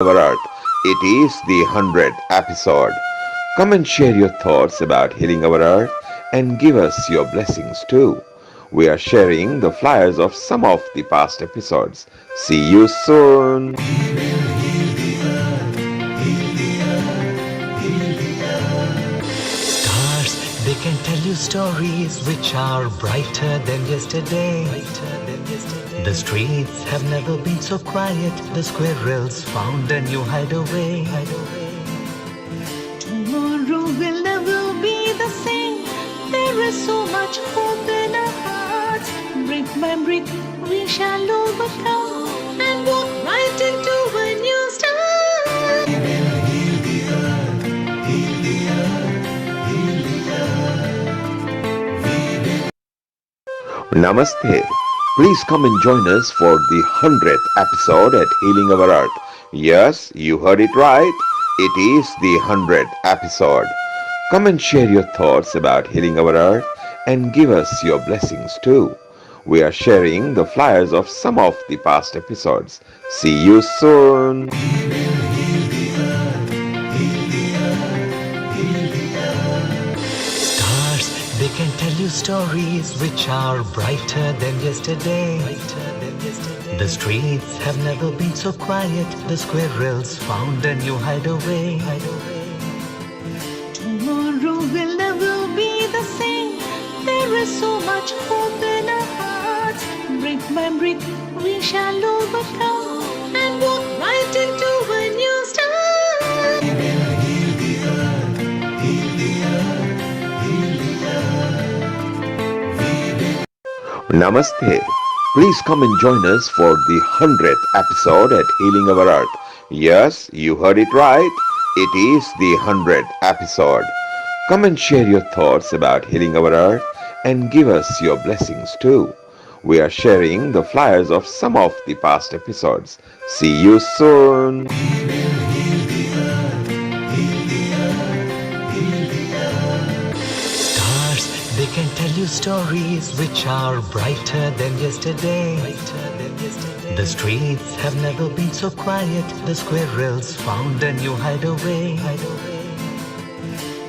our Earth. It is the 100th episode. Come and share your thoughts about healing our Earth and give us your blessings too. We are sharing the flyers of some of the past episodes. See you soon. Stars, they can tell you stories which are brighter than yesterday. The streets have never been so quiet. The squirrels found a new hideaway. Tomorrow will never be the same. There is so much hope in our hearts. Brick by brick, we shall overcome and walk right into a new start. Namaste. Please come and join us for the 100th episode at Healing Our Earth. Yes, you heard it right. It is the 100th episode. Come and share your thoughts about healing our Earth and give us your blessings too. We are sharing the flyers of some of the past episodes. See you soon. Stars, they can tell you stories which are brighter than yesterday. The streets have never been so quiet. The squirrels found a new hideaway. Tomorrow will never be the same. There is so much hope in our hearts. Brick by brick, we shall overcome and walk right into a new start. Namaste. Please come and join us for the 100th episode at Healing Our Earth. Yes, you heard it right. It is the 100th episode. Come and share your thoughts about healing our Earth and give us your blessings too. We are sharing the flyers of some of the past episodes. See you soon. Stars, they can tell you stories which are brighter than yesterday. The streets have never been so quiet. The squirrels found a new hideaway.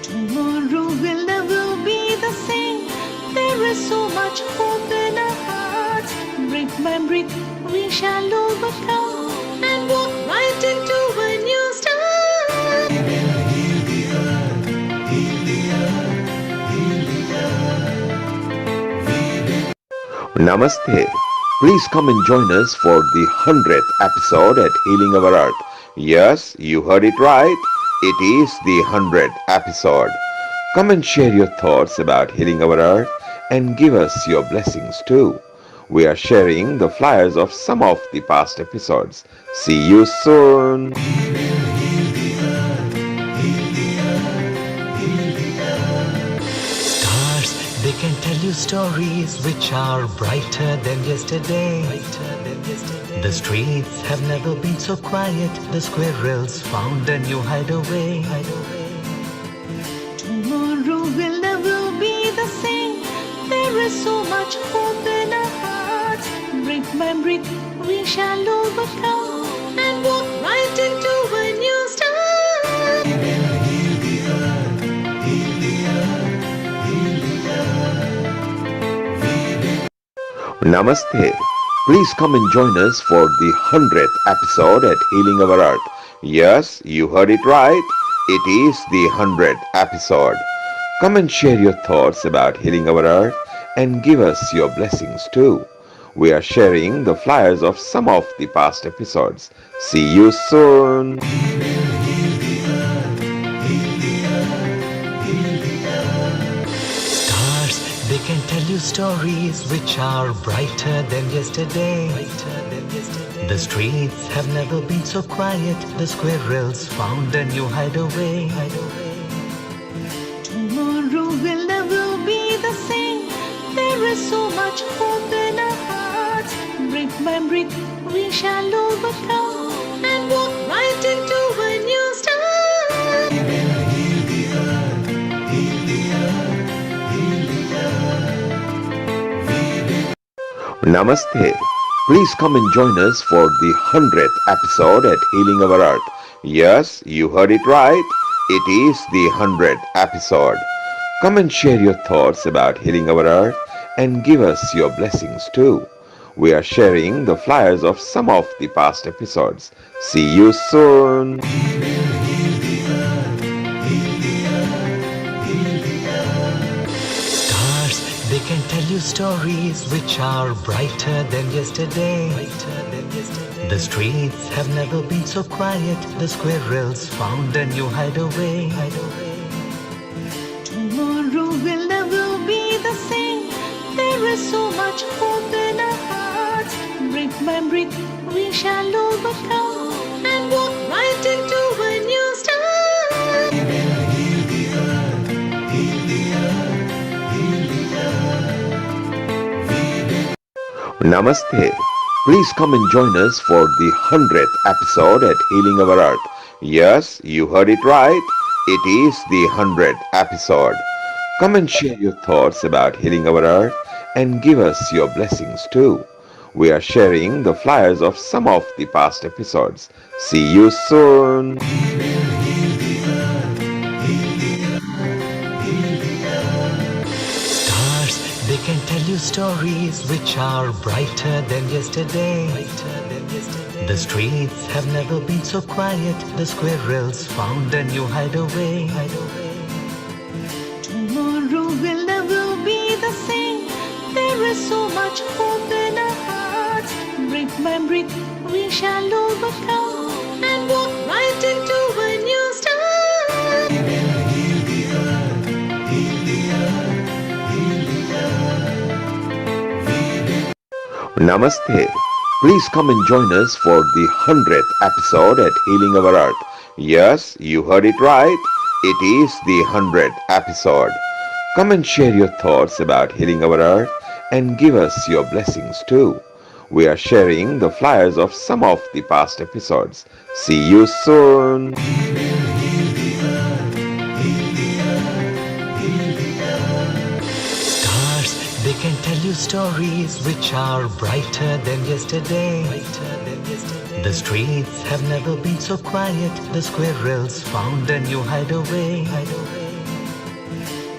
Tomorrow will never be the same. There is so much hope in our hearts. Brick by brick, we shall overcome and walk right into a new start. Namaste. Please come and join us for the 100th episode at Healing Our Earth. Yes, you heard it right. It is the 100th episode. Come and share your thoughts about healing our Earth and give us your blessings too. We are sharing the flyers of some of the past episodes. See you soon. Stars, they can tell you stories which are brighter than yesterday. The streets have never been so quiet. The squirrels found a new hideaway. Tomorrow will never be the same. There is so much hope in our hearts. Brick by brick, we shall overcome and walk right into a new start. Namaste. Please come and join us for the 100th episode at Healing Our Earth. Yes, you heard it right. It is the 100th episode. Come and share your thoughts about healing our Earth and give us your blessings too. We are sharing the flyers of some of the past episodes. See you soon. Stars, they can tell you stories which are brighter than yesterday. The streets have never been so quiet. The squirrels found a new hideaway. Tomorrow will never be the same. There is so much hope in our hearts. Brick by brick, we shall overcome and walk right into a new start. Namaste. Please come and join us for the 100th episode at Healing Our Earth. Yes, you heard it right. It is the 100th episode. Come and share your thoughts about healing our earth and give us your blessings too. We are sharing the flyers of some of the past episodes. See you soon. Stars, they can tell you stories which are brighter than yesterday. The streets have never been so quiet. The squirrels found a new hideaway. Tomorrow will never be the same. There is so much hope in our hearts. Brick by brick, we shall overcome and walk right into a new start. Namaste. Please come and join us for the 100th episode at Healing Our Earth. Yes, you heard it right. It is the 100th episode. Come and share your thoughts about healing our earth and give us your blessings too. We are sharing the flyers of some of the past episodes. See you soon. Stars, they can tell you stories which are brighter than yesterday. The streets have never been so quiet. The squirrels found a new hideaway. Tomorrow will never be the same. There is so much hope in our hearts. Brick by brick, we shall overcome and walk right into a new start. Namaste. Please come and join us for the 100th episode at Healing Our Earth. Yes, you heard it right. It is the 100th episode. Come and share your thoughts about healing our earth and give us your blessings too. We are sharing the flyers of some of the past episodes. See you soon. Stars, they can tell you stories which are brighter than yesterday. The streets have never been so quiet. The squirrels found a new hideaway.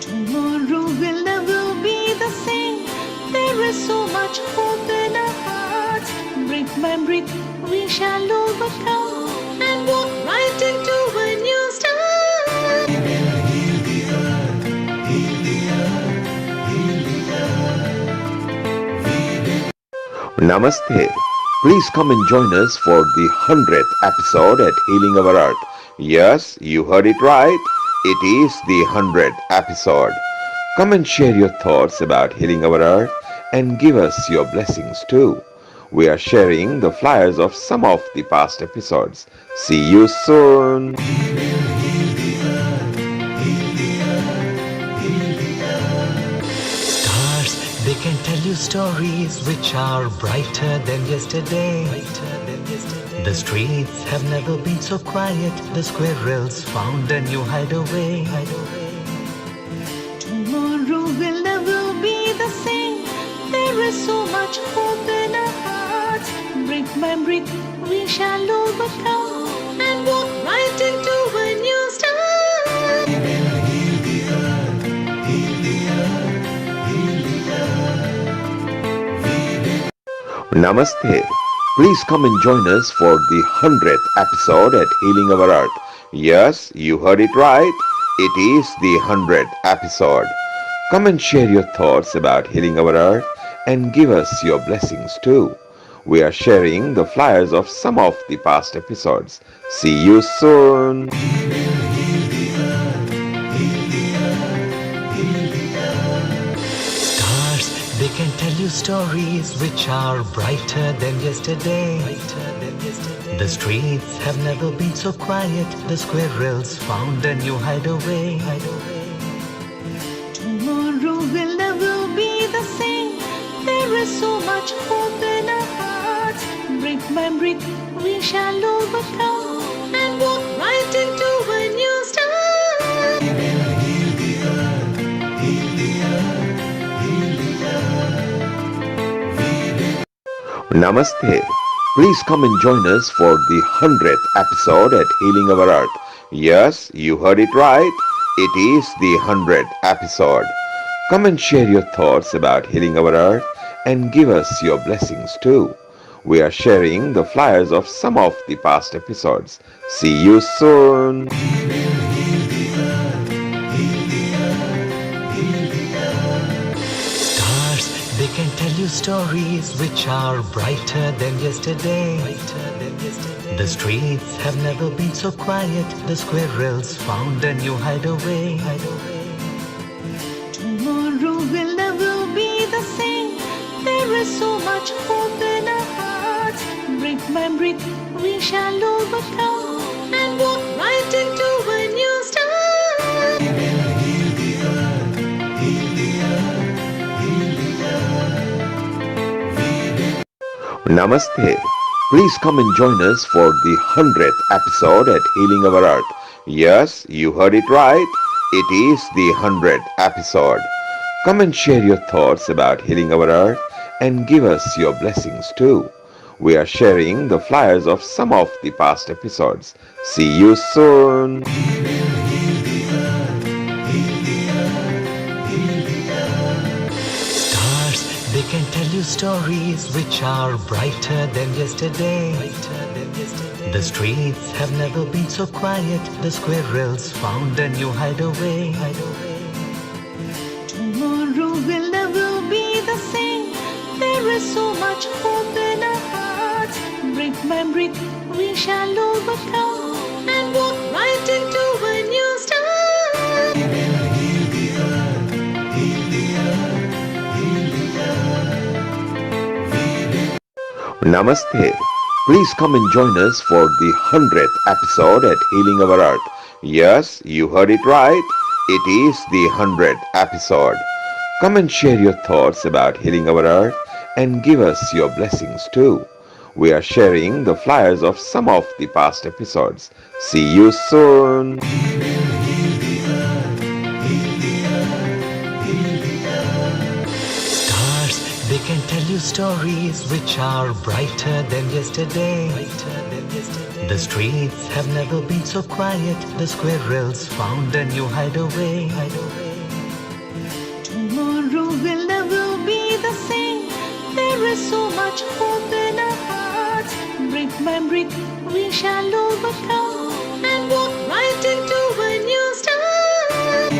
Tomorrow will never be the same. There is so much hope in our hearts. Brick by brick, we shall overcome and walk right into a new start. Namaste. Please come and join us for the 100th episode at Healing Our Earth. Yes, you heard it right. It is the 100th episode. Come and share your thoughts about healing our earth and give us your blessings too. We are sharing the flyers of some of the past episodes. See you soon. Stars, they can tell you stories which are brighter than yesterday. The streets have never been so quiet. The squirrels found a new hideaway. Tomorrow will never be the same. There is so much hope in our hearts. Brick by brick, we shall overcome and walk right into a new start. Namaste. Please come and join us for the 100th episode at Healing Our Earth. Yes, you heard it right. It is the 100th episode. Come and share your thoughts about healing our earth and give us your blessings too. We are sharing the flyers of some of the past episodes. See you soon. Stars, they can tell you stories which are brighter than yesterday. The streets have never been so quiet. The squirrels found a new hideaway. Tomorrow will never be the same. There is so much hope in our hearts. Brick by brick, we shall overcome and walk right into a new start. Namaste. Please come and join us for the 100th episode at Healing Our Earth. Yes, you heard it right. It is the 100th episode. Come and share your thoughts about healing our earth and give us your blessings too. We are sharing the flyers of some of the past episodes. See you soon. Stars, they can tell you stories which are brighter than yesterday. The streets have never been so quiet. The squirrels found a new hideaway. Tomorrow will never be the same. There is so much hope in our hearts. Brick by brick, we shall overcome and walk right into a new start. Namaste. Please come and join us for the 100th episode at Healing Our Earth. Yes, you heard it right. It is the 100th episode. Come and share your thoughts about healing our earth and give us your blessings too. We are sharing the flyers of some of the past episodes. See you soon. Stars, they can tell you stories which are brighter than yesterday. The streets have never been so quiet. The squirrels found a new hideaway. Tomorrow will never be the same. There is so much hope in our hearts. Brick by brick, we shall overcome and walk right into a new start. Namaste. Please come and join us for the 100th episode at Healing Our Earth. Yes, you heard it right. It is the 100th episode. Come and share your thoughts about healing our earth and give us your blessings too. We are sharing the flyers of some of the past episodes. See you soon. Stars, they can tell you stories which are brighter than yesterday. The streets have never been so quiet. The squirrels found a new hideaway. Tomorrow will never be the same. There is so much hope in our hearts. Brick by brick, we shall overcome and walk right into a new start.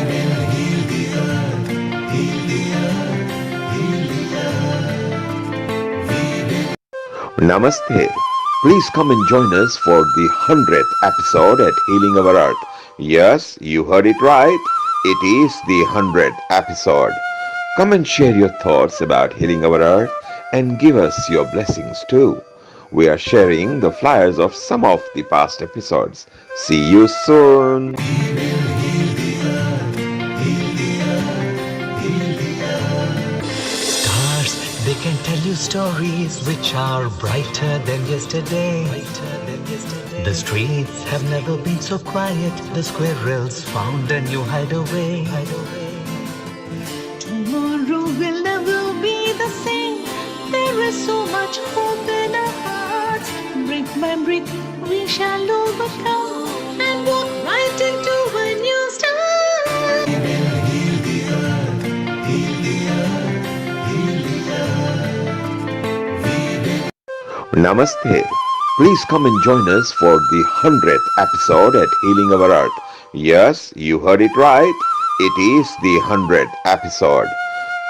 Namaste. Please come and join us for the 100th episode at Healing Our Earth. Yes, you heard it right. It is the 100th episode. Come and share your thoughts about healing our earth and give us your blessings too. We are sharing the flyers of some of the past episodes. See you soon. Stars, they can tell you stories which are brighter than yesterday. The streets have never been so quiet. The squirrels found a new hideaway. Tomorrow will never be the same. There is so much hope in our hearts. Brick by brick, we shall overcome and walk right into a new start. Namaste. Please come and join us for the 100th episode at Healing Our Earth. Yes, you heard it right. It is the 100th episode.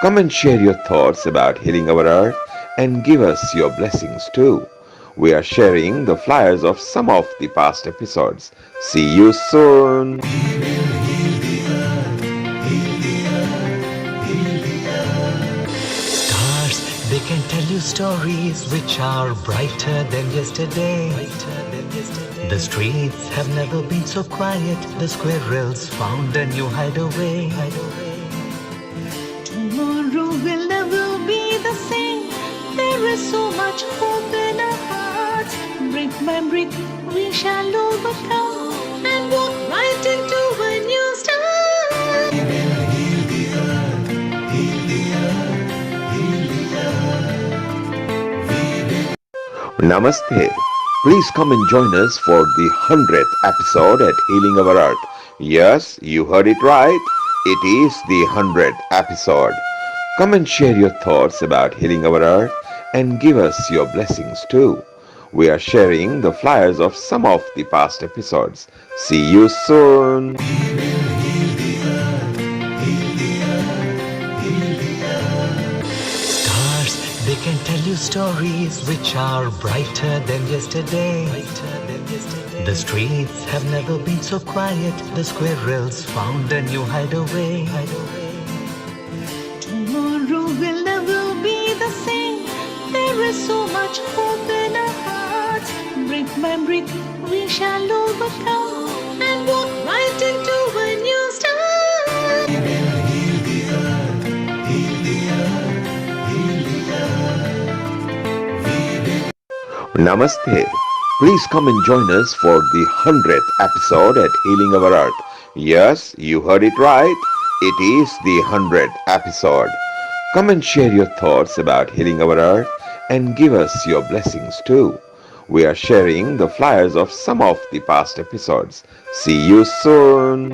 Come and share your thoughts about healing our earth and give us your blessings too. We are sharing the flyers of some of the past episodes. See you soon. Stars, they can tell you stories which are brighter than yesterday. The streets have never been so quiet. The squirrels found a new hideaway. Tomorrow will never be the same. There is so much hope in our hearts. Brick by brick, we shall overcome and walk right into a new start. Namaste. Please come and join us for the 100th episode at Healing Our Earth. Yes, you heard it right. It is the 100th episode. Come and share your thoughts about healing our earth and give us your blessings too. We are sharing the flyers of some of the past episodes. See you soon. Stars, they can tell you stories which are brighter than yesterday. The streets have never been so quiet. The squirrels found a new hideaway. Tomorrow will never be the same. There is so much hope in our hearts. Brick by brick, we shall overcome and walk right into a new start. Namaste. Please come and join us for the 100th episode at Healing Our Earth. Yes, you heard it right. It is the 100th episode. Come and share your thoughts about healing our earth and give us your blessings too. We are sharing the flyers of some of the past episodes. See you soon.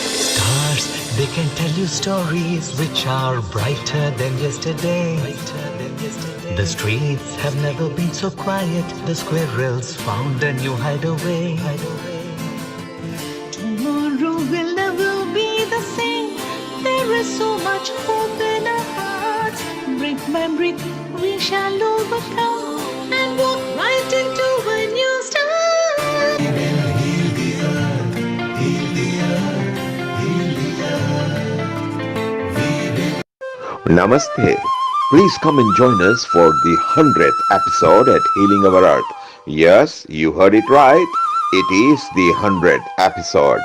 Stars, they can tell you stories which are brighter than yesterday. The streets have never been so quiet. The squirrels found a new hideaway. Tomorrow will never be the same. There is so much hope in our hearts. Brick by brick, we shall overcome and walk right into a new start. Namaste. Please come and join us for the 100th episode at Healing Our Earth. Yes, you heard it right. It is the 100th episode.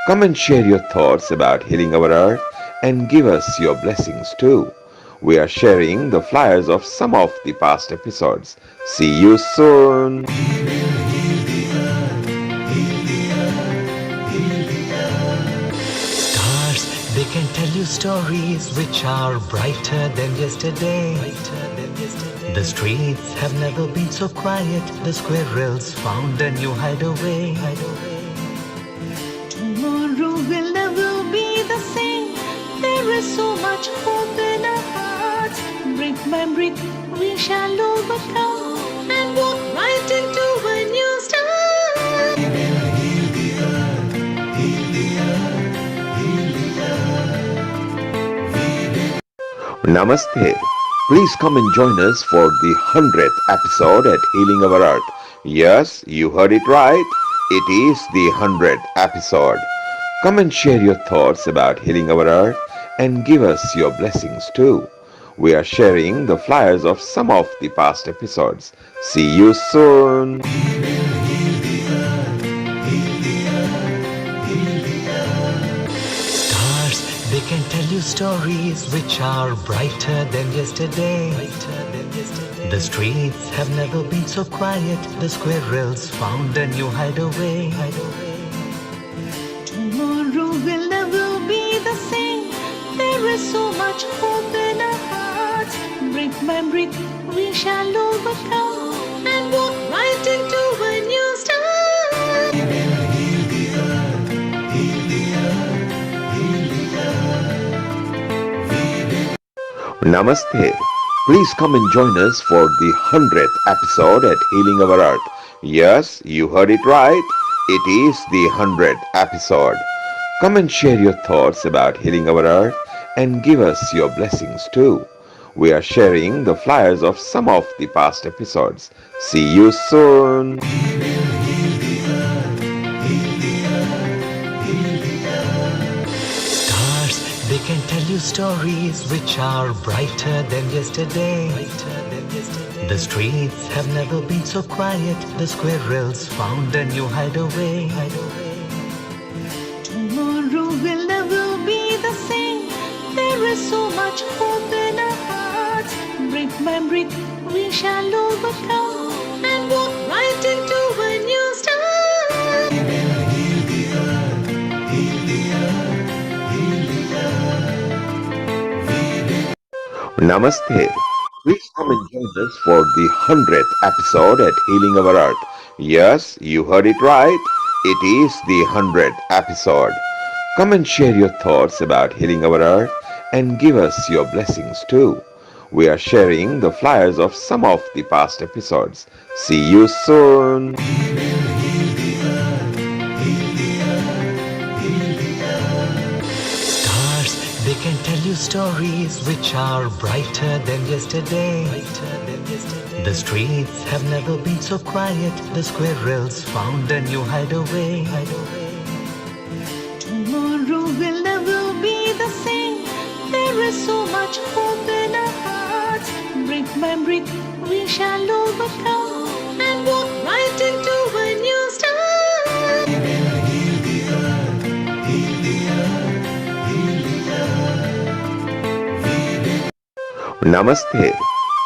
Come and share your thoughts about healing our earth and give us your blessings too. We are sharing the flyers of some of the past episodes. See you soon. Stars, they can tell you stories which are brighter than yesterday. The streets have never been so quiet. The squirrels found a new hideaway. Tomorrow will never be the same. There is so much hope in our hearts. Brick by brick, we shall overcome and walk right into a new start. Namaste. Please come and join us for the 100th episode at Healing Our Earth. Yes, you heard it right. It is the 100th episode. Come and share your thoughts about healing our earth and give us your blessings too. We are sharing the flyers of some of the past episodes. See you soon. Stars, they can tell you stories which are brighter than yesterday. The streets have never been so quiet. The squirrels found a new hideaway. Tomorrow will never be the same. There is so much hope in our hearts. Brick by brick, we shall overcome and walk right into a new start. Namaste. Please come and join us for the 100th episode at Healing Our Earth. Yes, you heard it right. It is the 100th episode. Come and share your thoughts about healing our earth and give us your blessings too. We are sharing the flyers of some of the past episodes. See you soon. Stars, they can tell you stories which are brighter than yesterday. The streets have never been so quiet. The squirrels found a new hideaway. Tomorrow will never be the same. There is so much hope in our hearts. Brick by brick, we shall overcome and walk right into a new start. Namaste. Please come and join us for the 100th episode at Healing Our Earth. Yes, you heard it right. It is the 100th episode. Come and share your thoughts about healing our earth and give us your blessings too. We are sharing the flyers of some of the past episodes. See you soon. Stars, they can tell you stories which are brighter than yesterday. The streets have never been so quiet. The squirrels found a new hideaway. Tomorrow will never be the same. There is so much hope in our hearts. Brick by brick, we shall overcome and walk right into a new start. Namaste.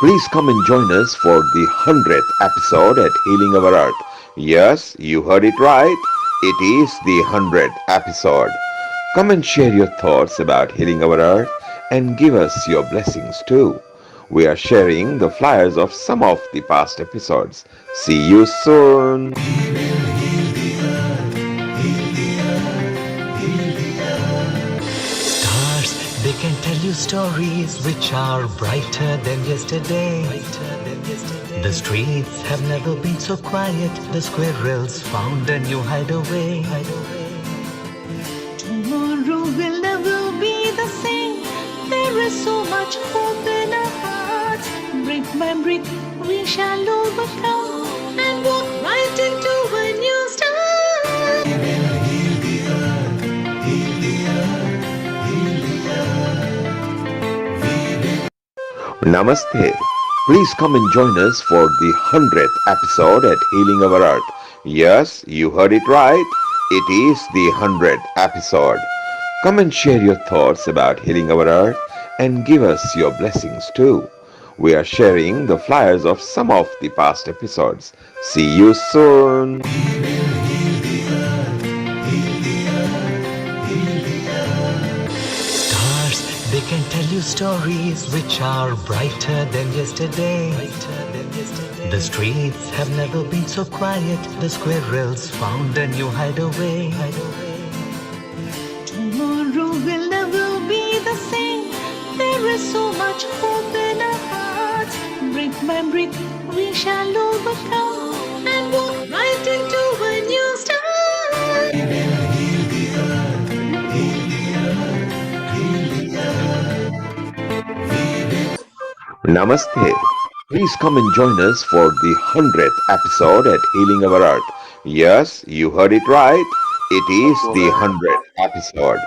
Please come and join us for the 100th episode at Healing Our Earth. Yes, you heard it right. It is the 100th episode. Come and share your thoughts about healing our earth and give us your blessings too. We are sharing the flyers of some of the past episodes. See you soon. Stars, they can tell you stories which are brighter than yesterday. The streets have never been so quiet. The squirrels found a new hideaway. Tomorrow will never be the same. There is so much hope in our hearts. Brick by brick, we shall overcome and walk right into a new start. Namaste. Please come and join us for the 100th episode at Healing Our Earth. Yes, you heard it right. It is the 100th episode. Come and share your thoughts about healing our earth and give us your blessings too. We are sharing the flyers of some of the past episodes. See you soon. Stars, they can tell you stories which are brighter than yesterday. The streets have never been so quiet. The squirrels found a new hideaway. Tomorrow will never be the same. There is so much hope in our hearts. Brick by brick, we shall overcome and walk right into a new start. Namaste. Please come and join us for the 100th episode at Healing Our Earth. Yes, you heard it right. It is the 100th episode.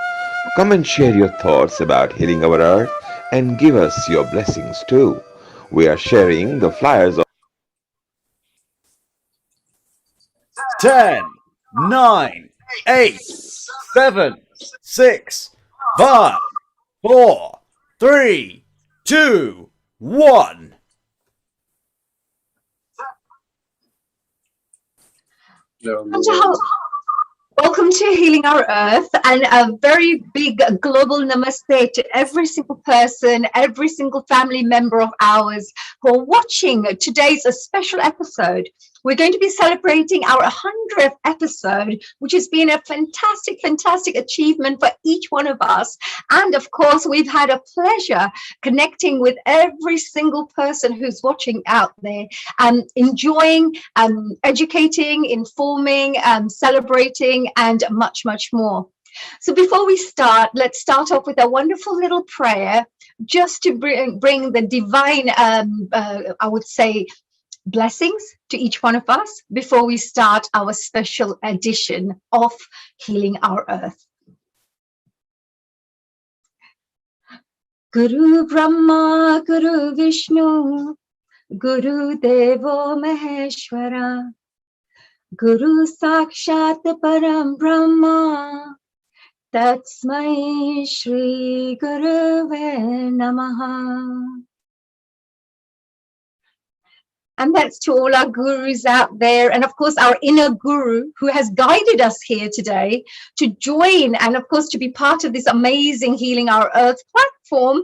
Come and share your thoughts about healing our earth and give us your blessings too. We are sharing the flyers of 10, 9, 8, 7, 6, 5, 4, 3, 2, 1. Welcome to Healing Our Earth, and a very big global namaste to every single person, every single family member of ours who are watching today's special episode. We're going to be celebrating our 100th episode, which has been a fantastic, fantastic achievement for each one of us. And of course, we've had a pleasure connecting with every single person who's watching out there, enjoying, educating, informing, celebrating, and much, much more. So before we start, let's start off with a wonderful little prayer just to bring the divine, I would say, blessings to each one of us before we start our special edition of Healing Our Earth. Guru Brahma, Guru Vishnu, Guru Devo Maheshwara, Guru Sakshat Param Brahma, Tatsmai Shri Guruve Namaha. And that's to all our gurus out there. And of course, our inner guru who has guided us here today to join and of course, to be part of this amazing Healing Our Earth platform,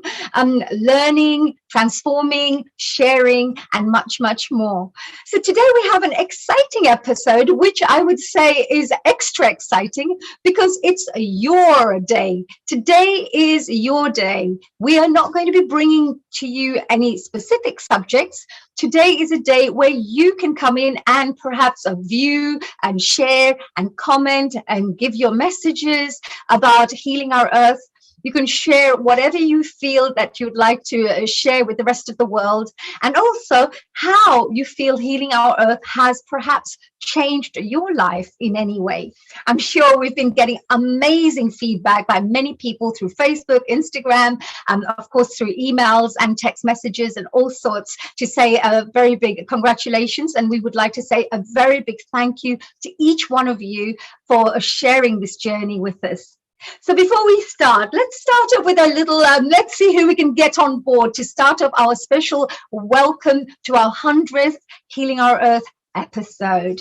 learning, transforming, sharing, and much, much more. So today we have an exciting episode, which I would say is extra exciting because it's your day. Today is your day. We are not going to be bringing to you any specific subjects. Today is a day where you can come in and perhaps view and share and comment and give your messages about healing our earth. You can share whatever you feel that you'd like to share with the rest of the world, and also how you feel healing our earth has perhaps changed your life in any way. I'm sure we've been getting amazing feedback by many people through Facebook, Instagram, and of course through emails and text messages and all sorts, to say a very big congratulations. And we would like to say a very big thank you to each one of you for sharing this journey with us. So before we start, let's start up with a little, let's see who we can get on board to start up our special welcome to our 100th Healing Our Earth episode.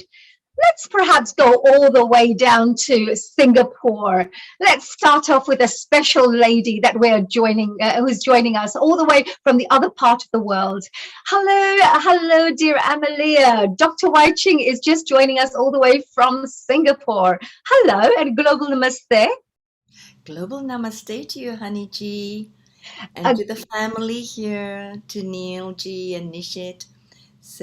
Let's perhaps go all the way down to Singapore. Let's start off with a special lady that we're joining, who's joining us all the way from the other part of the world. Hello, dear Amalia. Dr. Wai Ching is just joining us all the way from Singapore. Hello, and global namaste. Global namaste to you, Honey G, Uh, and to the family here, to Neil G and Nishit.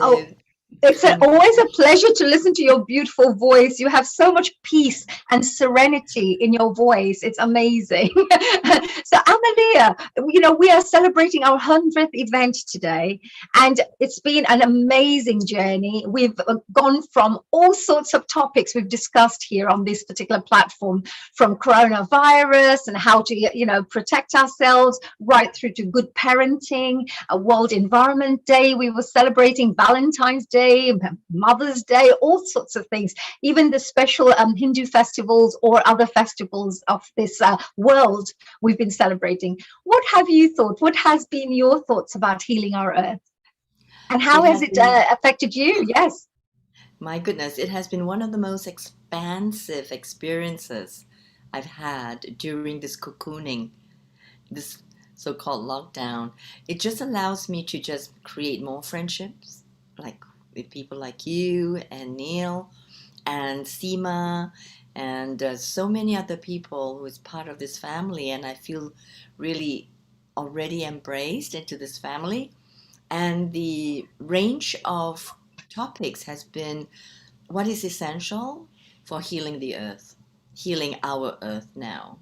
oh, So, it's always a pleasure to listen to your beautiful voice. You have so much peace and serenity in your voice. It's amazing. So, Amalia, we are celebrating our 100th event today, and it's been an amazing journey. We've gone from all sorts of topics we've discussed here on this particular platform, from coronavirus and how to, protect ourselves, right through to good parenting, a World Environment Day. We were celebrating Valentine's Day, Mother's Day, all sorts of things, even the special Hindu festivals or other festivals of this world we've been celebrating. What have you thought? What has been your thoughts about healing our earth? And how it has has it been, affected you? Yes. my goodness, it has been one of the most expansive experiences I've had during this cocooning, this so-called lockdown. It just allows me to just create more friendships, like with people like you and Neil and Seema and so many other people who is part of this family, and I feel really already embraced into this family. And the range of topics has been what is essential for healing the earth, healing our earth now.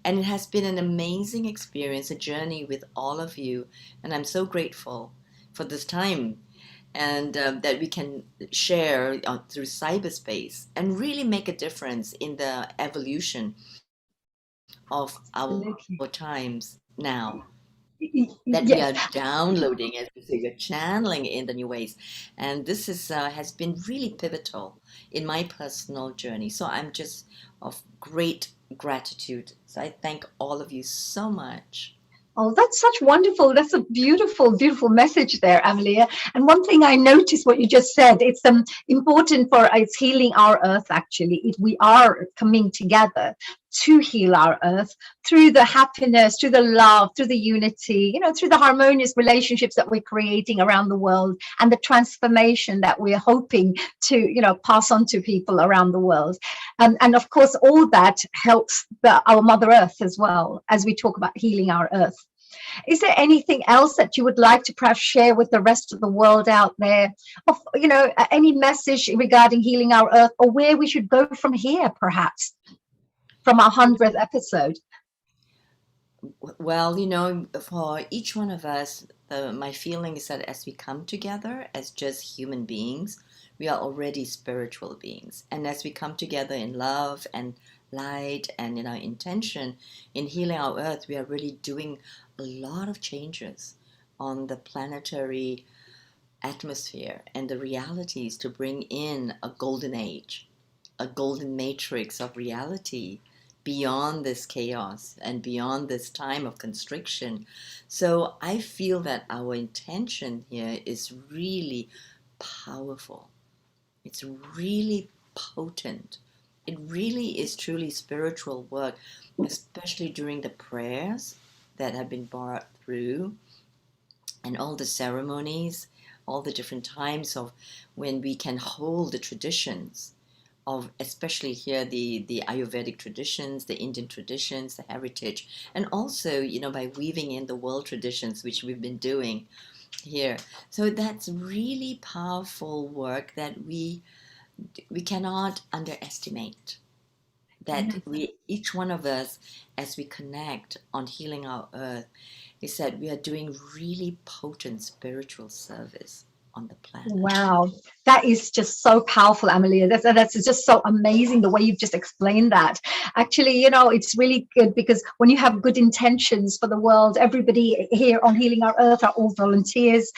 And it has been an amazing experience, a journey with all of you, and I'm so grateful for this time and that we can share through cyberspace and really make a difference in the evolution of our Absolutely. times now. That we Yes. are downloading, as we say, we're channeling in the new ways, and this is has been really pivotal in my personal journey. So I'm just of great gratitude. So I thank all of you so much. Oh, that's such wonderful. That's a beautiful, beautiful message there, Amalia. And one thing I noticed what you just said, it's important for it's healing our earth, actually. We are coming together to heal our earth through the happiness, through the love, through the unity, through the harmonious relationships that we're creating around the world and the transformation that we're hoping to, pass on to people around the world. And of course, all that helps our Mother Earth as well, as we talk about healing our earth. Is there anything else that you would like to perhaps share with the rest of the world out there? Of any message regarding healing our earth, or where we should go from here, perhaps, from our 100th episode? Well, for each one of us, my feeling is that as we come together as just human beings, we are already spiritual beings. And as we come together in love and light and in our intention in healing our earth, we are really doing a lot of changes on the planetary atmosphere and the realities to bring in a golden age, a golden matrix of reality beyond this chaos and beyond this time of constriction. So I feel that our intention here is really powerful. It's really potent. It really is truly spiritual work, especially during the prayers that have been brought through, and all the ceremonies, all the different times of when we can hold the traditions of, especially here, the Ayurvedic traditions, the Indian traditions, the heritage, and also, by weaving in the world traditions, which we've been doing here. So that's really powerful work that we cannot underestimate. That we, each one of us, as we connect on healing our earth, is that we are doing really potent spiritual service on the planet. Wow, that is just so powerful, Amelia. That's just so amazing the way you've just explained that. Actually, it's really good because when you have good intentions for the world, everybody here on Healing Our Earth are all volunteers,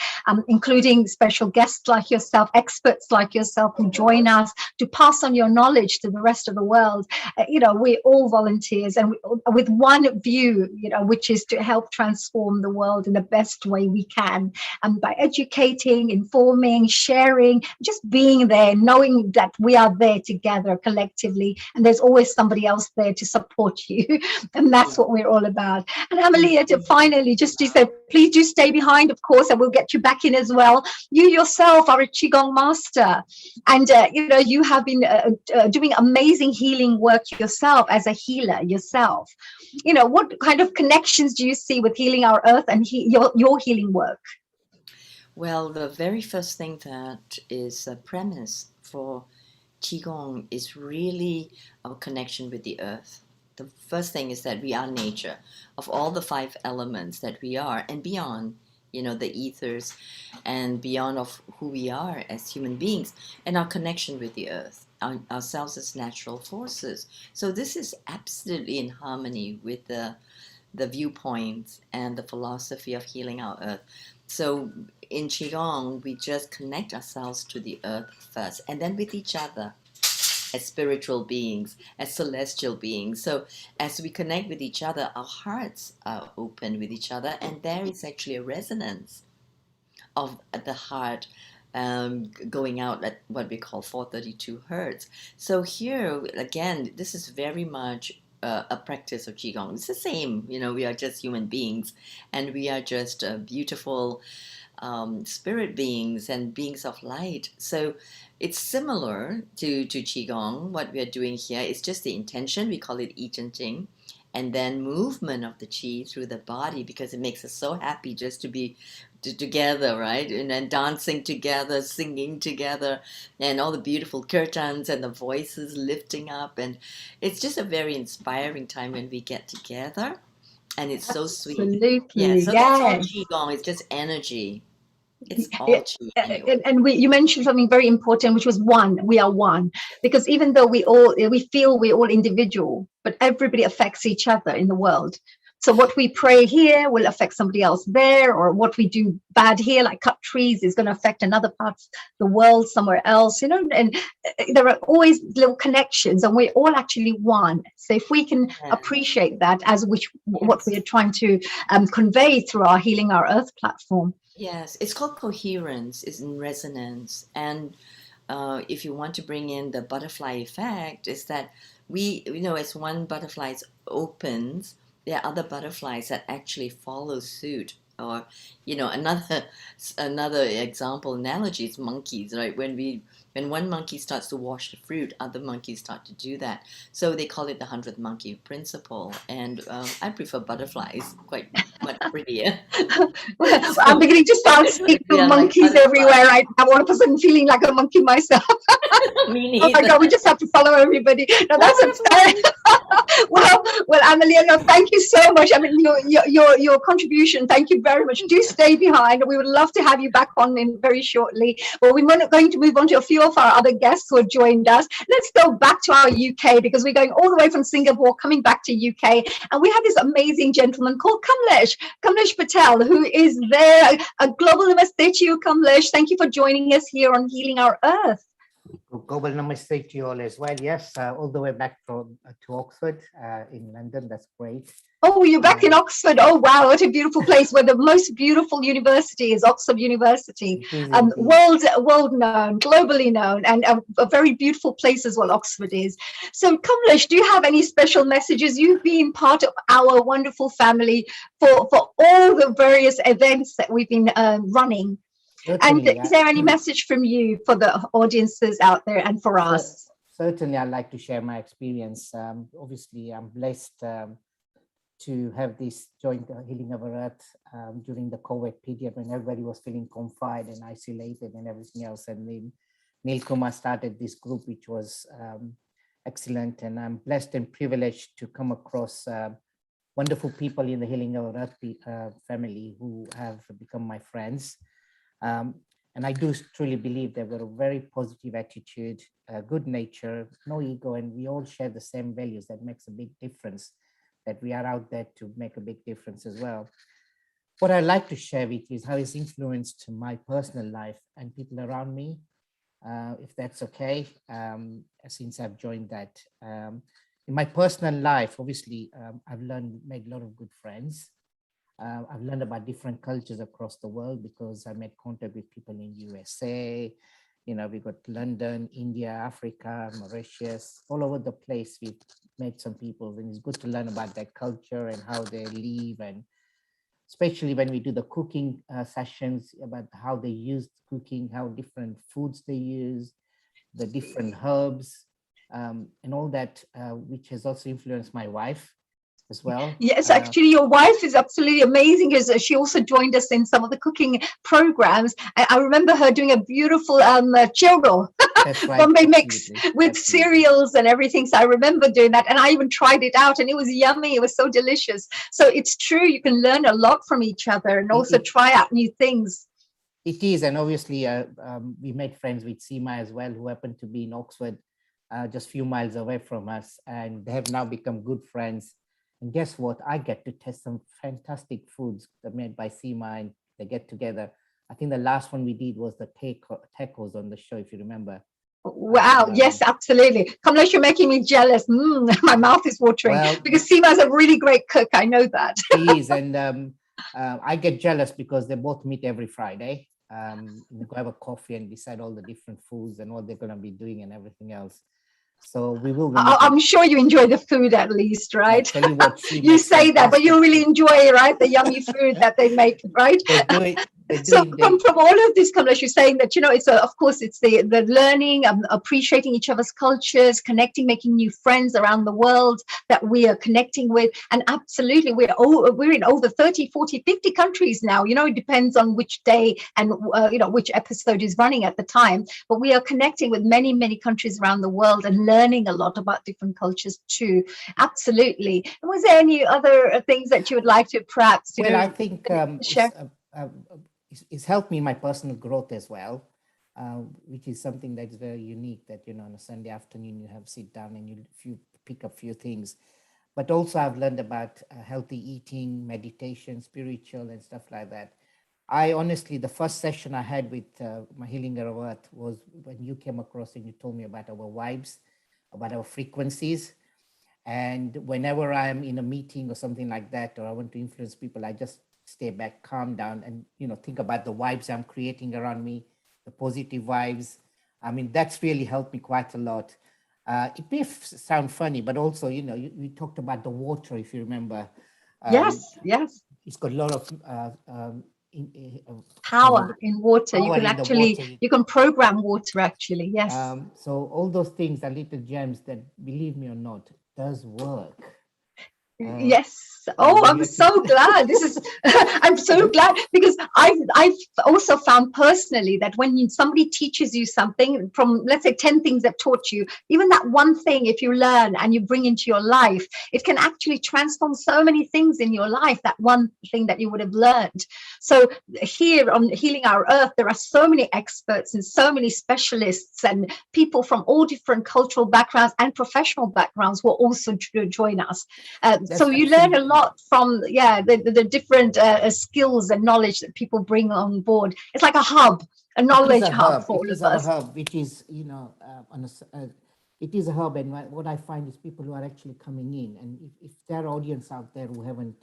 including special guests like yourself, experts like yourself who join us to pass on your knowledge to the rest of the world. We're all volunteers, and with one view, which is to help transform the world in the best way we can, and by educating, informing, sharing, just being there, knowing that we are there together collectively, and there's always somebody else there to support you. And that's what we're all about. And Amelia, to finally, just to say, please do stay behind, of course, and we'll get you back in as well. You yourself are a Qigong master, and you have been doing amazing healing work yourself as a healer yourself. What kind of connections do you see with Healing Our Earth and your healing work? Well, the very first thing that is a premise for Qigong is really our connection with the earth. The first thing is that we are nature, of all the 5 elements that we are, and beyond, the ethers, and beyond of who we are as human beings, and our connection with the earth, ourselves as natural forces. So this is absolutely in harmony with the viewpoints and the philosophy of healing our earth. So in Qigong, we just connect ourselves to the earth first, and then with each other as spiritual beings, as celestial beings. So as we connect with each other, our hearts are open with each other, and there is actually a resonance of the heart going out at what we call 432 hertz. So here, again, this is very much a practice of Qigong. It's the same, we are just human beings, and we are just beautiful spirit beings and beings of light. So it's similar to Qigong. What we are doing here is just the intention. We call it I Ching Ching. And then movement of the qi through the body, because it makes us so happy just to be together, right? And then dancing together, singing together, and all the beautiful kirtans and the voices lifting up. And it's just a very inspiring time when we get together. And it's so sweet. Absolutely, Yeah, so yes. that's all Qigong. It's just energy. It's all qi anyway. And you mentioned something very important, which was one. We are one, because even though we feel we're all individual, but everybody affects each other in the world. So what we pray here will affect somebody else there, or what we do bad here, like cut trees, is going to affect another part of the world somewhere else, and there are always little connections, and we're all actually one. So if we can appreciate that as what we are trying to convey through our Healing Our Earth platform. Yes, it's called coherence, is in resonance. And if you want to bring in the butterfly effect, is that we, as one butterfly opens, there are other butterflies that actually follow suit. Or, another example analogy is monkeys, right? When one monkey starts to wash the fruit, other monkeys start to do that. So they call it the 100th monkey principle. And I prefer butterflies, quite much prettier. Well, I'm beginning to start seeing monkeys like everywhere right now. All of a sudden feeling like a monkey myself. Me neither. Oh my God, we just have to follow everybody. No, that's well, Amelia, no, thank you so much. I mean, your contribution, thank you very much. Do stay behind. We would love to have you back on in very shortly. Well, we're going to move on to a few of our other guests who have joined us. Let's go back to our UK, because we're going all the way from Singapore, coming back to UK. And we have this amazing gentleman called Kamlesh Patel, who is there. A global namaste to you, Kamlesh. Thank you for joining us here on Healing Our Earth. Global namaste to you all as well. Yes, all the way back from to Oxford in London. That's great. Oh, you're back in Oxford. Oh, wow. What a beautiful place where the most beautiful university is Oxford University. It is indeed. World known, globally known, and a very beautiful place as well, Oxford is. So, Kamlesh, do you have any special messages? You've been part of our wonderful family for all the various events that we've been running. And Certainly, is there any message from you for the audiences out there and for us? certainly, I'd like to share my experience. Obviously, I'm blessed to have this joint healing of earth during the COVID period when everybody was feeling confined and isolated and everything else. And then Neil Kumar started this group, which was excellent. And I'm blessed and privileged to come across wonderful people in the Healing of Earth family who have become my friends. And I do truly believe they've got a very positive attitude, good nature, no ego, and we all share the same values. That makes a big difference, that we are out there to make a big difference as well. What I like to share with you is how it's influenced my personal life and people around me, if that's okay, since I've joined that. In my personal life, obviously, I've made a lot of good friends. I've learned about different cultures across the world because I made contact with people in USA. You know, we got London, India, Africa, Mauritius, all over the place. We've met some people, and it's good to learn about their culture and how they live, and especially when we do the cooking sessions, about how they use cooking, how different foods they use, the different herbs, and all that, which has also influenced my wife as well. Yes, actually, your wife is absolutely amazing because she also joined us in some of the cooking programs. I remember her doing a beautiful churro, That's right, Bombay mix absolutely, with absolutely. cereals and everything. So I remember doing that, and I even tried it out, and it was yummy. It was so delicious. So it's true, you can learn a lot from each other and also try out new things. It is, and obviously we made friends with Seema as well, who happened to be in Oxford, just a few miles away from us, and they have now become good friends. And guess what? I get to test some fantastic foods that are made by Seema, and they get together. I think the last one we did was the tacos on the show, if you remember. Wow, yes, absolutely. Kamlesh, you're making me jealous. My mouth is watering because Seema's a really great cook. I know that. She is, and I get jealous because they both meet every Friday. We go have a coffee and decide all the different foods and what they're going to be doing and everything else. So we will. I'm sure you enjoy the food at least, right? Tell you what, you say that, but you really enjoy, right? The yummy food that they make, right? So from all of this, Kamlesh, you're saying that, you know, it's of course it's the learning, appreciating each other's cultures, connecting, making new friends around the world that we are connecting with. And absolutely, we're in over 30, 40, 50 countries now. You know, it depends on which day and you know, which episode is running at the time. But we are connecting with many, many countries around the world and learning a lot about different cultures too. Absolutely. And was there any other things that you would like to perhaps I think share? It's helped me in my personal growth as well, which is something that's very unique, that, you know, on a Sunday afternoon you have sit down and you pick up a few things. But also I've learned about healthy eating, meditation, spiritual and stuff like that. I honestly, the first session I had with my Healing of Earth was when you came across and you told me about our vibes, about our frequencies. And whenever I'm in a meeting or something like that, or I want to influence people, I just stay back, calm down, and, you know, think about the vibes I'm creating around me, the positive vibes. I mean, that's really helped me quite a lot. It may sound funny, but also, you know, you talked about the water, if you remember. Yes. It's got a lot of power in water. You can actually, water. you can program water actually. Yes. So all those things are little gems that, believe me or not, does work. Yes. Oh, I'm so glad. This is, I'm so glad because I've also found personally that when somebody teaches you something from, let's say, 10 things that taught you, even that one thing, if you learn and you bring into your life, it can actually transform so many things in your life, that one thing that you would have learned. So here on Healing Our Earth, there are so many experts and so many specialists and people from all different cultural backgrounds and professional backgrounds will also join us. So you learn a lot from the different skills and knowledge that people bring on board. It's like a hub, a knowledge hub for all It is of our us. hub, which is, it is a hub. And what I find is people who are actually coming in, and if there are audience out there who haven't,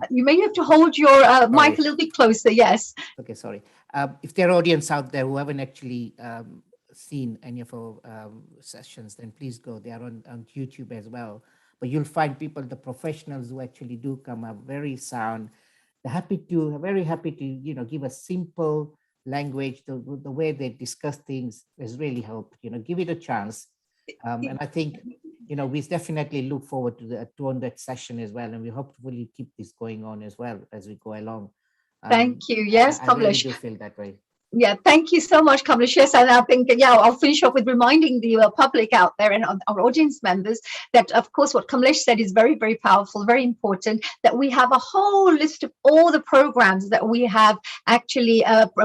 You may have to hold your mic a little bit closer. Yes. okay, sorry. If there are audience out there who haven't actually seen any of our sessions, then please go. They are on YouTube as well. But you'll find people, the professionals who actually do come up very sound. They're very happy to, give a simple language. The way they discuss things has really helped. Give it a chance. And I think, we definitely look forward to the 200th session as well. And we hopefully keep this going on as well as we go along. Thank you. Yes, I really Kamlesh. do feel that way. Yeah, thank you so much, Kamlesh. Yes, and I think, I'll finish off with reminding the public out there and our audience members that, of course, what Kamlesh said is very, very powerful, very important, that we have a whole list of all the programs that we have actually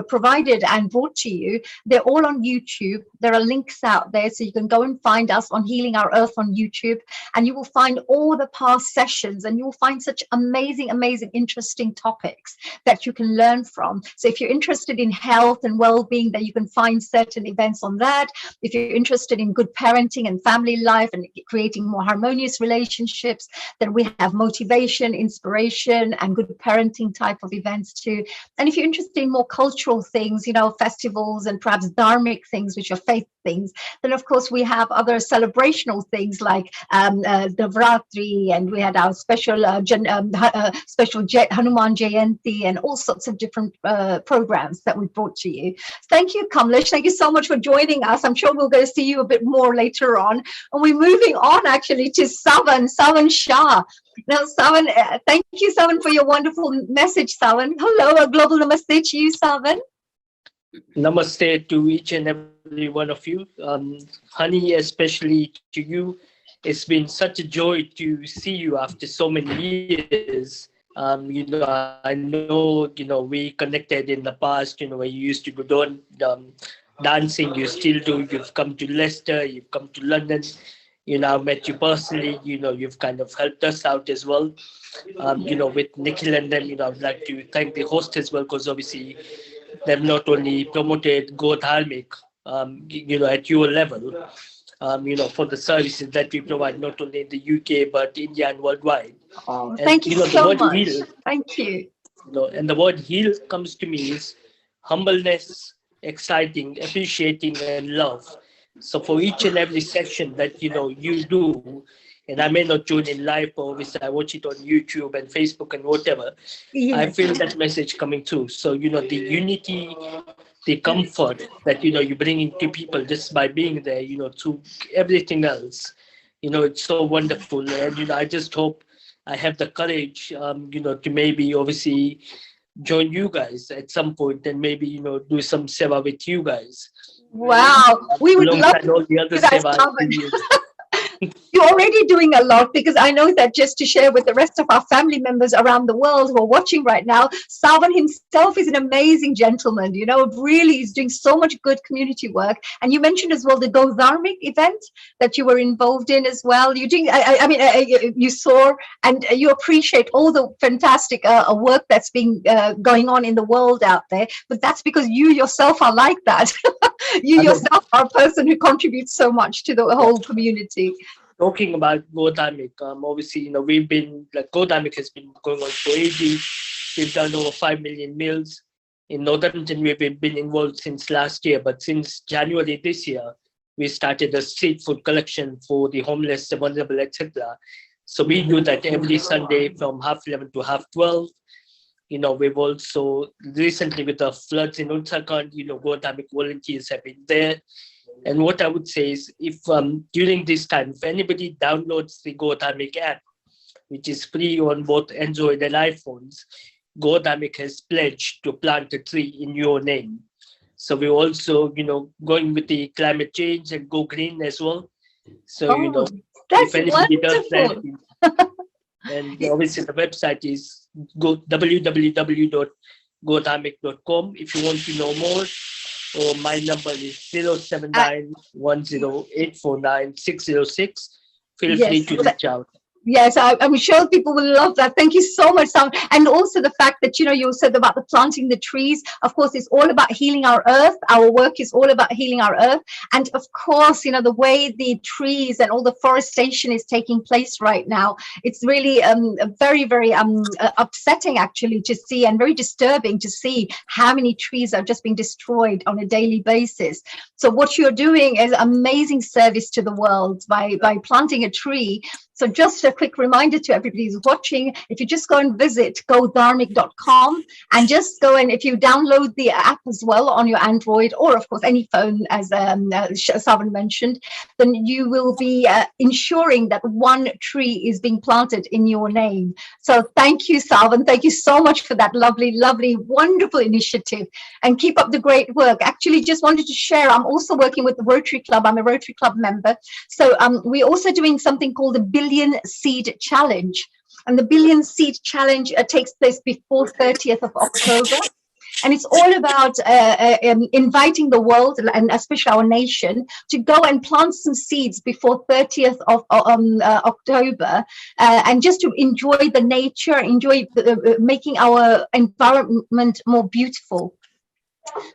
provided and brought to you. They're all on YouTube. There are links out there, so you can go and find us on Healing Our Earth on YouTube, and you will find all the past sessions, and you'll find such amazing, amazing, interesting topics that you can learn from. So if you're interested in health and well-being, then you can find certain events on that. If you're interested in good parenting and family life and creating more harmonious relationships, then we have motivation, inspiration, and good parenting type of events too. And if you're interested in more cultural things, festivals and perhaps dharmic things, which are faith things, then of course we have other celebrational things like Navratri, and we had our special Hanuman Jayanti, and all sorts of different programs that we brought to you. Thank you, Kamlesh. Thank you so much for joining us. I'm sure we're going to see you a bit more later on. And we're moving on actually to Savan Shah. Now, Savan, thank you, Savan, for your wonderful message, Savan. Hello, a global namaste to you, Savan. Namaste to each and every one of you. Honey, especially to you. It's been such a joy to see you after so many years. I know, we connected in the past, where you used to do dancing, you still do. You've come to Leicester, you've come to London. I've met you personally, you've kind of helped us out as well. With Nikhil and them, I'd like to thank the host as well, because obviously they've not only promoted Go Dharmic, at your level, for the services that we provide, not only in the UK, but India and worldwide. Oh, And, thank you the so word much. heal, Thank you. and the word heal comes to me is humbleness, exciting, appreciating, and love. So for each and every session that, you do, and I may not tune in live, but obviously I watch it on YouTube and Facebook and whatever, Yes. I feel that message coming through. So, the unity, the comfort that, you bring into people just by being there, through everything else, it's so wonderful. And, I just hope I have the courage, to maybe obviously join you guys at some point and maybe, do some seva with you guys. Wow. We would love Alongside all the other do that, seva. Savan. You're already doing a lot, because I know that, just to share with the rest of our family members around the world who are watching right now, Savan himself is an amazing gentleman, really is doing so much good community work. And you mentioned as well the Go Dharmic event that you were involved in as well. You're doing, you saw and you appreciate all the fantastic work that's been going on in the world out there. But that's because you yourself are like that. You yourself are a person who contributes so much to the whole community. Talking about Go Dharmic, obviously, we've been, Go Dharmic has been going on for ages. We've done over 5 million meals. In Northampton, we've been involved since last year, but since January this year, we started a street food collection for the homeless, the vulnerable, etc. So we do that every Sunday from 11:30 to 12:30. We've also recently, with the floods in Uttarakhand, Go Dharmic volunteers have been there. And what I would say is, if during this time, if anybody downloads the Go Dharmic app, which is free on both Android and iPhones, Go Dharmic has pledged to plant a tree in your name. So we're also, going with the climate change and go green as well. So, that's if anybody wonderful. does that, and obviously the website is www.godharmic.com if you want to know more. Or my number is 079 10 849 606. Feel free to reach out. Yes, I'm sure people will love that. Thank you so much, Sam. And also the fact that, you said about the planting the trees. Of course, it's all about healing our earth. Our work is all about healing our earth. And of course, the way the trees and all the forestation is taking place right now, it's really very, very upsetting actually to see, and very disturbing to see how many trees are just being destroyed on a daily basis. So what you're doing is amazing service to the world by planting a tree. So just a quick reminder to everybody who's watching, if you just go and visit godharmic.com and just go, and if you download the app as well on your Android or of course any phone, as Savan mentioned, then you will be ensuring that one tree is being planted in your name. So thank you, Savan. Thank you so much for that lovely, lovely, wonderful initiative, and keep up the great work. Actually, just wanted to share, I'm also working with the Rotary Club. I'm a Rotary Club member. So we're also doing something called the Billion Seed Challenge. And the Billion Seed Challenge takes place before 30th of October. And it's all about inviting the world, and especially our nation, to go and plant some seeds before 30th of October, and just to enjoy the nature, enjoy making our environment more beautiful.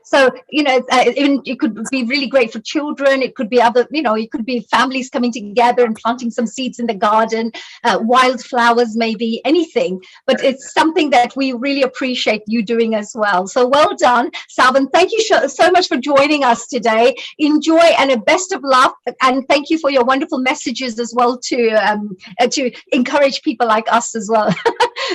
So, even it could be really great for children. It could be it could be families coming together and planting some seeds in the garden, wildflowers, maybe anything. But it's something that we really appreciate you doing as well. So well done, Salvan. Thank you so much for joining us today. Enjoy, and a best of luck. And thank you for your wonderful messages as well to encourage people like us as well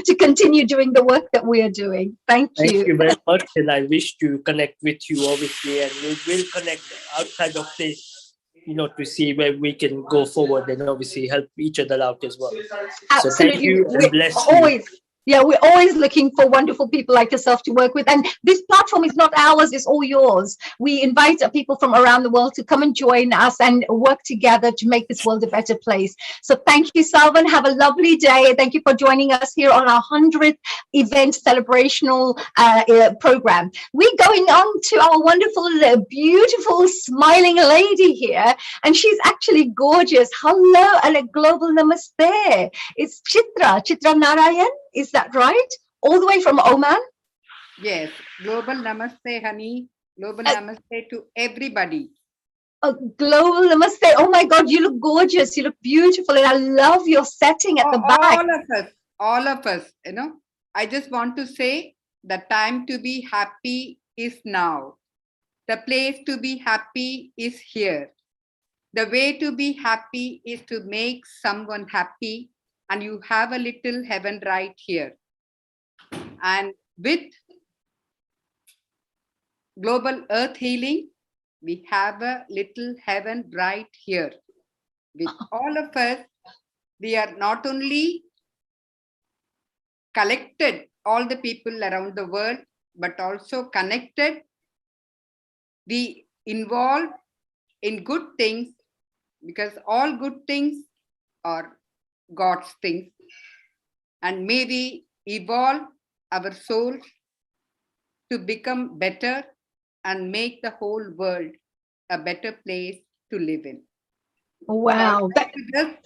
to continue doing the work that we are doing. Thank Thank you. you very much, and I wish to connect with you, obviously, and we will connect outside of this, to see where we can go forward and obviously help each other out as well. So thank Absolutely. you and We're bless you. always, yeah, we're always looking for wonderful people like yourself to work with. And this platform is not ours, it's all yours. We invite people from around the world to come and join us and work together to make this world a better place. So thank you, Salvan. Have a lovely day. Thank you for joining us here on our 100th event celebrational program. We're going on to our wonderful, beautiful, smiling lady here. And she's actually gorgeous. Hello and a global namaste. It's Chitra Narayan. Is that right? All the way from Oman? Yes. Global namaste, honey. Global namaste to everybody. Global namaste. Oh my God, you look gorgeous. You look beautiful. And I love your setting at the back. All of us, I just want to say the time to be happy is now. The place to be happy is here. The way to be happy is to make someone happy, and you have a little heaven right here. And with global earth healing, we have a little heaven right here. With all of us, we are not only collected, all the people around the world, but also connected. We involve in good things, because all good things are God's things. And may we evolve our souls to become better and make the whole world a better place to live in. Wow. So I'd like to just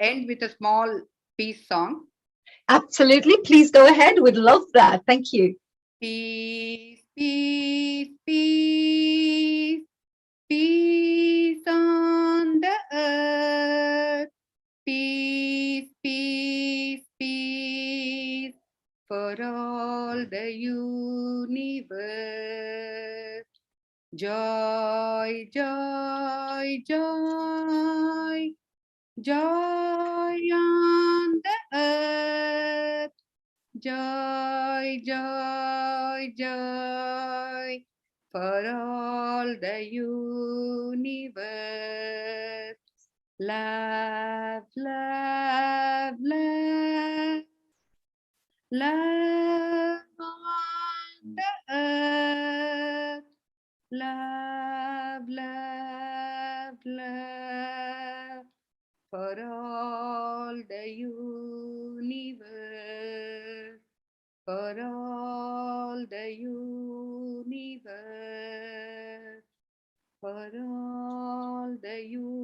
end with a small peace song. Absolutely. Please go ahead. We'd love that. Thank you. Peace, peace, peace, peace on the earth. Peace, peace, peace for all the universe. Joy, joy, joy, joy on the earth. Joy, joy, joy for all the universe. Love, love, love, love on the earth. Love, love, love for all the universe. For all the universe. For all the universe.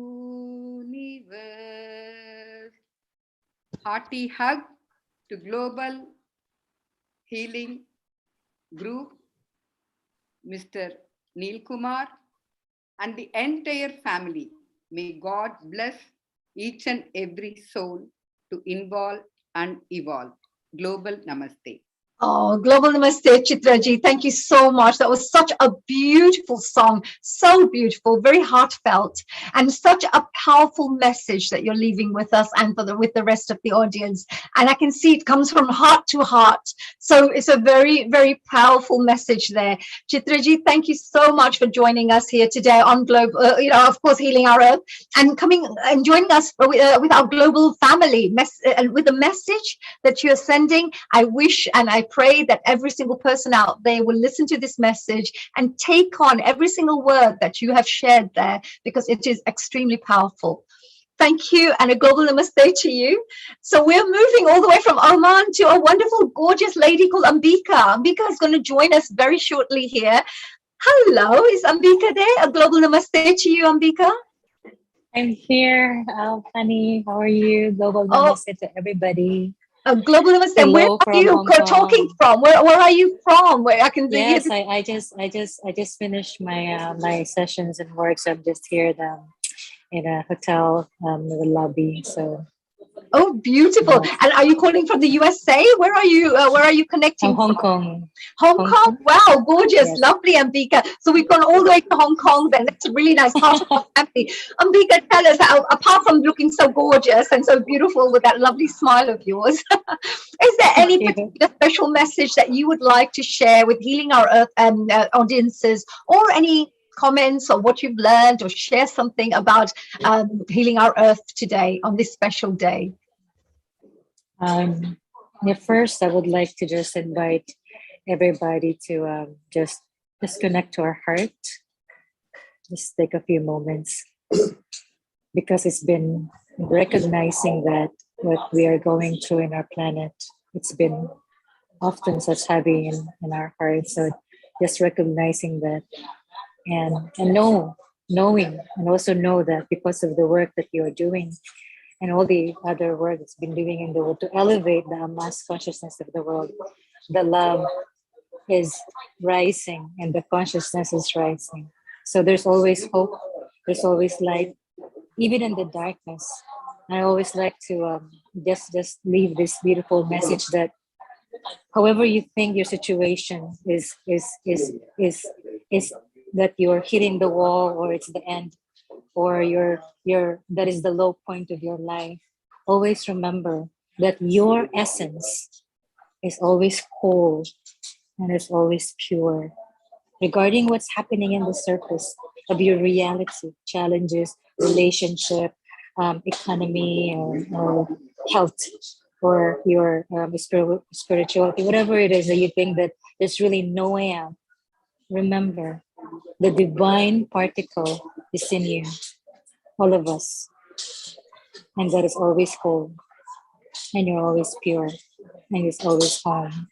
hearty hug to Global Healing Group, Mr. Neil Kumar, and the entire family. May God bless each and every soul to involve and evolve. Global Namaste. Oh, Global Namaste, Chitraji. Thank you so much. That was such a beautiful song. So beautiful, very heartfelt, and such a powerful message that you're leaving with us and with the rest of the audience. And I can see it comes from heart to heart. So it's a very, very powerful message there. Chitraji, thank you so much for joining us here today on Global, of course, Healing Our Earth, and coming and joining us with our global family, with the message that you're sending. I wish and I pray that every single person out there will listen to this message and take on every single word that you have shared there, because it is extremely powerful. Thank you, and a global namaste to you. So we're moving all the way from Oman to a wonderful, gorgeous lady called Ambika. Ambika is going to join us very shortly here. Hello, is Ambika there? A global namaste to you, Ambika. I'm here, Fanny. How are you? Global namaste to everybody. Global namaste. Hello Where are from you Hong Kong. talking from? Where are you from? Where I can Yes, I just finished my my sessions and work, so I'm just here in a hotel in the lobby. So. Oh, beautiful! Yes. And are you calling from the USA? Where are you connecting Hong from? Kong. Hong Kong. Wow, gorgeous, Yes. lovely, Ambika. So we've gone all the way to Hong Kong. Then that's a really nice part of our family. Ambika, tell us how, apart from looking so gorgeous and so beautiful with that lovely smile of yours, is there any particular special message that you would like to share with Healing Our Earth audiences, or any comments or what you've learned, or share something about Healing Our Earth today on this special day? First, I would like to just invite everybody to just connect to our heart. Just take a few moments, because it's been recognizing that what we are going through in our planet, it's been often such heavy in our hearts. So just recognizing that, and knowing and also know that because of the work that you are doing and all the other work that's been doing in the world to elevate the mass consciousness of the world, the love is rising and the consciousness is rising. So there's always hope, there's always light, even in the darkness. I always like to just leave this beautiful message that however you think your situation is that you're hitting the wall, or it's the end, or you're that is the low point of your life, always remember that your essence is always whole and is always pure. Regarding what's happening in the surface of your reality, challenges, relationship, economy, or health, or your spirituality, whatever it is that you think that there's really no way out, remember the divine particle is in you, all of us, and that is always whole, and you're always pure, and it's always home.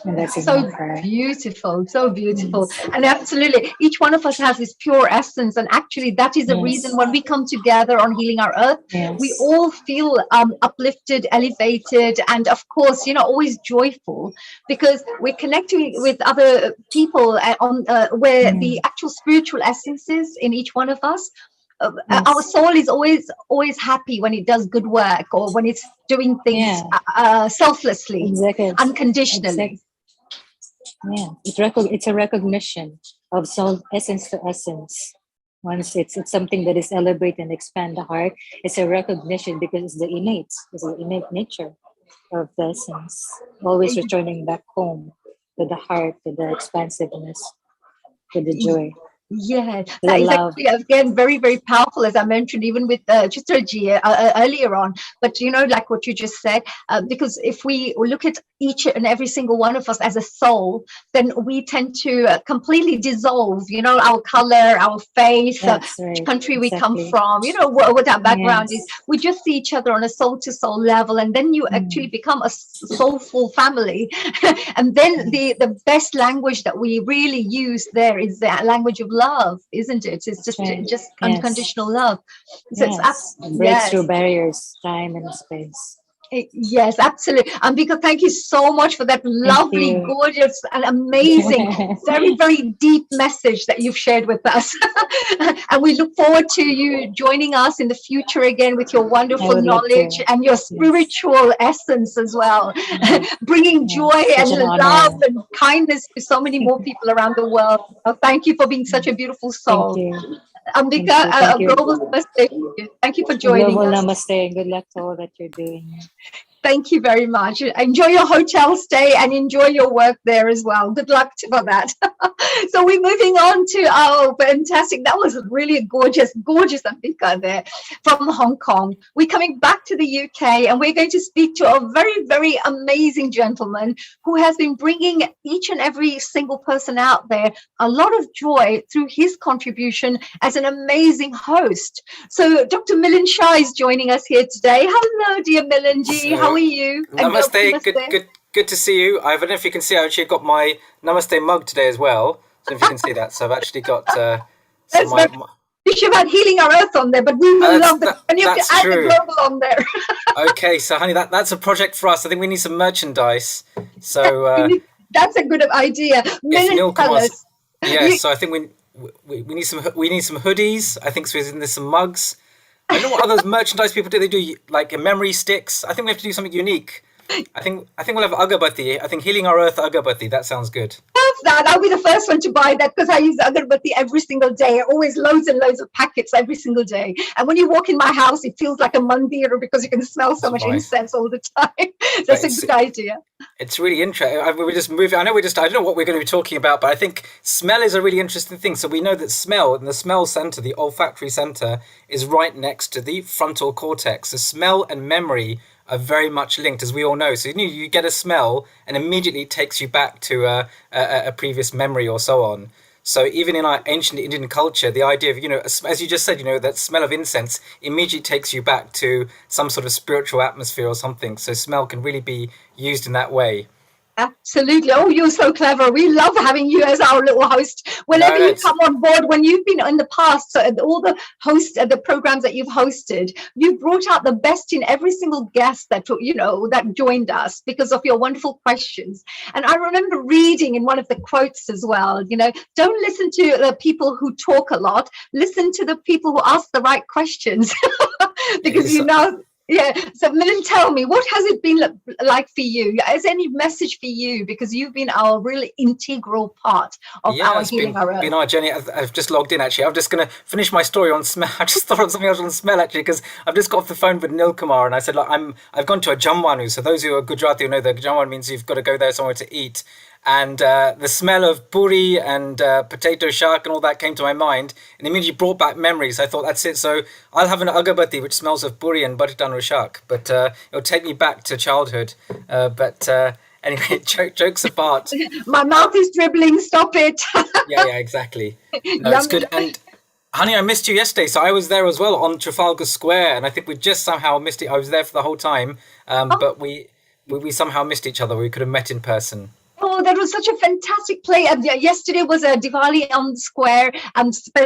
And that's so beautiful, so beautiful. And absolutely, each one of us has this pure essence, and actually that is the reason when we come together on Healing Our Earth, we all feel uplifted, elevated, and of course, always joyful, because we're connecting with other people on where the actual spiritual essences in each one of us. Our soul is always happy when it does good work, or when it's doing things selflessly, unconditionally. Yeah, it's a recognition of soul essence to essence. Once it's something that is elevate and expand the heart, it's a recognition because it's the innate nature of the essence. Always returning back home to the heart, to the expansiveness, to the joy. Yeah, that is actually, again, very, very powerful, as I mentioned, even with Chitraji earlier on. But, like what you just said, because if we look at each and every single one of us as a soul, then we tend to completely dissolve, our color, our face, which country we come from, what our background is. We just see each other on a soul-to-soul level, and then you actually become a soulful family. And then the best language that we really use there is the language of love, isn't it? It's just unconditional love. So it breaks through barriers, time and space. Yes, absolutely. Ambika, thank you so much for that Thank lovely, you. gorgeous, and amazing, very, very deep message that you've shared with us. And we look forward to you joining us in the future again with your I wonderful would love knowledge to. and your Yes. spiritual essence as well, Mhm. bringing Yeah, joy and such an love honor. and kindness to so many more people around the world. Thank you for being such a beautiful Thank soul. you. Thank Ambika, you. Thank a you. global namaste. Thank you for joining Global us. namaste and good luck to all that you're doing. Thank you very much. Enjoy your hotel stay and enjoy your work there as well. Good luck for that. So we're moving on to our fantastic, that was really a gorgeous, gorgeous Ambika there from Hong Kong. We're coming back to the UK and we're going to speak to a very, very amazing gentleman who has been bringing each and every single person out there a lot of joy through his contribution as an amazing host. So Dr. Milan Shah is joining us here today. Hello, dear Milan ji. How are So, you? And namaste. namaste. Good to see you. I don't know if you can see. I actually got my namaste mug today as well. So if you can see that, so I've actually got some That's very you should have had healing our earth on there, but we will love that. And you have to that's add the true. global on there. Okay, so honey, that's a project for us. I think we need some merchandise. So That's a good idea. if Milan, Neil tell Kumar's, us. yeah. You, So I think we need some hoodies. I think so. There's some mugs. I don't know what other merchandise people do. They do like memory sticks. I think we have to do something unique. I think we'll have agabati. I think healing our earth agabati. That sounds good. love that. I'll be the first one to buy that because I use agarbatti every single day. Always loads and loads of packets every single day. And when you walk in my house, it feels like a mandir because you can smell so much Right. incense all the time. But That's a good idea. it's really interesting. We're just moving. I know I don't know what we're going to be talking about, but I think smell is a really interesting thing. So we know that smell and the smell center, the olfactory center, is right next to the frontal cortex. So smell and memory are very much linked, as we all know. So you get a smell and immediately it takes you back to a previous memory or so on. So even in our ancient Indian culture, the idea of, as you just said, that smell of incense immediately takes you back to some sort of spiritual atmosphere or something. So smell can really be used in that way. Absolutely. Oh, you're so clever. We love having you as our little host. Whenever No, you come on board, when you've been in the past, so all the the programs that you've hosted, you brought out the best in every single guest that joined us because of your wonderful questions. And I remember reading in one of the quotes as well, don't listen to the people who talk a lot, listen to the people who ask the right questions. Because yeah. So, Milan, tell me, what has it been like for you? Is there any message for you? Because you've been our really integral part of Yeah, our it's healing our been earth. our journey. I've just logged in actually. I'm just gonna finish my story on smell. I just thought of something else on smell actually because I've just got off the phone with Nil Kumar and I said, look, I've gone to a Jamwanu. So those who are Gujarati who know that Jamwan means you've got to go there somewhere to eat. And the smell of puri and potato shark and all that came to my mind and immediately brought back memories. I thought that's it. So I'll have an agabati which smells of puri and butter shark, but it'll take me back to childhood. Anyway, jokes apart. My mouth is dribbling. Stop it. Yeah, exactly. No, it's good. Yummy. And honey, I missed you yesterday, so I was there as well on Trafalgar Square, and I think we just somehow missed it. I was there for the whole time, but we somehow missed each other. We could have met in person. Oh, that was such a fantastic play. Yesterday was a Diwali on the Square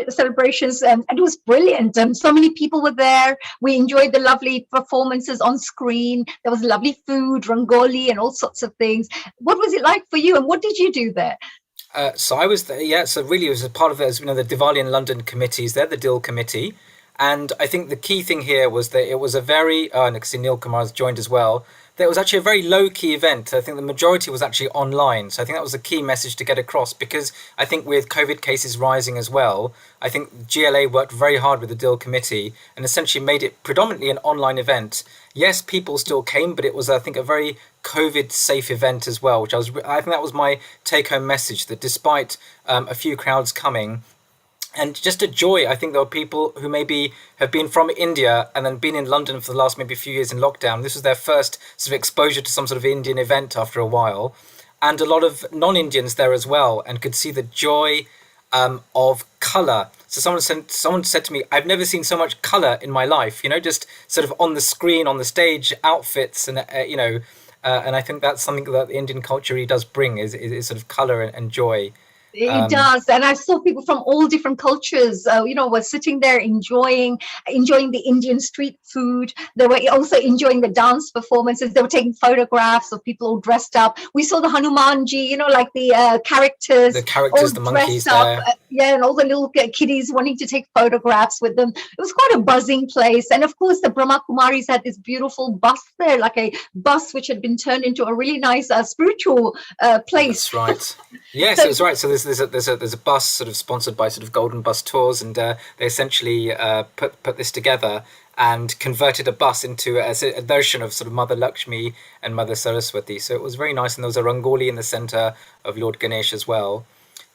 celebrations, and it was brilliant. So many people were there. We enjoyed the lovely performances on screen. There was lovely food, rangoli, and all sorts of things. What was it like for you, and what did you do there? So I was there, yeah. So really, it was a part of it, as the Diwali in London committees. They're the Dil committee, and I think the key thing here was that it was a very, and I can see Neil Kumar's joined as well. That it was actually a very low key event. I think the majority was actually online. So I think that was a key message to get across because I think with COVID cases rising as well, I think GLA worked very hard with the Dil committee and essentially made it predominantly an online event. Yes, people still came, but it was, I think, a very COVID safe event as well, I think that was my take home message, that despite a few crowds coming, and just a joy. I think there were people who maybe have been from India and then been in London for the last maybe few years in lockdown. This was their first sort of exposure to some sort of Indian event after a while, and a lot of non-Indians there as well, and could see the joy of color. So someone said to me, "I've never seen so much color in my life." Just sort of on the screen, on the stage, outfits, and and I think that's something that the Indian culture really does bring is sort of color and joy. It does, and I saw people from all different cultures. Were sitting there enjoying the Indian street food. They were also enjoying the dance performances. They were taking photographs of people all dressed up. We saw the Hanumanji, like the characters, The characters, the monkeys dressed up. there. And all the little kiddies wanting to take photographs with them. It was quite a buzzing place, and of course, the Brahma Kumaris had this beautiful bus there, like a bus which had been turned into a really nice spiritual place. That's right. Yes, So- that's right. So there's a bus sort of sponsored by sort of Golden Bus Tours, and they essentially put this together and converted a bus into a version of sort of Mother Lakshmi and Mother Saraswati. So it was very nice, and there was a rangoli in the center of Lord Ganesh as well.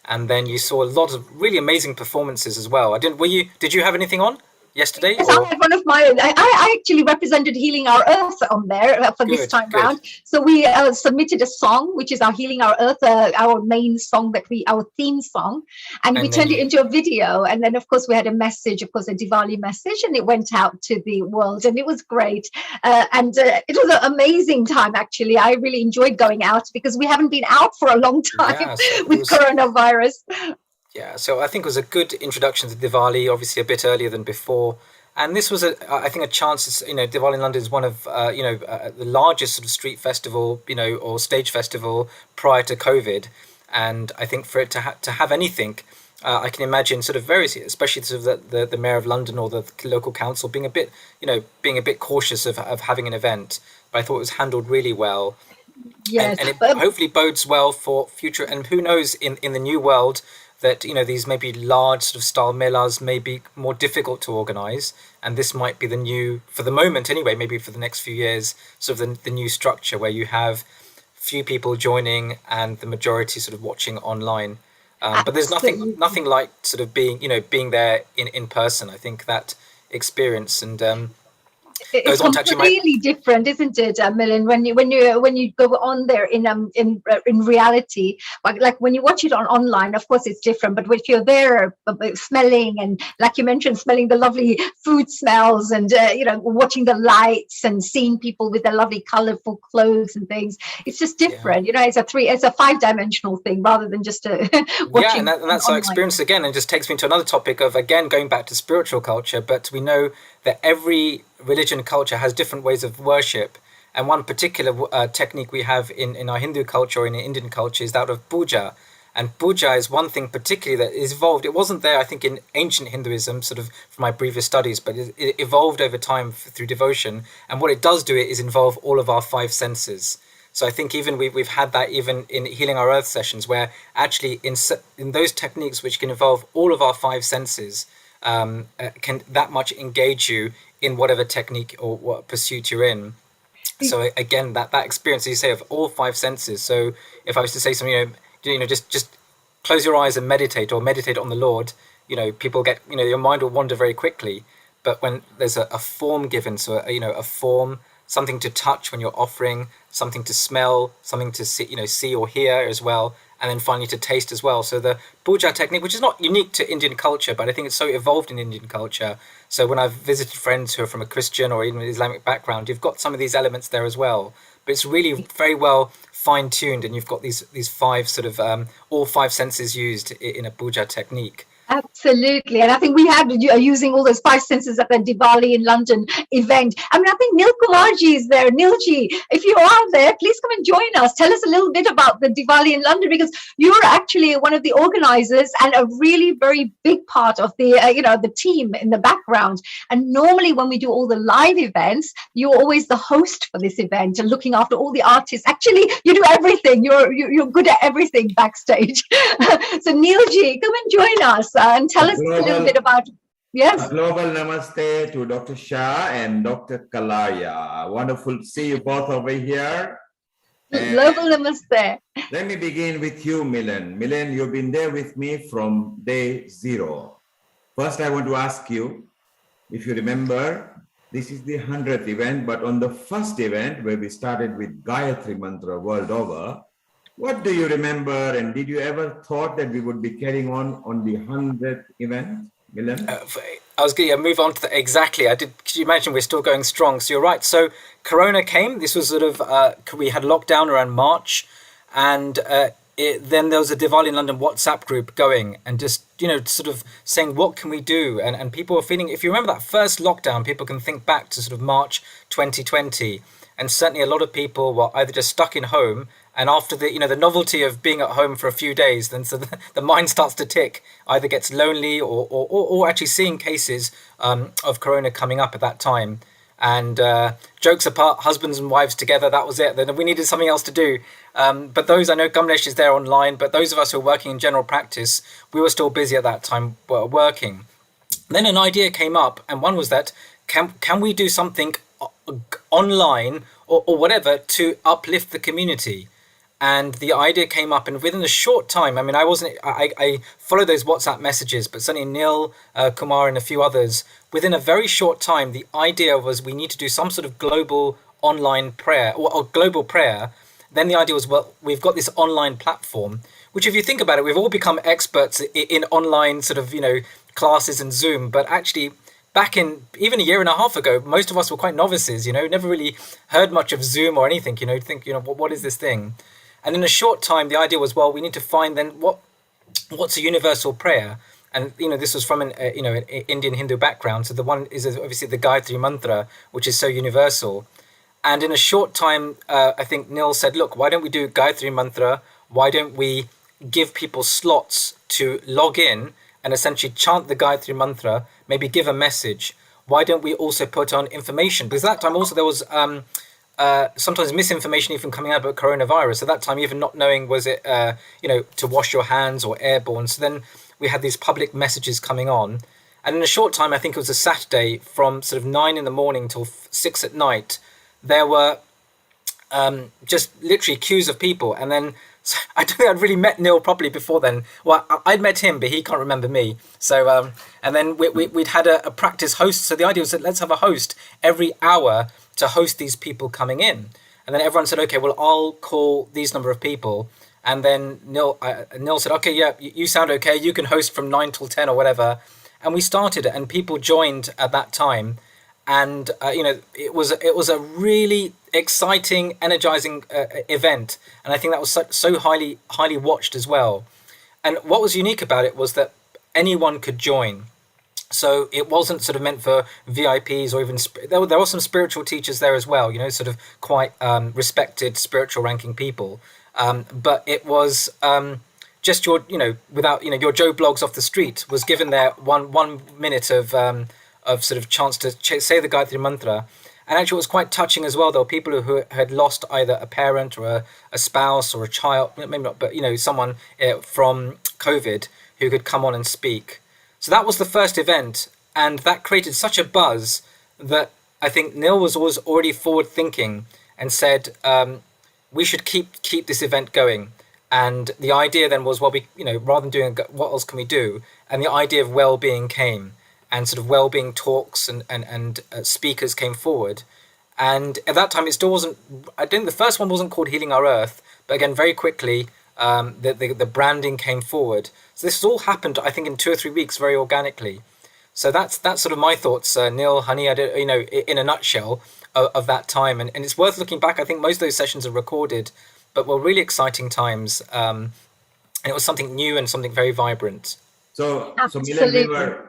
And then you saw a lot of really amazing performances as well. Did you have anything on yesterday? Yes, I had one of my. I actually represented Healing Our Earth on there for this Good, time good. round. So we submitted a song, which is our Healing Our Earth, our main song our theme song, and we And turned then it into a video. And then, of course, we had a message, of course, a Diwali message, and it went out to the world, and it was great. And it was an amazing time. Actually, I really enjoyed going out because we haven't been out for a long time Yeah, so it with was- coronavirus. Yeah, so I think it was a good introduction to Diwali, obviously a bit earlier than before. And this was, I think, a chance. Diwali in London is one of, the largest sort of street festival, or stage festival prior to COVID. And I think for it to have anything, I can imagine sort of various, especially sort of the mayor of London or the local council being a bit cautious of having an event. But I thought it was handled really well. Yes, And it but hopefully bodes well for future. And who knows, in the new world, that these maybe large sort of style melas may be more difficult to organize, and this might be the new, for the moment anyway, maybe for the next few years, sort of the new structure where you have few people joining and the majority sort of watching online. But there's Absolutely. nothing like sort of being there in person. I think that experience and it's goes on to actually completely different, isn't it, Milan? When you go on there in reality, like when you watch it online, of course it's different. But if you're there, smelling and, like you mentioned, smelling the lovely food smells, and watching the lights and seeing people with their lovely colourful clothes and things, it's just different. It's a 5-dimensional thing rather than just watching. And that's our online. experience again, and just takes me to another topic of, again, going back to spiritual culture. But we know that every religion culture has different ways of worship, and one particular technique we have in our Hindu culture or in Indian culture is that of puja. And puja is one thing particularly that is evolved. It wasn't there, I think, in ancient Hinduism, sort of from my previous studies, but it evolved over time through devotion. And what it does do is involve all of our 5 senses. So I think even we've had that even in Healing Our Earth sessions, where actually in those techniques which can involve all of our 5 senses, can that much engage you in whatever technique or what pursuit you're in. So again, that experience, as you say, of all 5 senses. So if I was to say something, just close your eyes and meditate, or meditate on the Lord, people get, your mind will wander very quickly. But when there's a form given, so a form, something to touch when you're offering, something to smell, something to see or hear as well, and then finally to taste as well. So the puja technique, which is not unique to Indian culture, but I think it's so evolved in Indian culture. So when I've visited friends who are from a Christian or even Islamic background, you've got some of these elements there as well. But it's really very well fine-tuned, and you've got these 5 sort of all 5 senses used in a puja technique. Absolutely. And I think we had using all those 5 senses at the Diwali in London event. I mean, I think Nil Kumarji is there. Nilji, if you are there, please come and join us. Tell us a little bit about the Diwali in London, because you're actually one of the organizers and a really very big part of the, the team in the background. And normally when we do all the live events, you're always the host for this event and looking after all the artists. Actually, you do everything. You're good at everything backstage. So Nilji, come and join us. And tell us a little bit about. Yes. A global namaste to Dr. Shah and Dr. Kalaya. Wonderful to see you both over here. Global namaste. Let me begin with you, Milan. Milan, you've been there with me from day 0. First, I want to ask you, if you remember, this is the 100th event, but on the first event where we started with Gayatri Mantra world over, what do you remember, and did you ever thought that we would be carrying on the 100th event, Milan? I was going to move on to that. Exactly. Could you imagine, we're still going strong. So you're right. So Corona came. This was sort of, we had lockdown around March, and then there was a Diwali in London WhatsApp group going and just, sort of saying, what can we do? And people were feeling, if you remember that first lockdown, people can think back to sort of March 2020. And certainly a lot of people were either just stuck in home, and after the novelty of being at home for a few days, then so the mind starts to tick, either gets lonely or actually seeing cases of corona coming up at that time. And jokes apart, husbands and wives together, that was it. Then we needed something else to do. But those, I know Kamlesh is there online, but those of us who are working in general practice, we were still busy at that time working. Then an idea came up, and one was that can we do something online or whatever to uplift the community? And the idea came up, and within a short time, I mean, I followed those WhatsApp messages, but certainly Neil, Kumar, and a few others, within a very short time, the idea was we need to do some sort of global online prayer or global prayer. Then the idea was, well, we've got this online platform, which if you think about it, we've all become experts in online sort of, classes and Zoom, but actually back in even a year and a half ago, most of us were quite novices, never really heard much of Zoom or anything, think, what is this thing? And in a short time, the idea was, well, we need to find then what's a universal prayer? And, this was from an Indian Hindu background. So the one is obviously the Gayatri Mantra, which is so universal. And in a short time, I think Neil said, look, why don't we do Gayatri Mantra? Why don't we give people slots to log in and essentially chant the Gayatri Mantra, maybe give a message? Why don't we also put on information? Because that time also there was sometimes misinformation even coming out about coronavirus. At that time, even not knowing was it, to wash your hands or airborne. So then we had these public messages coming on. And in a short time, I think it was a Saturday, from sort of 9 in the morning till 6 at night, there were just literally queues of people. And then I don't think I'd really met Neil properly before then. Well, I'd met him, but he can't remember me. So, and then we'd had a practice host. So the idea was that let's have a host every hour to host these people coming in. And then everyone said, okay, well, I'll call these number of people. And then Neil said, okay, yeah, you sound okay. You can host from 9 till 10 or whatever. And we started it, and people joined at that time. And, it was a really exciting, energizing event. And I think that was so highly watched as well. And what was unique about it was that anyone could join. So it wasn't sort of meant for VIPs or even there were some spiritual teachers there as well, sort of quite respected spiritual ranking people. But it was just your, without, your Joe Blogs off the street was given there 1 minute of sort of chance to say the Gayatri Mantra. And actually it was quite touching as well. There were people who had lost either a parent or a spouse or a child, maybe not, but, someone from COVID who could come on and speak. So that was the first event, and that created such a buzz that I think Neil was already forward thinking and said, we should keep this event going. And the idea then was, well, we, rather than doing what else can we do? And the idea of well-being came, and sort of well-being talks and speakers came forward. And at that time, it still wasn't, I think the first one wasn't called Healing Our Earth, but again, very quickly, the branding came forward. So this all happened, I think, in 2 or 3 weeks, very organically. So that's sort of my thoughts, Neil, Honey, in a nutshell of that time. And it's worth looking back. I think most of those sessions are recorded, but were really exciting times. And it was something new and something very vibrant. So Absolutely.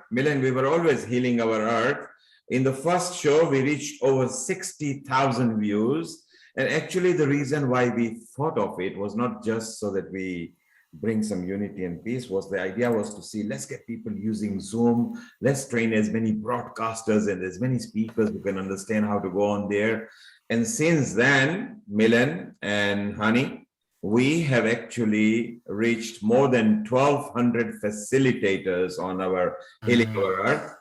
Milan, we were always healing our earth. In the first show, we reached over 60,000 views. And actually, the reason why we thought of it was not just so that we bring some unity and peace, was the idea was to see, let's get people using Zoom, let's train as many broadcasters and as many speakers who can understand how to go on there. And since then, Milan and Honey, we have actually reached more than 1,200 facilitators on our Healing Our Earth,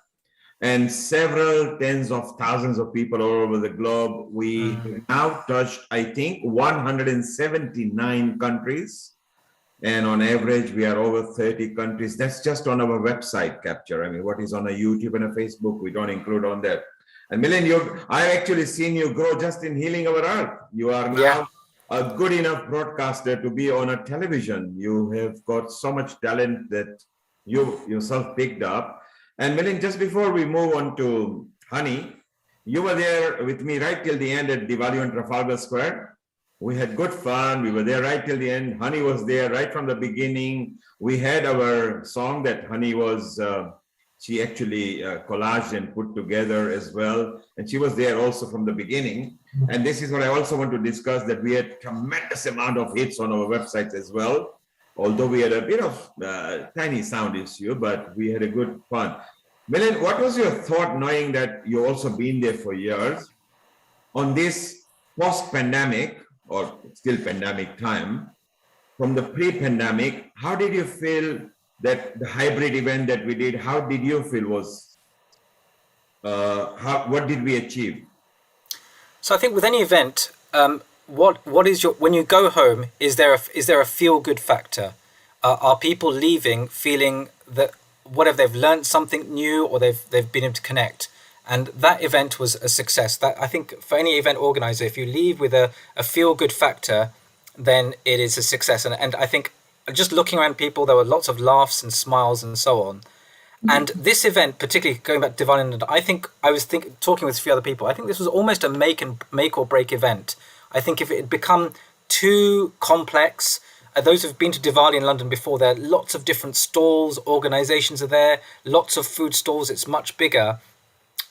and several tens of thousands of people all over the globe. We have now touched, I think, 179 countries. And on average, we are over 30 countries. That's just on our website capture. I mean, what is on a YouTube and a Facebook, we don't include on that. And Milan, I've actually seen you grow just in Healing Our Earth. You are now a good enough broadcaster to be on a television. You have got so much talent that you yourself picked up. And Milan, just before we move on to Honey, you were there with me right till the end at Diwali on Trafalgar Square. We had good fun. We were there right till the end. Honey was there right from the beginning. We had our song that Honey was, she actually collaged and put together as well. And she was there also from the beginning. And this is what I also want to discuss, that we had tremendous amount of hits on our websites as well. Although we had a bit of tiny sound issue, but we had a good fun. Milan, what was your thought, knowing that you also been there for years, on this post-pandemic or still pandemic time, from the pre-pandemic? How did you feel that the hybrid event that we did, how did you feel was, what did we achieve? So I think with any event, what is your, when you go home, is there a feel good factor? Are people leaving feeling that whatever they've learned something new, or they've been able to connect? And that event was a success. That, I think, for any event organizer, if you leave with a feel good factor, then it is a success. And I think just looking around people, there were lots of laughs and smiles and so on. And this event, particularly going back to Divine London, I think I was talking with a few other people. I think this was almost a make or break event. I think if it had become too complex, those who've been to Diwali in London before, there are lots of different stalls, organizations are there, lots of food stalls. It's much bigger.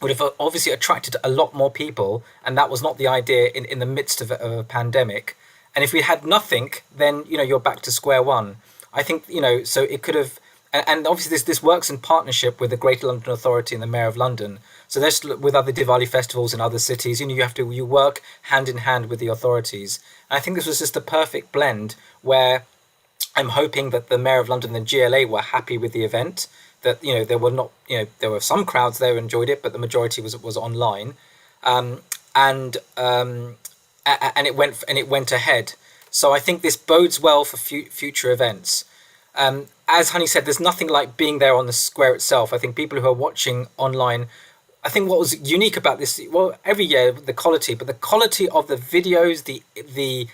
Would have obviously attracted a lot more people, and that was not the idea in the midst of a pandemic. And if we had nothing, then you're back to square one. I think so it could have, and obviously this works in partnership with the Greater London Authority and the Mayor of London. So there's with other Diwali festivals in other cities, you work hand in hand with the authorities. And I think this was just a perfect blend where I'm hoping that the Mayor of London and the GLA were happy with the event. That there were not, there were some crowds there who enjoyed it, but the majority was online, and it went ahead. So I think this bodes well for future events. As Honey said, there's nothing like being there on the square itself. I think people who are watching online, I think what was unique about this, well, every year the quality of the videos, the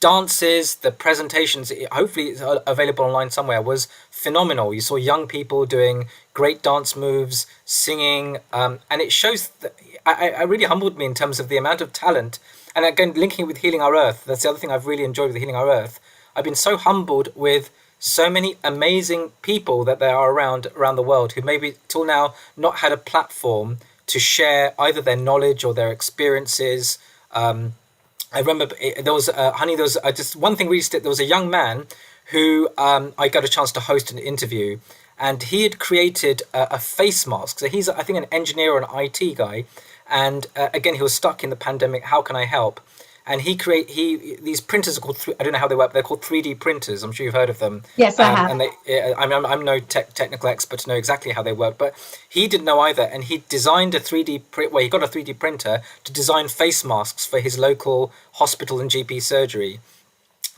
dances, the presentations, hopefully it's available online somewhere, was phenomenal. You saw young people doing great dance moves, singing, and it shows that I really humbled me in terms of the amount of talent. And again, linking it with Healing Our Earth, that's the other thing I've really enjoyed with Healing Our Earth. I've been so humbled with so many amazing people that there are around the world who maybe till now not had a platform to share either their knowledge or their experiences. I remember there was Honey. There was just one thing really. There was a young man who I got a chance to host an interview, and he had created a face mask. So he's, I think, an engineer or an IT guy, and again, he was stuck in the pandemic. How can I help? And these printers are called, I don't know how they work. They're called 3D printers. I'm sure you've heard of them. Yes, I have. And I'm no technical expert to know exactly how they work, but he didn't know either. And he designed he got a 3D printer to design face masks for his local hospital and GP surgery.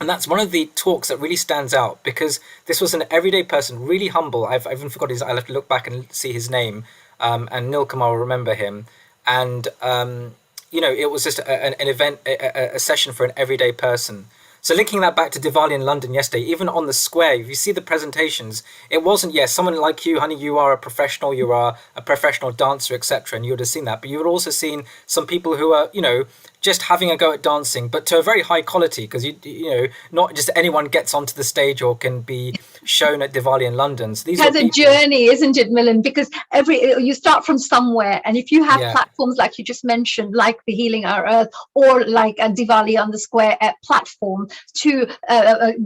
And that's one of the talks that really stands out, because this was an everyday person, really humble. I've even forgotten I'll have to look back and see his name. And Neil Kumar will remember him. And, it was just an event, a session for an everyday person. So linking that back to Diwali in London yesterday, even on the square, if you see the presentations, it wasn't, someone like you, Honey, you are a professional dancer, etc., and you would have seen that. But you would also seen some people who are, just having a go at dancing, but to a very high quality, because not just anyone gets onto the stage or can be shown at Diwali in London. So these has a journey, isn't it, Milan? Because you start from somewhere, and if you have platforms like you just mentioned, like the Healing Our Earth, or like a Diwali on the Square platform, to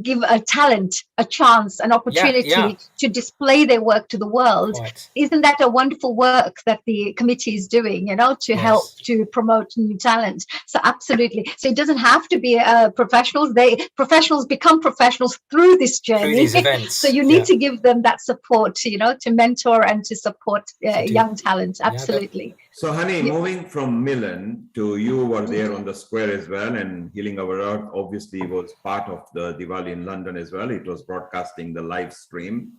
give a talent a chance, an opportunity to display their work to the world, isn't that a wonderful work that the committee is doing? To help to promote new talent. So absolutely. So it doesn't have to be professionals. Professionals become professionals through this journey. Through these events. So you need to give them that support, to mentor and to support young talent. Absolutely. So, Honey, moving from Milan to you were there on the square as well, and Healing Our Earth obviously was part of the Diwali in London as well. It was broadcasting the live stream.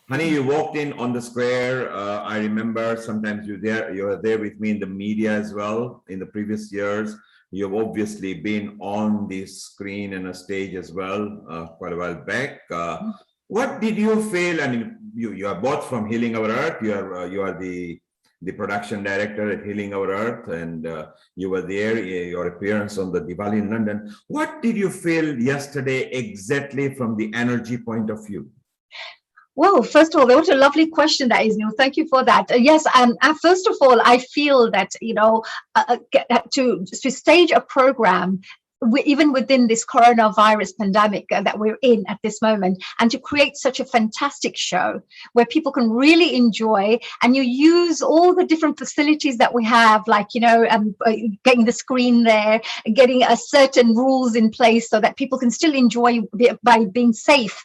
Honey, you walked in on the square. I remember sometimes you were there with me in the media as well in the previous years. You've obviously been on the screen and a stage as well quite a while back. What did you feel? I mean, you are both from Healing Our Earth. You are the the production director at Healing Our Earth, and you were there, your appearance on the Diwali in London. What did you feel yesterday exactly from the energy point of view? Well, first of all, what a lovely question that is, Neil. Thank you for that. Yes, first of all, I feel that, to stage a program, even within this coronavirus pandemic that we're in at this moment, and to create such a fantastic show where people can really enjoy, and you use all the different facilities that we have, like, getting the screen there, getting a certain rules in place so that people can still enjoy by being safe.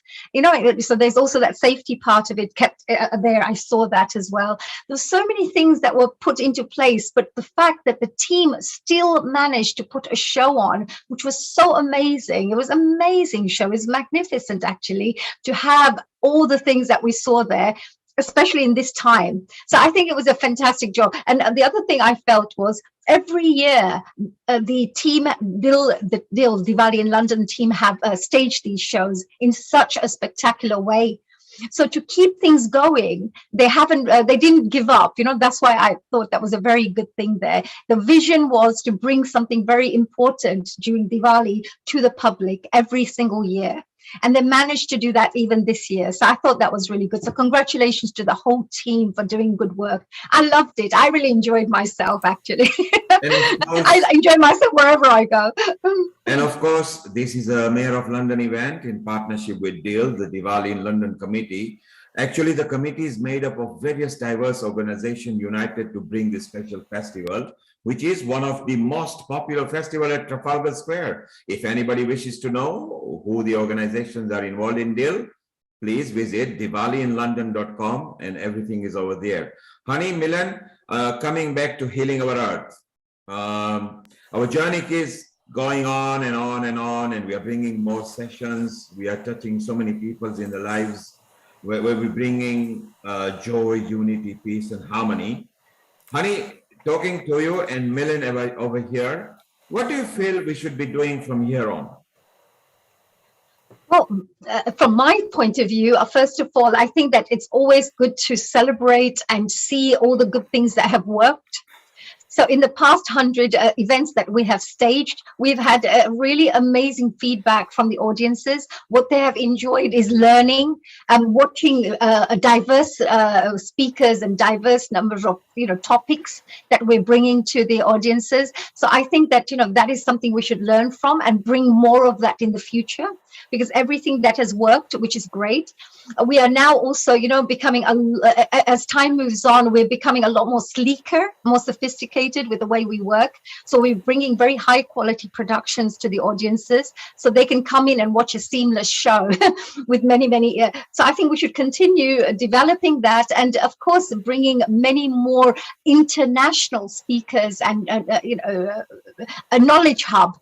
So there's also that safety part of it kept there. I saw that as well. There's so many things that were put into place, but the fact that the team still managed to put a show on, which was so amazing. It was an amazing show. It was magnificent, actually, to have all the things that we saw there, especially in this time. So I think it was a fantastic job. And the other thing I felt was every year, the team, the Diwali in London team have staged these shows in such a spectacular way. So to keep things going, they didn't give up. That's why I thought that was a very good thing there. The vision was to bring something very important during Diwali to the public every single year. And they managed to do that even this year. So I thought that was really good. So congratulations to the whole team for doing good work. I loved it. I really enjoyed myself, actually. I enjoy myself wherever I go. And of course, this is a Mayor of London event in partnership with DIL, the Diwali in London Committee. Actually, the committee is made up of various diverse organizations united to bring this special festival, which is one of the most popular festivals at Trafalgar Square. If anybody wishes to know who the organizations are involved in DIL, please visit diwaliinlondon.com, and everything is over there. Honey, Milan, coming back to Healing Our Earth. Our journey is going on and on and on, and we are bringing more sessions. We are touching so many people in their lives, where we're bringing joy, unity, peace, and harmony. Honey, talking to you and Milan over here, what do you feel we should be doing from here on? Well, from my point of view, first of all, I think that it's always good to celebrate and see all the good things that have worked. So in the past 100 events that we have staged, we've had really amazing feedback from the audiences. What they have enjoyed is learning and watching diverse speakers and diverse numbers of topics that we're bringing to the audiences. So I think that that is something we should learn from and bring more of that in the future, because everything that has worked, which is great. We are now also, becoming, as time moves on, we're becoming a lot more sleeker, more sophisticated with the way we work. So we're bringing very high quality productions to the audiences so they can come in and watch a seamless show with many. So I think we should continue developing that, and of course, bringing many more international speakers and, a knowledge hub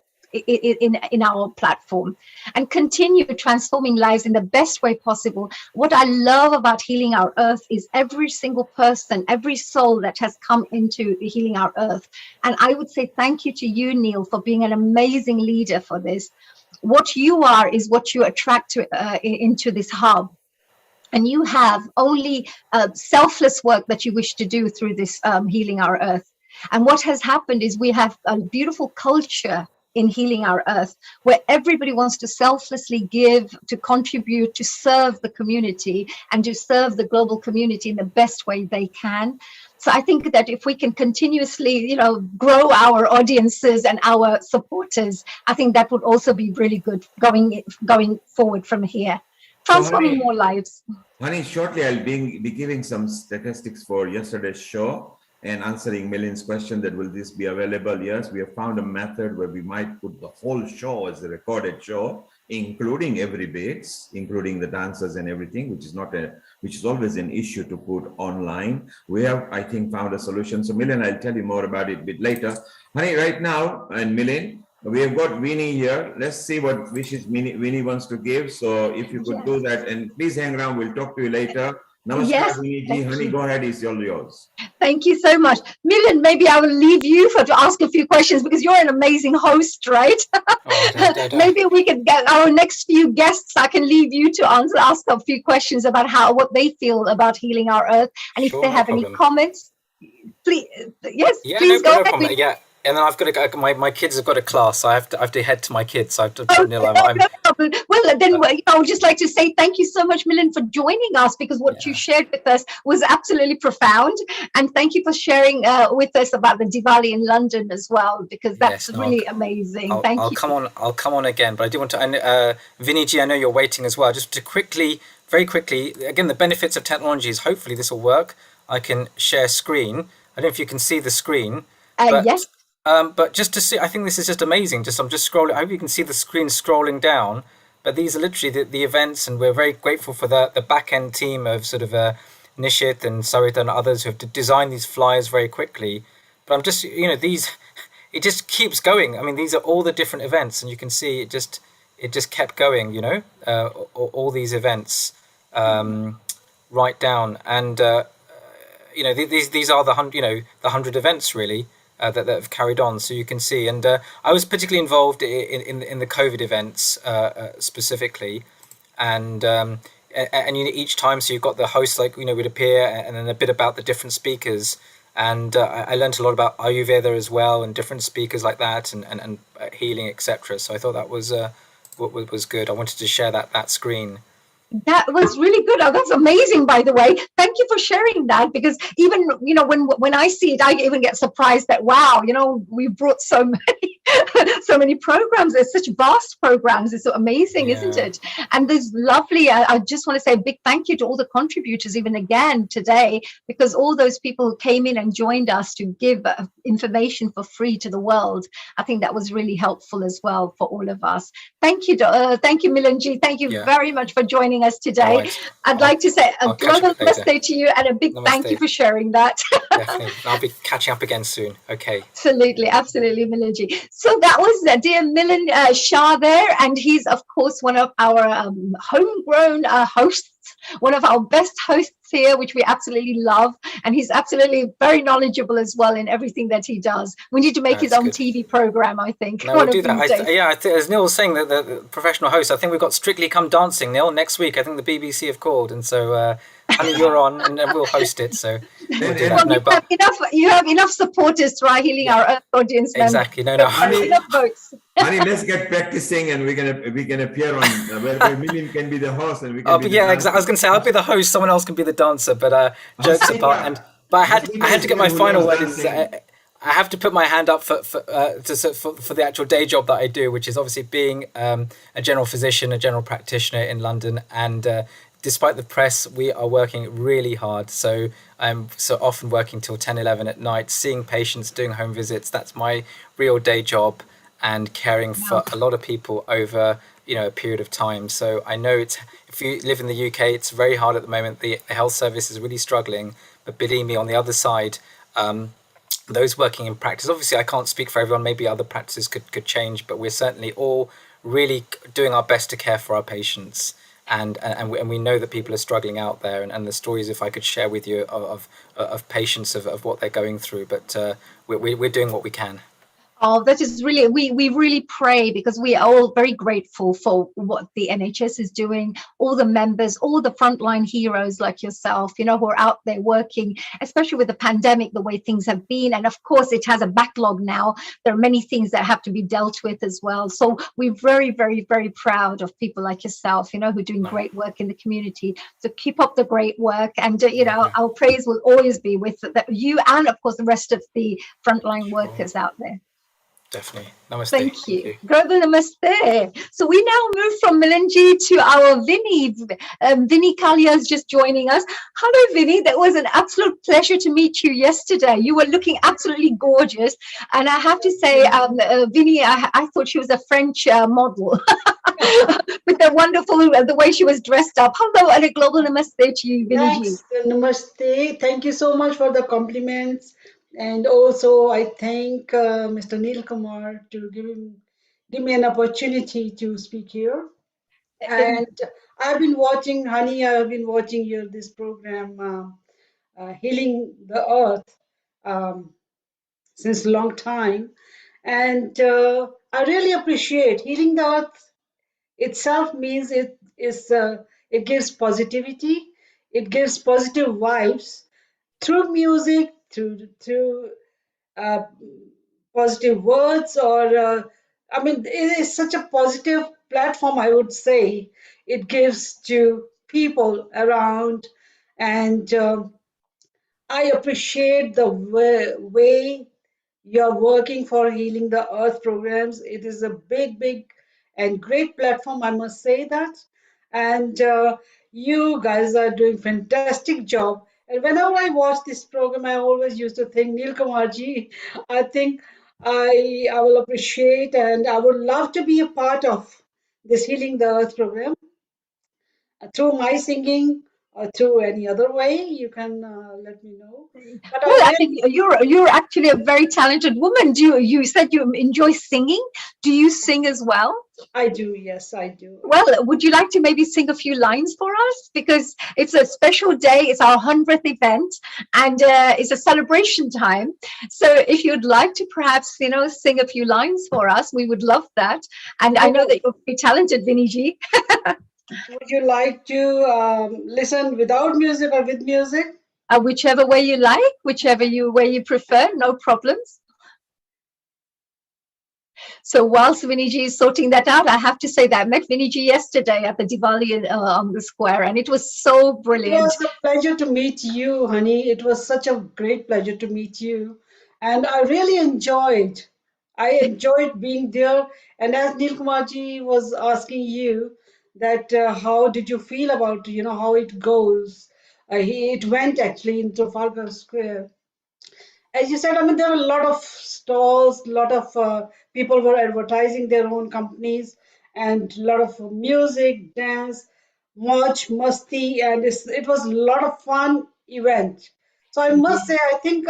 in our platform, and continue transforming lives in the best way possible. What I love about Healing Our Earth is every single person, every soul that has come into Healing Our Earth. And I would say thank you to you, Neil, for being an amazing leader for this. What you are is what you attract into this hub. And you have only selfless work that you wish to do through this Healing Our Earth. And what has happened is we have a beautiful culture in Healing Our Earth, where everybody wants to selflessly give, to contribute, to serve the community and to serve the global community in the best way they can. So I think that if we can continuously, grow our audiences and our supporters, I think that would also be really good going forward from here, transforming more lives. Honey, shortly I'll be giving some statistics for yesterday's show and answering Milan's question that will this be available. Yes, we have found a method where we might put the whole show as a recorded show, including every bits, including the dancers and everything, which is always an issue to put online. We have, I think, found a solution. So Milan, I'll tell you more about it a bit later. Honey, right now, and Milan, we have got Winnie here. Let's see what wishes Winnie wants to give. So if you could do that, and please hang around, we'll talk to you later. Namaskar, Yes, Winnie ji. Honey, go ahead, it's all yours. Thank you so much. Milan, maybe I will leave you to ask a few questions because you're an amazing host, right? Maybe we could get our next few guests. I can leave you to ask a few questions about what they feel about Healing Our Earth. And if they have any comments, Please, yes, Yeah, please go no ahead. problem. Yeah, and then I've got to go. My kids have got a class, so I have to head to my kids. So I have to. Okay, Neil, I'm no problem. Well, then uh, I would just like to say thank you so much, Milan, for joining us, because what you yeah. shared with us was absolutely profound. And thank you for sharing with us about the Diwali in London as well, because that's Yes, no, really amazing. Thank I'll you. come on. I'll come on again, but I do want to. And Vinny G, I know you're waiting as well. Just to quickly, very quickly, again, the benefits of technology is hopefully this will work. I can share screen. I don't know if you can see the screen, Yes. but just to see, I think this is just amazing. Just I'm just scrolling. I hope you can see the screen scrolling down. But these are literally the events, and we're very grateful for the back end team of sort of Nishit and Sarita and others who have designed these flyers very quickly. But I'm just, these, it just keeps going. I mean, these are all the different events, and you can see it just kept going. All these events right down, and these are the 100 events really that have carried on. So you can see, and I was particularly involved in the COVID events specifically, and each time, so you've got the host would appear, and then a bit about the different speakers, and I learned a lot about Ayurveda as well, and different speakers like that, and healing, etc. So I thought that was was good. I wanted to share that screen. That was really good. Oh, that's amazing, by the way. Thank you for sharing that, because even, when I see it, I even get surprised that, wow, we brought so many, so many programs. There's such vast programs. It's so amazing, isn't Yeah. it? And there's lovely, I just want to say a big thank you to all the contributors, even again today, because all those people who came in and joined us to give information for free to the world. I think that was really helpful as well for all of us. Thank you, Milanji. Thank you Yeah. very much for joining us No today. worries. I'd like to say a I'll catch global up later. namaste to you, and a big thank you Namaste. for sharing that. Definitely. I'll be catching up again soon. Okay. Absolutely, Milanji. So that was dear Milan Shah there, and he's of course one of our homegrown hosts, one of our best hosts here, which we absolutely love, and he's absolutely very knowledgeable as well in everything that he does. We need to make his That's own good. TV program, I think, No, one we'll of do that. these days. I think, as Neil was saying, the professional host, I think we've got Strictly Come Dancing, Neil, next week. I think the BBC have called, and so honey, you're on, and we'll host it. So we'll do that. Well, No, but you have enough supporters to our Healing yeah, Our Earth audience members. exactly. No, Honey, Enough votes. honey, let's get practicing, and we can appear on where Million can be the host, and we can Oh, be but the yeah, dancer. exactly. I was going to say I'll be the host. Someone else can be the dancer. But jokes apart, but I had to get my final word in. I have to put my hand up for the actual day job that I do, which is obviously being a general physician, a general practitioner in London. And despite the press, we are working really hard. So I'm so often working till 10, 11 at night, seeing patients, doing home visits. That's my real day job, and caring for a lot of people over a period of time. So I know if you live in the UK, it's very hard at the moment. The health service is really struggling, but believe me, on the other side, those working in practice, obviously I can't speak for everyone, maybe other practices could change, but we're certainly all really doing our best to care for our patients. And we know that people are struggling out there, and the stories, if I could share with you, of patients of what they're going through, but we're doing what we can. Oh, that is really, we really pray, because we are all very grateful for what the NHS is doing, all the members, all the frontline heroes like yourself, who are out there working, especially with the pandemic, the way things have been. And of course, it has a backlog now. There are many things that have to be dealt with as well. So we're very, very, very proud of people like yourself, who are doing great work in the community. So keep up the great work. And, our praise will always be with you, and of course, the rest of the frontline workers out there. Definitely. Namaste. Thank you. Global namaste. So we now move from Milanji to our Vinny. Vinny Kalia is just joining us. Hello, Vinny. That was an absolute pleasure to meet you yesterday. You were looking absolutely gorgeous. And I have to say, Vinny, I thought she was a French model with the wonderful, the way she was dressed up. Hello, and a global namaste to you, Vinny. Thanks, namaste. Thank you so much for the compliments. And also, I thank Mr. Neil Kumar to give me an opportunity to speak here. And I've been watching, honey, I've been watching this program, Healing the Earth, since a long time. And I really appreciate Healing the Earth itself means it gives positivity, it gives positive vibes through music, through uh, positive words or I mean, it is such a positive platform, I would say. It gives to people around, and I appreciate the way you're working for Healing the Earth programs. It is a big, big and great platform, I must say that. And you guys are doing fantastic job. And whenever I watch this program, I always used to think, Neil Kumarji, I think I will appreciate and I would love to be a part of this Healing the Earth program through my singing or through any other way. You can let me know. But I Well, I really, mean, you're actually a very talented woman. You said you enjoy singing? Do you sing as well? I do, yes, I do. Well, would you like to maybe sing a few lines for us? Because it's a special day. It's our 100th event, and it's a celebration time. So, if you'd like to perhaps, sing a few lines for us, we would love that. And I know Oh, that you're very talented, Vinny ji. would you like to listen without music or with music? Whichever way you like, way you prefer, no problems. So whilst Viniji is sorting that out, I have to say that I met Viniji yesterday at the Diwali on the square, and it was so It brilliant. was a pleasure to meet you, honey. It was such a great pleasure to meet you. And I really enjoyed. I enjoyed being there. And as Neil Kumarji was asking you that how did you feel about, how it goes? It went actually in Trafalgar Square. As you said, I mean, there were a lot of stalls, a lot of people were advertising their own companies, and a lot of music, dance, much musty, and it was a lot of fun event. So I must say, I think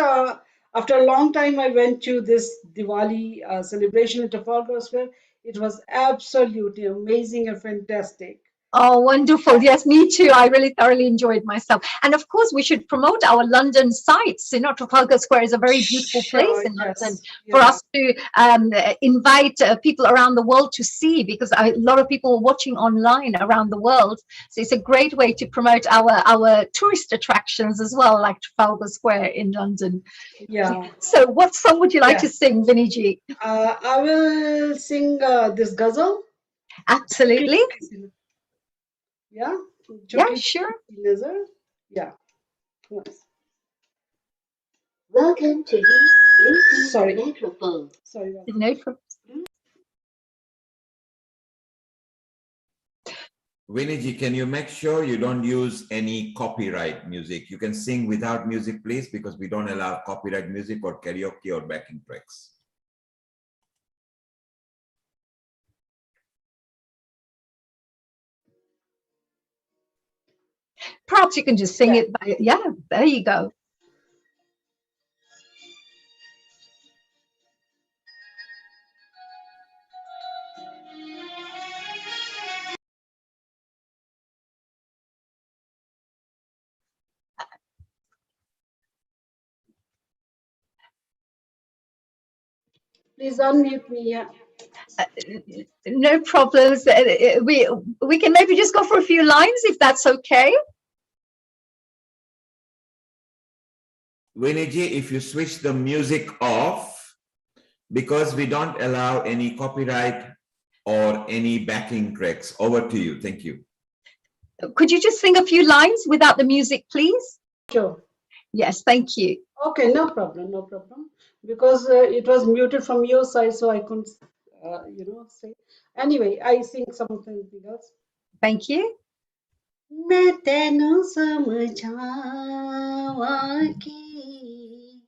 after a long time, I went to this Diwali celebration in Trafalgar Square. It was absolutely amazing and fantastic. Oh, wonderful. Yes, me too. I really thoroughly enjoyed myself. And of course, we should promote our London sites. Trafalgar Square is a very beautiful place Sure, in London yes, for yeah, us to invite people around the world to see, because a lot of people are watching online around the world. So it's a great way to promote our tourist attractions as well, like Trafalgar Square in London. yeah. So what song would you like to Yes. sing, Vinny G? I will sing this ghazal. Choki Absolutely. choki si, yeah, Yeah, choki sure. choki si nazar. Yeah. Yes. Welcome to his Sorry. microphone. Sorry about that. No problem. Viniji, can you make sure you don't use any copyright music? You can sing without music, please, because we don't allow copyright music or karaoke or backing tracks. Perhaps you can just sing Yeah. it by, yeah, there you go. Please unmute me. Yeah. Uh, no problems. We can maybe just go for a few lines if that's okay. Viniji, if you switch the music off, because we don't allow any copyright or any backing tracks. Over to you. Thank you. Could you just sing a few lines without the music, please? Sure. Yes, thank you. Okay, no problem, no problem. Because it was muted from your side, so I couldn't, say. Anyway, I sing something else. Thank you. मैं तेनू समझावा कि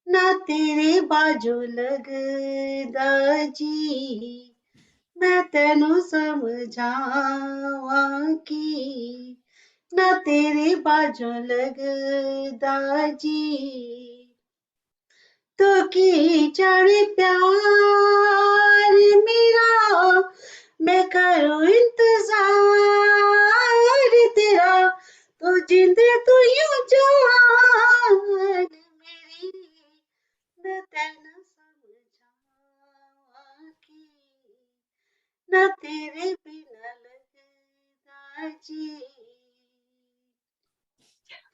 ना तेरे बाजू लगदा जी मैं तेनू समझावा कि ना तेरे बाजू लगदा जी तो की जाने प्यार मेरा मैं करूं इंतजार तेरा तो जिंद तू यूं जान मेरी मैं तेना समझावा कि ना तेरे बिना लगदा जी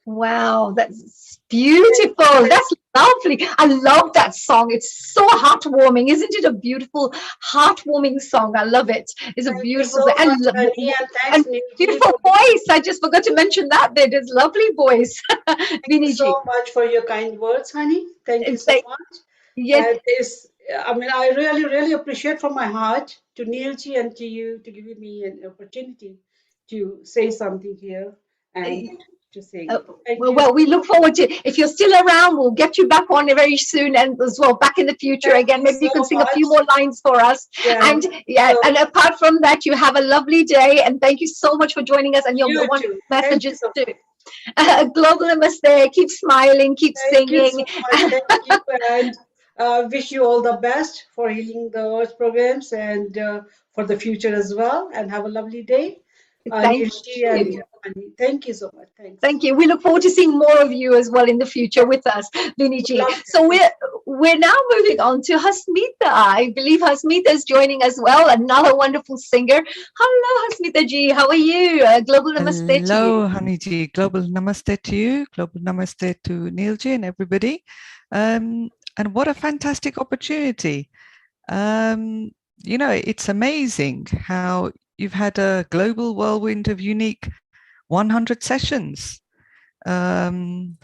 Wow, that's beautiful. That's lovely. I love that song. It's so heartwarming. Isn't it a beautiful, heartwarming song? I love it. It's a Thank you beautiful so song. much, Honey, and thanks, And Nilji, beautiful for voice. I just forgot to mention that bit. It's lovely voice, thank you Viniji. so much for your kind words, honey. Thank you so Thank- much. Yes, And this, I mean, I really, really appreciate from my heart to Neilji and to you to giving me an opportunity to say something here and to sing. Uh, Thank well, you. well, we look forward to if you're still around, we'll get you back on very soon, and as well back in the future Thank again. you Maybe you so can sing a much. few more lines for us. Yeah. And yeah, So and apart from that, you have a lovely day, and thank you so much for joining us and your you wonderful too. Thank you messages so too. much. Global namaste. Keep smiling, keep Thank you so singing. much. Thank you, and wish you all the best for Healing the Earth programs and for the future as well. And have a lovely day, Thank Nilji and you. Ani. Thank you so much. Thanks. Thank you. We look forward to seeing more of you as well in the future Yeah, with us, Viniji. love So to. we're now moving on to Hasmita. I believe Hasmita is joining as well, another wonderful singer. Hello, Hasmita ji. How are you? Global namaste to you. Hello, Haniji. Global namaste to you. Global namaste to Neilji and everybody. And what a fantastic opportunity. It's amazing how you've had a global whirlwind of unique 100 sessions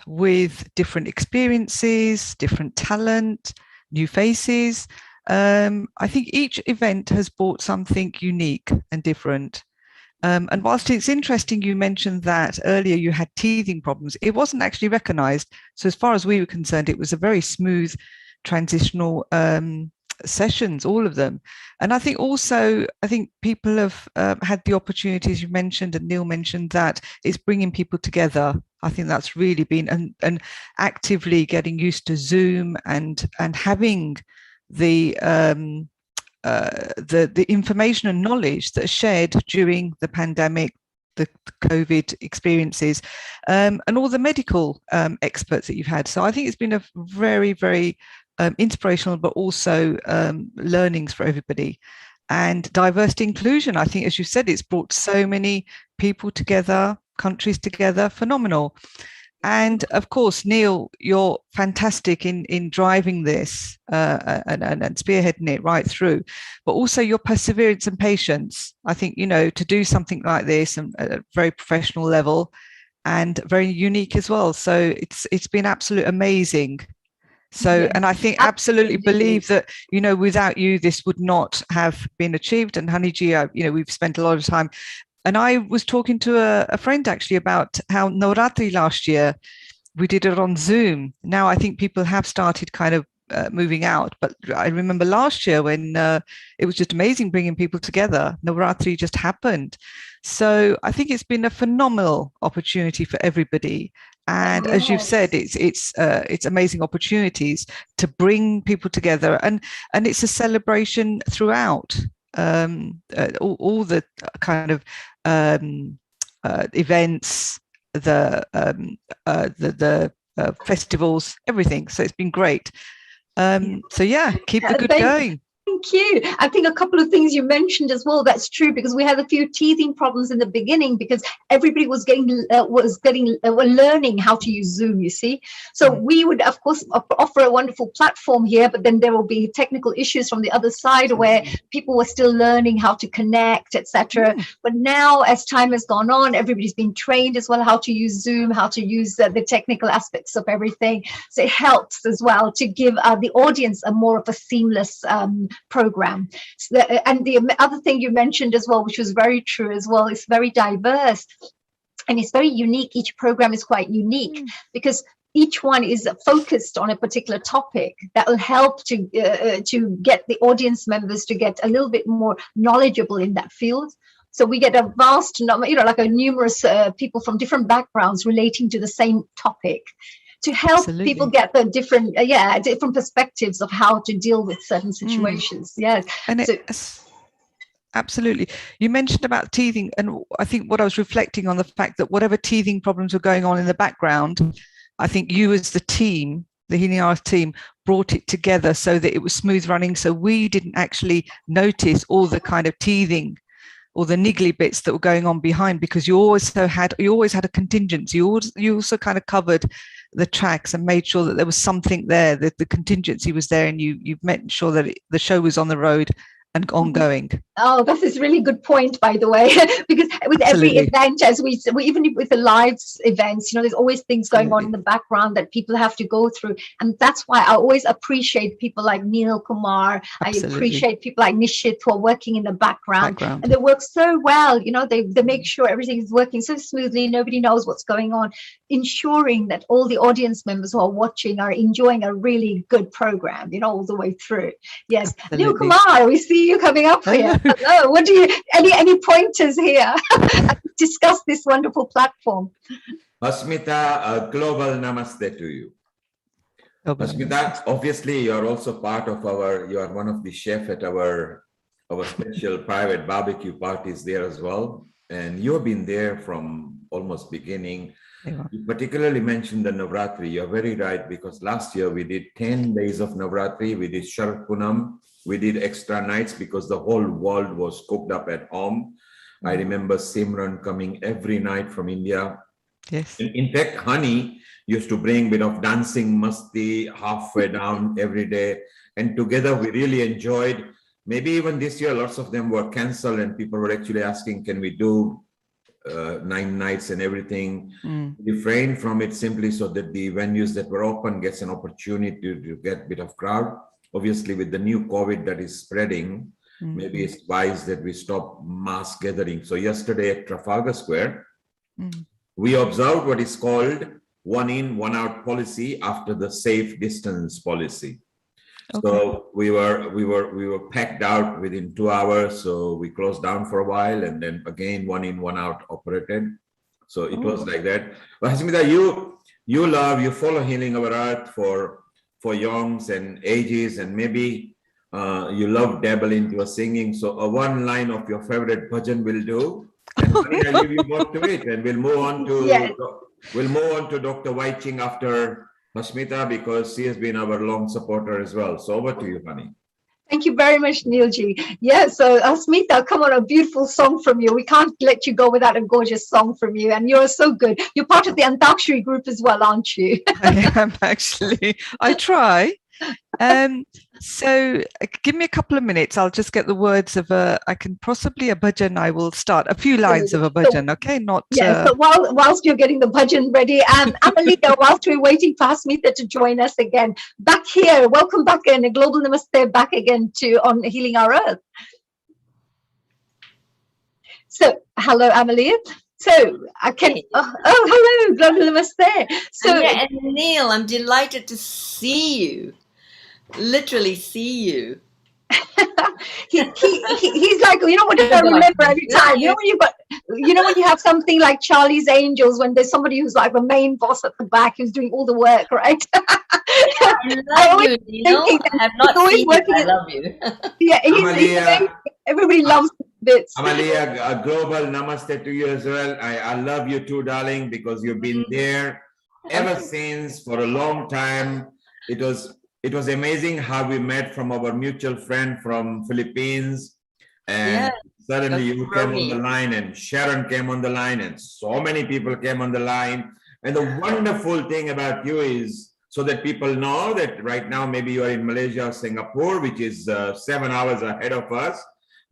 with different experiences, different talent, new faces. I think each event has brought something unique and different. And whilst it's interesting you mentioned that earlier you had teething problems, it wasn't actually recognized. So as far as we were concerned, it was a very smooth transitional sessions, all of them. And I think also, I think people have had the opportunities you mentioned, and Neil mentioned that it's bringing people together. I think that's really been, and actively getting used to Zoom and having the the information and knowledge that are shared during the pandemic, the COVID experiences, and all the medical experts that you've had. So I think it's been a very, very inspirational, but also learnings for everybody. And diversity inclusion, I think, as you said, it's brought so many people together, countries together, phenomenal. And of course, Neil, you're fantastic in driving this and spearheading it right through, but also your perseverance and patience. I think, to do something like this and at a very professional level and very unique as well. So it's been absolutely amazing. So, Yes, and I think absolutely absolutely. believe that, without you, this would not have been achieved. And Haniji, we've spent a lot of time. And I was talking to a friend actually about how Navratri last year, we did it on Zoom. Now I think people have started kind of moving out. But I remember last year when it was just amazing bringing people together. Navratri just happened. So I think it's been a phenomenal opportunity for everybody. And as you've said, it's amazing opportunities to bring people together, and it's a celebration throughout. All the kind of events, the festivals, everything. So it's been great. So yeah, keep the good going. Thank you. I think a couple of things you mentioned as well. That's true, because we had a few teething problems in the beginning because everybody was learning how to use Zoom. You see, so we would of course offer a wonderful platform here, but then there will be technical issues from the other side where people were still learning how to connect, etc. But now, as time has gone on, everybody's been trained as well how to use Zoom, how to use the technical aspects of everything. So it helps as well to give the audience a more of a seamless program. So and the other thing you mentioned as well, which was very true as well, is very diverse and it's very unique. Each program is quite unique because each one is focused on a particular topic that will help to get the audience members to get a little bit more knowledgeable in that field. So we get a vast number, like a numerous people from different backgrounds relating to the same topic, to help people get the different different perspectives of how to deal with certain situations. And absolutely. You mentioned about teething, and I think what I was reflecting on the fact that whatever teething problems were going on in the background, I think you as the team, the Healing Earth team, brought it together so that it was smooth running, so we didn't actually notice all the kind of teething or the niggly bits that were going on behind, because you always had a contingency. You also kind of covered the tracks and made sure that there was something there, that the contingency was there, and you made sure that the show was on the road and ongoing. Oh, that is really good point, by the way, because with Absolutely. every event, as we even with the live events, there's always things going on in the background that people have to go through. And that's why I always appreciate people like Neil Kumar. Absolutely. I appreciate people like Nishit who are working in the background. And they work so well. They make sure everything is working so smoothly. Nobody knows what's going on, ensuring that all the audience members who are watching are enjoying a really good program, all the way through. Yes. Neil Kumar, we see you coming up here. Hello. What do you any pointers here? Discuss this wonderful platform. Hasmita, a global namaste to you. Hasmita, obviously you are also part of you are one of the chefs at our special private barbecue parties there as well. And you've been there from almost beginning. You particularly mentioned the Navratri. You're very right, because last year we did 10 days of Navratri. We did Sharat Punam. We did extra nights because the whole world was cooked up at home. I remember Simran coming every night from India. Yes. In fact, Honey used to bring a bit of dancing masti halfway down every day. And together we really enjoyed. Maybe even this year, lots of them were canceled and people were actually asking, can we do 9 nights and everything? Refrain from it simply so that the venues that were open gets an opportunity to get a bit of crowd. Obviously, with the new COVID that is spreading, maybe it's wise that we stop mass gathering. So yesterday at Trafalgar Square, we observed what is called 1 in, 1 out policy after the safe distance policy. Okay. So we were packed out within 2 hours. So we closed down for a while, and then again 1 in, 1 out operated. So it was like that. But Hasmita, you follow Healing Our Earth for youngs and ages, and maybe you love dabble into a singing. So a one line of your favorite bhajan will do. And I'll leave you both to it, and we'll move on to Dr. Waiching after Hasmita, because she has been our long supporter as well. So over to you, honey. Thank you very much, Neilji. Yeah, so Hasmita, come on, a beautiful song from you. We can't let you go without a gorgeous song from you. And you're so good. You're part of the Antakshari group as well, aren't you? I am actually. I try. So give me a couple of minutes. I'll just get the words of a bhajan. I will start a few lines of a bhajan. Okay, not. Yes. So whilst you're getting the bhajan ready, Amalika, whilst we're waiting for Hasmita to join us again, back here, welcome back in a global namaste back again on Healing Our Earth. So hello, Amalia. So I can. Hello, global namaste. So and Neil, I'm delighted to see you. Literally see you. He's like, what do I remember every time? When you have something like Charlie's Angels, when there's somebody who's like the main boss at the back who's doing all the work, right? I love you, Neil. I have not seen you. I love you. Yeah, everybody loves bits. Amalia, a global namaste to you as well. I love you too, darling, because you've been there ever since for a long time. It was amazing how we met from our mutual friend from Philippines, and suddenly you came on the line, and Sharon came on the line, and so many people came on the line. And the wonderful thing about you is, so that people know that right now maybe you are in Malaysia or Singapore, which is 7 hours ahead of us.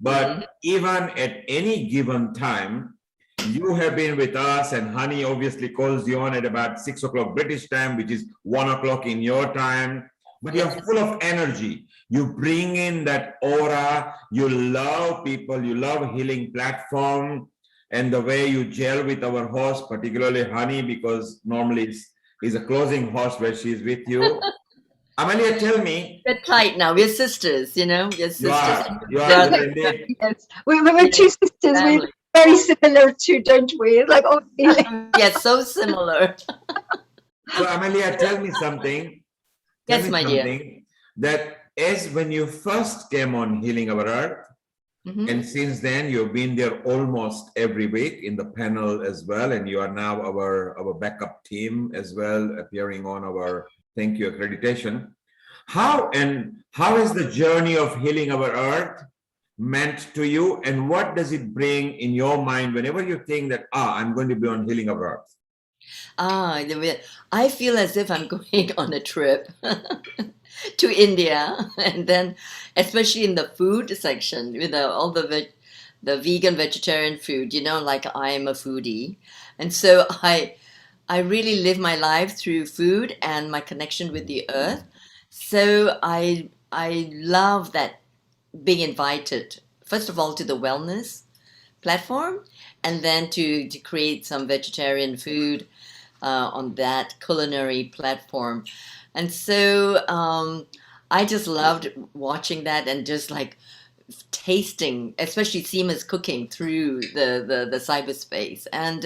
But even at any given time, you have been with us, and Honey obviously calls you on at about 6 o'clock British time, which is 1 o'clock in your time. But you're full of energy. You bring in that aura. You love people. You love Healing Platform, and the way you gel with our host, particularly Honey, because normally is a closing host where she's with you. Amalia, tell me. We're tight now. We're sisters, We're sisters. You are indeed. Yes, we're two sisters. We're very similar too, don't we? Like, yes, so similar. So Amalia, tell me something. Yes, my dear. That as when you first came on Healing Our Earth, and since then you've been there almost every week in the panel as well, and you are now our backup team as well, appearing on our Thank You accreditation. How is the journey of Healing Our Earth meant to you, and what does it bring in your mind whenever you think that, I'm going to be on Healing Our Earth? I feel as if I'm going on a trip to India, and then especially in the food section, with all the vegan, vegetarian food. Like I am a foodie, and so I really live my life through food and my connection with the earth. So I love that, being invited first of all to the wellness platform, and then to create some vegetarian food on that culinary platform. And so I just loved watching that, and just like tasting, especially Seema's cooking through the cyberspace. And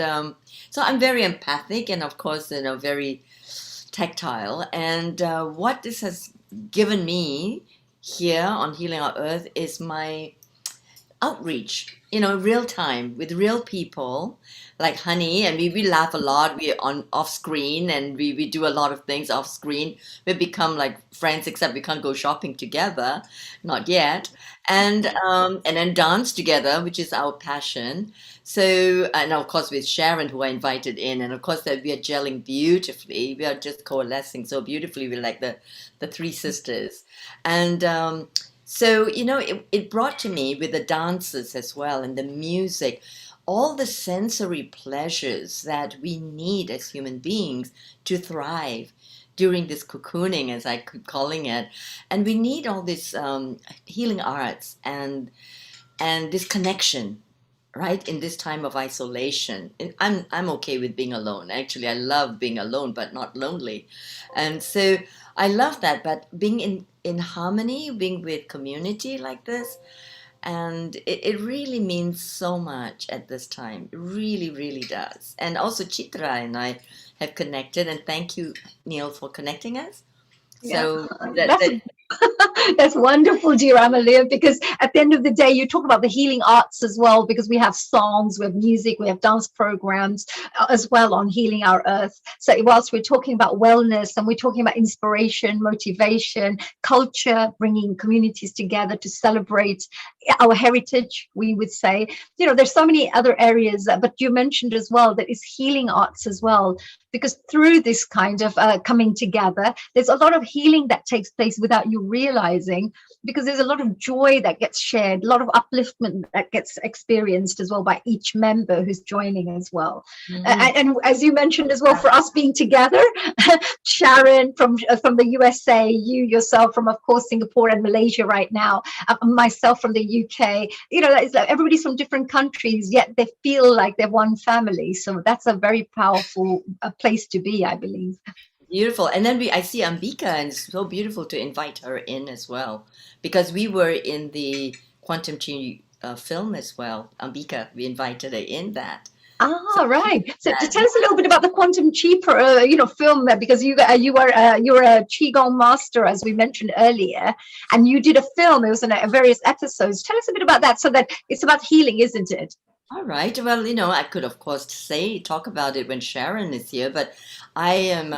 so I'm very empathic, and of course, very tactile. And what this has given me here on Healing Our Earth is my outreach, real time with real people like Honey, and we laugh a lot. We on off screen, and we do a lot of things off screen. We become like friends, except we can't go shopping together, not yet. And then dance together, which is our passion. So, and of course with Sharon, who I invited in, and of course that we are gelling beautifully. We are just coalescing so beautifully. We're like the three sisters. And so, it brought to me with the dances as well, and the music, all the sensory pleasures that we need as human beings to thrive during this cocooning, as I keep calling it. And we need all this healing arts and this connection, right, in this time of isolation. And I'm okay with being alone. Actually, I love being alone, but not lonely. And so I love that. But being in harmony, being with community like this, and it really means so much at this time. It really, really does. And also Chitra and I have connected, and thank you, Neil, for connecting us. Yeah, So that's that's wonderful, dear Amalia, because at the end of the day, you talk about the healing arts as well, because we have songs, we have music, we have dance programs as well on Healing Our Earth. So whilst we're talking about wellness, and we're talking about inspiration, motivation, culture, bringing communities together to celebrate our heritage, we would say, there's so many other areas, but you mentioned as well that it's healing arts as well, because through this kind of coming together, there's a lot of healing that takes place without you realizing, because there's a lot of joy that gets shared, a lot of upliftment that gets experienced as well by each member who's joining as well. And as you mentioned as well, for us being together, Sharon from the USA, you yourself from, of course, Singapore and Malaysia right now, myself from the UK, it's like everybody's from different countries, yet they feel like they're one family. So that's a very powerful place to be, I believe. Beautiful. And then I see Ambika, and it's so beautiful to invite her in as well, because we were in the Quantum Chi film as well. Ambika, we invited her in that. Right. So to tell us a little bit about the Quantum Chi, film, because you're a Qigong master, as we mentioned earlier, and you did a film. It was in various episodes. Tell us a bit about that. So that it's about healing, isn't it? All right. Well, I could, of course, talk about it when Sharon is here, but I am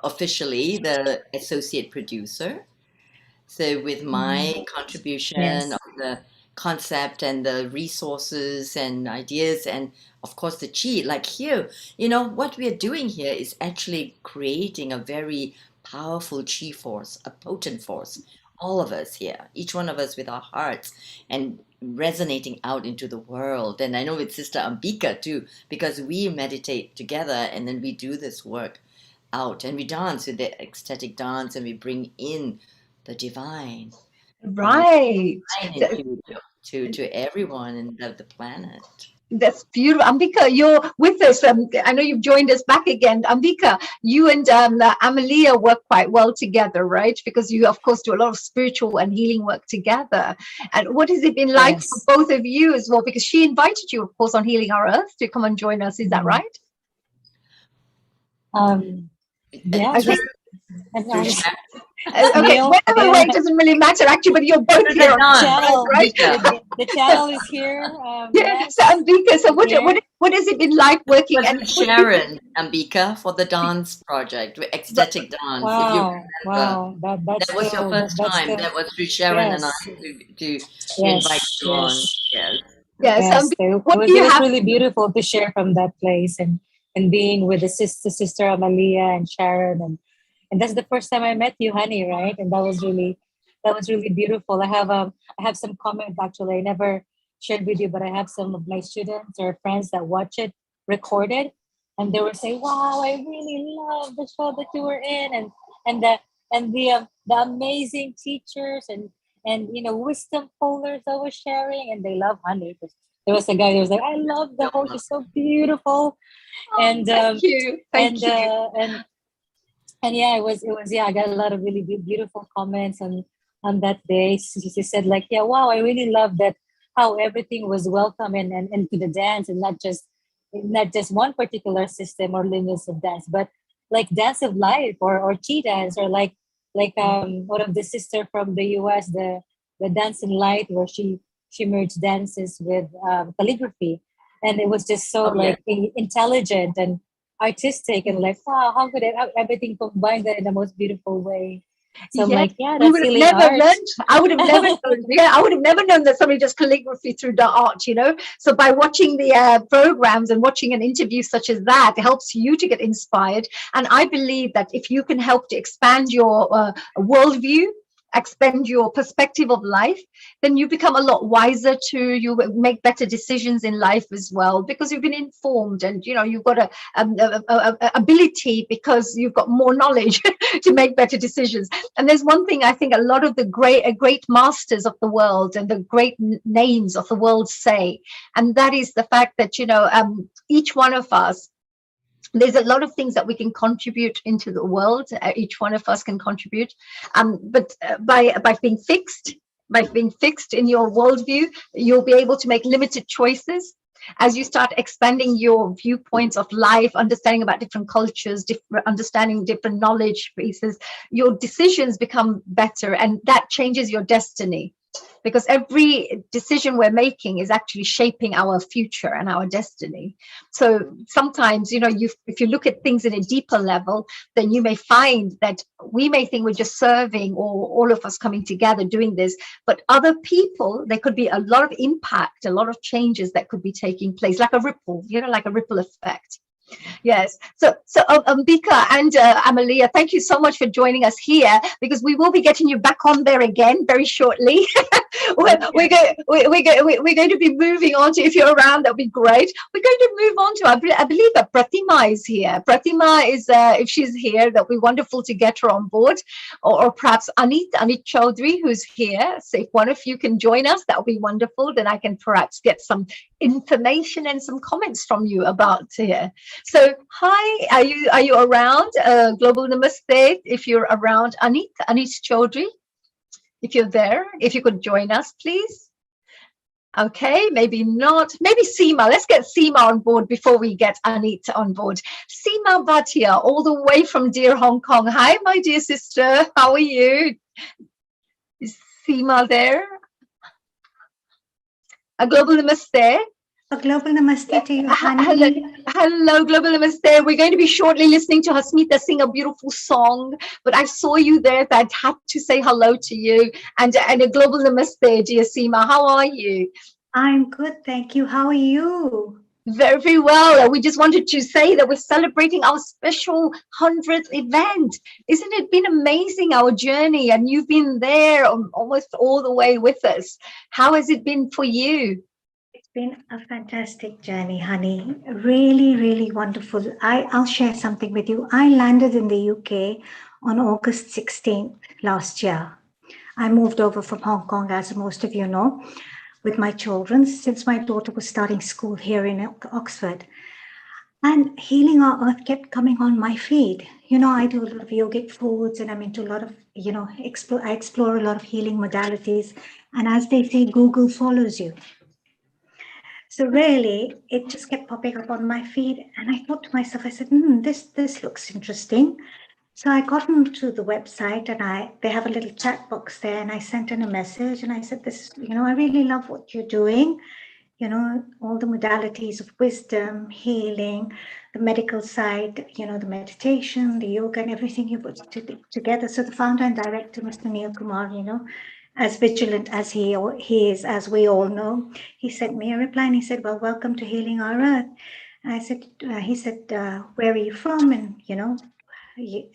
officially the associate producer. So with my contribution of the concept and the resources and ideas, and of course the chi, like here, what we are doing here is actually creating a very powerful chi force, a potent force. All of us here, each one of us with our hearts, and resonating out into the world. And I know with Sister Ambika too, because we meditate together, and then we do this work out, and we dance with the ecstatic dance, and we bring in the divine, right, to everyone and the planet. That's beautiful. Ambika, you're with us. I know you've joined us back again. Ambika, you and Amalia work quite well together, right? Because you, of course, do a lot of spiritual and healing work together. And what has it been like for both of you as well? Because she invited you, of course, on Healing Our Earth to come and join us. Is that right? Yeah. Okay, Neil, whatever way, it doesn't really matter actually, but you're both To here the on the dance, earth, channel, right? Ambika. the channel is here. Yeah. Yes, So Ambika, so here. what has it been like working? Was And with would you, Sharon, Ambika, for the dance project, with ecstatic dance. If you Wow, remember, wow. That's that was your still first that's time. still That was through Sharon and I yes, to invite yes, you on. yes. Yes. yes, Yes, what do it you was have? really beautiful to share from that place and being with the sister Amalia and Sharon and that's the first time I met you, honey, right? And that was really beautiful. I have some comments actually I never shared with you, but I have some of my students or friends that watch it recorded, and they were saying, "Wow, I really love the show that you were in," and the amazing teachers and wisdom folders that was sharing, and they love honey. There was a guy who was like, "I love the host; she's so beautiful," Oh, and thank you, thank you. and yeah, it was yeah. I got a lot of really beautiful comments on that day. She said like, yeah, wow, I really love that how everything was welcome and to the dance and not just one particular system or lineage of dance, but like dance of life or tea dance or like one of the sister from the US, the dance in light where she merged dances with calligraphy, and it was just so Oh, yes. like intelligent and artistic and like wow, how could everything combine that in the most beautiful way? So I'm Yes, like, yeah, we that's would have healing never art. learned. I would have never known. Yeah, I would have never known that somebody does calligraphy through the art, So by watching the programs and watching an interview such as that, it helps you to get inspired. And I believe that if you can help to expand your worldview, expand your perspective of life, then you become a lot wiser too. You will make better decisions in life as well because you've been informed and you've got a ability because you've got more knowledge to make better decisions. And there's one thing I think a lot of the great masters of the world and the great names of the world say, and that is the fact that each one of us, there's a lot of things that we can contribute into the world. Each one of us can contribute, but by being fixed in your worldview, you'll be able to make limited choices. As you start expanding your viewpoints of life, understanding about different cultures, understanding different knowledge bases, your decisions become better, and that changes your destiny. Because every decision we're making is actually shaping our future and our destiny. So sometimes, if you look at things in a deeper level, then you may find that we may think we're just serving or all of us coming together doing this, but other people, there could be a lot of impact, a lot of changes that could be taking place, like a ripple, like a ripple effect. Yes. So Ambika and Amalia, thank you so much for joining us here because we will be getting you back on there again very shortly. we're going to be moving on to, if you're around, that'll be great. We're going to move on to, I believe that Pratima is here. Pratima is, if she's here, that'll be wonderful to get her on board. Or perhaps Anit Chaudhary, who's here. So if one of you can join us, that'll be wonderful. Then I can perhaps get some information and some comments from you about here. So hi, are you around? Global Namaste. If you're around, Anit Chaudhary, if you're there, if you could join us, please. Okay, maybe not. Maybe Seema. Let's get Seema on board before we get Anit on board. Seema Bhatia, all the way from dear Hong Kong. Hi, my dear sister. How are you? Is Seema there? A Global Namaste. A global namaste to you, Hello, honey. hello, Global Namaste. We're going to be shortly listening to Hasmita sing a beautiful song, but I saw you there that I had to say hello to you. And a Global Namaste, dear Seema. How are you? I'm good, thank you. How are you? Very, very well. We just wanted to say that we're celebrating our special 100th event. Isn't it been amazing, our journey? And you've been there almost all the way with us. How has it been for you? It's been a fantastic journey, honey. Really, really wonderful. I'll share something with you. I landed in the UK on August 16th last year. I moved over from Hong Kong, as most of you know, with my children since my daughter was starting school here in Oxford. And Healing Our Earth kept coming on my feed. I do a lot of yogic foods and I'm into a lot of, I explore a lot of healing modalities. And as they say, Google follows you. So really, it just kept popping up on my feed. And I thought to myself, I said, this looks interesting. So I got onto the website and they have a little chat box there, and I sent in a message and I said, this, I really love what you're doing. All the modalities of wisdom, healing, the medical side, the meditation, the yoga, and everything you put together. So the founder and director, Mr. Neil Kumar, as vigilant as he is, as we all know, he sent me a reply and he said, well, welcome to Healing Our Earth. And I said, he said, where are you from? And,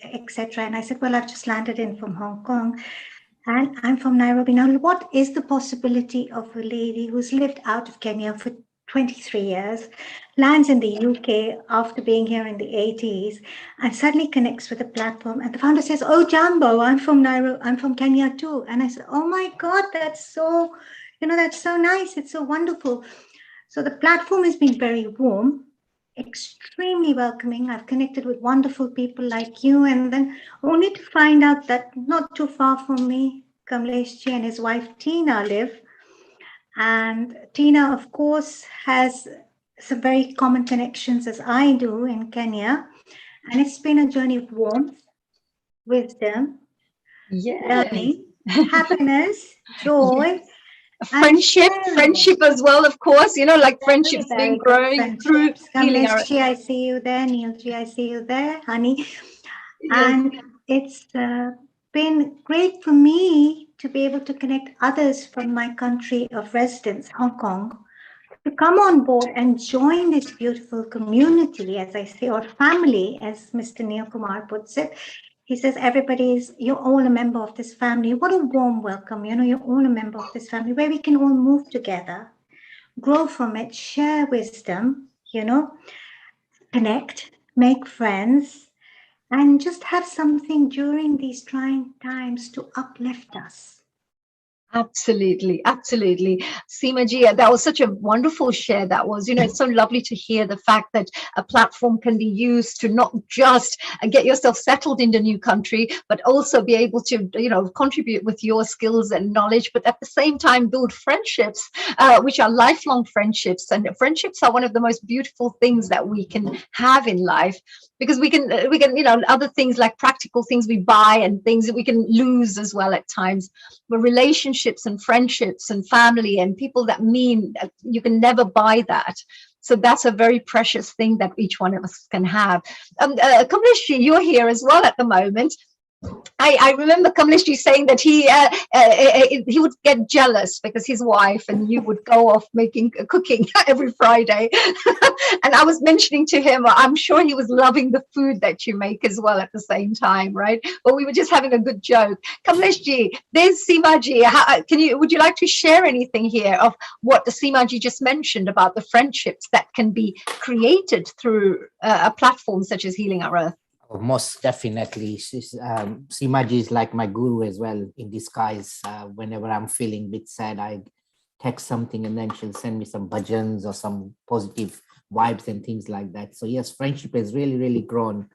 etc. And I said, well, I've just landed in from Hong Kong. And I'm from Nairobi. Now, what is the possibility of a lady who's lived out of Kenya for 23 years, lands in the UK after being here in the 80s, and suddenly connects with a platform? And the founder says, oh, Jambo, I'm from Nairobi, I'm from Kenya too. And I said, oh my God, that's so, that's so nice. It's so wonderful. So the platform has been very warm, extremely welcoming. I've connected with wonderful people like you, and then only to find out that not too far from me, Kamleshji and his wife Tina live. And Tina, of course, has some very common connections as I do in Kenya. And it's been a journey of warmth, wisdom, learning, happiness, joy. Friendship as well, of course, like friendships being growing through Healing Our Earth. I see you there. Neilji, I see you there, honey. And it's been great for me to be able to connect others from my country of residence, Hong Kong, to come on board and join this beautiful community, as I say, or family, as Mr. Neil Kumar puts it. He says, you're all a member of this family. What a warm welcome. You're all a member of this family where we can all move together, grow from it, share wisdom, connect, make friends, and just have something during these trying times to uplift us. Absolutely, absolutely. Seema ji, that was such a wonderful share. That was, it's so lovely to hear the fact that a platform can be used to not just get yourself settled in the new country, but also be able to, contribute with your skills and knowledge, but at the same time build friendships, which are lifelong friendships. And friendships are one of the most beautiful things that we can have in life, because we can, other things like practical things we buy and things that we can lose as well at times. But relationships and friendships and family and people that mean, you can never buy that. So that's a very precious thing that each one of us can have. Kamleshji, you're here as well at the moment. I remember Kamleshji saying that he would get jealous because his wife and you would go off cooking every Friday. And I was mentioning to him, I'm sure he was loving the food that you make as well at the same time, right? But we were just having a good joke. Kamleshji, there's Seemaji. Would you like to share anything here of what the Seemaji just mentioned about the friendships that can be created through a platform such as Healing Our Earth? Most definitely. Simaji is like my guru as well in disguise. Whenever I'm feeling a bit sad, I text something and then she'll send me some bhajans or some positive vibes and things like that. So yes, friendship has really, really grown.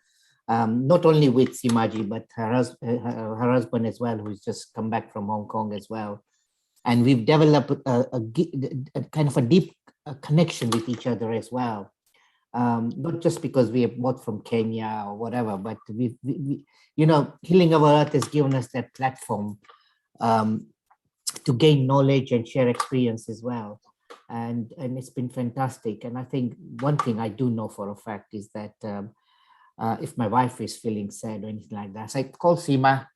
Not only with Simaji, but her husband as well, who's just come back from Hong Kong as well. And we've developed a kind of a deep connection with each other as well. Not just because we are both from Kenya or whatever, but we Healing Our Earth has given us that platform to gain knowledge and share experience as well. And it's been fantastic. And I think one thing I do know for a fact is that if my wife is feeling sad or anything like that, I call Seema,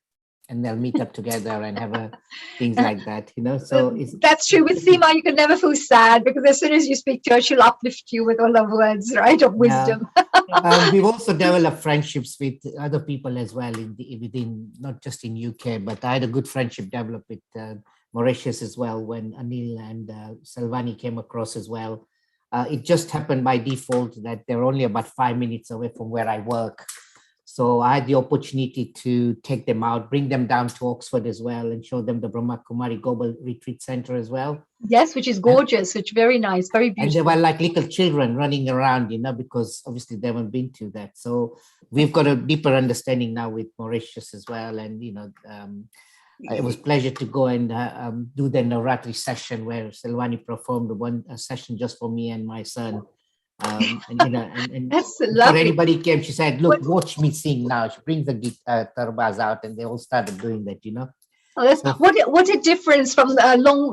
and they'll meet up together and have things like that, So that's true with Seema. You can never feel sad because as soon as you speak to her, she'll uplift you with all the words, right, of wisdom. We've also developed friendships with other people as well within not just in UK, but I had a good friendship developed with Mauritius as well when Anil and Salvani came across as well. It just happened by default that they're only about 5 minutes away from where I work. So I had the opportunity to take them out, bring them down to Oxford as well, and show them the Brahma Kumari Global Retreat Center as well. Yes, which is gorgeous. It's very nice, very beautiful. And they were like little children running around, because obviously they haven't been to that. So we've got a deeper understanding now with Mauritius as well. And, it was a pleasure to go and do the Navratri session where Selvani performed one session just for me and my son. And, you know, and That's before lovely. anybody came, she said, "Look, watch me sing now." She brings the tarbas out, and they all started doing that, you know. Oh, that's, So what a difference from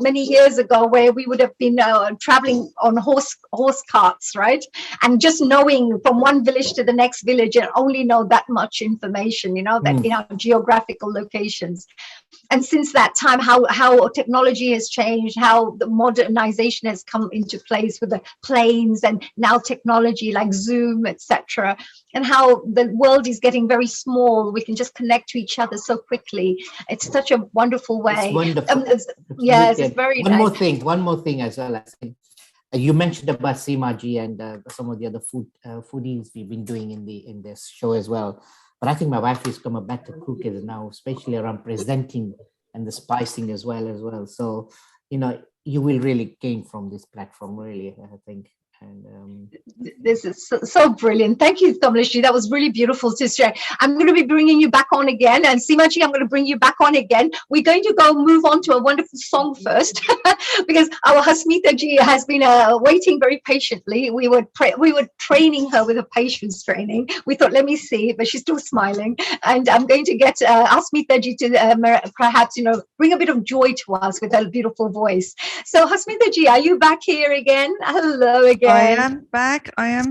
many years ago, where we would have been traveling on horse carts, right? And just knowing from one village to the next village and only know that much information, you know, that geographical locations. And since that time, how technology has changed, how the modernization has come into place with the planes and now technology like Zoom, etc., and how the world is getting very small. We can just connect to each other so quickly. It's such a wonderful way. it's wonderful. Yes, it's very one nice. one more thing as well. I think you mentioned about Seemaji and some of the other foodies we've been doing in this show as well. But I think my wife has become a better cook now, especially around presenting and the spicing as well. So, you know, you will really gain from this platform, really, I think. And this is so brilliant. Thank you, Kamleshi. That was really beautiful to share. I'm going to be bringing you back on again, and Seemaji, I'm going to bring you back on again. We're going to go move on to a wonderful song first, because our Hasmita ji has been waiting very patiently. We were training her with a patience training. We thought, let me see, but she's still smiling, and I'm going to get Hasmita ji to perhaps, you know, bring a bit of joy to us with her beautiful voice. So Hasmita ji, are you back here again? Hello again. I am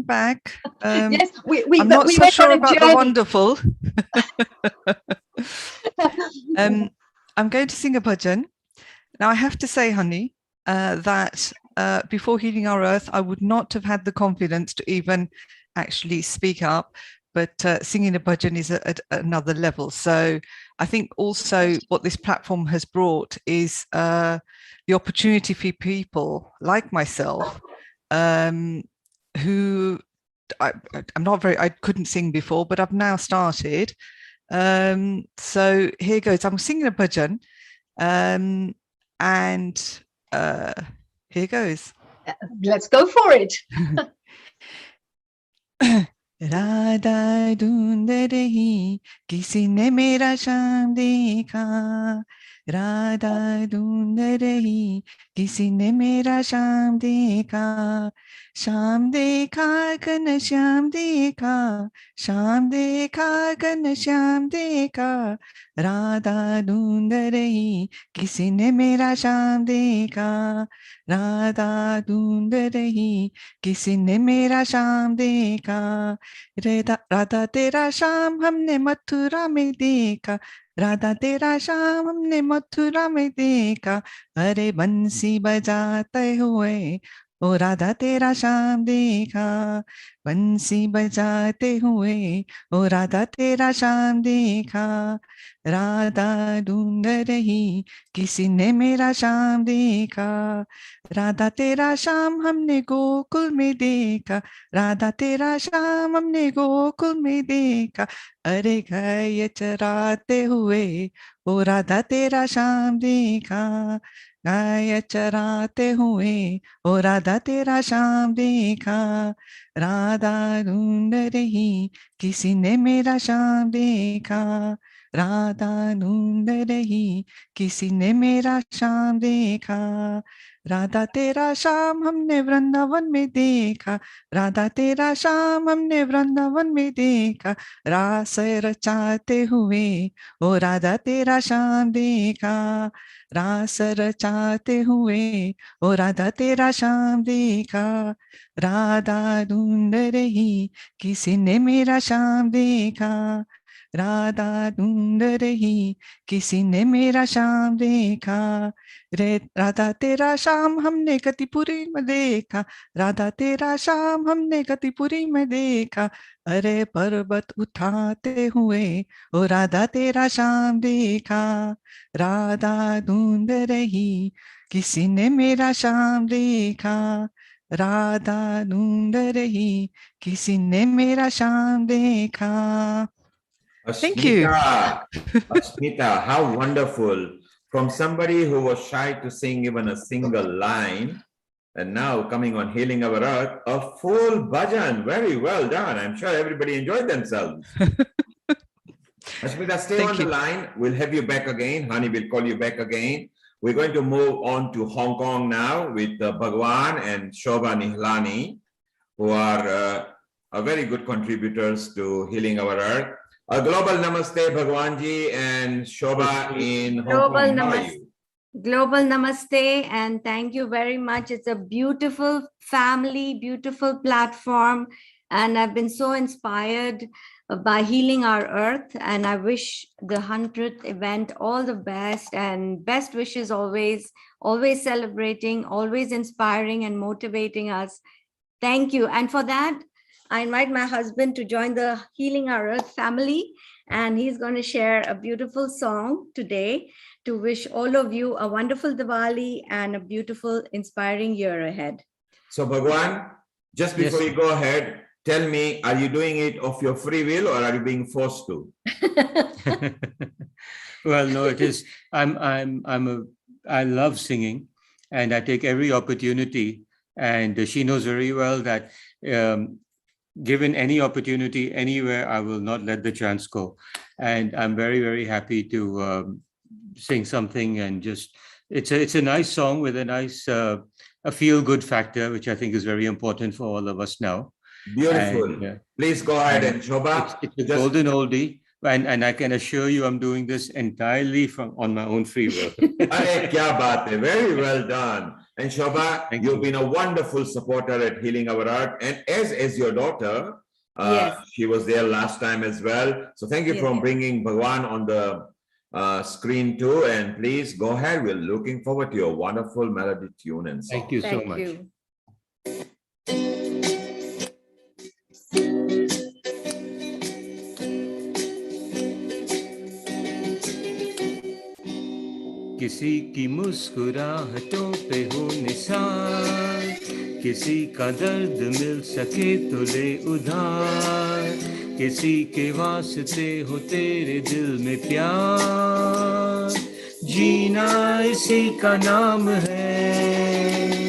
back. Yes, I'm not so sure about the wonderful. I'm going to sing a bhajan. Now, I have to say, honey, that before Healing Our Earth, I would not have had the confidence to even actually speak up, but singing a bhajan is at another level. So I think also what this platform has brought is the opportunity for people like myself, who I couldn't sing before, but I've now started. So here goes. I'm singing a bhajan, and here goes. Let's go for it. Radha ढूंढ रही किसी ने मेरा शाम देखा, राधा ढूंढ रही किसी ने मेरा शाम देखा, शाम देखा घन श्याम देखा, शाम देखा घन श्याम देखा, राधा ढूंढ रही किसी ने मेरा शाम देखा, राधा ढूंढ रही किसी ने मेरा शाम देखा, राधा तेरा शाम हमने मथुरा में देखा, राधा तेरा शाम हमने मथुरा में देखा, अरे बंसी बजाते हुए ओ राधा तेरा शाम देखा, बंसी बजाते हुए ओ राधा तेरा शाम देखा, राधा ढूंढ रही किसी ने मेरा शाम देखा, राधा तेरा शाम हमने गोकुल में देखा, राधा तेरा शाम हमने गोकुल में देखा, अरे गाय चराते हुए ओ राधा तेरा शाम देखा, गाय चराते हुए ओ राधा तेरा शाम देखा, राधा ढूंढ रही किसी ने मेरा शाम देखा, राधा ढूंढ रही किसी ने मेरा शाम देखा, राधा तेरा शाम हमने वृंदावन में देखा, राधा तेरा शाम हमने वृंदावन में देखा, रास रचाते हुए ओ राधा तेरा शाम देखा, रास रचाते हुए ओ राधा तेरा शाम देखा, राधा ढूंढ रही किसी ने मेरा शाम देखा, राधा ढूंढ रही किसी ने मेरा शाम देखा, रे राधा तेरा शाम हमने गतिपुरी में देखा, राधा तेरा शाम हमने गतिपुरी में देखा, अरे पर्वत उठाते हुए ओ राधा तेरा शाम देखा, राधा ढूंढ रही किसी ने मेरा शाम देखा, राधा ढूंढ रही किसी ने मेरा शाम देखा. Thank you. Asmita, how wonderful. From somebody who was shy to sing even a single line, and now coming on Healing Our Earth, a full bhajan. Very well done. I'm sure everybody enjoyed themselves. Asmita, stay on the line. We'll have you back again. Hani will call you back again. We're going to move on to Hong Kong now with Bhagwan and Shobha Nihlani. who are very good contributors to Healing Our Earth. A global namaste, Bhagwanji and Shobha in Hong Global Kong. How are namaste. you? Global namaste, and thank you very much. It's a beautiful family, beautiful platform, and I've been so inspired by Healing Our Earth. And I wish the 100th event all the best and best wishes always, always celebrating, always inspiring and motivating us. Thank you. And for that, I invite my husband to join the Healing Our Earth family, and he's going to share a beautiful song today to wish all of you a wonderful Diwali and a beautiful, inspiring year ahead. So, Bhagwan, just before you go ahead, tell me, are you doing it of your free will or are you being forced to? Well, no, it is. I love singing, and I take every opportunity. And she knows very well that given any opportunity anywhere, I will not let the chance go. And I'm very, very happy to sing something, and just it's a nice song with a nice a feel good factor, which I think is very important for all of us now. Beautiful. And, please go ahead and Shobha. It's a golden oldie. And I can assure you, I'm doing this entirely on my own free will. Arey, kya baat hai. Very well done. And Shobha, you've been a wonderful supporter at Healing Our Art, and as your daughter, she was there last time as well. So thank you for bringing Bhagwan on the screen too. And please go ahead. We're looking forward to your wonderful melody tune and song. Thank you so much. You. किसी की मुस्कुराहटों पे हो निसार, किसी का दर्द मिल सके तो ले उधार, किसी के वास्ते हो तेरे दिल में प्यार, जीना इसी का नाम है।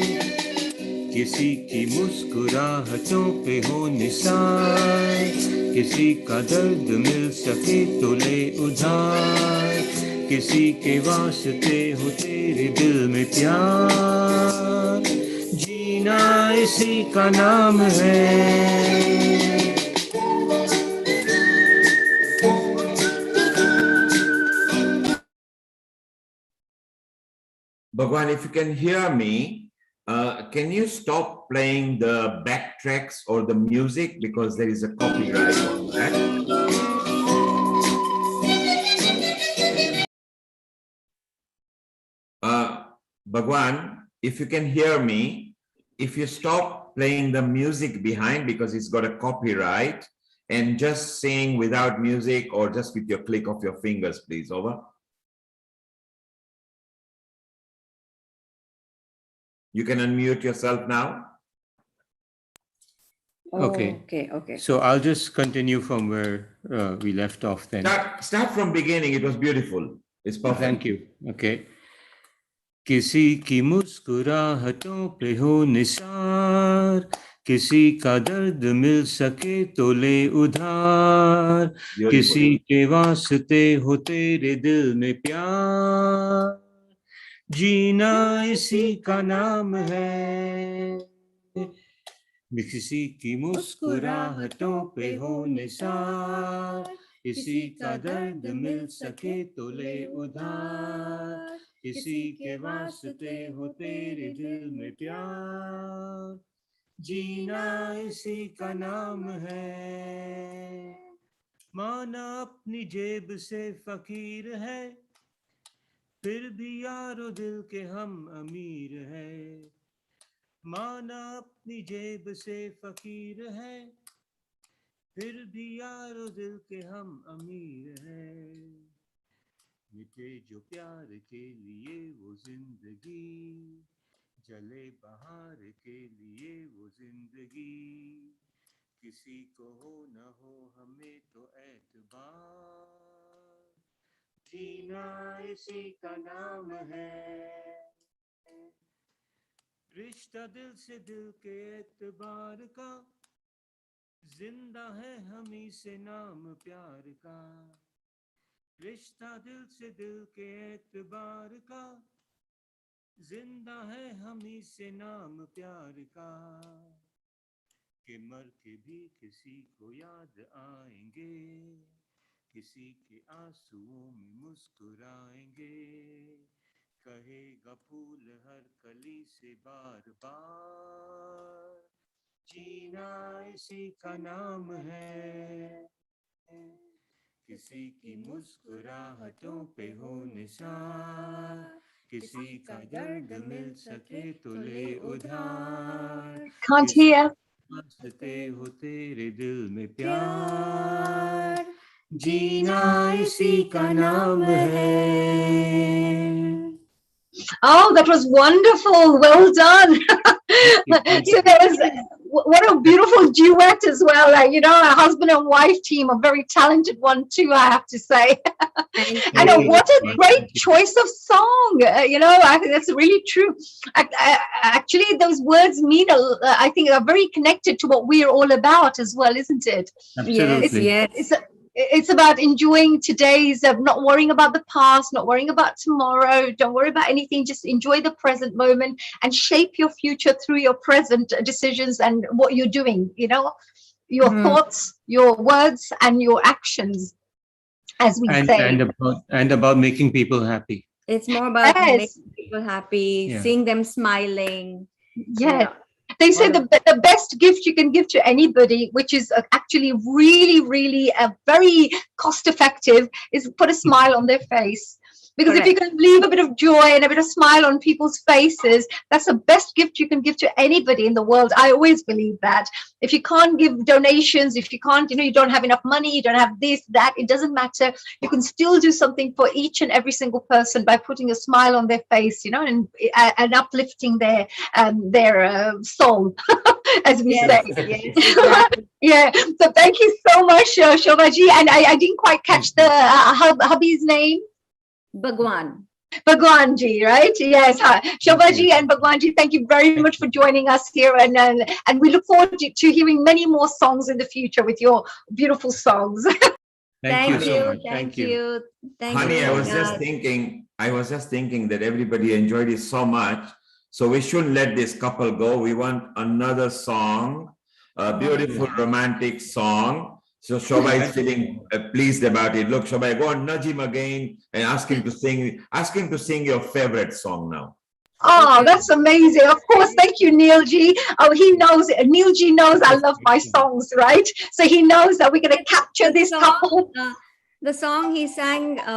किसी की मुस्कुराहटों पे हो निसार, किसी का दर्द मिल सके तो ले उधार, किसी के वास्ते हो तेरे दिल में प्यार, जीना इसी का नाम है। Bhagwan, if you can hear me, can you stop playing the backtracks or the music, because there is a copyright on that? Bhagwan, if you can hear me, if you stop playing the music behind because it's got a copyright, and just sing without music or just with your click of your fingers, please. Over. You can unmute yourself now. Okay. Okay. So I'll just continue from where we left off then. Start from beginning. It was beautiful. It's perfect. Thank you. Okay. किसी की मुस्कुराहटों पे हो निसार, किसी का दर्द मिल सके तो ले उधार, किसी के वास्ते हो तेरे दिल में प्यार, जीना इसी का नाम है। किसी की मुस्कुराहटों पे हो निसार, किसी का दर्द मिल सके तो ले उधार, किसी के वास्ते हो तेरे दिल में प्यार, जीना इसी का नाम है। माना अपनी जेब से फकीर है, फिर भी यारो दिल के हम अमीर है। माना अपनी जेब से फकीर है, फिर भी यारो दिल के हम अमीर हैं। मिटे जो प्यार के लिए वो जिंदगी, जले बहार के लिए वो जिंदगी, किसी को हो न हो हमें तो एतबार, जीना इसी का नाम है। रिश्ता दिल से दिल के एतबार का, जिंदा है हमी से नाम प्यार का। रिश्ता दिल से दिल के एतबार का, जिंदा है हमी से नाम प्यार का। के मर के भी किसी को याद आएंगे, किसी के आंसुओं में मुस्कुराएंगे, कहेगा फूल हर कली से बार बार, जीना इसी का नाम है, किसी की मुस्कुराहटों पे हो निशान, किसी का दर्द मिल सके तो ले उधार, Can't किसी hear. हंसते हो तेरे दिल में प्यार, जीना इसी का नाम है. Oh, that was wonderful. Well done. So there was what a beautiful duet as well. You know, a husband and wife team, a very talented one too, I have to say. And what a great choice of song. You know, I think that's really true. Actually, those words mean, I think, are very connected to what we are all about as well, isn't it? Absolutely. It's it's about enjoying today's, not worrying about the past, not worrying about tomorrow. Don't worry about anything. Just enjoy the present moment and shape your future through your present decisions and what you're doing, you know, your thoughts, your words, and your actions, as we say. And about making people happy. It's more about Yes. making people happy, Yeah. seeing them smiling. Yes. They say the best gift you can give to anybody, which is actually really, really very cost effective, is put a smile on their face. Because if you can leave a bit of joy and a bit of smile on people's faces, that's the best gift you can give to anybody in the world. I always believe that. If you can't give donations, if you can't, you know, you don't have enough money, you don't have this, that, it doesn't matter. You can still do something for each and every single person by putting a smile on their face, you know, and uplifting their soul, as we say. Yes, exactly. Yeah. So thank you so much, Shobhaji. And I didn't quite catch the hubby's name. Bhagwan. Bhagwanji, right? Yes. Shobhaji and Bhagwanji, thank you very much for joining us here. And we look forward to hearing many more songs in the future with your beautiful songs. Thank you so much. Thank you. Honey, I was just thinking that everybody enjoyed it so much. So we shouldn't let this couple go. We want another song, a beautiful romantic song. So Shobha is feeling pleased about it. Look, Shobha, go and nudge him again and ask him to sing your favorite song now. Oh, that's amazing. Of course. Thank you, Neilji. Oh, he knows, Neilji knows I love my songs, right? So he knows that we're going to capture this couple. The song he sang at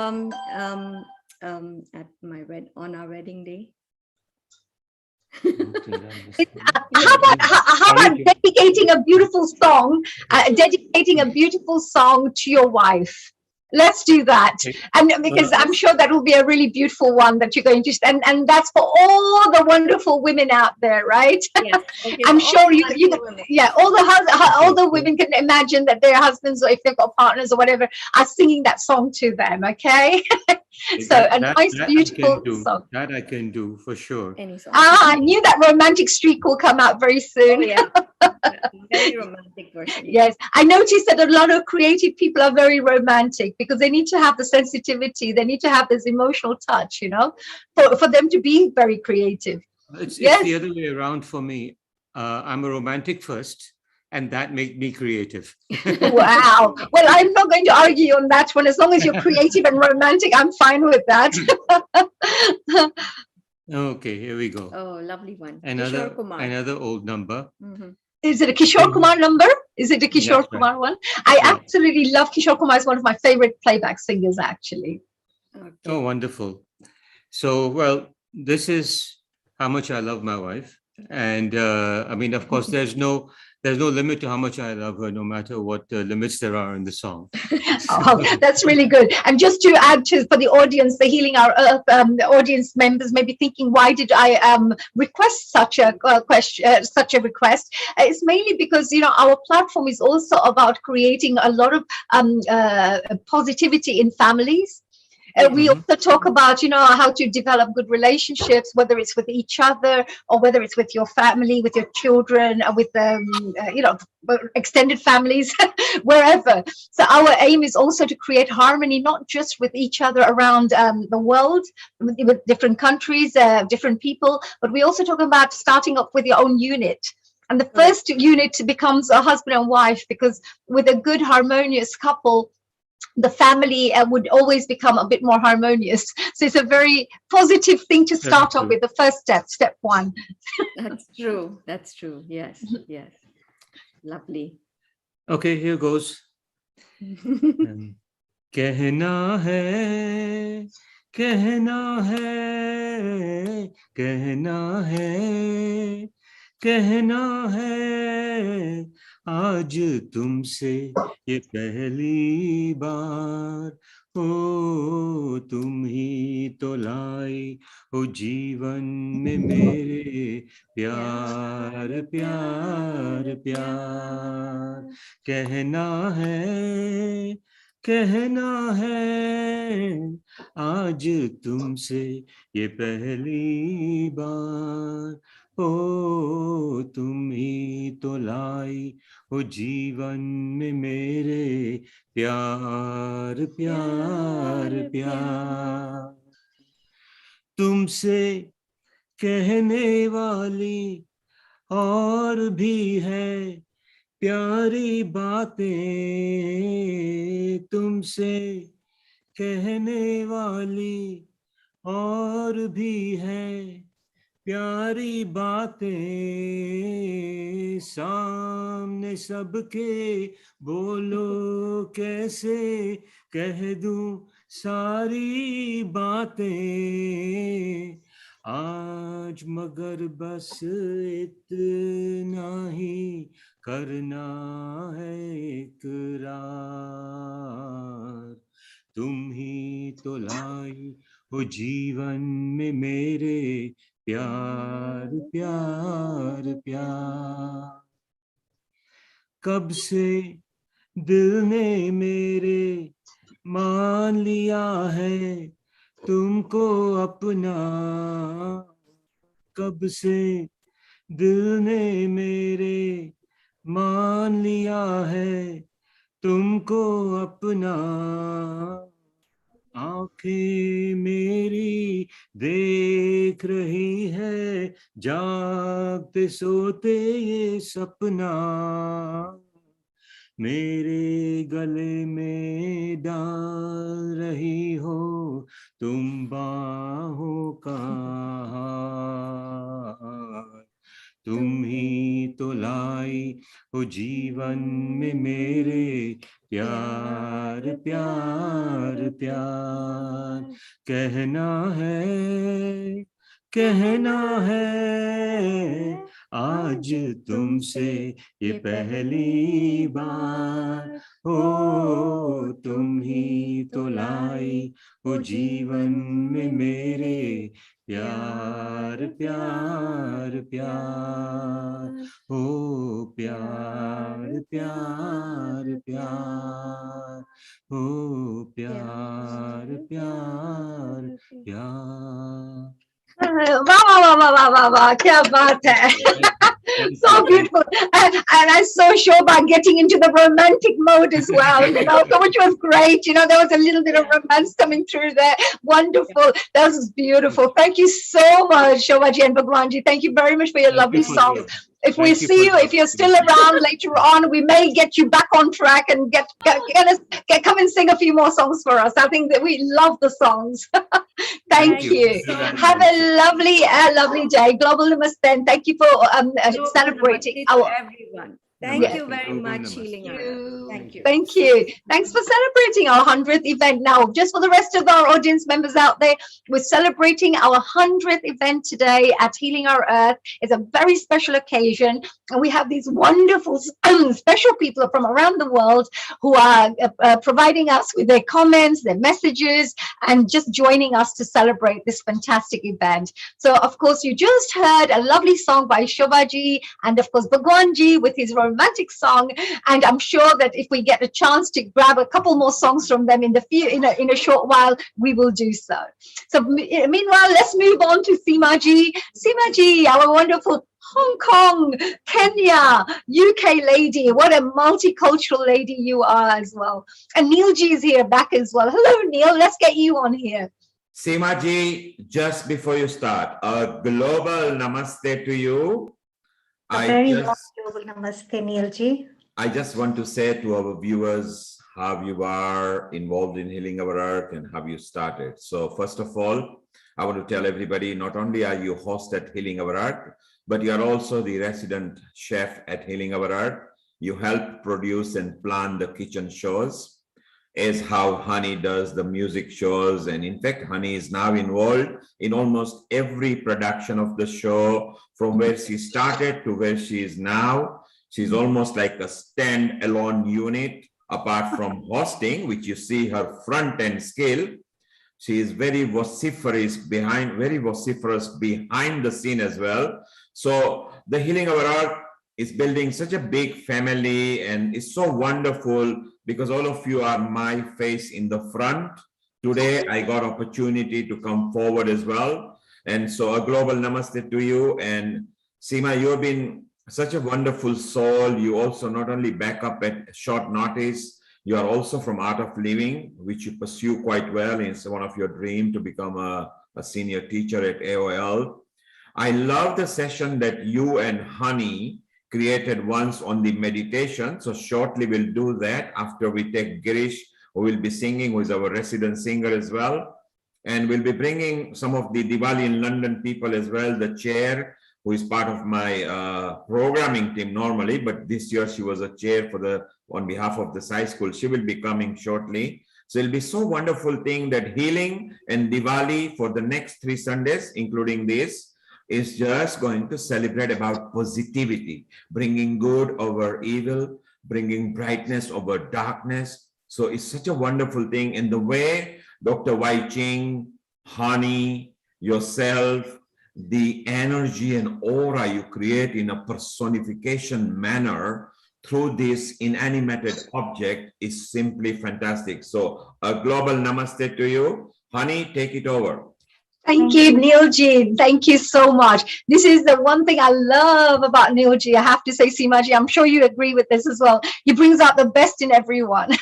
on our wedding day. How about dedicating a beautiful song, to your wife? Let's do that. And because I'm sure that will be a really beautiful one that you're going to, and that's for all the wonderful women out there, right? Yes. Okay, I'm sure all the women can imagine that their husbands, or if they've got partners or whatever, are singing that song to them. Okay. So nice, beautiful song. That I can do for sure. Any song. I knew that romantic streak will come out very soon. Oh, yeah. Very romantic version. Yes, I noticed that a lot of creative people are very romantic because they need to have the sensitivity, they need to have this emotional touch, you know, for them to be very creative. It's the other way around for me. I'm a romantic first, and that made me creative. Wow. Well, I'm not going to argue on that one. As long as you're creative and romantic, I'm fine with that. Okay, here we go. Oh, lovely one. Another old number. Mm-hmm. Is it a Kishore Kumar number? Is it a Kishore Kumar one? I absolutely love Kishore Kumar. Is one of my favorite playback singers, actually. Okay. Oh, wonderful. So, well, this is how much I love my wife. And I mean, of course, there's no limit to how much I love her, no matter what limits there are in the song. Oh, that's really good. And just to add to, for the audience, the Healing Our Earth, the audience members may be thinking, why did I request such a such a request? It's mainly because, you know, our platform is also about creating a lot of positivity in families. We also talk about, you know, how to develop good relationships, whether it's with each other or whether it's with your family, with your children, or with you know, extended families, wherever. So our aim is also to create harmony, not just with each other around the world, with different countries, different people, but we also talk about starting up with your own unit. And the first unit becomes a husband and wife, because with a good harmonious couple, the family would always become a bit more harmonious. So it's a very positive thing to start off with, the first step one. That's true. That's true. Yes. Yes. Lovely. Okay, here goes. कहना है, कहना है, कहना है, कहना है, आज तुमसे ये पहली बार, ओ तुम ही तो लाई हो जीवन में मेरे, प्यार प्यार प्यार, कहना है, कहना है, आज तुमसे ये पहली बार, ओ तुम ही तो लाई हो जीवन में मेरे, प्यार प्यार प्यार, तुमसे कहने वाली और भी है प्यारी बातें, तुमसे कहने वाली और भी है प्यारी बातें, सामने सबके बोलो कैसे कह दूं सारी बातें, आज मगर बस इतना ही करना है इकरार, तुम ही तो लाई हो जीवन में मेरे, प्यार प्यार प्यार, कब से दिल ने मेरे मान लिया है तुमको अपना, कब से दिल ने मेरे मान लिया है तुमको अपना, आंखें मेरी देख रही है जागते सोते ये सपना, मेरे गले में डाल रही हो तुम बाहों का हार, तुम ही तो लाई हो जीवन में मेरे, प्यार प्यार प्यार, कहना है, कहना है, आज तुमसे ये पहली बार, हो तुम ही तो लाई हो जीवन में मेरे, प्यार प्यार प्यार, हो प्यार प्यार प्यार, हो प्यार प्यार प्यार. Wow, kya baat hai. So beautiful. And I saw Shobha getting into the romantic mode as well, so which was great. There was a little bit of romance coming through there. Wonderful. That was beautiful. Thank you so much, Shobhaji and Bhagwanji. Thank you very much for your lovely songs. If we see you, if you're still around later on, we may get you back on track and come and sing a few more songs for us. I think that we love the songs. Thank you. Have a lovely day. Global Namaste. And thank you for celebrating to our everyone. Thank you very much, Healing Our Earth. Thank you. Thank you. Thanks for celebrating our 100th event. Now, just for the rest of our audience members out there, we're celebrating our 100th event today at Healing Our Earth. It's a very special occasion. And we have these wonderful, special people from around the world who are providing us with their comments, their messages, and just joining us to celebrate this fantastic event. So, of course, you just heard a lovely song by Shobhaji and, of course, Bhagwanji with his romantic song, and I'm sure that if we get a chance to grab a couple more songs from them in a short while, we will do so. So meanwhile, let's move on to Seemaji, our wonderful Hong Kong, Kenya, UK lady. What a multicultural lady you are as well. And Neilji is here back as well. Hello, Neil. Let's get you on here. Seema ji, just before you start, a global namaste to you. A I very warm just global namaste, Neilji. I just want to say to our viewers how you are involved in Healing Our Earth and how you started. So first of all, I want to tell everybody, not only are you host at Healing Our Earth, but you are also the resident chef at Healing Our Earth. You help produce and plan the kitchen shows, as how Honey does the music shows. And in fact, Honey is now involved in almost every production of the show, from where she started to where she is now. She's almost like a stand-alone unit, apart from hosting, which you see her front-end skill. She is very vociferous behind the scene as well. So the Healing Our Earth is building such a big family, and it's so wonderful because all of you are my face in the front. Today, I got opportunity to come forward as well. And so a global namaste to you. And Seema, you've been such a wonderful soul. You also not only back up at short notice, you are also from Art of Living, which you pursue quite well. It's one of your dreams to become a senior teacher at AOL. I love the session that you and Honey created once on the meditation. So shortly we'll do that after we take Girish, who will be singing, who is our resident singer as well. And we'll be bringing some of the Diwali in London people as well, the chair, who is part of my programming team normally, but this year she was a chair on behalf of the Sai School. She will be coming shortly. So it'll be so wonderful thing that healing and Diwali for the next 3 Sundays, including this, is just going to celebrate about positivity, bringing good over evil, bringing brightness over darkness. So it's such a wonderful thing. And the way Dr. Wai Ching, Honey, yourself, the energy and aura you create in a personification manner through this inanimated object is simply fantastic. So a global namaste to you. Honey, take it over. Thank you, Neilji. Thank you so much. This is the one thing I love about Neilji. I have to say, Seemaji, I'm sure you agree with this as well. He brings out the best in everyone.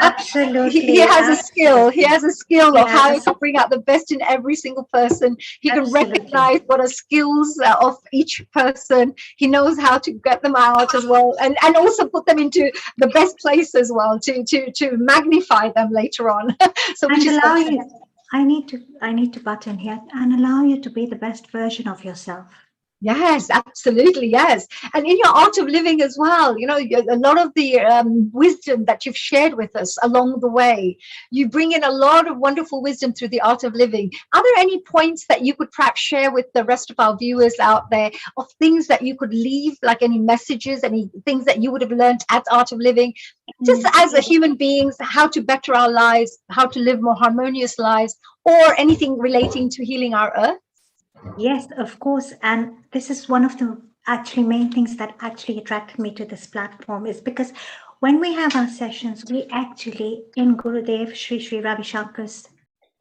Absolutely. He has a skill. He has a skill of how Yes. to bring out the best in every single person. He can Absolutely. recognize what are skills of each person. He knows how to get them out as well, and also put them into the best place as well to magnify them later on. So which And is allow fantastic. you, I need to butt in here and allow you to be the best version of yourself. Yes, absolutely. Yes. And in your art of living as well, you know, a lot of the wisdom that you've shared with us along the way, you bring in a lot of wonderful wisdom through the art of living. Are there any points that you could perhaps share with the rest of our viewers out there of things that you could leave, like any messages, any things that you would have learned at Art of Living, just as a human beings, how to better our lives, how to live more harmonious lives, or anything relating to healing our earth? Yes, of course. And this is one of the actually main things that actually attracted me to this platform, is because when we have our sessions, we actually, in Gurudev Sri Sri Ravi Shankar's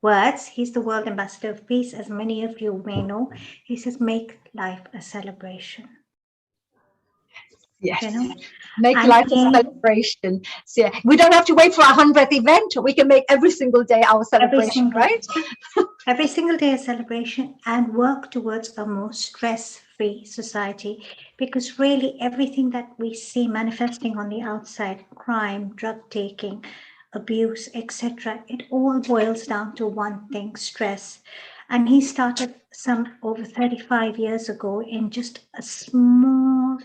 words, he's the world ambassador of peace, as many of you may know, he says, make life a celebration. Yes. You know? Make And life a celebration. So yeah, we don't have to wait for our 100th event. We can make every single day our celebration, right? Every single day a celebration, and work towards a more stress-free society, because really everything that we see manifesting on the outside, crime, drug taking, abuse, etc., it all boils down to one thing: stress. And he started some over 35 years ago in just a small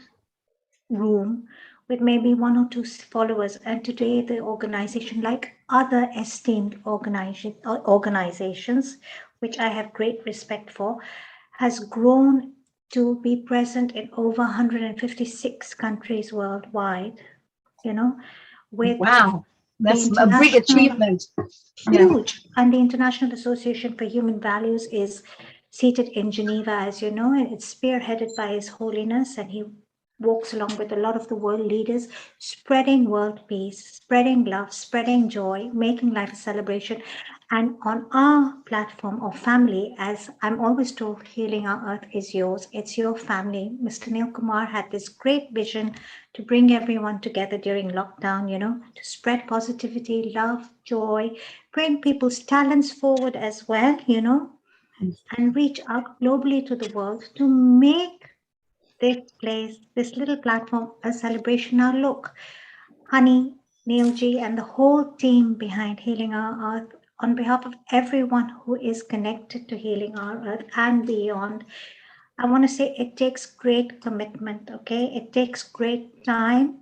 room with maybe 1 or 2 followers, and today the organization, like other esteemed organizations, which I have great respect for, has grown to be present in over 156 countries worldwide, you know, with wow, that's the a big international, achievement. huge. And the International Association for Human Values is seated in Geneva, as you know, and it's spearheaded by His Holiness, and he walks along with a lot of the world leaders, spreading world peace, spreading love, spreading joy, making life a celebration. And on our platform of family, as I'm always told, Healing Our Earth is yours. It's your family. Mr. Neil Kumar had this great vision to bring everyone together during lockdown, you know, to spread positivity, love, joy, bring people's talents forward as well, you know, and reach out globally to the world to make this place, this little platform, a celebration. Now look, Honey, Neilji, and the whole team behind Healing Our Earth, on behalf of everyone who is connected to Healing Our Earth and beyond, I want to say it takes great commitment, okay? It takes great time,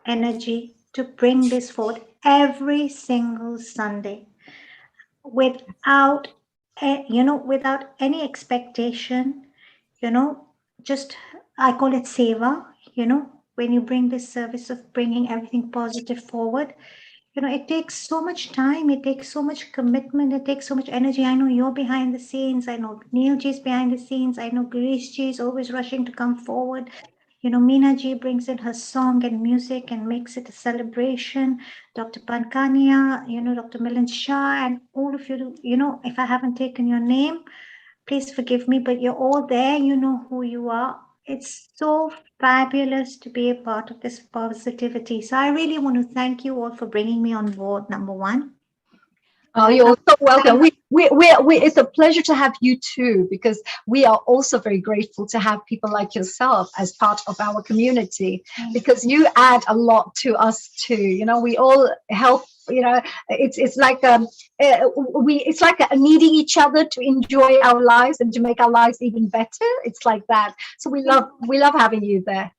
energy to bring this forward every single Sunday without, without any expectation, you know, just, I call it seva, when you bring this service of bringing everything positive forward, it takes so much time, it takes so much commitment, it takes so much energy. I know you're behind the scenes, I know Neil G's behind the scenes, I know Girish G is always rushing to come forward. Meena Ji brings in her song and music and makes it a celebration. Dr. Pankania, Dr. Milan Shah, and all of you, if I haven't taken your name, please forgive me, but you're all there, you know who you are. It's so fabulous to be a part of this positivity. So I really want to thank you all for bringing me on board, number one. Oh, you're so welcome. It's a pleasure to have you too, because we are also very grateful to have people like yourself as part of our community, because you add a lot to us too. We all help. It's like it's like needing each other to enjoy our lives and to make our lives even better. It's like that. So we love having you there.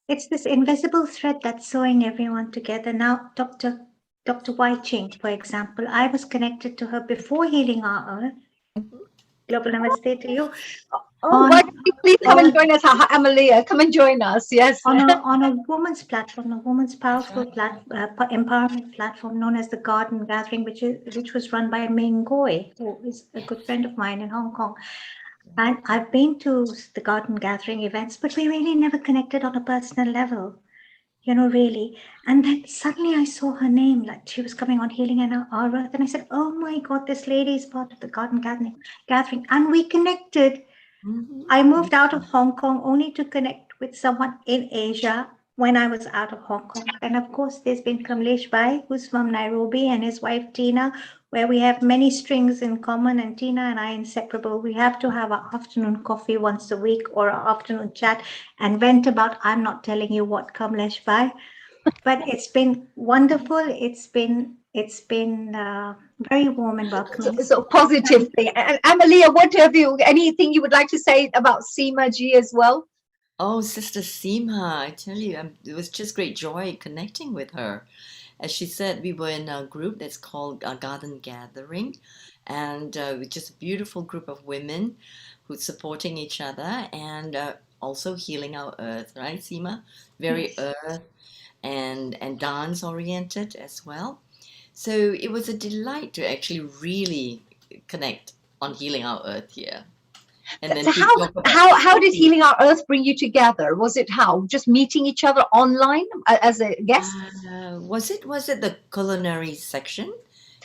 It's this invisible thread that's sewing everyone together. Now, Dr. Wai Ching, for example, I was connected to her before Healing Our Earth. Global namaste to you. Why don't you please come and join us, Amalia? Come and join us. Yes. On a woman's platform, a woman's powerful empowerment platform known as the Garden Gathering, which was run by Ming Goi, who is a good friend of mine in Hong Kong. And I've been to the Garden Gathering events, but we really never connected on a personal level. Really. And then suddenly I saw her name, like she was coming on Healing and Our Earth. And I said, oh my God, this lady is part of the Garden Gathering. And we connected. I moved out of Hong Kong only to connect with someone in Asia when I was out of Hong Kong. And of course, there's been Kamlesh Bhai, who's from Nairobi, and his wife Tina, where we have many strings in common, and Tina and I inseparable. We have to have our afternoon coffee once a week or our afternoon chat and vent about, I'm not telling you what, Kamlesh Bhai. But it's been wonderful. It's been very warm and welcoming. It's a positive thing. And Amalia, anything you would like to say about Seema Ji as well? Oh, Sister Seema, I tell you, it was just great joy connecting with her. As she said, we were in a group that's called a Garden Gathering, and with just a beautiful group of women who's supporting each other and also healing our earth, right, Seema? Very earth and dance oriented as well. So it was a delight to actually really connect on healing our earth here. And then so how did Healing Our Earth bring you together? Was it how? Just meeting each other online as a guest? Was it the culinary section?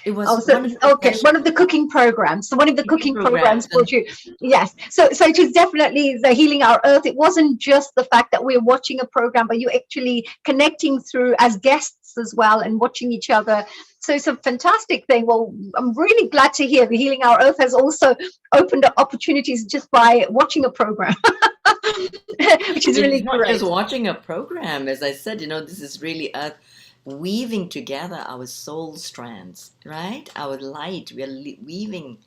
It was one of the cooking programs. So one of the cooking programs brought you. Yes. So it was definitely the Healing Our Earth. It wasn't just the fact that we're watching a program, but you actually connecting through as guests as well and watching each other. So it's a fantastic thing. Well, I'm really glad to hear the Healing Our Earth has also opened up opportunities just by watching a program. Which is really not great. Just watching a program, as I said, this is really us weaving together our soul strands, right? Our light, we are weaving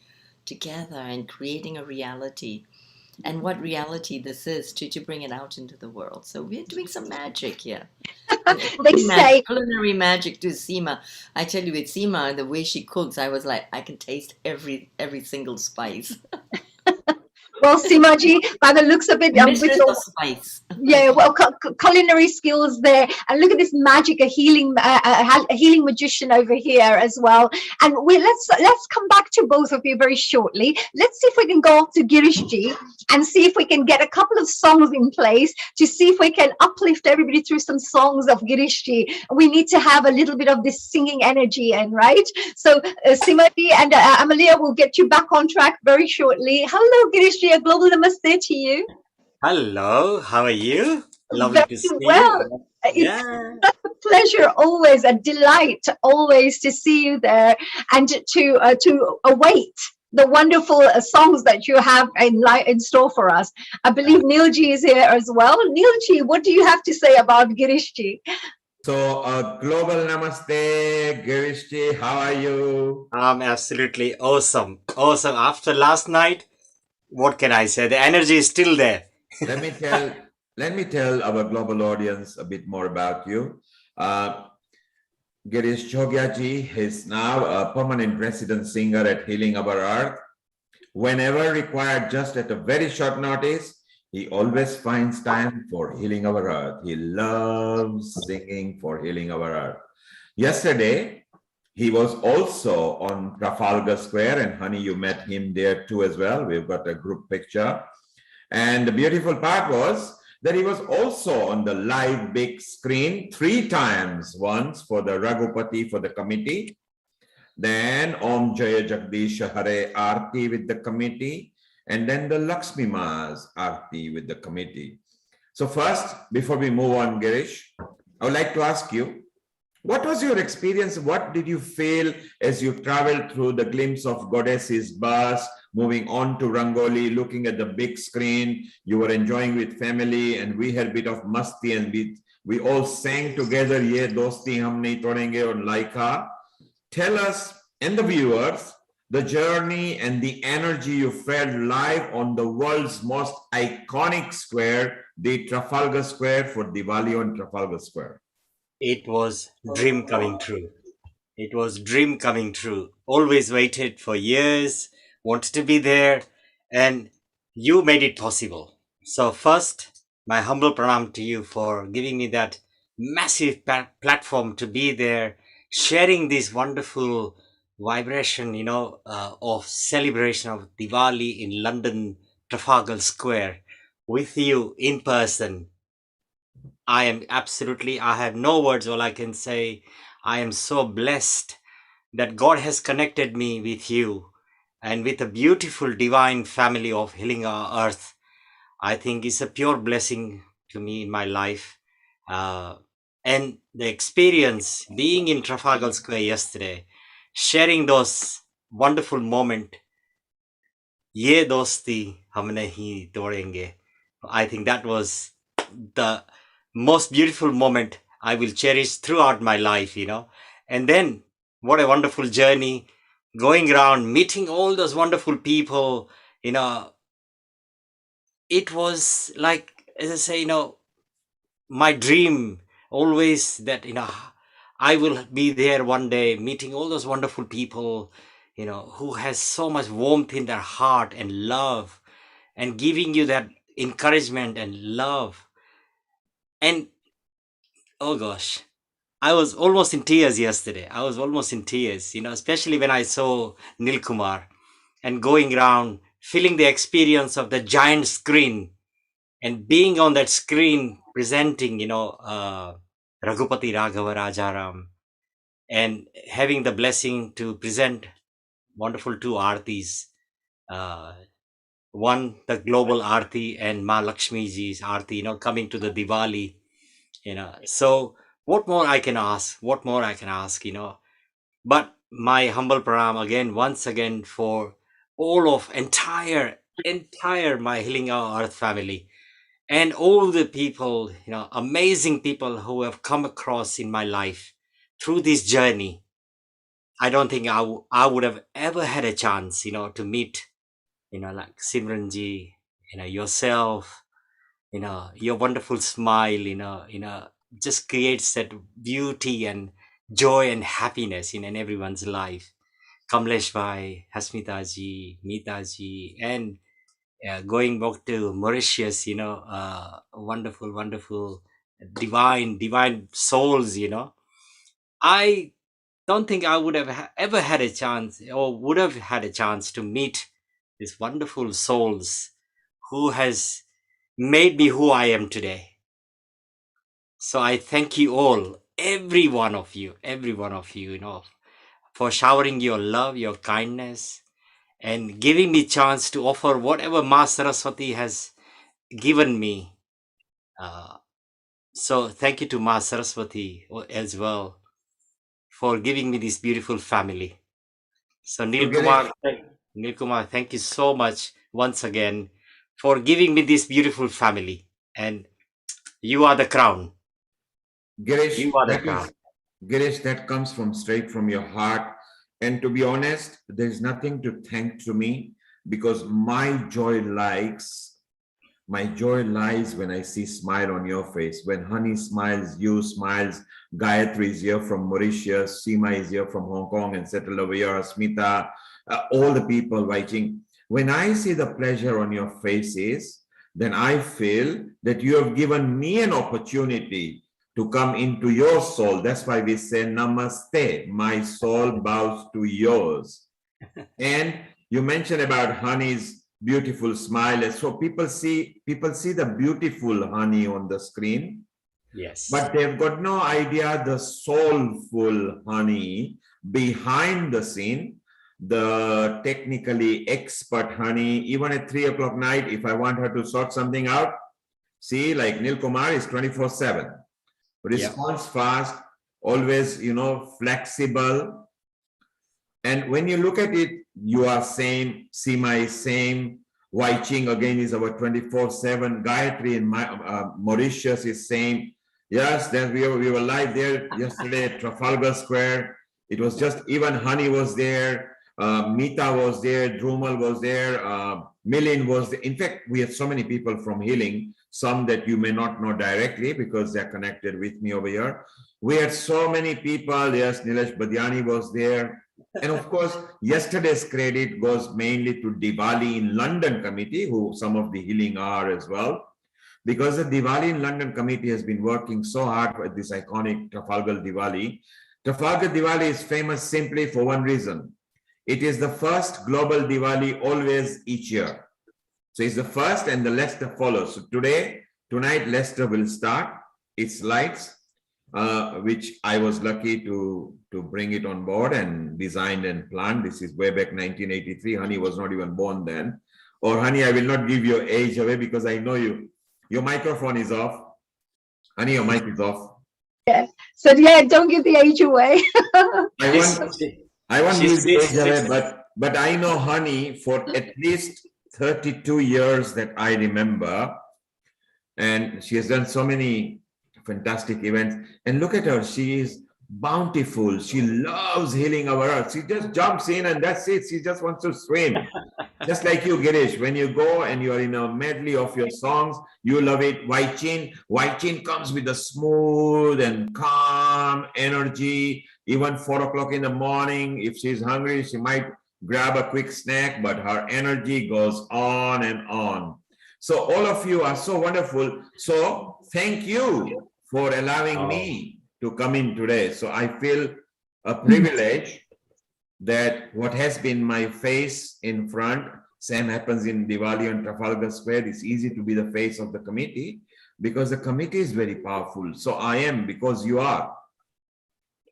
together and creating a reality. And what reality this is to bring it out into the world. So we're doing some magic here. They say culinary magic to Seema. I tell you, with Seema, the way she cooks, I was like, I can taste every single spice. Well, Seema Ji, by the looks of it, Mistress of spice. Yeah, well, culinary skills there, and look at this magic, a healing magician over here as well. And let's come back to both of you very shortly. Let's see if we can go off to Girish Ji and see if we can get a couple of songs in place to see if we can uplift everybody through some songs of Girish Ji. We need to have a little bit of this singing energy, and right. So Seema Ji and Amalia will get you back on track very shortly. Hello, Girish Ji, a global namaste to you. Hello, how are you? Lovely to see you. Yeah. It's such a pleasure, always a delight, always to see you there and to await the wonderful songs that you have in store for us. I believe Neilji is here as well. Neilji, what do you have to say about Girishji? So, global namaste, Girishji. How are you? Absolutely awesome. Awesome. After last night, what can I say? The energy is still there. Let me tell our global audience a bit more about you. Girish Chogyaji is now a permanent resident singer at Healing Our Earth. Whenever required, just at a very short notice, he always finds time for Healing Our Earth. He loves singing for Healing Our Earth. Yesterday, he was also on Trafalgar Square, and honey, you met him there too as well. We've got a group picture. And the beautiful part was that he was also on the live big screen 3 times, once for the Raghupati for the committee, then Om Jaya Jagdish Hare Aarti with the committee, and then the Lakshmi Ma's Aarti with the committee. So first, before we move on, Girish, I would like to ask you, what was your experience? What did you feel as you traveled through the glimpse of Goddess's bus, moving on to Rangoli, looking at the big screen? You were enjoying with family, and we had a bit of masti, and we all sang together, Ye Dosti Hum Nahi Todenge or Laika. Tell us and the viewers the journey and the energy you felt live on the world's most iconic square, the Trafalgar Square, for Diwali on Trafalgar Square. It was dream coming true. It was dream coming true. Always waited for years, wanted to be there, and you made it possible. So first, my humble pranam to you for giving me that massive platform to be there, sharing this wonderful vibration, of celebration of Diwali in London, Trafalgar Square, with you in person. I have no words. All I can say, I am so blessed that God has connected me with you and with a beautiful divine family of Healing Our Earth. I think it's a pure blessing to me in my life. And the experience being in Trafalgar Square yesterday, sharing those wonderful moments, ye dosti hum nahi todenge. I think that was the most beautiful moment I will cherish throughout my life, And then what a wonderful journey going around, meeting all those wonderful people, It was like, as I say, my dream always that, I will be there one day meeting all those wonderful people, who has so much warmth in their heart and love and giving you that encouragement and love. And oh gosh, I was almost in tears yesterday. I was almost in tears, especially when I saw Nil Kumar and going around, feeling the experience of the giant screen and being on that screen presenting, Raghupati Raghava Rajaram, and having the blessing to present wonderful 2 aartis. One, the global aarti, and Ma Lakshmi ji's aarti, coming to the Diwali, So what more I can ask? What more I can ask, But my humble pranam again, once again, for all of entire my Healing Our Earth family and all the people, amazing people who have come across in my life through this journey. I don't think I would have ever had a chance, to meet, like Simranji, yourself, your wonderful smile, just creates that beauty and joy and happiness in everyone's life. Kamlesh Bhai, Hasmita ji, Meeta ji, and going back to Mauritius, wonderful, wonderful, divine souls, I don't think I would have ever had a chance or would have had a chance to meet these wonderful souls who has made me who I am today. So I thank you all, every one of you, for showering your love, your kindness, and giving me chance to offer whatever Ma Saraswati has given me. So thank you to Ma Saraswati as well for giving me this beautiful family. So So Neil Girish, Kumar, Nilkumar, thank you so much once again for giving me this beautiful family. And you are the crown. Girish, You are the that crown. is Girish, that comes from straight from your heart. And to be honest, there's nothing to thank to me because my joy lies when I see smile on your face. When Honey smiles, you smiles. Gayatri is here from Mauritius. Seema is here from Hong Kong and settled over here. Smita, all the people writing. When I see the pleasure on your faces, then I feel that you have given me an opportunity to come into your soul. That's why we say namaste. My soul bows to yours. And you mentioned about Honey's beautiful smile. So people see the beautiful Honey on the screen, Yes. but they've got no idea the soulful Honey behind the scene, the technically expert Honey. Even at 3 o'clock night, if I want her to sort something out, see, like Nil Kumar is 24/7. Response fast, always, flexible. And when you look at it, you are same, Seema is same, Wai Ching again is our 24/7, Gayatri in Mauritius is same. Yes, then we were live there yesterday at Trafalgar Square. It was just, even Honey was there, Mita was there, Drumal was there, Milin was there. In fact, we had so many people from Healing, some that you may not know directly because they're connected with me over here. We had so many people. Yes, Nilesh Badiani was there. And of course, yesterday's credit goes mainly to Diwali in London committee, who some of the Healing are as well, because the Diwali in London committee has been working so hard for this iconic Trafalgar Diwali. Trafalgar Diwali is famous simply for one reason. It is the first global Diwali always each year. So it's the first and the Leicester follows. So tonight, Leicester will start its lights, which I was lucky to bring it on board and designed and planned. This is way back 1983. Honey was not even born then. Or Honey, I will not give your age away because I know you. Your microphone is off. Honey, your mic is off. Yeah. So yeah, don't give the age away. I won't give the age away, but I know Honey for at least 32 years that I remember. And she has done so many fantastic events. And look at her, she is bountiful. She loves healing our earth. She just jumps in and that's it. She just wants to swim. Just like you, Girish, when you go and you are in a medley of your songs, you love it. Wai Chin comes with a smooth and calm energy. Even 4 o'clock in the morning, if she's hungry, she might grab a quick snack, but her energy goes on and on. So all of you are so wonderful. So thank you for allowing me to come in today. So I feel a privilege that what has been my face in front, same happens in Diwali and Trafalgar Square. It's easy to be the face of the committee because the committee is very powerful. So I am because you are.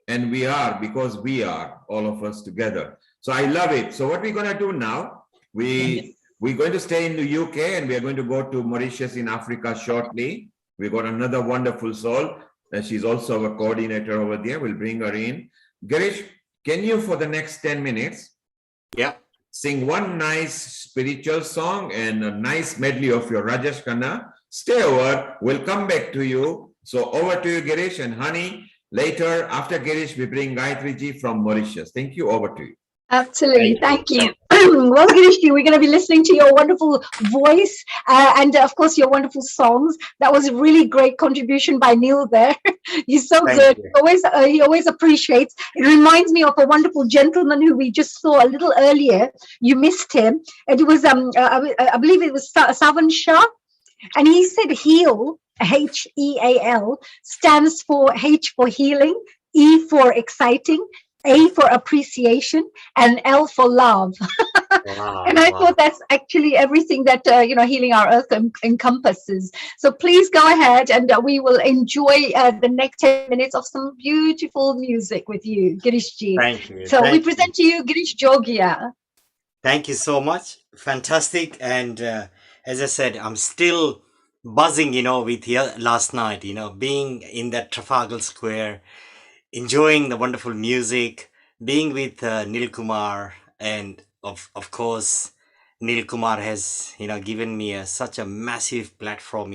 And we are because we are, all of us together. So I love it. So what we're going to do now, we're going to stay in the UK and we are going to go to Mauritius in Africa shortly. We've got another wonderful soul. She's also a coordinator over there. We'll bring her in. Girish, can you, for the next 10 minutes, sing one nice spiritual song and a nice medley of your Rajesh Khanna? Stay over. We'll come back to you. So over to you, Girish, and Honey. Later, after Girish, we bring Gayatri Ji from Mauritius. Thank you. Over to you. Absolutely. Thank you. Well, Girishji, we're going to be listening to your wonderful voice and, of course, your wonderful songs. That was a really great contribution by Neil there. He's so good. He always appreciates. It reminds me of a wonderful gentleman who we just saw a little earlier. You missed him. It was, I believe it was Savan Shah. And he said heal, Heal, stands for H for healing, E for exciting, A for appreciation, and L for love. And I thought that's actually everything that, Healing Our Earth encompasses. So please go ahead and we will enjoy the next 10 minutes of some beautiful music with you, Girishji. Thank you. So we present to you Girish Jogia. Thank you so much. Fantastic. And as I said, I'm still buzzing, with you last night, being in that Trafalgar Square, enjoying the wonderful music, being with Nil Kumar and of course, Neil Kumar has given me such a massive platform.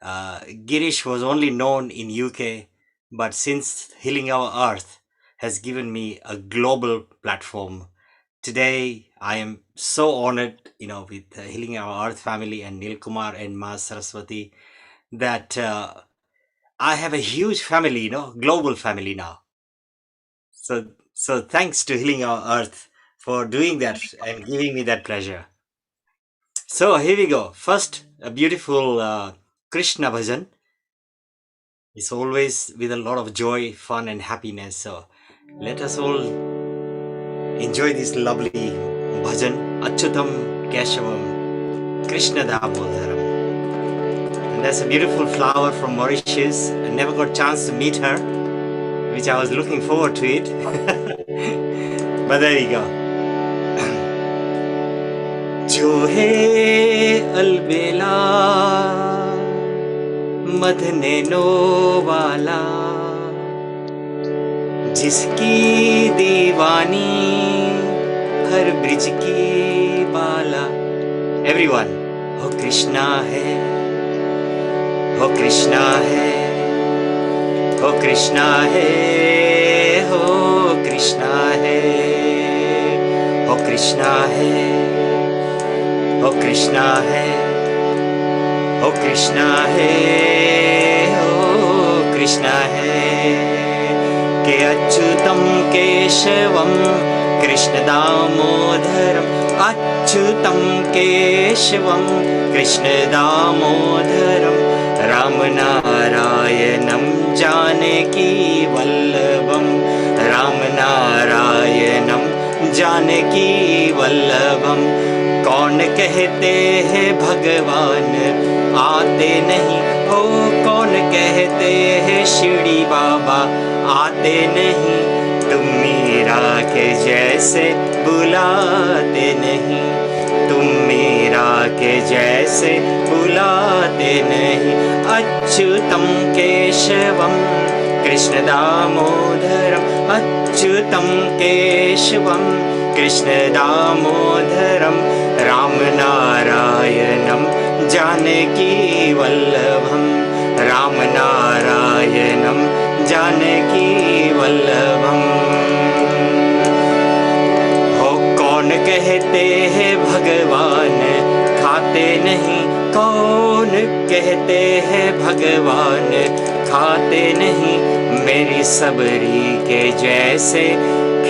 Girish was only known in UK, but since Healing Our Earth has given me a global platform. Today, I am so honored, with Healing Our Earth family and Neil Kumar and Ma Saraswati, that I have a huge family, global family now. So thanks to Healing Our Earth for doing that and giving me that pleasure. So here we go. First, a beautiful Krishna bhajan. It's always with a lot of joy, fun, and happiness. So let us all enjoy this lovely bhajan. Achyutam Keshavam Krishna Damodaram. And that's a beautiful flower from Mauritius. I never got a chance to meet her, which I was looking forward to it. But there you go. जो है अलबेला मदनैनो वाला जिसकी दीवानी हर bridge की बाला everyone हो कृष्णा है हो कृष्णा है हो कृष्णा है हो कृष्णा है हो कृष्णा है हो कृष्णा है हो कृष्णा है हो कृष्णा है के अच्युतम केशवम कृष्ण दामोदरम अच्युतम केशवम कृष्ण दामोदरम राम नारायणम जानकी वल्लभम राम नारायणम जानकी वल्लभम कौन कहते हैं भगवान आते नहीं हो कौन कहते हैं शिरडी बाबा आते नहीं तुम मीरा के जैसे बुलाते नहीं तुम मीरा के जैसे बुलाते नहीं अच्युतम केशवम कृष्ण दामोदरम अच्युतम केशवम कृष्ण दामोदरम राम नारायणम जानकी वल्लभम राम नारायणम जानकी वल्लभम हो कौन कहते हैं भगवान खाते नहीं कौन कहते हैं भगवान खाते नहीं मेरी सबरी के जैसे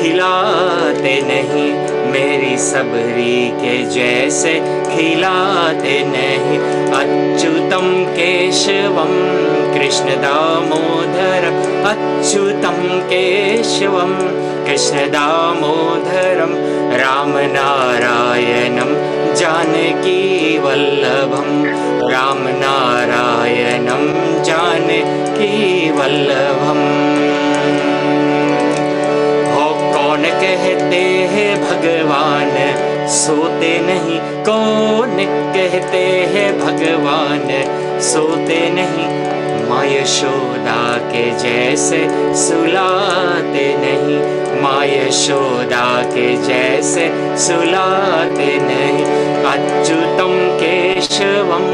खिलाते नहीं मेरी सबरी के जैसे खिलाते नहीं अच्युतम केशवम कृष्ण दामोदरम अच्युतम केशवम कृष्ण दामोदरम राम नारायणम जानकी वल्लभम राम नारायणम जानकी वल्लभम कौन कहते हैं भगवान सोते नहीं कौन कहते हैं भगवान सोते नहीं माँ यशोदा के जैसे सुलाते नहीं माँ यशोदा के जैसे सुलाते नहीं अच्युतम केशवम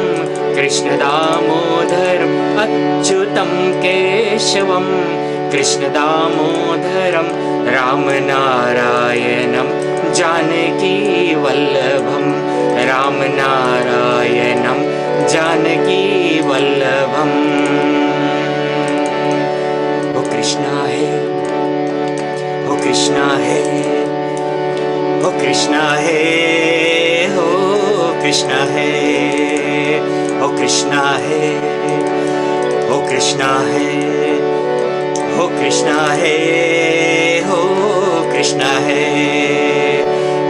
कृष्ण दामोदरम अच्युतम केशवम कृष्ण दामोदरम राम नारायणम जानकी वल्लभम राम नारायणम जानकी वल्लभम वो कृष्णा है वो कृष्णा है वो कृष्णा है हो कृष्णा है वो कृष्णा है वो कृष्णा है हो कृष्णा है हो कृष्णा है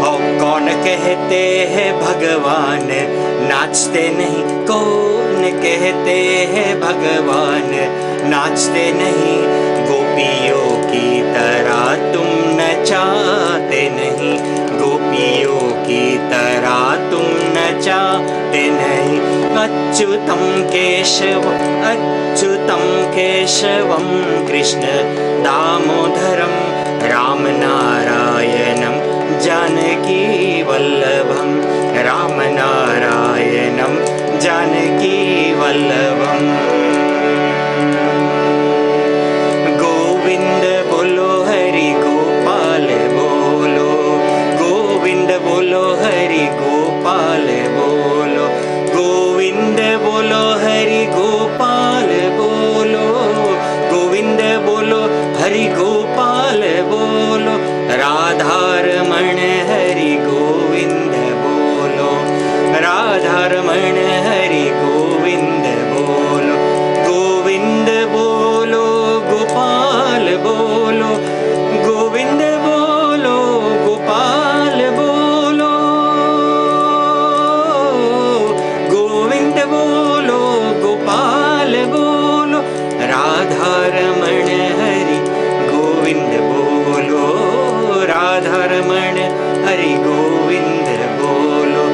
हो कौन कहते हैं भगवान नाचते नहीं कौन कहते हैं भगवान नाचते नहीं गोपियों की तरह तुम नचाते नहीं गोपियों की तरह तुम नचाते नहीं अच्युतम केशवम कृष्ण दामोदरम राम नारायणम जानकी वल्लभं रामनारायणं जानकी वल्लभम् गोविंद बोलो हरि गोपाल बोलो गोविंद बोलो हरि गोपाल बोलो गोविंद बोलो हरि गोपाल बोलो गोविंद बोलो हरि गोपाल बोलो राधारमण हरि गोविंद बोलो राधारमण हरि गोविंद बोलो गोविंद बोलो गोपाल बोलो गोविंद बोलो गोपाल बोलो गोविंद बोलो गोपाल बोलो राधारमण हरि गोविंद बोलो राधारमण हरि गोविंद बोलो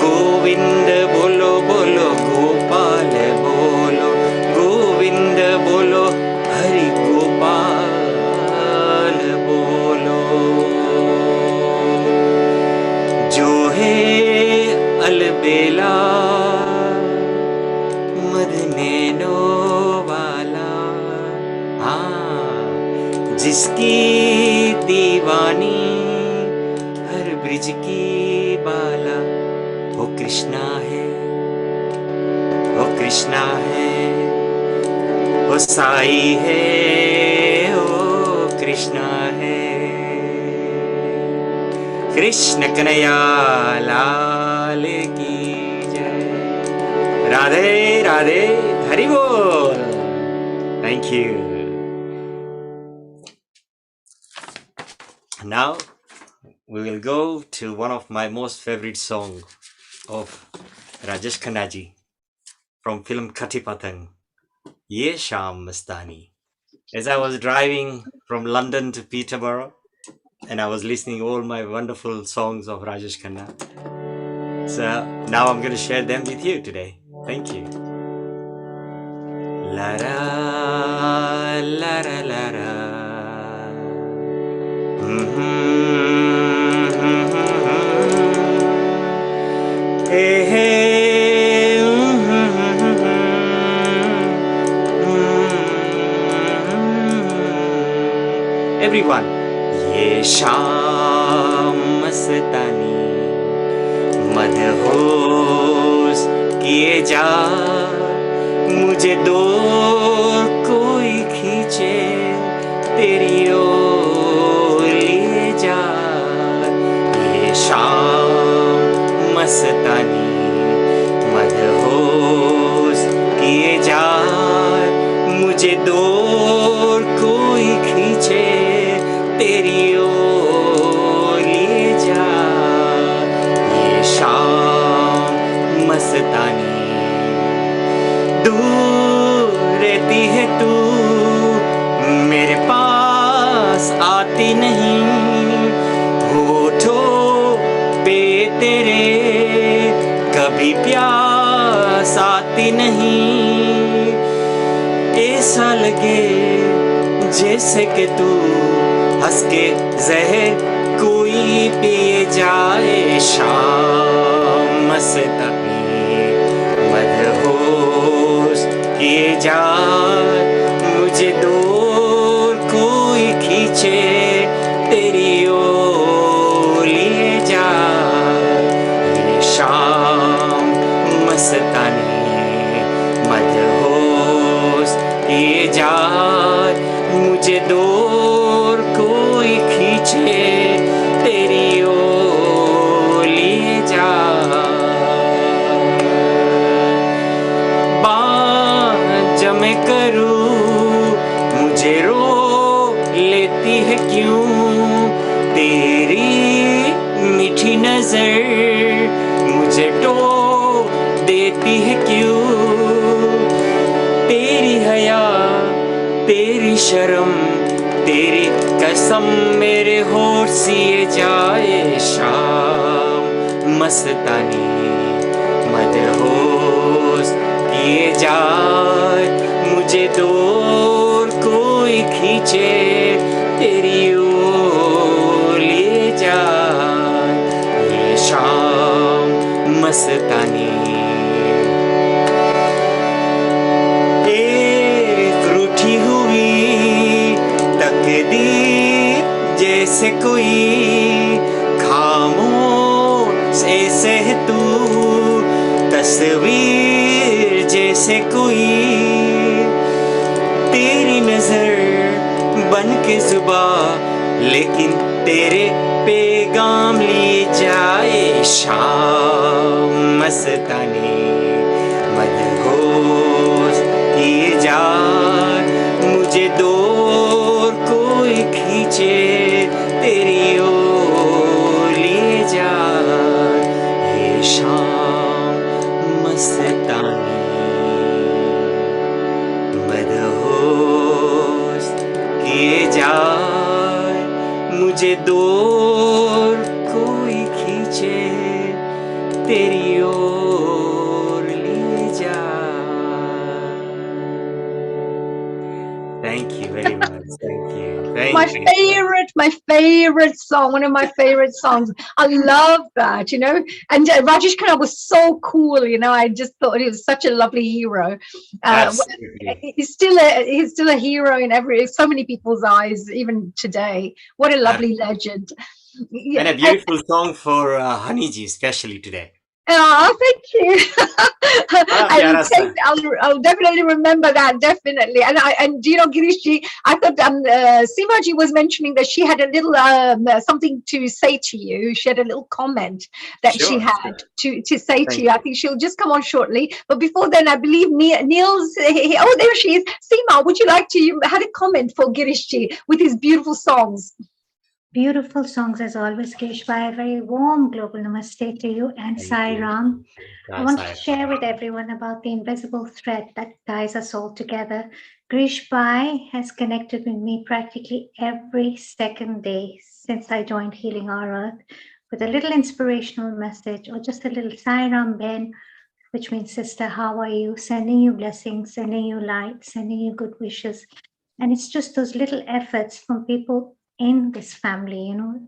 गोविंद बोलो बोलो गोपाल बोलो गोविंद बोलो हरि गोपाल बोलो जो है अलबेला मदनैनो वाला हाँ जिसकी दीवानी हर ब्रिज की बाला वो कृष्णा है वो कृष्णा है वो साई है वो कृष्णा है कृष्ण कन्हैया लाल की जय राधे राधे हरि बोल thank you now we will go to one of my most favorite song of Rajesh Khanna ji from film Khati Patang Ye Sham Mastani. As I was driving from London to Peterborough and I was listening all my wonderful songs of Rajesh Khanna. So now I'm going to share them with you today. Thank you. La ra la ra la ra. Hey hey. Everyone. ये शाम मस्तानी मदहोश किए जा मुझे दो कोई खींचे तेरी ओर लिए जा ये शाम मस्तानी मदहोश किए जा मुझे दो कोई खींचे तेरी ओर लिए जा ये शाम मस्तानी दूर रहती है तू मेरे पास आती नहीं होठों पे तेरे कभी प्यास आती नहीं ऐसा लगे जैसे कि तू हंस के जहर कोई पिए जाए शाम मस्तानी मदहोश किए जाए मुझे दूर कोई खींचे तेरी ओर लिए जा ये शाम मस्तानी मदहोश किए जाए मुझे दूर कोई खींचे तेरी ओर लिए जा बात जमे करूं मुझे रो लेती है क्यों तेरी मीठी नजर मुझे टो देती है क्यों तेरी हया तेरी शर्म तेरी कसम मेरे होठ सिए जाए शाम मस्तानी मदहोश किए जाए मुझे दूर कोई खींचे तेरी ओर लिए जा मस्तानी एक रूठी हुई तकदीर जैसे कोई खामोश ऐसे है तू तस्वीर जैसे कोई तेरी नजर बन के जुबा लेकिन तेरे पैगाम लिए जाए शाम मस्तानी मदहोश किए जाए मुझे दूर कोई खींचे तेरी ओर लिए जाए ये शाम मस्तानी मदहोश किए जाए मुझे दूर कोई खींचे तेरी ओर ले जाए Thank you very much. Thank you. My favorite song, one of my favorite songs. I love that, you know. And Rajesh Khanna was so cool, you know. I just thought he was such a lovely hero. Absolutely. He's still a hero in so many people's eyes, even today. What a lovely legend. And a beautiful song for Honeyji, especially today. Oh, thank you. I'll definitely remember that, definitely. And you know, Girishji, I thought Seemaji was mentioning that she had a little something to say to you. She had a little comment that she had to say to you. I think she'll just come on shortly. But before then, I believe Neil's. Oh, there she is. Seema, would you like to? You had a comment for Girishji with his beautiful songs. Beautiful songs as always, Keshbhai. A very warm global namaste to you and Sai Ram. I want to share with everyone about the invisible thread that ties us all together. Grish Bhai has connected with me practically every second day since I joined Healing Our Earth with a little inspirational message or just a little Sai Ram Ben, which means sister, how are you? Sending you blessings, sending you light, sending you good wishes. And it's just those little efforts from people in this family, you know,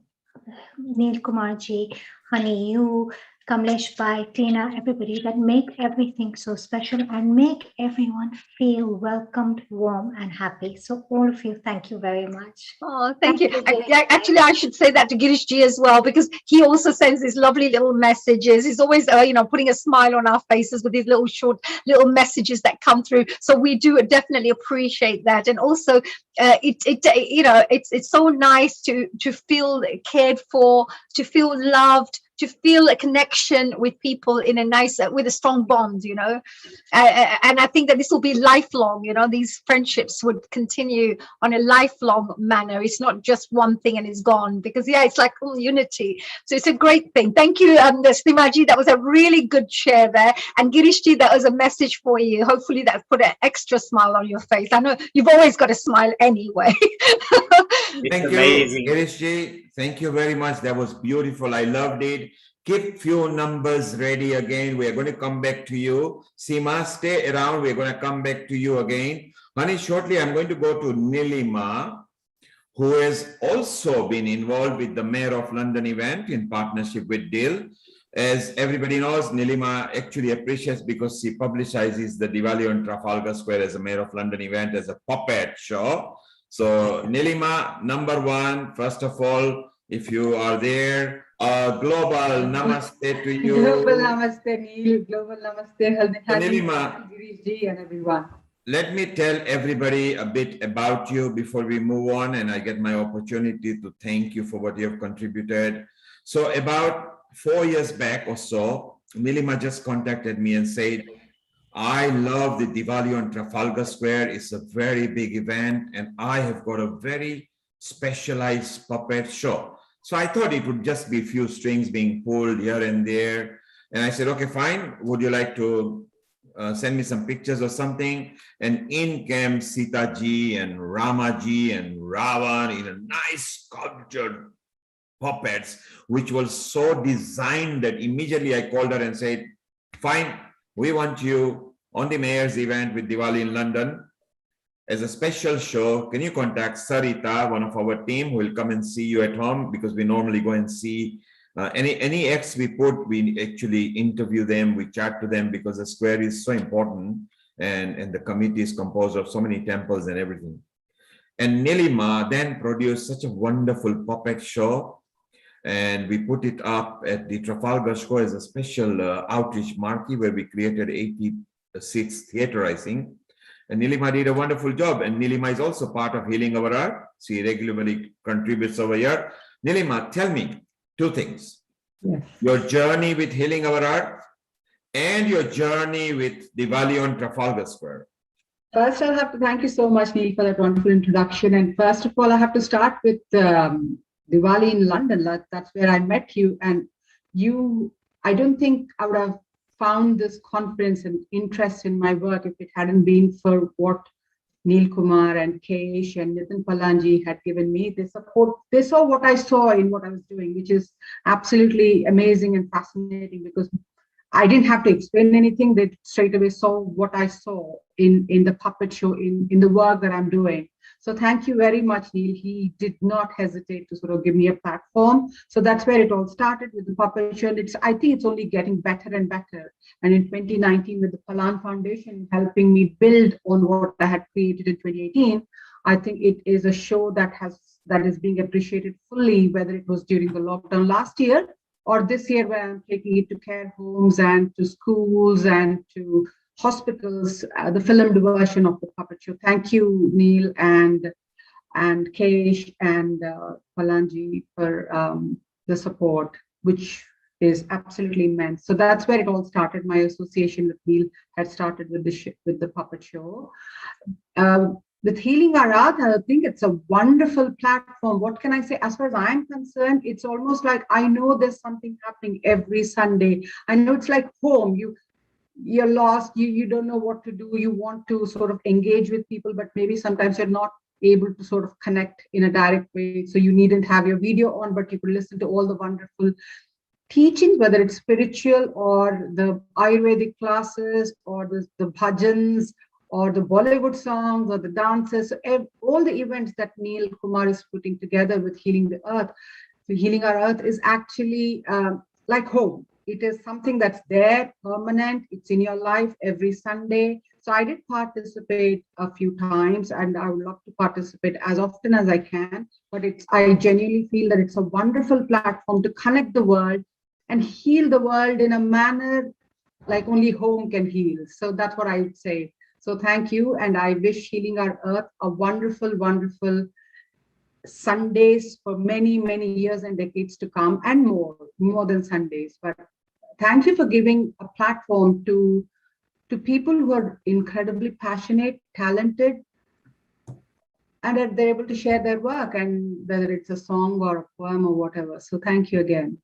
Neil Kumarji, Honey, you, Kamlesh Bhai, Tina, everybody that make everything so special and make everyone feel welcomed, warm, and happy. So all of you, thank you very much. Oh, thank you. Actually, I should say that to Girishji as well, because he also sends these lovely little messages. He's always, you know, putting a smile on our faces with these little short little messages that come through. So we do definitely appreciate that. And also, you know, it's so nice to feel cared for, to feel loved, to feel a connection with people in a nice, with a strong bond, you know. And I think that this will be lifelong, you know, these friendships would continue on a lifelong manner. It's not just one thing and it's gone, because yeah, it's like all unity. So it's a great thing. Thank you, Slimaji. That was a really good share there. And Girishji, that was a message for you. Hopefully that put an extra smile on your face. I know you've always got a smile anyway. Thank you, Girishji. Thank you very much. That was beautiful. I loved it. Keep few numbers ready again. We are going to come back to you. Seema, stay around. We're going to come back to you again. Honey, shortly I'm going to go to Nilima, who has also been involved with the Mayor of London event in partnership with DIL. As everybody knows, Nilima actually appreciates because she publicizes the Diwali on Trafalgar Square as a Mayor of London event as a puppet show. So Nilima, number one, first of all, if you are there, global namaste to you. Global namaste, Neil. Global namaste, Nilima, Girishji, and everyone. let me tell everybody a bit about you before we move on, and I get my opportunity to thank you for what you have contributed. So about 4 years back or so, Nilima just contacted me and said, I love the Diwali on Trafalgar Square. It's a very big event, and I have got a very specialized puppet show. So I thought it would just be a few strings being pulled here and there. And I said, okay, fine. Would you like to send me some pictures or something? And in came Sita ji and Rama ji and Ravan in a nice sculptured puppets, which was so designed that immediately I called her and said, fine, we want you on the mayor's event with Diwali in London as a special show. Can you contact Sarita, one of our team, who will come and see you at home, because we normally go and see Any acts we put, we actually interview them, we chat to them, because the square is so important, and the committee is composed of so many temples and everything. And Nilima then produced such a wonderful puppet show, and we put it up at the Trafalgar Square as a special outreach marquee, where we created 80 seats theaterizing. And Nilima did a wonderful job. And Nilima is also part of Healing Our Earth. She regularly contributes over here. Nilima, tell me two things. Yes. Your journey with Healing Our Earth and your journey with Diwali on Trafalgar Square. First, I'll have to thank you so much, Neil, for that wonderful introduction. And first of all, I have to start with Diwali in London. That's where I met you. And I don't think I would have found this confidence and interest in my work if it hadn't been for what Neil Kumar and Kesh and Nitin Palanji had given me. They saw what I saw in what I was doing, which is absolutely amazing and fascinating, because I didn't have to explain anything. They straight away saw what I saw in the puppet show, in the work that I'm doing. So thank you very much, Neil. He did not hesitate to sort of give me a platform. So that's where it all started, with the puppet show. And I think it's only getting better and better. And in 2019, with the Palan Foundation helping me build on what I had created in 2018, I think it is a show that is being appreciated fully, whether it was during the lockdown last year or this year, where I'm taking it to care homes and to schools and to hospitals, the filmed version of the puppet show. Thank you, Neil and Kesh and Palanji for the support, which is absolutely immense. So that's where it all started. My association with Neil had started with the puppet show. With Healing Our Earth, I think it's a wonderful platform. What can I say? As far as I'm concerned, it's almost like I know there's something happening every Sunday. I know it's like home. You're lost. You don't know what to do. You want to sort of engage with people, but maybe sometimes you're not able to sort of connect in a direct way. So you needn't have your video on, but you could listen to all the wonderful teachings, whether it's spiritual or the Ayurvedic classes or the bhajans or the Bollywood songs or the dances, all the events that Neil Kumar is putting together with Healing the Earth. So Healing Our Earth is actually like home. It is something that's there, permanent. It's in your life every Sunday. So I did participate a few times, and I would love to participate as often as I can. But I genuinely feel that it's a wonderful platform to connect the world and heal the world in a manner like only home can heal. So that's what I would say. So thank you, and I wish Healing Our Earth a wonderful, wonderful Sundays for many, many years and decades to come, and more than Sundays. But thank you for giving a platform to people who are incredibly passionate, talented, and that they're able to share their work, and whether it's a song or a poem or whatever. So thank you again.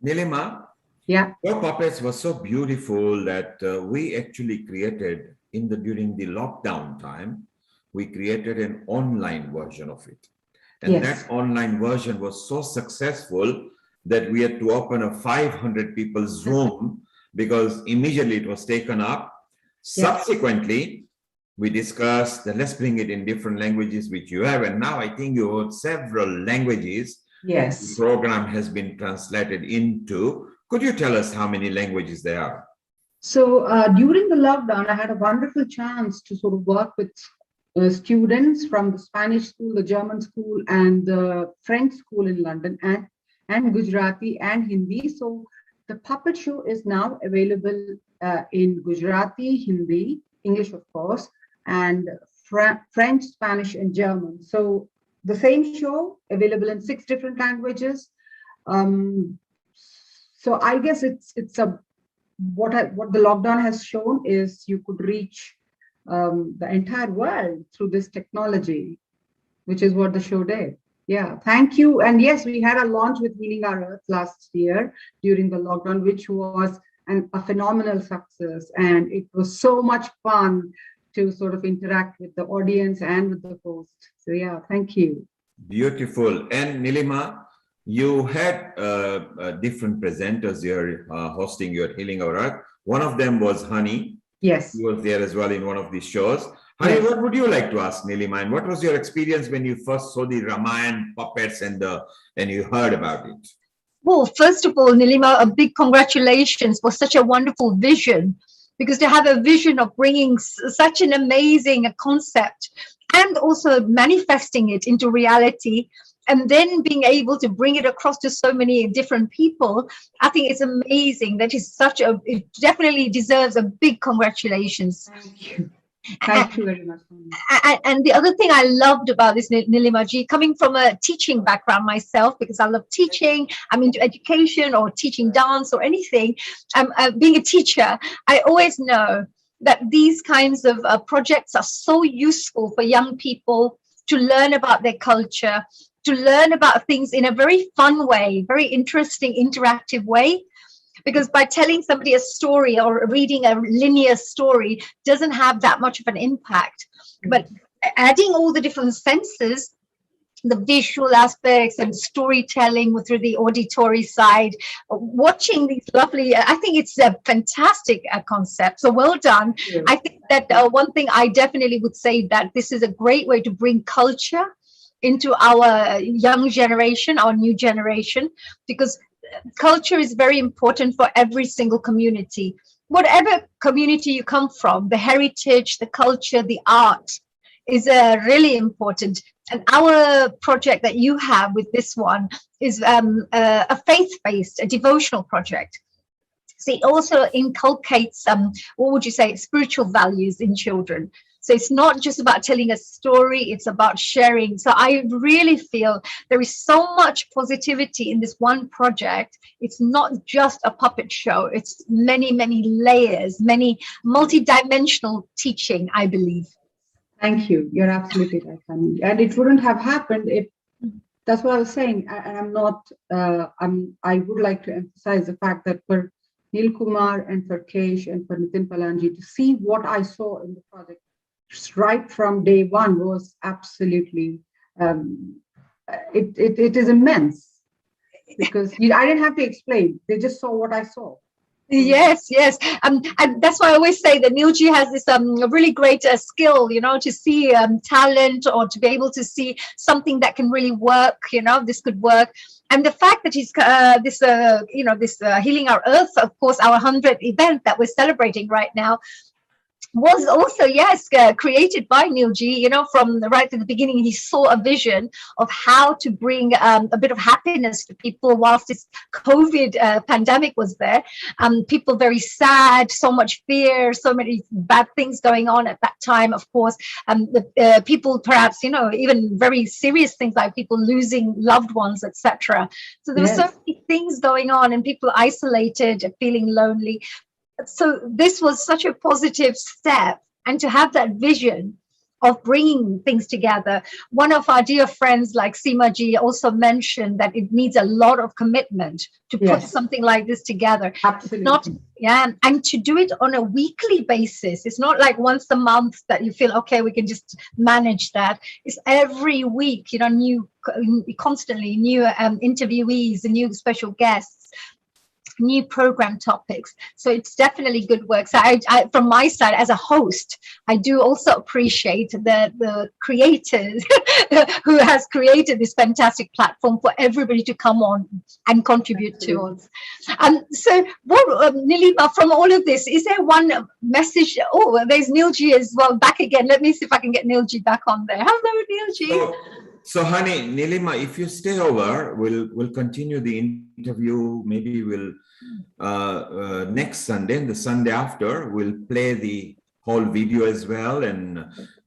Nilima, yeah, your puppets were so beautiful that we actually created during the lockdown time, we created an online version of it. And yes, that online version was so successful that we had to open a 500 people Zoom, because immediately it was taken up. Yes. Subsequently, we discussed that let's bring it in different languages, which you have. And now I think you have several languages. Yes. The program has been translated into. Could you tell us how many languages there are? So during the lockdown, I had a wonderful chance to sort of work with students from the Spanish school, the German school, and the French school in London, and Gujarati and Hindi. So the puppet show is now available in Gujarati, Hindi, English, of course, and French, Spanish, and German. So the same show available in 6 different languages. So I guess it's what the lockdown has shown is you could reach the entire world through this technology, which is what the show did. Yeah, thank you. And yes, we had a launch with Healing Our Earth last year during the lockdown, which was a phenomenal success. And it was so much fun to sort of interact with the audience and with the host. So yeah, thank you. Beautiful. And Nilima, you had different presenters here hosting your Healing Our Earth. One of them was Honey. Yes. He was there as well in one of these shows. Honey, yes. What would you like to ask Nilima? And what was your experience when you first saw the Ramayan puppets and you heard about it? Well, first of all, Nilima, a big congratulations for such a wonderful vision. Because to have a vision of bringing such an amazing concept and also manifesting it into reality, and then being able to bring it across to so many different people, I think it's amazing. That is such a, it definitely deserves a big congratulations. Thank you. Thank you very much. And the other thing I loved about this, Nilimaji, coming from a teaching background myself, because I love teaching, I'm into education or teaching dance or anything, being a teacher, I always know that these kinds of projects are so useful for young people to learn about their culture, to learn about things in a very fun way, very interesting, interactive way. Because by telling somebody a story or reading a linear story doesn't have that much of an impact. But adding all the different senses, the visual aspects and storytelling through the auditory side, watching these lovely, I think it's a fantastic concept. So well done. I think that one thing I definitely would say that this is a great way to bring culture into our young generation, our new generation, because culture is very important for every single community. Whatever community you come from, the heritage, the culture, the art is really important. And our project that you have with this one is a faith-based, a devotional project. So it also inculcates, what would you say, spiritual values in children. So it's not just about telling a story, it's about sharing. So I really feel there is so much positivity in this one project. It's not just a puppet show, it's many, many layers, many multi-dimensional teaching, I believe. Thank you. You're absolutely right, Honey. And it wouldn't have happened if, that's what I was saying. And I'm not, I would like to emphasize the fact that for Neil Kumar and for Kesh and for Nitin Palanji to see what I saw in the project right from day one was absolutely, it is immense, because I didn't have to explain. They just saw what I saw. Yes, yes, and that's why I always say that Neilji has this really great skill, you know, to see talent or to be able to see something that can really work. You know, this could work, and the fact that he's Healing Our Earth, of course, our 100th event that we're celebrating right now, was also, yes, created by Neilji. You know, from right at the beginning, he saw a vision of how to bring a bit of happiness to people whilst this COVID pandemic was there. People very sad, so much fear, so many bad things going on at that time, of course. The people perhaps, you know, even very serious things like people losing loved ones, etc. So there were so many things going on and people isolated, feeling lonely. So this was such a positive step, and to have that vision of bringing things together. One of our dear friends like Seema ji also mentioned that it needs a lot of commitment to put something like this together. Absolutely. And to do it on a weekly basis. It's not like once a month that you feel, okay, we can just manage that. It's every week, you know, constantly new interviewees, new special guests, new program topics. So it's definitely good work. So I from my side as a host, I do also appreciate the creators who has created this fantastic platform for everybody to come on and contribute towards. So what, Nilima, from all of this, is there one message? Oh, there's Neilji as well back again. Let me see if I can get Neilji back on there. Hello, Neilji. So, honey, Nilima, if you stay over, we'll continue the interview. Maybe we'll next Sunday and the Sunday after, we'll play the whole video as well. And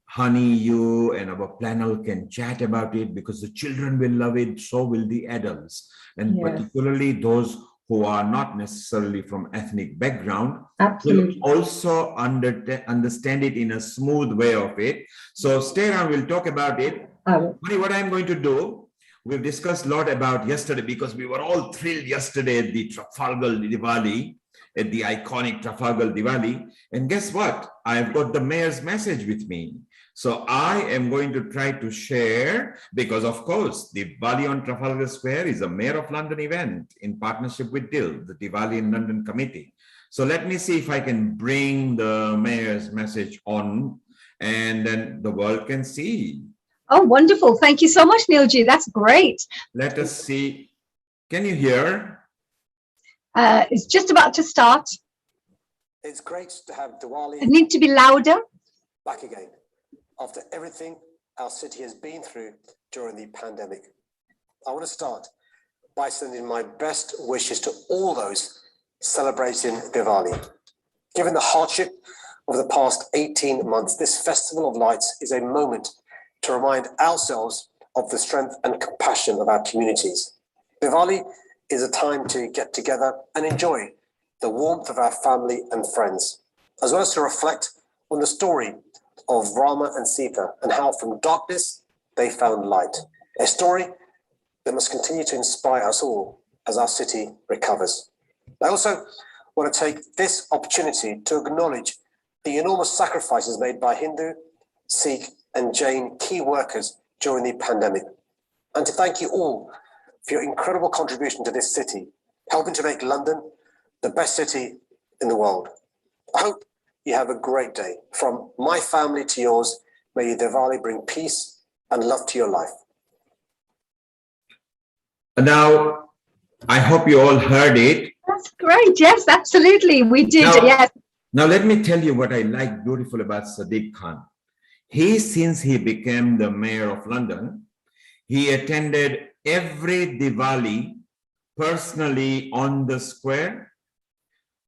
honey, you and our panel can chat about it, because the children will love it. So will the adults, and particularly those who are not necessarily from ethnic background. Absolutely. Will also understand it in a smooth way of it. So stay around. We'll talk about it. What I'm going to do, we've discussed a lot about yesterday, because we were all thrilled yesterday at the Trafalgar Diwali, at the iconic Trafalgar Diwali. And guess what? I've got the mayor's message with me. So I am going to try to share, because of course, the Diwali on Trafalgar Square is a Mayor of London event in partnership with DIL, the Diwali in London committee. So let me see if I can bring the mayor's message on, and then the world can see. Oh, wonderful. Thank you so much, Neilji. That's great. Let us see. Can you hear? It's just about to start. It's great to have Diwali I need to be louder. back again after everything our city has been through during the pandemic. I want to start by sending my best wishes to all those celebrating Diwali. Given the hardship of the past 18 months, this festival of lights is a moment to remind ourselves of the strength and compassion of our communities. Diwali is a time to get together and enjoy the warmth of our family and friends, as well as to reflect on the story of Rama and Sita and how from darkness they found light. A story that must continue to inspire us all as our city recovers. I also want to take this opportunity to acknowledge the enormous sacrifices made by Hindu, Sikh, and Jain key workers during the pandemic, and to thank you all for your incredible contribution to this city, helping to make London the best city in the world. I hope you have a great day. From my family to yours, may your Diwali bring peace and love to your life. Now, I hope you all heard it. That's great. Yes, absolutely. We did. Now, Yes. Now, let me tell you what I like beautiful about Sadiq Khan. Since he became the mayor of London, he attended every Diwali personally on the square.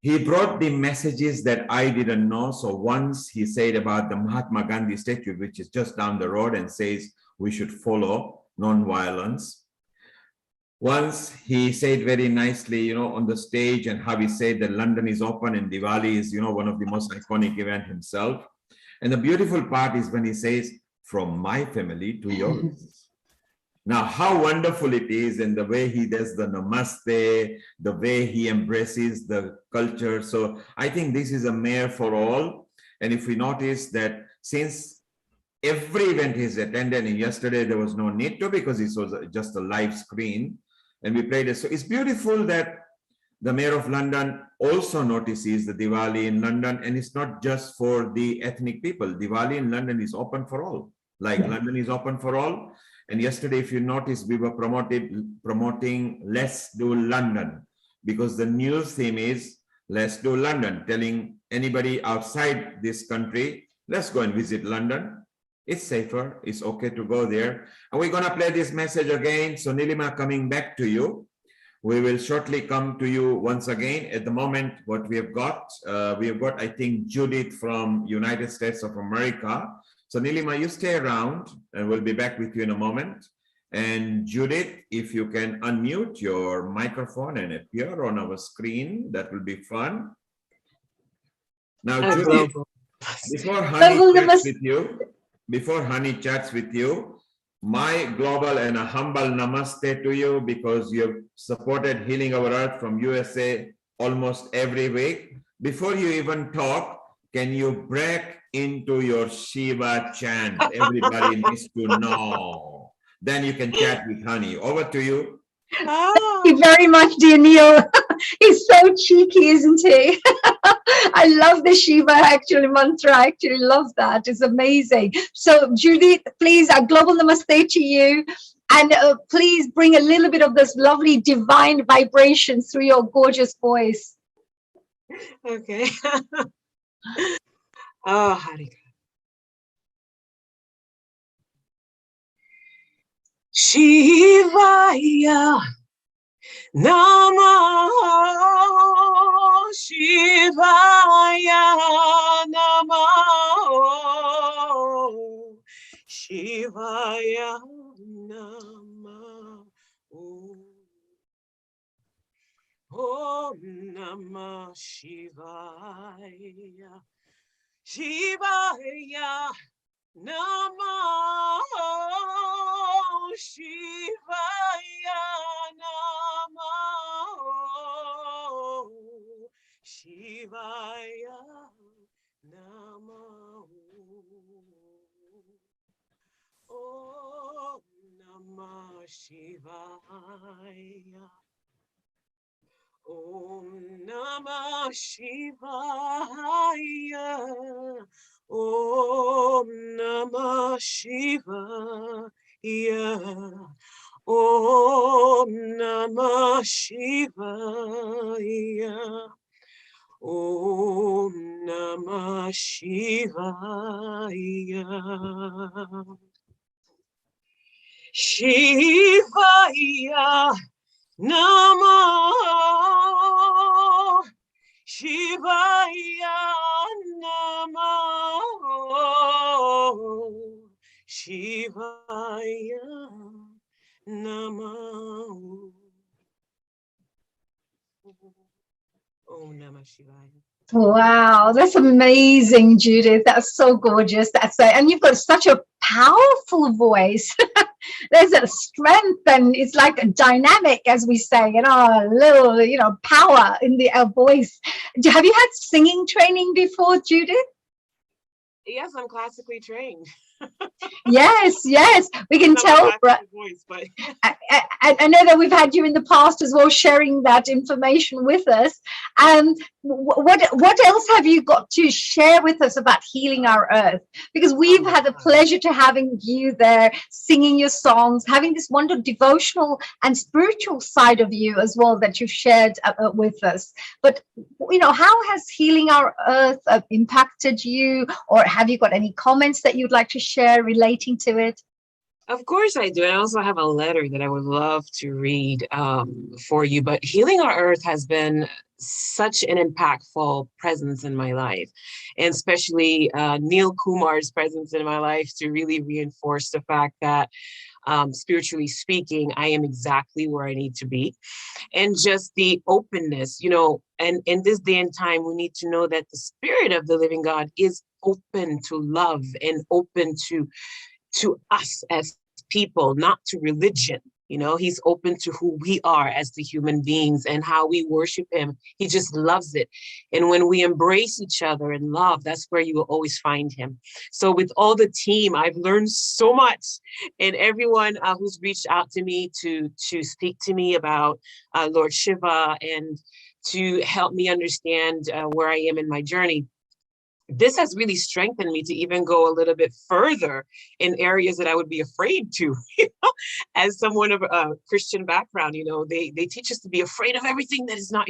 He brought the messages that I didn't know. So once he said about the Mahatma Gandhi statue, which is just down the road, and says we should follow non-violence. Once he said very nicely, on the stage, and how he said that London is open and Diwali is, one of the most iconic event himself. And the beautiful part is when he says, from my family to yours. Now, how wonderful it is, and the way he does the namaste, the way he embraces the culture. So I think this is a mayor for all. And if we notice that since every event he's attended, and yesterday there was no need to because it was just a live screen, and we played it. So it's beautiful that the mayor of London also notices the Diwali in London, and it's not just for the ethnic people. Diwali in London is open for all. Like London is open for all. And yesterday, if you notice, we were promoting Let's Do London, because the news theme is Let's Do London, telling anybody outside this country, let's go and visit London. It's safer, it's okay to go there. And we're gonna play this message again. So Nilima, coming back to you. We will shortly come to you once again. At the moment, what we have got, I think, Judith from United States of America. So Nilima, you stay around and we'll be back with you in a moment. And Judith, if you can unmute your microphone and appear on our screen, that will be fun. Now, Judith, before Honey chats with you, my global and a humble namaste to you, because you have supported Healing Our Earth from USA almost every week. Before you even talk, can you break into your Shiva chant? Everybody needs to know. Then you can chat with Honey. Over to you. Thank you very much, dear Neil. He's so cheeky, isn't he? I love the Shiva mantra. I actually love that. It's amazing. So, Judith, please, a global namaste to you. And please bring a little bit of this lovely divine vibration through your gorgeous voice. Okay. Oh, Hari. Shivaya Namah Shivaya Namah Shivaya Namah Om Namah Shivaya Shivaya Namah Shivaya Namah Shivaya Namah Om Namah Shivaya Om Namah Shivaya Om Namah Shivaya Om Namah Shivaya. Om Namah Shivaya. Shivaya Namah Shivaya Namah Shivaya Namah Om Namah Shivaya. Wow, that's amazing, Judith. That's so gorgeous. That's and you've got such a powerful voice. There's a strength, and it's like a dynamic, as we say, a little, power in the voice. Have you had singing training before, Judith? Yes, I'm classically trained. Yes, we can tell. Voice, but I know that we've had you in the past as well, sharing that information with us. What else have you got to share with us about healing our earth? Because we've had the pleasure to having you there, singing your songs, having this wonderful devotional and spiritual side of you as well that you've shared with us. But how has healing our earth impacted you, or have you got any comments that you'd like to share relating to it? Of course I do. I also have a letter that I would love to read for you. But Healing Our Earth has been such an impactful presence in my life, and especially Neil Kumar's presence in my life to really reinforce the fact that spiritually speaking, I am exactly where I need to be. And just the openness, and in this day and time, we need to know that the Spirit of the living God is open to love and open to us as people, not to religion. He's open to who we are as the human beings and how we worship him. He just loves it. And when we embrace each other in love, that's where you will always find him. So with all the team, I've learned so much, and everyone who's reached out to me to speak to me about Lord Shiva and to help me understand where I am in my journey. This has really strengthened me to even go a little bit further in areas that I would be afraid to. As someone of a Christian background, they teach us to be afraid of everything that is not,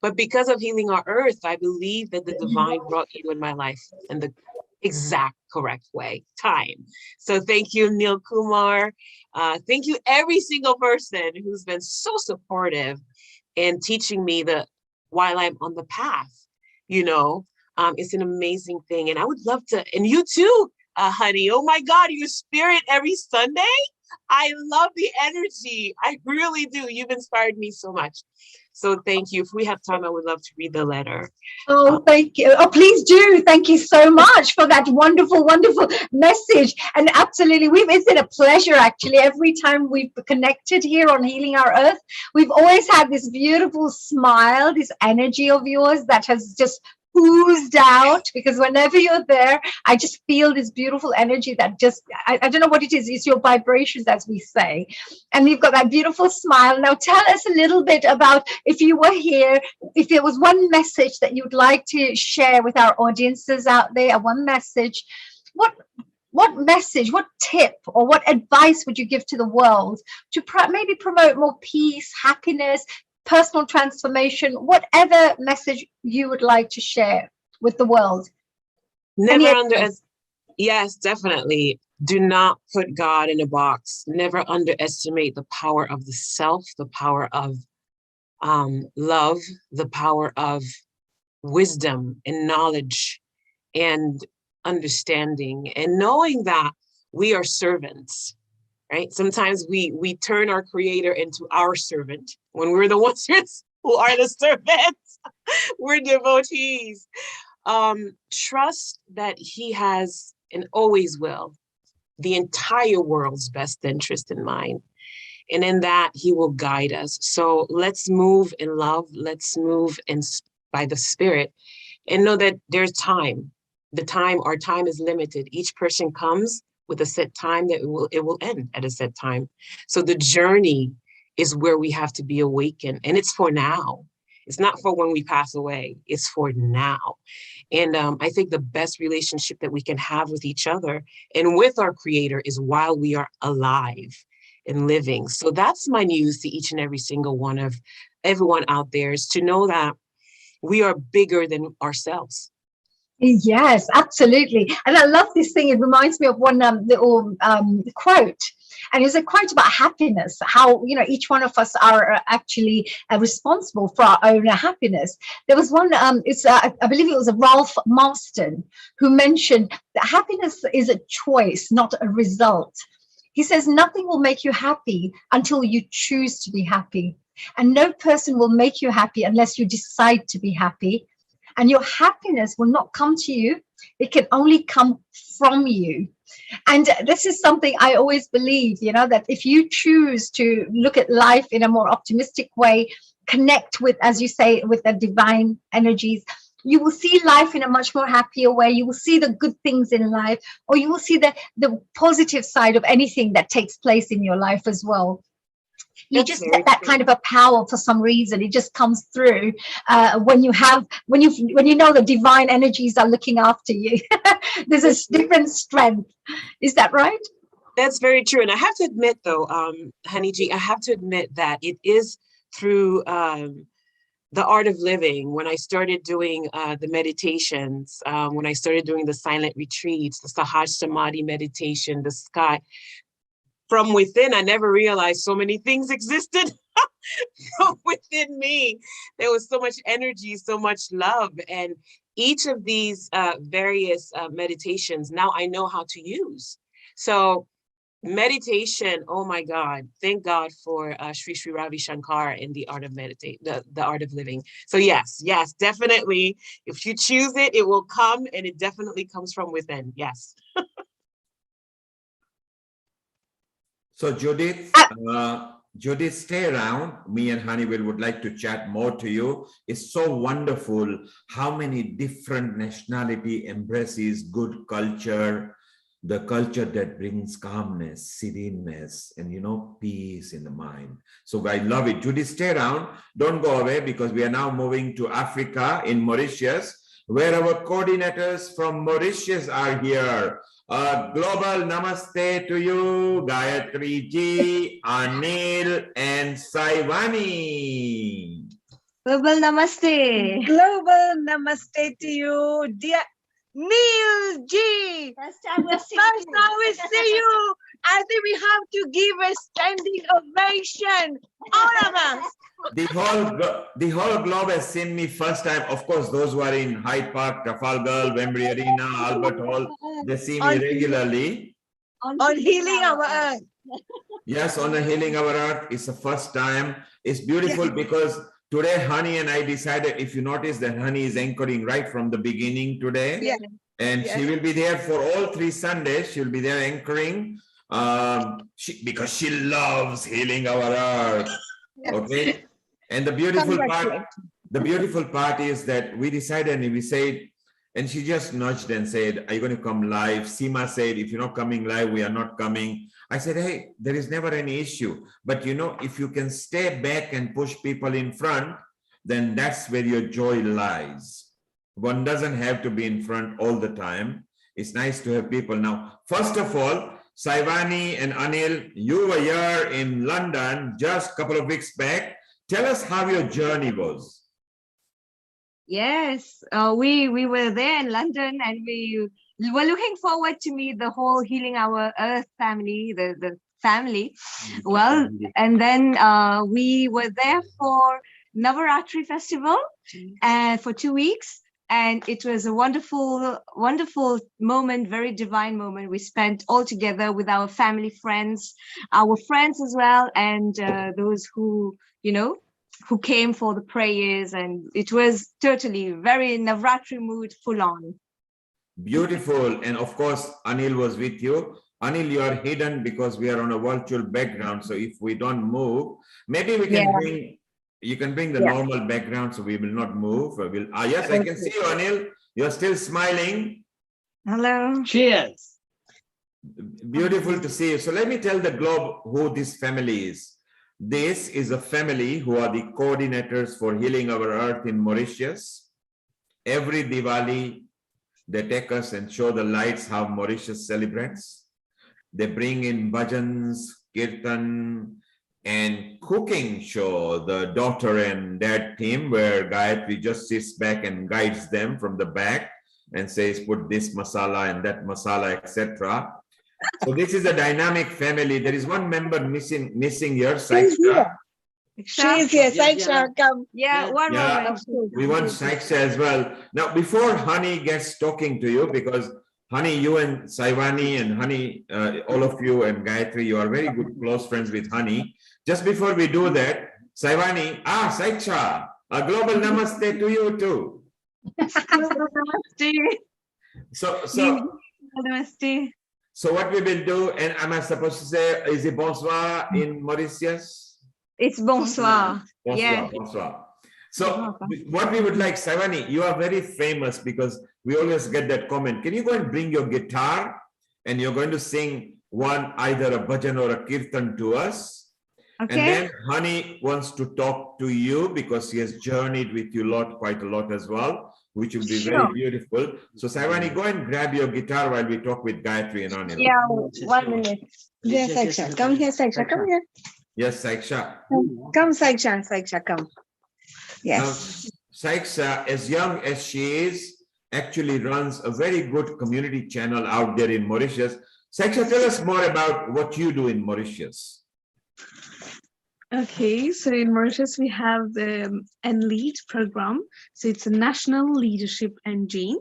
but because of Healing Our Earth, I believe that the divine brought you in my life in the exact correct way, time. So thank you, Neil Kumar. Thank you, every single person who's been so supportive and teaching me that while I'm on the path, it's an amazing thing. And I would love to, and you too, honey. Oh my God, your spirit every Sunday. I love the energy. I really do. You've inspired me so much. So thank you. If we have time, I would love to read the letter. Oh, thank you. Oh, please do. Thank you so much for that wonderful, wonderful message. And absolutely, it's been a pleasure, actually. Every time we've connected here on Healing Our Earth, we've always had this beautiful smile, this energy of yours that has just oozed out, because whenever you're there, I just feel this beautiful energy that just, I don't know what it is. It's your vibrations, as we say. And you've got that beautiful smile. Now tell us a little bit about, if you were here, if there was one message that you'd like to share with our audiences out there, one message, what message, what tip, or what advice would you give to the world to maybe promote more peace, happiness, personal transformation, whatever message you would like to share with the world? Yes, definitely. Do not put God in a box. Never underestimate the power of the self, the power of love, the power of wisdom and knowledge and understanding, and knowing that we are servants, right? Sometimes we turn our creator into our servant when we're the ones who are the servants. We're devotees. Trust that he has and always will the entire world's best interest in mind. And in that, he will guide us. So let's move in love. Let's move by the Spirit, and know that there's time. Our time is limited. Each person comes with a set time that it will end at a set time. So the journey is where we have to be awakened, and it's for now. It's not for when we pass away. It's for now. And I think the best relationship that we can have with each other and with our creator is while we are alive. in living. So that's my news to each and every single one of everyone out there, is to know that we are bigger than ourselves. Yes, absolutely. And I love this thing. It reminds me of one little quote. And it's a quote about happiness, how, you know, each one of us are actually responsible for our own happiness. There was one, I believe it was a Ralph Marston who mentioned that happiness is a choice, not a result. He says, nothing will make you happy until you choose to be happy. And no person will make you happy unless you decide to be happy. And your happiness will not come to you. It can only come from you. And this is something I always believe, you know, that if you choose to look at life in a more optimistic way, connect with, as you say, with the divine energies, you will see life in a much more happier way. You will see the good things in life, or you will see the positive side of anything that takes place in your life as well. You That's just very get that true. kind of a power for some reason. It just comes through when you know the divine energies are looking after you. There's a different strength. Is that right? That's very true. And I have to admit, though, Honey G, I have to admit that it is through the art of living, when I started doing the meditations, when I started doing the silent retreats, the Sahaj Samadhi meditation, the sky, from within, I never realized so many things existed from within me. There was so much energy, so much love. And each of these various meditations, now I know how to use. So meditation, oh my God, thank God for Sri Sri Ravi Shankar in the art of the art of living. So yes, definitely. If you choose it, it will come, and it definitely comes from within. Yes. So Judith, stay around. Me and Honeywell would like to chat more to you. It's so wonderful how many different nationality embraces good culture, the culture that brings calmness, sereneness, and, you know, peace in the mind. So I love it. Judith, stay around. Don't go away, because we are now moving to Africa in Mauritius, where our coordinators from Mauritius are here. Global namaste to you, Gayatri Ji, Anil, and Saivani. Global namaste. Global namaste to you, dear Neil G. First time we see you. I think we have to give a standing ovation, all of us. The whole globe has seen me first time. Of course, those who are in Hyde Park, Trafalgar, Wembley Arena, Albert Hall, they see me regularly. On Healing Our Earth. Yes, on the Healing Our Earth, it's the first time. It's beautiful because today Honey and I decided, if you notice, that Honey is anchoring right from the beginning today. Yeah. And she will be there for all 3 Sundays. She'll be there anchoring because she loves Healing Our Earth. Okay. And the beautiful part is that we decided, and we said, and she just nudged and said, are you going to come live? Seema said, if you're not coming live, we are not coming. I said, hey, there is never any issue. But, you know, if you can stay back and push people in front, then that's where your joy lies. One doesn't have to be in front all the time. It's nice to have people. Now, first of all, Saivani and Anil, you were here in London just a couple of weeks back. Tell us how your journey was. Yes, we were there in London, and we were looking forward to meet the whole Healing Our Earth family, the family. Well, and then we were there for Navaratri festival and for 2 weeks. And it was a wonderful, wonderful moment, very divine moment. We spent all together with our family, friends, our friends as well, and those who, you know, who came for the prayers. And it was totally very Navratri mood, full on. Beautiful. And of course, Anil was with you. Anil, you are hidden because we are on a virtual background. So if we don't move, maybe we can bring... You can bring the normal background, so we will not move. Yes, I can see you, Anil. You're still smiling. Hello. Cheers. Beautiful to see you. So let me tell the globe who this family is. This is a family who are the coordinators for Healing Our Earth in Mauritius. Every Diwali, they take us and show the lights how Mauritius celebrates. They bring in bhajans, kirtan, and cooking show, the daughter and dad team, where Gayatri just sits back and guides them from the back and says, put this masala and that masala, etc. So this is a dynamic family. There is one member missing here, Saiksha. She's here. Saiksha, come. Yeah, one Yeah, moment. we want Saiksha as well. Now, before Hani gets talking to you, because Hani, you and Saivani and Hani, all of you and Gayatri, you are very good close friends with Hani. Just before we do that, Saivani, Saiksha, a global namaste to you too. Namaste. Namaste. So what we will do, and am I supposed to say, is it bonsoir in Mauritius? It's bonsoir. Bonsoir, Yeah. bonsoir. So what we would like, Saivani, you are very famous because we always get that comment. Can you go and bring your guitar and you're going to sing one, either a bhajan or a kirtan to us? Okay. And then Hani wants to talk to you because she has journeyed with you quite a lot as well, which will be very beautiful. So Saivani, go and grab your guitar while we talk with Gayatri and Anil. Yeah, 1 minute. Yes, Saiksha. Come here, Saiksha. Come here. Yes, Saiksha. Come, Saiksha. Saiksha, come. Yes. Now, Saiksha, as young as she is, actually runs a very good community channel out there in Mauritius. Saiksha, tell us more about what you do in Mauritius. Okay, so in Mauritius we have the NLEAD program. So it's a national leadership engine.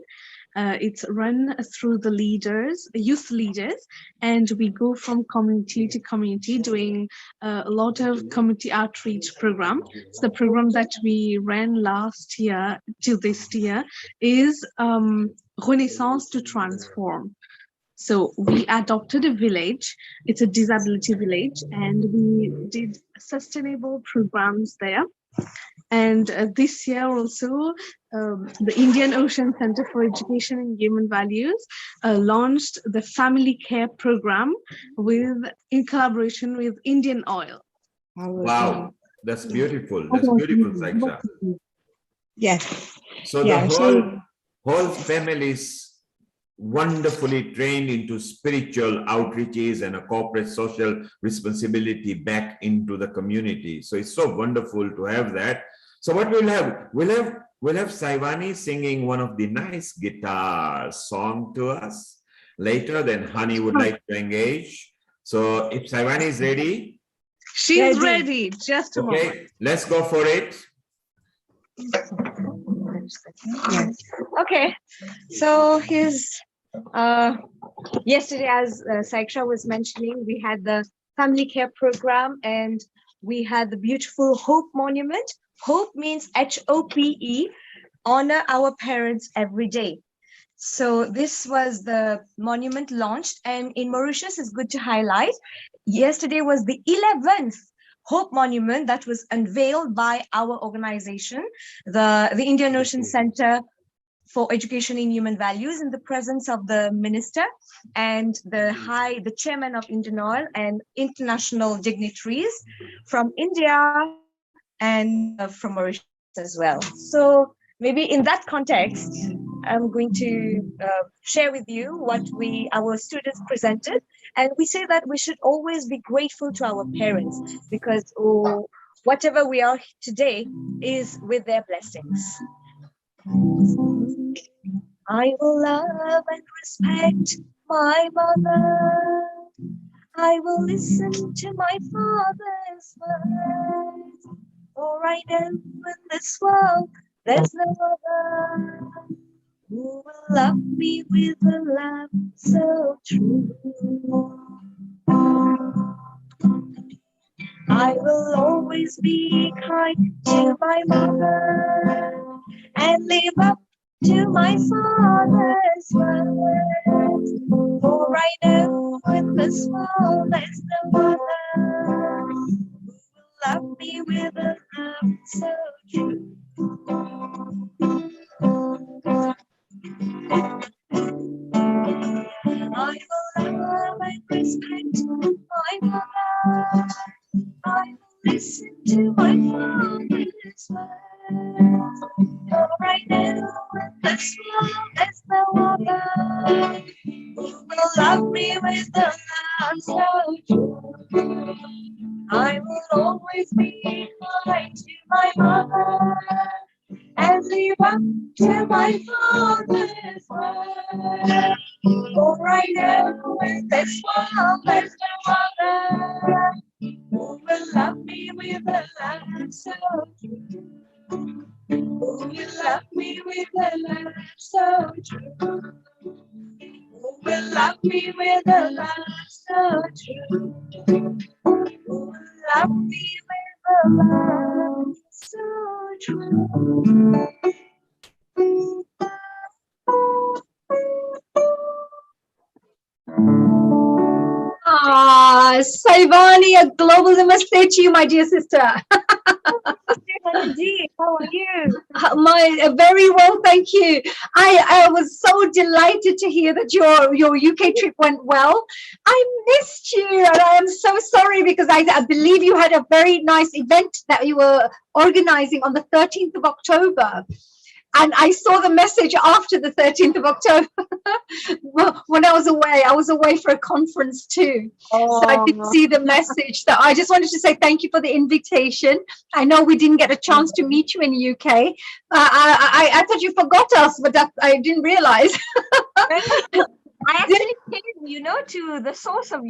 It's run through the leaders, youth leaders, and we go from community to community doing a lot of community outreach program. So the program that we ran last year to this year is Renaissance to Transform. So we adopted a village, it's a disability village, and we did sustainable programs there. And this year also, the Indian Ocean Center for Education and Human Values launched the family care program in collaboration with Indian Oil. Wow, that's beautiful. That's beautiful, Saiksha. Yes. So Yeah, the whole family is wonderfully trained into spiritual outreaches and a corporate social responsibility back into the community. So it's so wonderful to have that. So what we'll have Saivani singing one of the nice guitar song to us later. Then Hani would like to engage. So if Saivani is ready. She's ready. Just a moment. Okay, let's go for it. Okay, so yesterday, as Saiksha was mentioning, we had the family care program and we had the beautiful Hope Monument. Hope means HOPE, honor our parents every day. So this was the monument launched, and in Mauritius, it's good to highlight, yesterday was the 11th Hope Monument that was unveiled by our organization, the Indian Ocean Center for Education in Human Values, in the presence of the minister and the chairman of Indian Oil and international dignitaries from India and from Mauritius as well. So maybe in that context, I'm going to share with you what our students presented. And we say that we should always be grateful to our parents because whatever we are today is with their blessings. I will love and respect my mother. I will listen to my father's words. For I know in this world there's no other who will love me with a love so true. I will always be kind to my mother and live up to my father's words. For I know in this world there's no other who will love me with a love so true. I will love and respect my mother. I will listen to my father's words. For I know in this world there's no other who will love me with a love love so true. I will always be kind to my mother and live up to my father's word. For I know in this world there's no other who will love me with a love so true. Who will love me with a love so true. Who will love me with a love so true. Who will love me with a love so true. Ah, Saivani, a global namaste to you, my dear sister. How are you? Very well, thank you. I was so delighted to hear that your UK trip went well. I missed you, and I am so sorry because I believe you had a very nice event that you were organizing on the 13th of October. And I saw the message after the 13th of October. When I was away for a conference too. So I didn't see the message. So I just wanted to say thank you for the invitation. I know we didn't get a chance to meet you in the UK. I thought you forgot us, but I didn't realize. I actually came, to the source of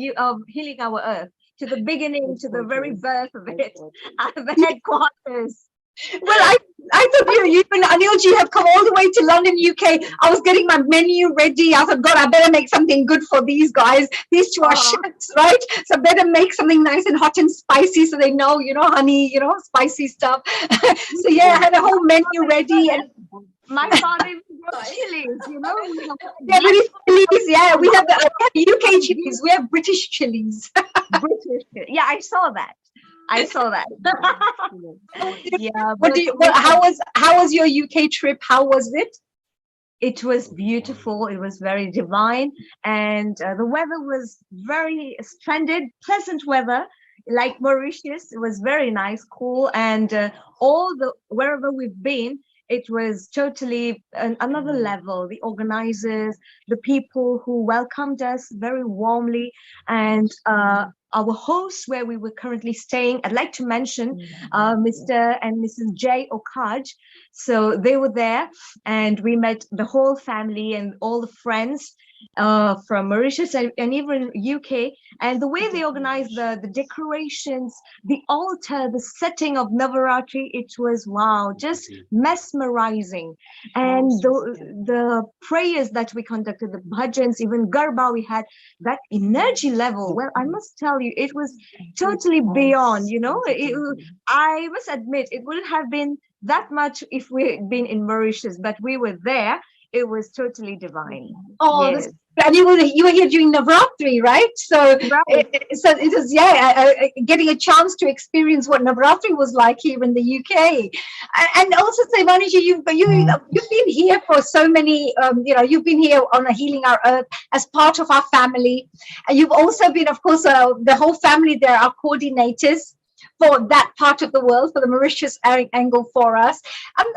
healing our earth, to the beginning, to the very birth of it, the headquarters. Well, I thought you and Anilji have come all the way to London, UK. I was getting my menu ready. I thought, God, I better make something good for these guys. These two are chefs, right? So I better make something nice and hot and spicy so they know, honey, spicy stuff. So yeah, I had a whole menu ready. And my father even brought chilies, Yeah, British chilies. Yeah, we have UK chilies. We have British chilies. British. Yeah, I saw that. Yeah. How was your UK trip? How was it? It was beautiful. It was very divine, and the weather was very splendid, pleasant weather, like Mauritius. It was very nice, cool, and wherever we've been, it was totally another level. The organizers, the people who welcomed us very warmly, and our hosts where we were currently staying, I'd like to mention Mr. and Mrs. J. Okaj. So they were there, and we met the whole family and all the friends from Mauritius and even UK. And the way they organized the decorations, the altar, the setting of Navaratri, it was wow, just mesmerizing. And the prayers that we conducted, the bhajans, even Garba, we had that energy level. Well, I must tell you, it was totally beyond, I must admit, it wouldn't have been that much if we'd been in Mauritius, but we were there. It was totally divine. Oh, yes. And you were here during Navratri, right? So, it was getting a chance to experience what Navratri was like here in the UK. And also, Saivaniji, you've been here for so many. You've been here on a Healing Our Earth as part of our family, and you've also been, of course, the whole family there are coordinators for that part of the world, for the Mauritius angle for us.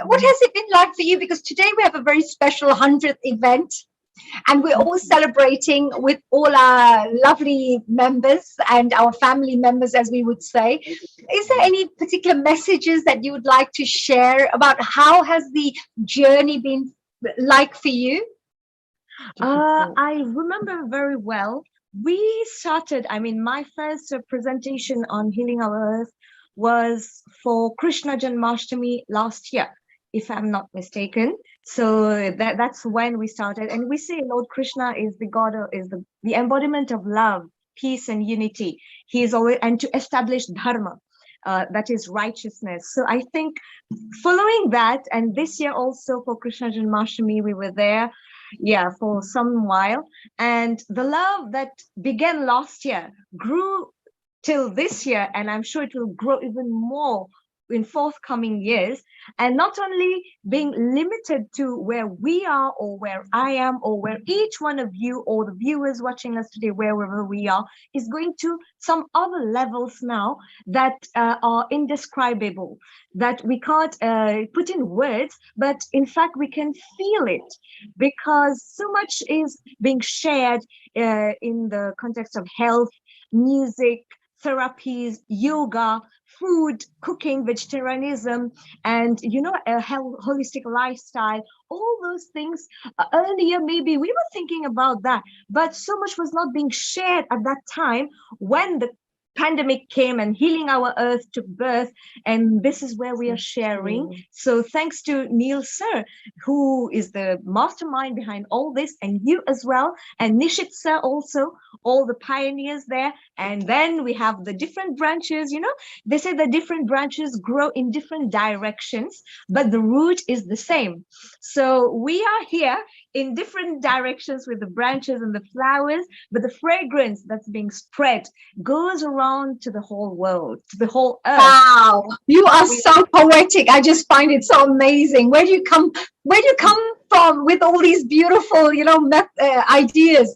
What has it been like for you? Because today we have a very special 100th event, and we're all celebrating with all our lovely members and our family members, as we would say. Is there any particular messages that you would like to share about how has the journey been like for you? I remember very well. We started, my first presentation on Healing Our Earth was for Krishna Janmashtami last year, if I'm not mistaken. So that's when we started. And we say Lord Krishna is the God, is the embodiment of love, peace, and unity. He is always, and to establish dharma, that is righteousness. So I think following that, and this year also for Krishna Janmashtami, we were there for some while, and the love that began last year grew till this year, and I'm sure it will grow even more in forthcoming years, and not only being limited to where we are or where I am or where each one of you or the viewers watching us today, wherever we are, is going to some other levels now that are indescribable, that we can't put in words, but in fact we can feel it, because so much is being shared in the context of health, music, therapies, yoga, food, cooking, vegetarianism, and a holistic lifestyle. All those things, earlier maybe we were thinking about that, but so much was not being shared at that time when the pandemic came and Healing Our Earth took birth, and this is where we are sharing. So thanks to Neil sir, who is the mastermind behind all this, and you as well, and Nishit sir also, all the pioneers there. And then we have the different branches. They say the different branches grow in different directions, but the root is the same. So we are here in different directions with the branches and the flowers, but the fragrance that's being spread goes around to the whole world, to the whole earth. Wow, you are so poetic. I just find it so amazing. Where do you come from with all these beautiful, ideas?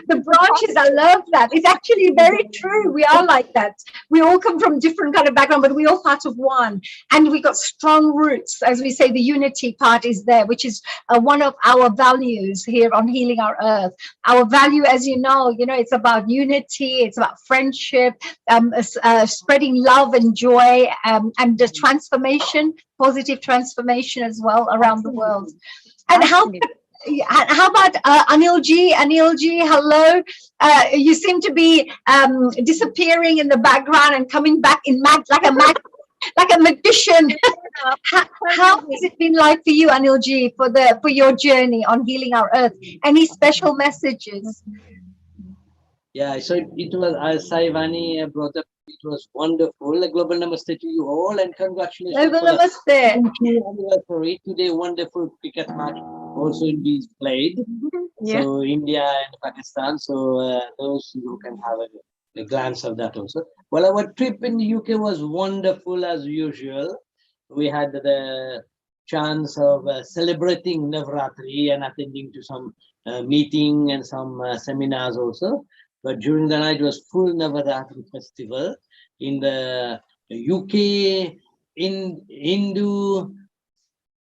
The branches, I love that. It's actually very true. We are like that. We all come from different kind of background, but we're all part of one. And we got strong roots. As we say, the unity part is there, which is one of our values here on Healing Our Earth. Our value, as you know, it's about unity, it's about friendship, spreading love and joy, and the transformation, positive transformation as well around the world. And how about Anil ji? Anil ji, hello. You seem to be disappearing in the background and coming back in like a magician. How has it been like for you, Anil ji, for your journey on Healing Our Earth? Any special messages? Yeah, so it was, as Saivani brought up, it was wonderful. A global namaste to you all, and congratulations Global for namaste. the anniversary. Today, wonderful cricket match also being played. Yeah. So India and Pakistan. So those who can have a glance of that also. Well, our trip in the UK was wonderful as usual. We had the chance of celebrating Navratri and attending to some meeting and some seminars also. But during the night was full Navaratri festival in the UK, in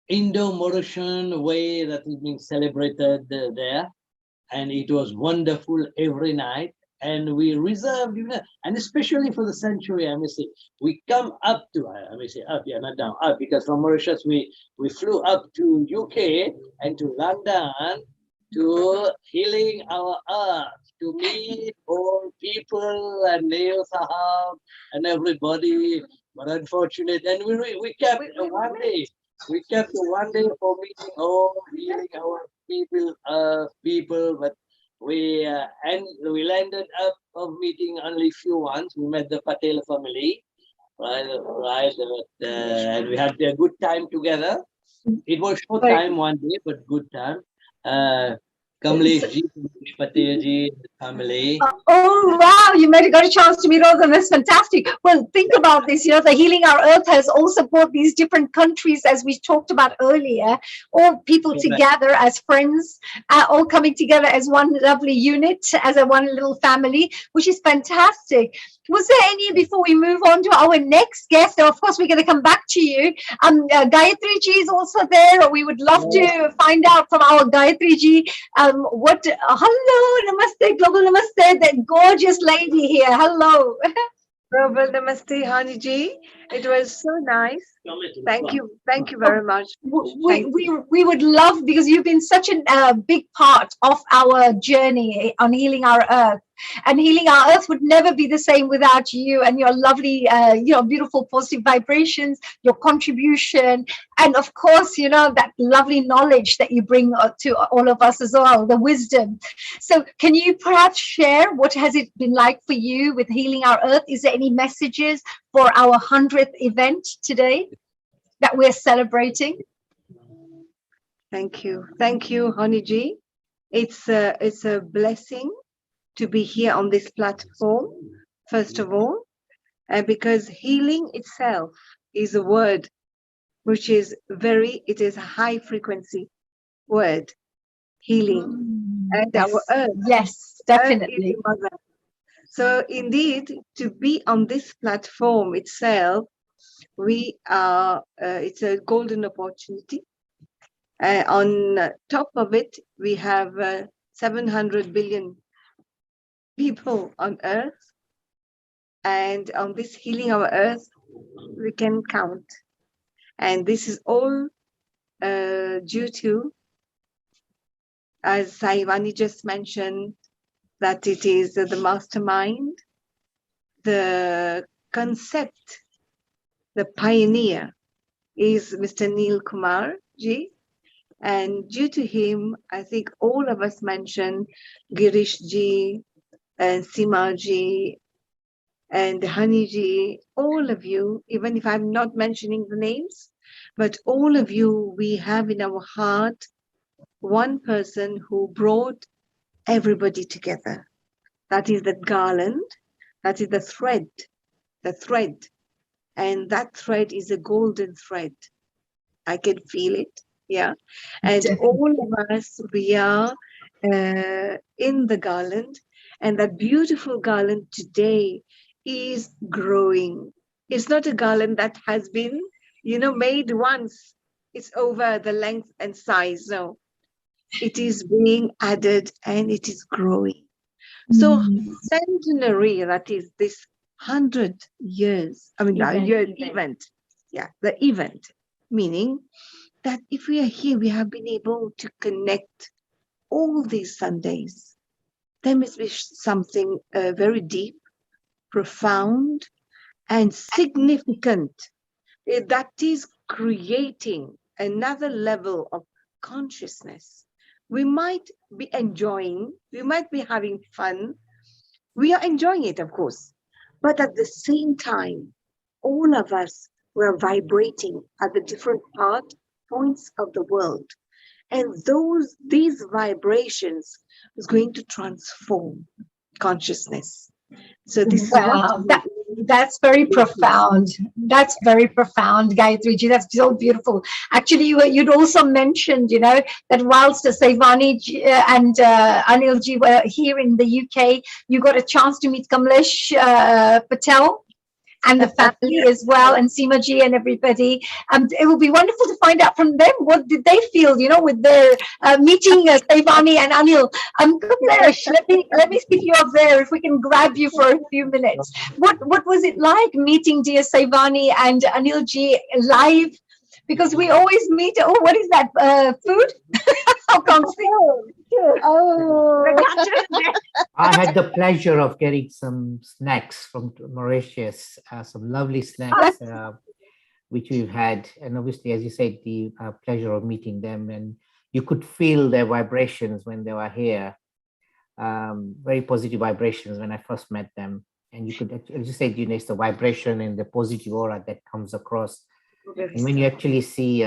Indo-Mauritian way that is being celebrated there. And it was wonderful every night. And we reserved, and especially for the sanctuary, I may say, we come up to, I may say up, yeah, not down, up, because from Mauritius, we flew up to UK and to London to Healing Our Earth, to meet all people and Neil Sahab and everybody. But unfortunately, and we kept one day. We kept one day for meeting all Healing Our people, but we landed up of meeting only few ones. We met the Patel family, right, and we had a good time together. It was short time one day, but good time. Kamlesh ji, Patel ji, family. Oh wow, you got a chance to meet all of them. That's fantastic. Well, think about this, the Healing Our Earth has also brought these different countries, as we talked about earlier, all people together as friends, all coming together as one lovely unit, as a one little family, which is fantastic. Was there any, before we move on to our next guest, of course we're going to come back to you, Gayatri ji is also there, or we would love to find out from our Gayatri ji, hello, namaste, global namaste, that gorgeous lady here, hello. Global namaste, Hani ji. It was so nice. Thank you very much. We would love, because you've been such a big part of our journey on Healing Our Earth, and Healing Our Earth would never be the same without you and your lovely, beautiful positive vibrations, your contribution, and of course, that lovely knowledge that you bring to all of us as well, the wisdom. So can you perhaps share what has it been like for you with Healing Our Earth? Is there any messages for our 100th event today that we're celebrating? Thank you, Hani ji. It's a blessing to be here on this platform, first of all, because healing itself is a word which is it is a high frequency word, healing. And our earth, yes, earth definitely. is the mother. So indeed, to be on this platform itself, we are, it's a golden opportunity. On top of it, we have 700 billion people on earth. And on this healing our earth, we can count. And this is all due to, as Saivani just mentioned, that it is the mastermind, the concept, the pioneer is Mr. Neil Kumar ji. And due to him, I think all of us mentioned Girish ji and Sima ji and Hani ji, all of you, even if I'm not mentioning the names, but all of you, we have in our heart one person who brought everybody together. That is the garland, that is the thread, and that thread is a golden thread. I can feel it, yeah. And all of us, we are in the garland, and that beautiful garland today is growing. It's not a garland that has been, made once. It's over the length and size. No, it is being added and it is growing. So centenary, that is this 100 years, event. Yeah, the event, meaning that if we are here, we have been able to connect all these Sundays. There must be something very deep, profound, and significant that is creating another level of consciousness. We might be enjoying, we might be having fun. We are enjoying it, of course. But at the same time, all of us were vibrating at the different points of the world. And these vibrations is going to transform consciousness. So this is Wow, that's very profound. That's very profound, Gayatri ji. That's so beautiful. Actually, you'd also mentioned, that whilst Saivani and Anil ji were here in the UK, you got a chance to meet Kamlesh Patel and the family as well, and Seema ji and everybody. It would be wonderful to find out from them, what did they feel, with their meeting Saivani and Anil. Kamlesh, let me see if you're there, if we can grab you for a few minutes. What was it like meeting dear Saivani and Anil ji live? Because we always meet, what is that, food? I can't see. I had the pleasure of getting some snacks from Mauritius, some lovely snacks, which we've had. And obviously, as you said, the pleasure of meeting them. And you could feel their vibrations when they were here. Very positive vibrations when I first met them. And you could, as you said, it's the vibration and the positive aura that comes across. And when you actually see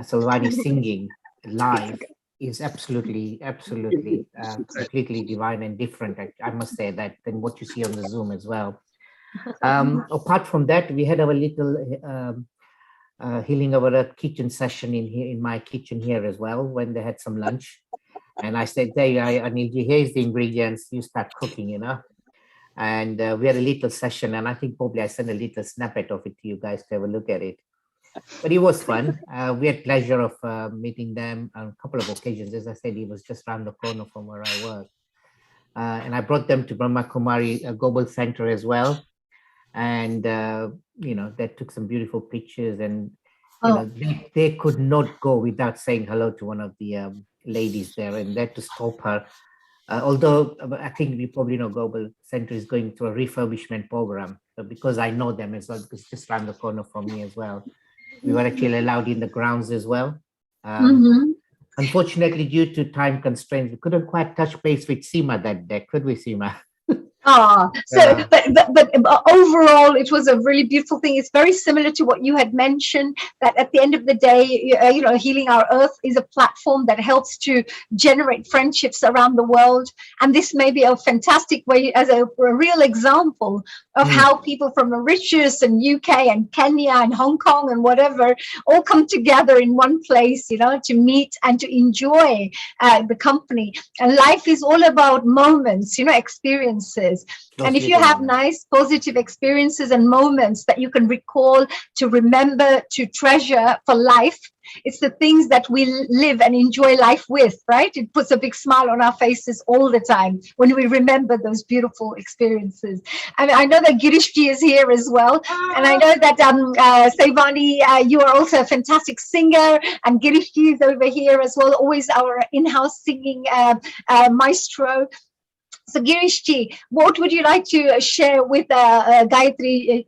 Salvani singing live, is absolutely completely divine and different, I must say, that than what you see on the Zoom as well. Apart from that, we had our little healing our earth kitchen session in my kitchen here as well, when they had some lunch. And I said, hey, I need you, here's the ingredients, you start cooking, And we had a little session, and I think probably I sent a little snippet of it to you guys to have a look at it. But it was fun. We had pleasure of meeting them on a couple of occasions. As I said, it was just around the corner from where I work. And I brought them to Brahma Kumari Global Center as well. And, they took some beautiful pictures, and they could not go without saying hello to one of the ladies there, and they had to stop her. Although I think we probably know Global Center is going through a refurbishment program. So because I know them as well, because it's just around the corner from me as well. We were actually allowed in the grounds as well. Unfortunately, due to time constraints, we couldn't quite touch base with Seema that day, could we, Seema? So, but overall, it was a really beautiful thing. It's very similar to what you had mentioned, that at the end of the day, Healing Our Earth is a platform that helps to generate friendships around the world. And this may be a fantastic way, as a real example of how people from Mauritius and UK and Kenya and Hong Kong and whatever all come together in one place, to meet and to enjoy the company. And life is all about moments, experiences. And if you have nice positive experiences and moments that you can recall, to remember, to treasure for life, it's the things that we live and enjoy life with, right? It puts a big smile on our faces all the time when we remember those beautiful experiences. And I know that Girishji is here as well. And I know that Saivani, you are also a fantastic singer, and Girishji is over here as well, always our in-house singing maestro. So Girishji, what would you like to share with Gayatri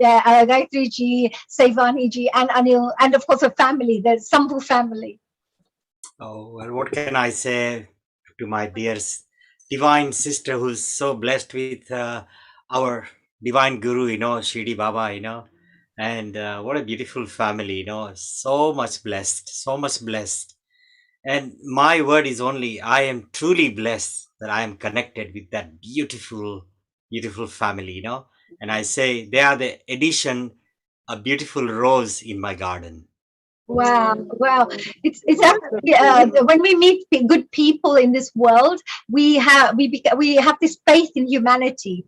ji, Saivani ji, and Anil, and of course the family, the Sambhu family? Oh, well, what can I say to my dear divine sister who's so blessed with our divine guru, Shirdi Baba, and what a beautiful family, so much blessed. And my word is only, I am truly blessed that I am connected with that beautiful, beautiful family, and I say they are the addition, a beautiful rose in my garden. Wow. It's actually, when we meet good people in this world, we have this faith in humanity.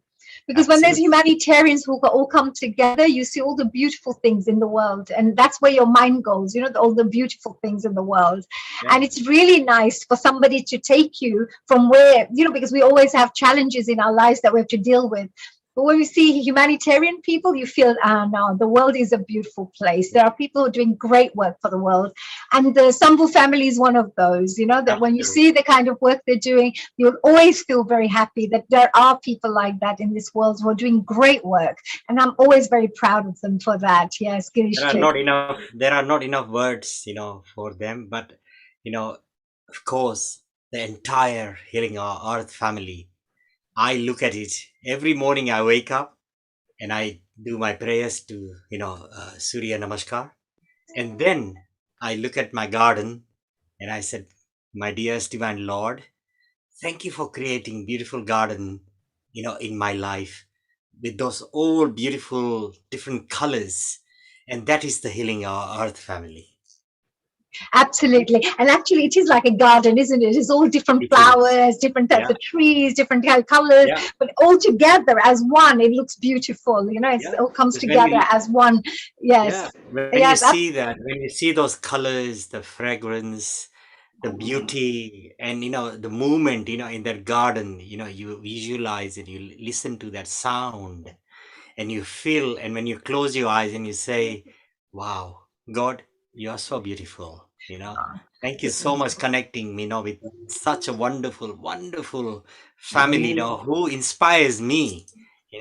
Because when there's humanitarians who all come together, you see all the beautiful things in the world. And that's where your mind goes, all the beautiful things in the world. Yeah. And it's really nice for somebody to take you from where, because we always have challenges in our lives that we have to deal with. But when we see humanitarian people, you feel, no, the world is a beautiful place. There are people who are doing great work for the world. And the Sambhu family is one of those, that when you see the kind of work they're doing, you'll always feel very happy that there are people like that in this world who are doing great work. And I'm always very proud of them for that. Yes, Girish. There are not enough words, for them. But, of course, the entire Healing Our Earth family, I look at it every morning. I wake up and I do my prayers to, Surya Namaskar. And then I look at my garden and I said, my dearest divine Lord, thank you for creating beautiful garden, in my life with those all beautiful different colors. And that is the Healing Our Earth family. Absolutely. And actually it is like a garden, isn't it? It's all different flowers, different types of trees, different colors, but all together as one, it looks beautiful. It all comes together as one. Yes. When you see that, when you see those colors, the fragrance, the beauty, and the movement, in that garden, you visualize and you listen to that sound and you feel, and when you close your eyes and you say, wow, God, you are so beautiful. Thank you so much connecting me, with such a wonderful family, who inspires me,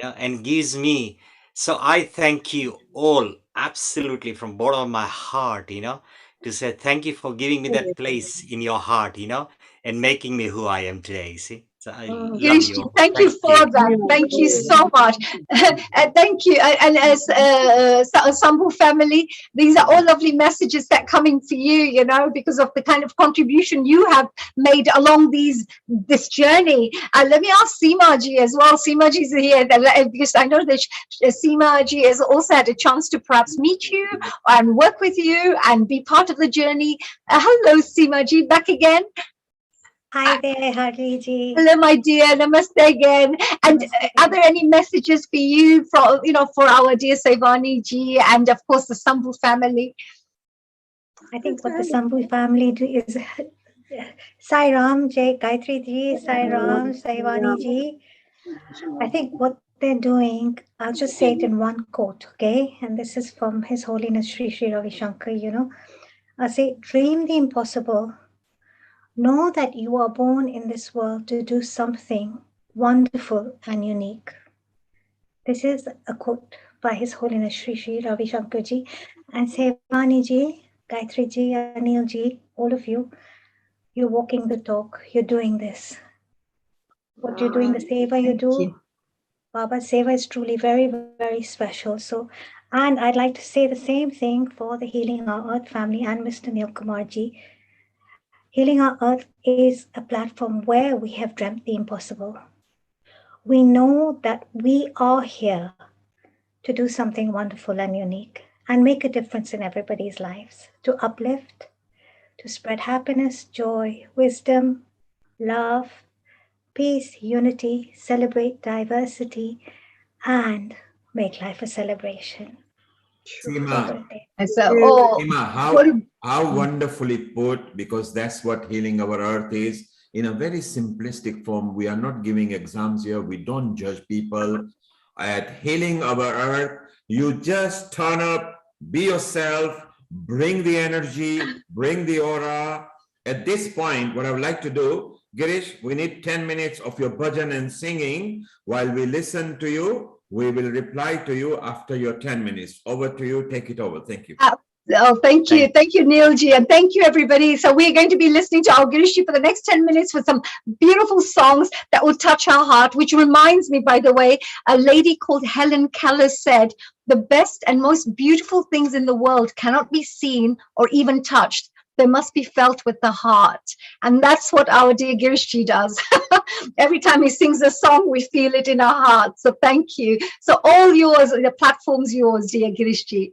and gives me. So I thank you all absolutely from bottom of my heart, to say thank you for giving me that place in your heart, and making me who I am today. See? So I love you. Thank you for that. Thank you so much. Thank you. And as Sambhu family, these are all lovely messages that coming for you, because of the kind of contribution you have made along this journey. Let me ask Seema ji as well. Seema ji is here because I know that Seema ji has also had a chance to perhaps meet you and work with you and be part of the journey. Hello, Seema ji, back again. Hi there, Hari ji. Hello, my dear. Namaste again. And are there any messages for you, for our dear Saivani ji and of course the Sambhu family? I think what the Sambhu family do is Sai Ram, Jai Gayatri ji, Sai Ram, Saivani ji. I think what they're doing, I'll just say it in one quote, okay? And this is from His Holiness Sri Sri Ravi Shankar, I say, dream the impossible. Know that you are born in this world to do something wonderful and unique. This is a quote by His Holiness Sri Sri Ravi Shankar ji. And Sevani ji, Gayatri ji, Anil ji, all of you, you're walking the talk, you're doing this. What you're doing, the seva you do, Baba's Seva is truly very, very special. So, and I'd like to say the same thing for the Healing Our Earth family and Mr. Neil Kumarji. Healing Our Earth is a platform where we have dreamt the impossible. We know that we are here to do something wonderful and unique and make a difference in everybody's lives, to uplift, to spread happiness, joy, wisdom, love, peace, unity, celebrate diversity, and make life a celebration. Seema, And so, oh, Seema, what how wonderfully put, because that's what healing our earth is. In a very simplistic form, we are not giving exams here. We don't judge people. At healing our earth, you just turn up, be yourself, bring the energy, bring the aura. At this point, what I would like to do, Girish, we need 10 minutes of your bhajan and singing. While we listen to you, we will reply to you after your 10 minutes. Over to you. Take it over. Thank you. Oh, thank you. Thank you, Neilji. And thank you, everybody. So we're going to be listening to our Girishi for the next 10 minutes with some beautiful songs that will touch our heart, which reminds me, by the way, a lady called Helen Keller said, the best and most beautiful things in the world cannot be seen or even touched. They must be felt with the heart. And that's what our dear Girishi does. Every time he sings a song, we feel it in our hearts. So thank you. So all yours, the platform's yours, dear Girishji.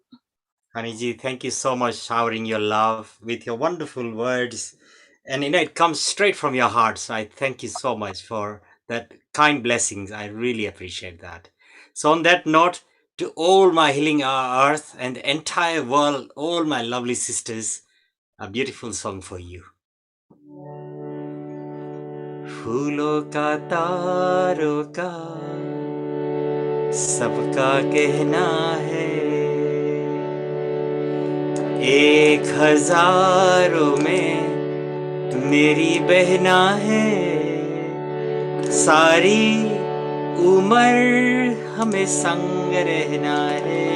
Haniji, thank you so much showering your love with your wonderful words. And it comes straight from your heart. So I thank you so much for that kind blessings. I really appreciate that. So on that note, to all my healing our earth and the entire world, all my lovely sisters, a beautiful song for you. फूलों का तारों का सबका कहना है, एक हजारों में मेरी बहना है, सारी उम्र हमें संग रहना है,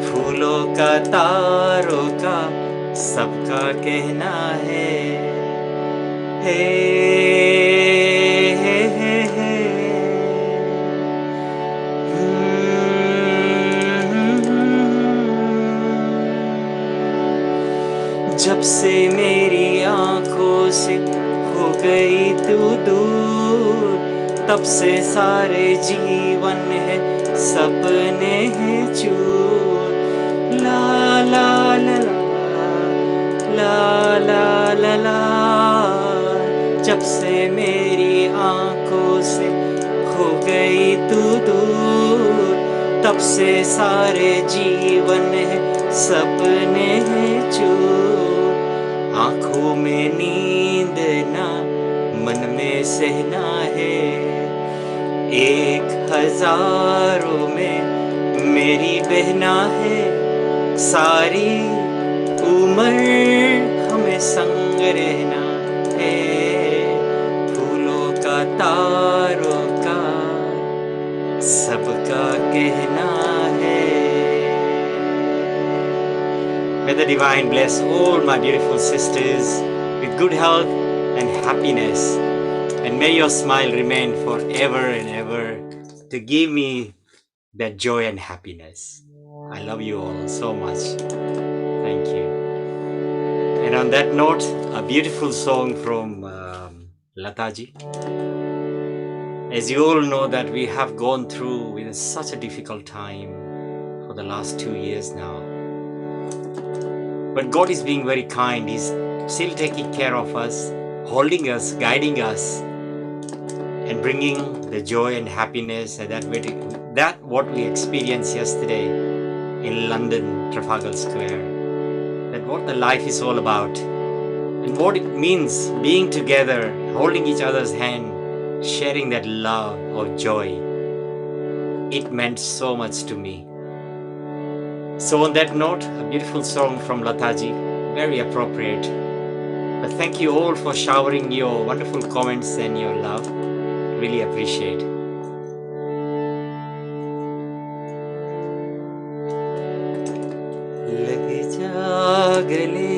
फूलों का तारों का सबका कहना है, हे हे हे हे जब से मेरी आंखों से हो गई तू दूर, तब से सारे जीवन है सपने हैं चूर, ला ला ला ला ला ला ला, जब से मेरी आंखों से हो गई तू दूर, तब से सारे जीवन है सपने हैं चूर, आंखों में नींद ना मन में सहना है, एक हजारों में मेरी बहना है, सारी उम्र हमें संग रहना है, फूलों का तारों का सबका कहना है. May the divine bless all my beautiful sisters with good health and happiness, and may your smile remain forever and ever to give me that joy and happiness. I love you all so much. Thank you. And on that note, a beautiful song from Lataji. As you all know that we have gone through with such a difficult time for the last 2 years now. But God is being very kind. He's still taking care of us, holding us, guiding us, and bringing the joy and happiness and that what we experienced yesterday in London, Trafalgar Square. That what the life is all about and what it means being together, holding each other's hand, sharing that love of joy. It meant so much to me. So on that note, a beautiful song from Lataji, very appropriate. But thank you all for showering your wonderful comments and your love. Really appreciate. लग जा गले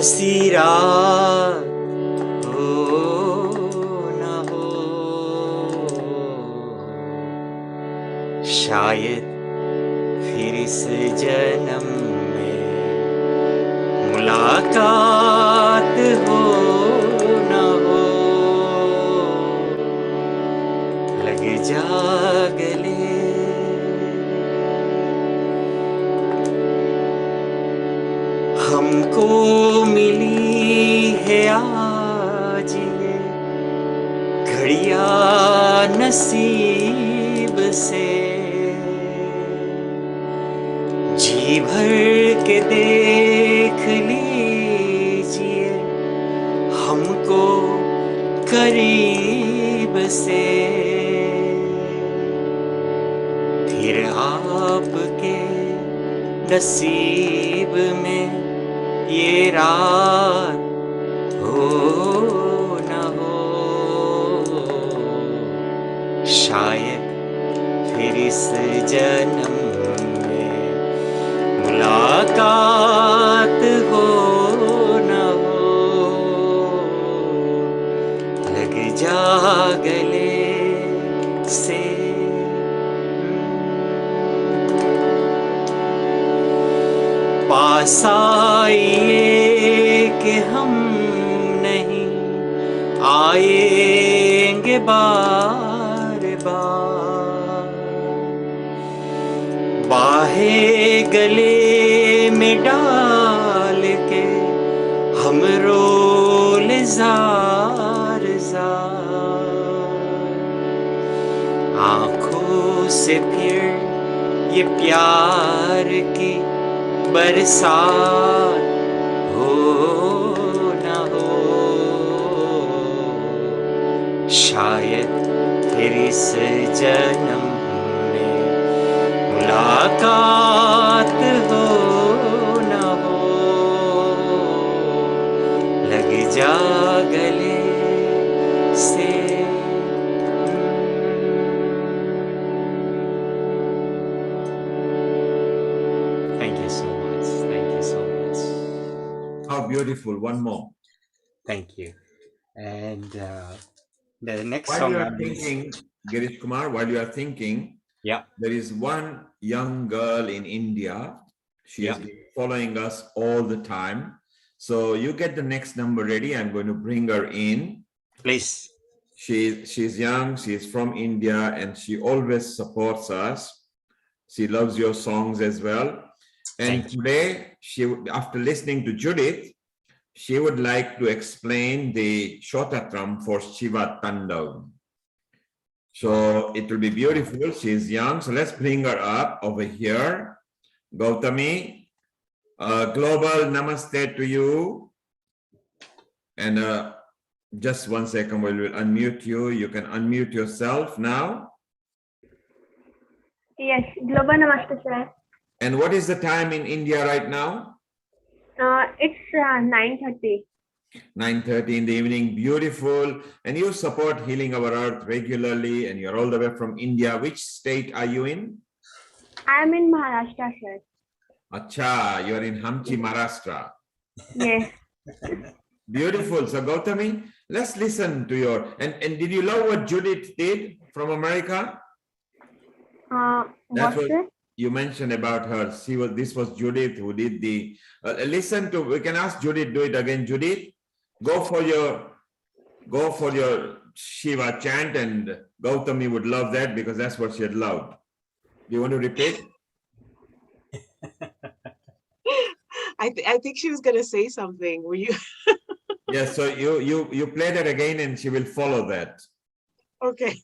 हसी रात हो न हो, शायद फिर इस जन्म में मुलाकात हो न हो, लग जा गले। हमको मिली है आज ये घड़ियां नसीब से, जी भर के देख लीजिए हमको करीब से, फिर आपके नसीब में ये रात हो न हो, शायद फिर इस जन्म में मुलाकात हो न हो, लग जा गले से। पास आइए कि हम नहीं आएंगे बार बार, बाहें गले में डाल के हम रोल जार जार, आँखों से फिर ये प्यार की बरसात हो न हो, शायद फिर इस जन्म में मुलाकात हो न हो, लग जा गले से। Thank you so much. Thank you so much. How beautiful. One more. Thank you. And the next While song you I are thinking, Girish Kumar, while you are thinking, yeah, there is one young girl in India. She has been following us all the time. So you get the next number ready. I'm going to bring her in. Please. She's young. She's from India, and she always supports us. She loves your songs as well. And today, after listening to Judith, she would like to explain the Shotatram for Shiva Tandav. So it will be beautiful. She's young. So let's bring her up over here. Gautami, global namaste to you. And just 1 second, we will unmute you. You can unmute yourself now. Yes, global namaste, sir. And what is the time in India right now? It's 9:30. 9:30 in the evening. Beautiful. And you support Healing Our Earth regularly, and you're all the way from India. Which state are you in? I'm in Maharashtra, sir. Acha, you're in Hamchi, Maharashtra. Yes. Beautiful. So Gautami, let's listen to your, and did you love what Judith did from America? That's what you mentioned about her. This was Judith who did the, listen to, we can ask Judith, do it again. Judith, go for your Shiva chant, and Gautami would love that because that's what she had loved. Do you want to repeat? I think she was going to say something. Were you? Yes, so you play that again and she will follow that. Okay.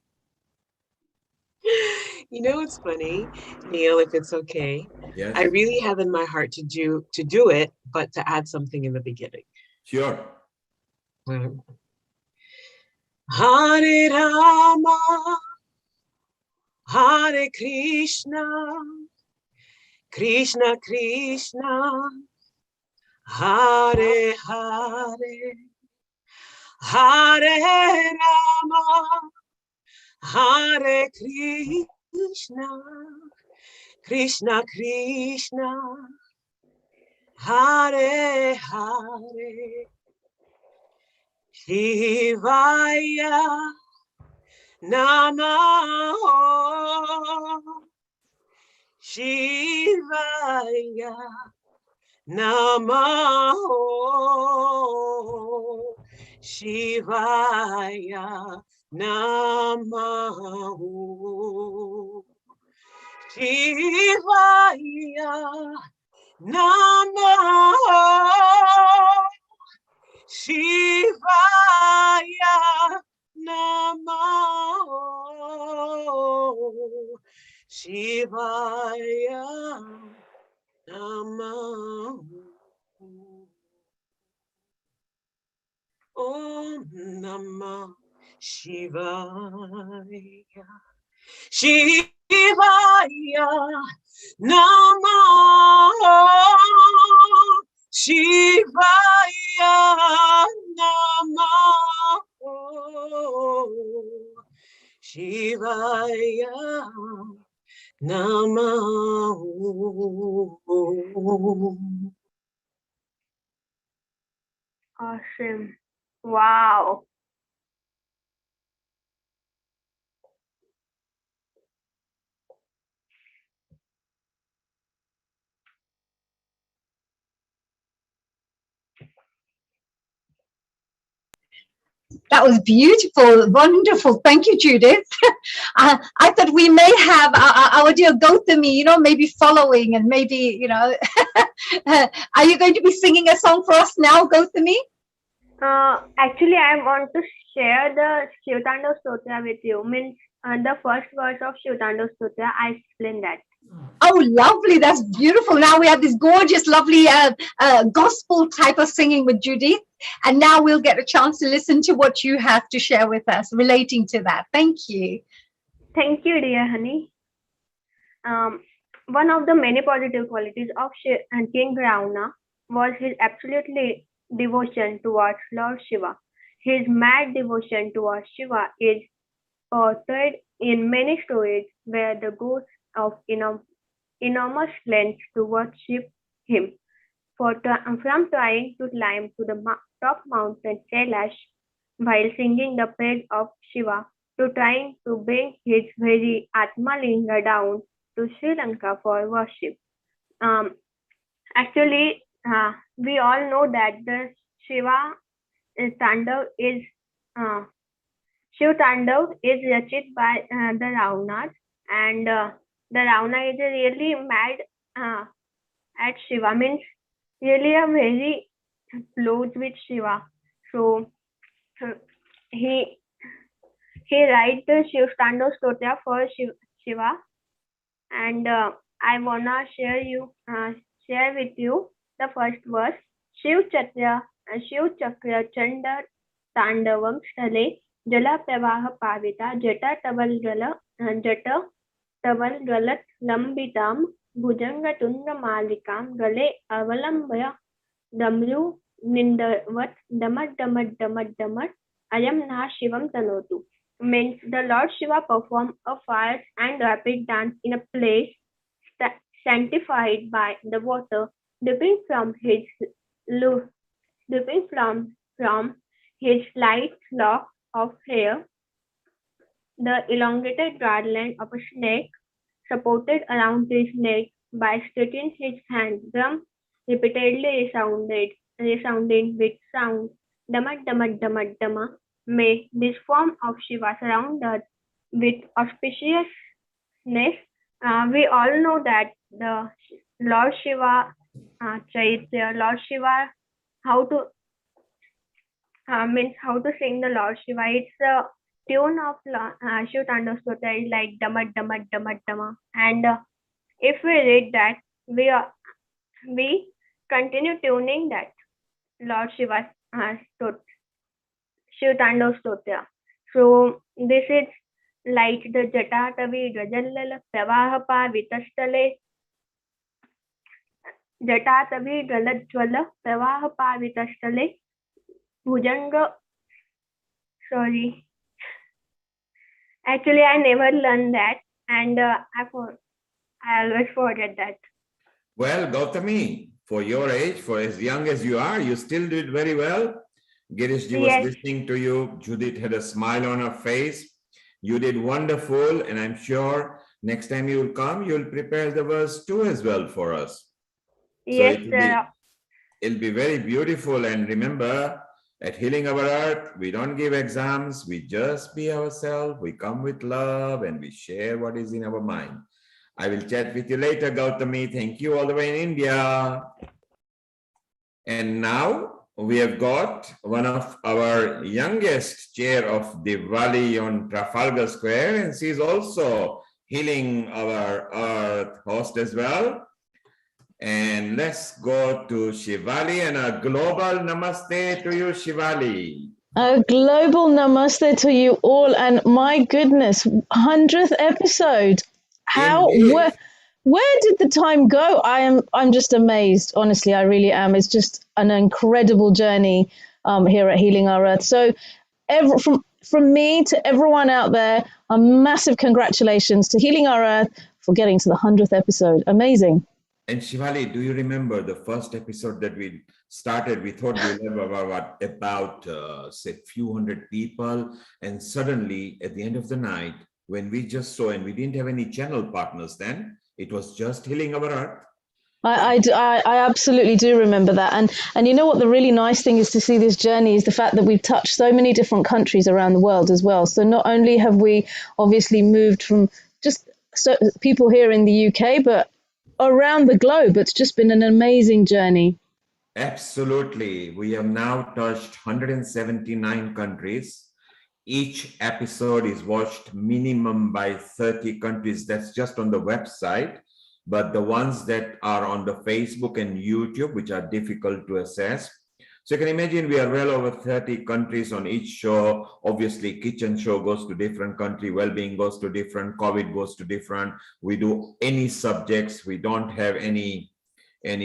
You know, it's funny, Neil, if it's okay. Yes. I really have in my heart to do it, but to add something in the beginning. Sure. Hare Rama, Hare Krishna, Krishna Krishna, Hare Hare, Hare Rama, Hare Krishna, Krishna Krishna, Hare Hare Shivaya Namaha Shivaya Namaho Shivaya Namaho Shivaya Namaho Shivaya Namaho Shivaya Namaho Om Namah Shivaya Shivaya Namah Shivaya Namah Shivaya Namah. Awesome. Wow. That was beautiful, wonderful. Thank you, Judith. I thought we may have our dear Gautami, maybe following and maybe, are you going to be singing a song for us now, Gautami? Actually, I want to share the Shivtando Stotra with you. Means the first verse of Shivtando Stotra, I explained that. Oh, lovely. That's beautiful. Now we have this gorgeous, lovely gospel type of singing with Judith. And now we'll get a chance to listen to what you have to share with us relating to that. Thank you. Thank you, dear honey. One of the many positive qualities of King Ravana was his absolute devotion towards Lord Shiva. His mad devotion towards Shiva is portrayed in many stories where the ghosts of enormous lengths to worship him. From trying to climb to the top mountain Kailash while singing the praise of Shiva to trying to bring his very Atma Linga down to Sri Lanka for worship. Actually, we all know that the Shiva Tandav is Shiv Tandav is recited by the Ravanas, and the Ravana is a really mad at Shiva, means really a very close with Shiva. So he writes the Shiv Tandav Stotra for Shiva, and I wanna share with you the first verse. Shiv Chakra Chanda Tandavam Stale Jala Pravaha Pavita Jata Taval Lambitam Bhujanga Tunga Malikam Gale Avalambaya Damru Nindavat Damat Ayam Na Shivam Tanotu. Means the Lord Shiva performed a fierce and rapid dance in a place sanctified by the water, dipping from his light lock of hair, the elongated garland of a snake supported around his neck by stretching his hand. Drum repeatedly resounding with sound. Damat damat damat dama. May this form of Shiva surround us with auspiciousness. We all know that the Lord Shiva Chaitya, Lord Shiva, how to means how to sing the Lord Shiva. It's a tune of Shiv Tandav Stotra is like damat damat damat dama. And if we read that, we continue tuning that Lord Shiva Shiv Tandav Stotra. So this is like the Jatatavi Gajallala Pravahapa Vitastale Jatatavi Galajwala Pravahapa Vitastale Bhujanga. Sorry. Actually, I never learned that, and I always forget that. Well, Gautami, for your age, for as young as you are, you still did very well. Girishji was Yes, listening to you. Judith had a smile on her face. You did wonderful, and I'm sure next time you will come, you'll prepare the verse 2 as well for us. So yes, sir. it'll be very beautiful. And remember, at Healing Our Earth, we don't give exams. We just be ourselves. We come with love and we share what is in our mind. I will chat with you later, Gautami. Thank you all the way in India. And now we have got one of our youngest chair of Diwali on Trafalgar Square, and she's also Healing Our Earth host as well. And let's go to Shivali, and a global namaste to you, Shivali. A global namaste to you all, and my goodness, 100th episode. How where did the time go? I'm just amazed. Honestly, I really am. It's just an incredible journey here at Healing Our Earth. So from me to everyone out there, a massive congratulations to Healing Our Earth for getting to the 100th episode. Amazing. And Shivali, do you remember the first episode that we started? We thought we'll have about say few hundred people, and suddenly at the end of the night, when we just saw, and we didn't have any channel partners then, it was just Healing Our Earth. I absolutely do remember that, and you know what the really nice thing is to see this journey is the fact that we've touched so many different countries around the world as well. So not only have we obviously moved from just people here in the UK, but around the globe. It's just been an amazing journey. Absolutely. We have now touched 179 countries. Each episode is watched minimum by 30 countries. That's just on the website. But the ones that are on the Facebook and YouTube, which are difficult to assess. So you can imagine we are well over 30 countries on each show. Obviously, kitchen show goes to different country, well-being goes to different, COVID goes to different. We do any subjects. We don't have any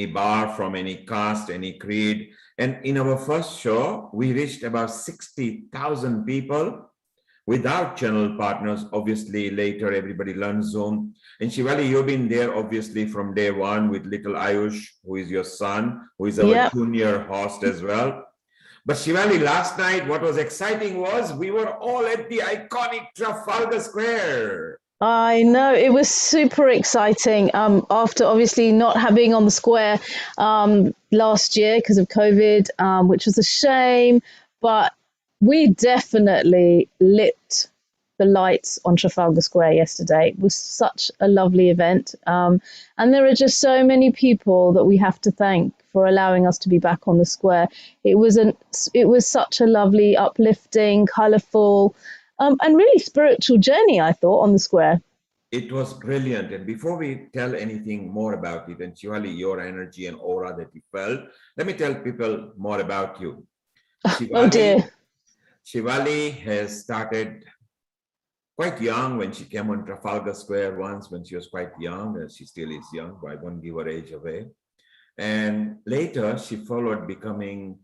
bar from any caste, any creed. And in our first show, we reached about 60,000 people without channel partners. Obviously, later everybody learned Zoom. And Shivali, you've been there obviously from day one with little Ayush, who is your son, who is our junior host as well. But Shivali, last night, what was exciting was we were all at the iconic Trafalgar Square. I know, it was super exciting after obviously not being on the square last year because of COVID, which was a shame, but we definitely lit the lights on Trafalgar Square yesterday. It was such a lovely event. And there are just so many people that we have to thank for allowing us to be back on the square. It was such a lovely, uplifting, colourful, and really spiritual journey, I thought, on the square. It was brilliant. And before we tell anything more about it, and Shivali, your energy and aura that you felt, let me tell people more about you. Shivali, oh dear. Shivali has started quite young when she came on Trafalgar Square once when she was quite young. She still is young, but I won't give her age away. And later she followed becoming,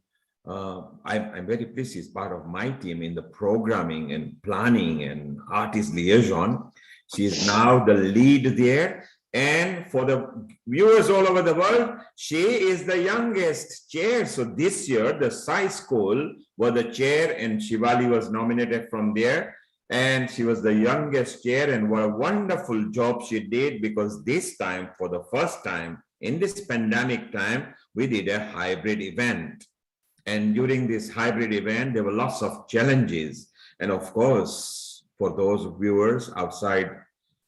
I'm very pleased she's part of my team in the programming and planning and artist liaison. She is now the lead there. And for the viewers all over the world, she is the youngest chair. So this year, the Sai School were the chair and Shivali was nominated from there. And she was the youngest chair, and what a wonderful job she did, because this time, for the first time in this pandemic time, we did a hybrid event. And during this hybrid event, there were lots of challenges. And of course, for those viewers outside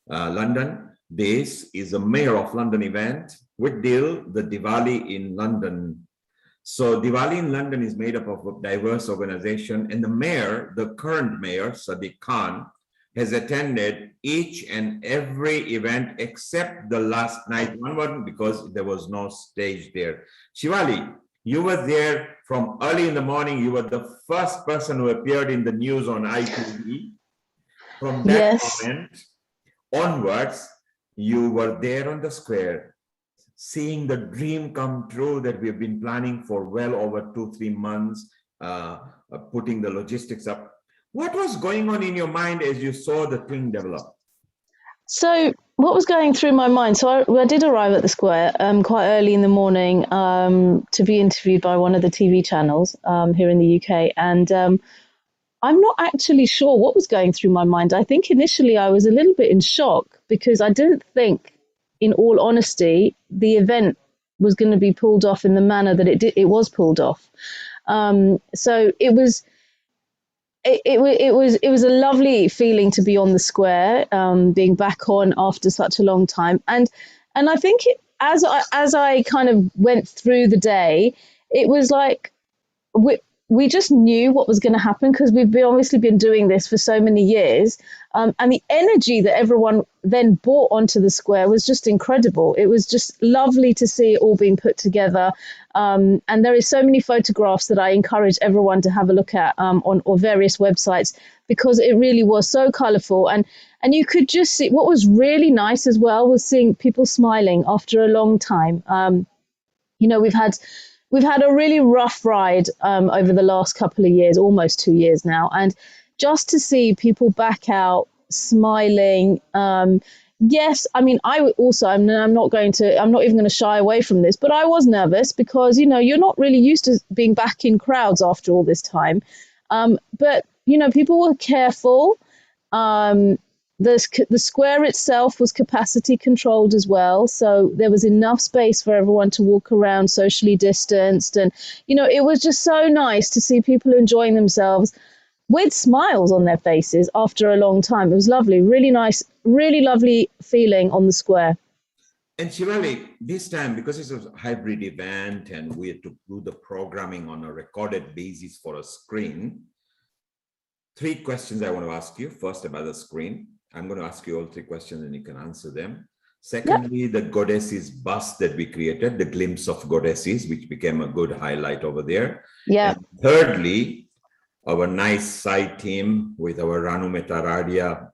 London, this is a Mayor of London event with the Diwali in London. So Diwali in London is made up of a diverse organization, and the mayor, the current mayor, Sadiq Khan, has attended each and every event except the last night one because there was no stage there. Shivali, you were there from early in the morning. You were the first person who appeared in the news on ITV. From that moment onwards, you were there on the square, seeing the dream come true that we've been planning for well over 2-3 months, putting the logistics up. What was going on in your mind as you saw the thing develop? So what was going through my mind? So I did arrive at the square quite early in the morning to be interviewed by one of the TV channels here in the UK, and I'm not actually sure what was going through my mind. I think initially I was a little bit in shock because I didn't think, in all honesty, the event was going to be pulled off in the manner that it was pulled off. So it was a lovely feeling to be on the square, being back on after such a long time, and I think as I kind of went through the day, it was like we just knew what was going to happen because obviously been doing this for so many years, and the energy that everyone then brought onto the square was just incredible. It was just lovely to see it all being put together, and there is so many photographs that I encourage everyone to have a look at on various websites, because it really was so colourful, and you could just see what was really nice as well was seeing people smiling after a long time. We've had a really rough ride over the last couple of years, almost 2 years now, and just to see people back out smiling. Yes, I mean, I'm not even going to shy away from this, but I was nervous because you're not really used to being back in crowds after all this time. But people were careful. Um, the square itself was capacity controlled as well, so there was enough space for everyone to walk around socially distanced, and it was just so nice to see people enjoying themselves with smiles on their faces after a long time. It was lovely, really nice, really lovely feeling on the square. And Shivali, this time, because it's a hybrid event and we had to do the programming on a recorded basis for a screen, 3 questions I want to ask you. First, about the screen. I'm going to ask you all 3 questions and you can answer them. Secondly, the goddesses bust that we created, the glimpse of goddesses, which became a good highlight over there. Yeah. And thirdly, our nice side team with our Ranu Metaradia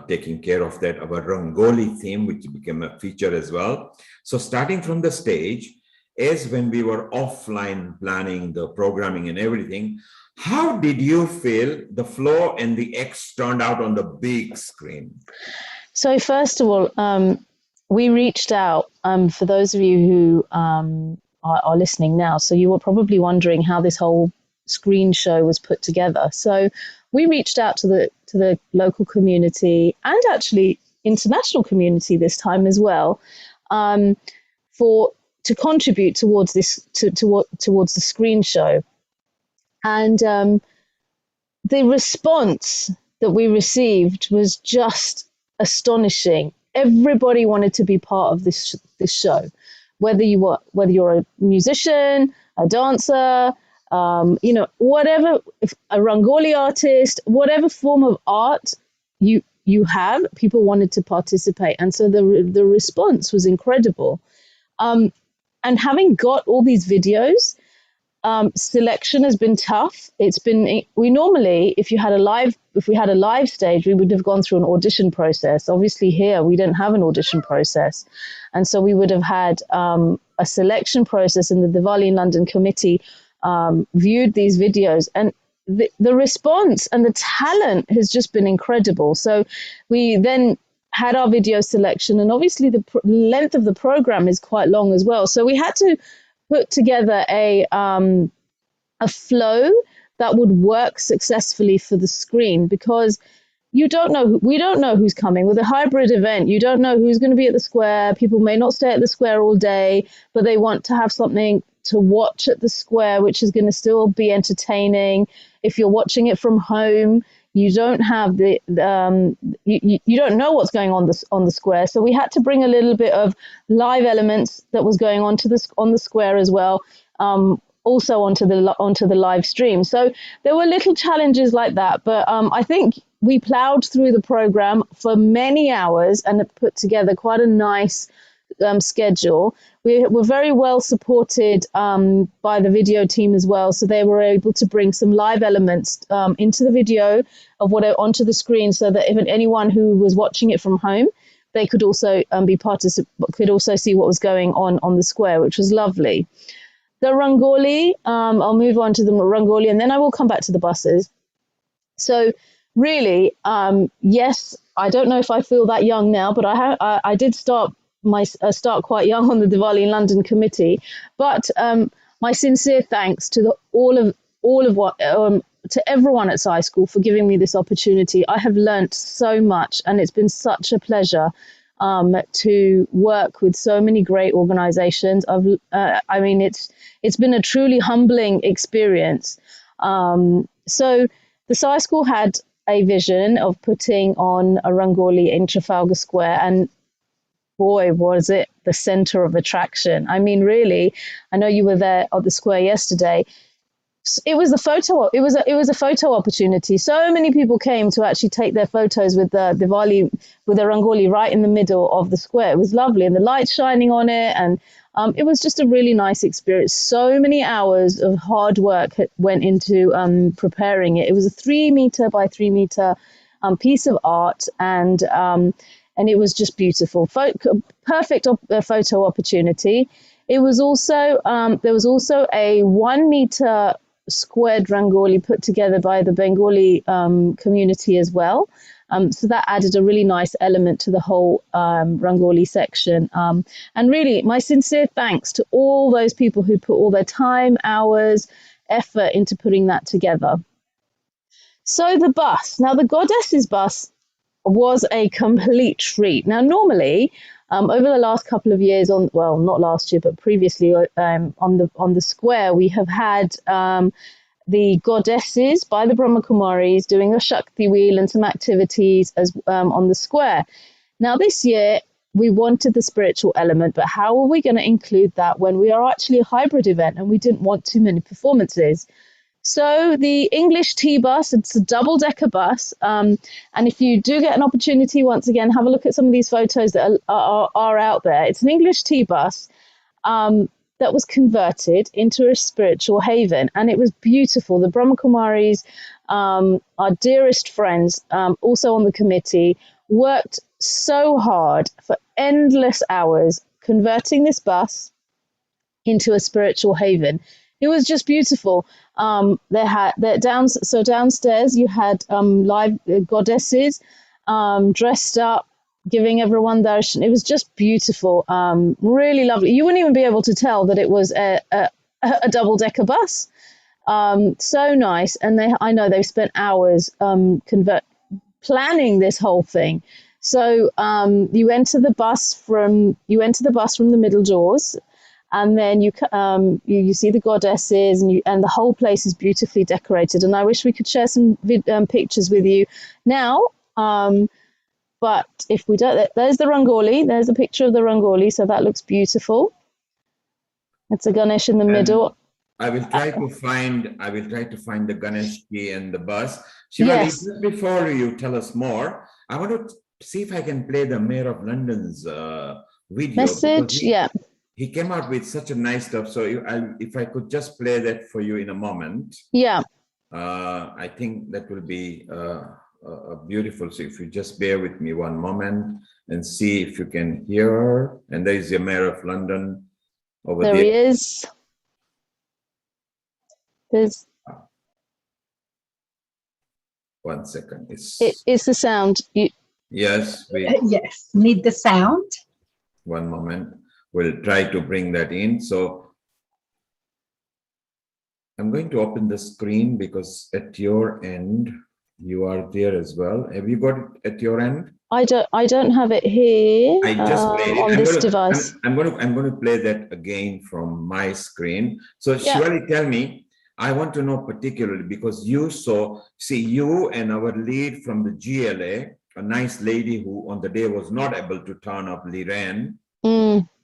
taking care of that, our Rangoli theme, which became a feature as well. So starting from the stage, as when we were offline planning the programming and everything, how did you feel the flow and the X turned out on the big screen? So first of all, we reached out, for those of you who are listening now. So you were probably wondering how this whole screen show was put together. So we reached out to the local community and actually international community this time as well, to contribute towards this towards the screen show. And the response that we received was just astonishing. Everybody wanted to be part of this show, whether you're a musician, a dancer, whatever, if a Rangoli artist, whatever form of art you have, people wanted to participate, and so the response was incredible. And having got all these videos, selection has been tough. We normally, if we had a live stage, we would have gone through an audition process. Obviously here we didn't have an audition process. And so we would have had a selection process, and the Diwali in London committee viewed these videos, and the response and the talent has just been incredible. So we then had our video selection, and obviously the length of the program is quite long as well. So we had to put together a flow that would work successfully for the screen, because we don't know who's coming. With a hybrid event, you don't know who's going to be at the square. People may not stay at the square all day, but they want to have something to watch at the square, which is going to still be entertaining. If you're watching it from home, you don't have you don't know what's going on the square. So we had to bring a little bit of live elements that was going on the square as well, also onto the live stream. So there were little challenges like that, but I think we ploughed through the program for many hours and put together quite a nice schedule. We were very well supported by the video team as well, so they were able to bring some live elements into the video onto the screen, so that if anyone who was watching it from home, they could also could also see what was going on the square, which was lovely. The Rangoli, I'll move on to the Rangoli, and then I will come back to the buses. So really, yes, I don't know if I feel that young now, but I did start quite young on the Diwali in London committee. But my sincere thanks to all of what to everyone at Sci School for giving me this opportunity. I have learnt so much, and it's been such a pleasure to work with so many great organisations. I mean, it's been a truly humbling experience. So the Sci School had a vision of putting on a Rangoli in Trafalgar Square, and boy, was it the centre of attraction. I mean, really, I know you were there at the square yesterday. It was a photo opportunity. So many people came to actually take their photos with the Diwali, with the Rangoli right in the middle of the square. It was lovely, and the light shining on it, and it was just a really nice experience. So many hours of hard work went into preparing it. It was a 3 meter by 3 meter piece of art, and it was just beautiful. Perfect photo opportunity. It was also there was also a 1 meter squared Rangoli put together by the Bengali community as well. So that added a really nice element to the whole Rangoli section. And really, my sincere thanks to all those people who put all their time, hours, effort into putting that together. So the bus. Now, the Goddesses bus was a complete treat. Now, normally, over the last couple of years, not last year, but previously on the square, we have had the Goddesses by the Brahma Kumaris doing a Shakti wheel and some activities as on the square. Now, this year, we wanted the spiritual element, but how are we going to include that when we are actually a hybrid event and we didn't want too many performances? So the English T bus, it's a double-decker bus. And if you do get an opportunity, once again, have a look at some of these photos that are out there. It's an English T bus that was converted into a spiritual haven. And it was beautiful. The Brahma Kumaris, our dearest friends, also on the committee, worked so hard for endless hours converting this bus into a spiritual haven. It was just beautiful. Downstairs you had live goddesses dressed up, giving everyone darshan. It was just beautiful, really lovely. You wouldn't even be able to tell that it was a double-decker bus. So nice, and I know they spent hours planning this whole thing. So you enter the bus from the middle doors. And then you see the goddesses, and the whole place is beautifully decorated. And I wish we could share some pictures with you now. But if we don't, there's the Rangoli. There's a picture of the Rangoli, so that looks beautiful. It's a Ganesh in the middle. I will try to find the Ganesh key and the bus. Shivali, Yes. just before you tell us more, I want to see if I can play the Mayor of London's video. Message, yeah. He came out with such a nice stuff. So if I could just play that for you in a moment. Yeah. I think that will be beautiful. So if you just bear with me one moment and see if you can hear. And there is the Mayor of London over there. There he is. There's. One second. It's the sound. Yes. Yes, need the sound. One moment. We'll try to bring that in. So I'm going to open the screen because at your end, you are there as well. Have you got it at your end? I don't have it here. I just played it. On this device. I'm going to play that again from my screen. So Yeah. Shivali, tell me, I want to know particularly because you and our lead from the GLA, a nice lady who on the day was not able to turn up, Liren,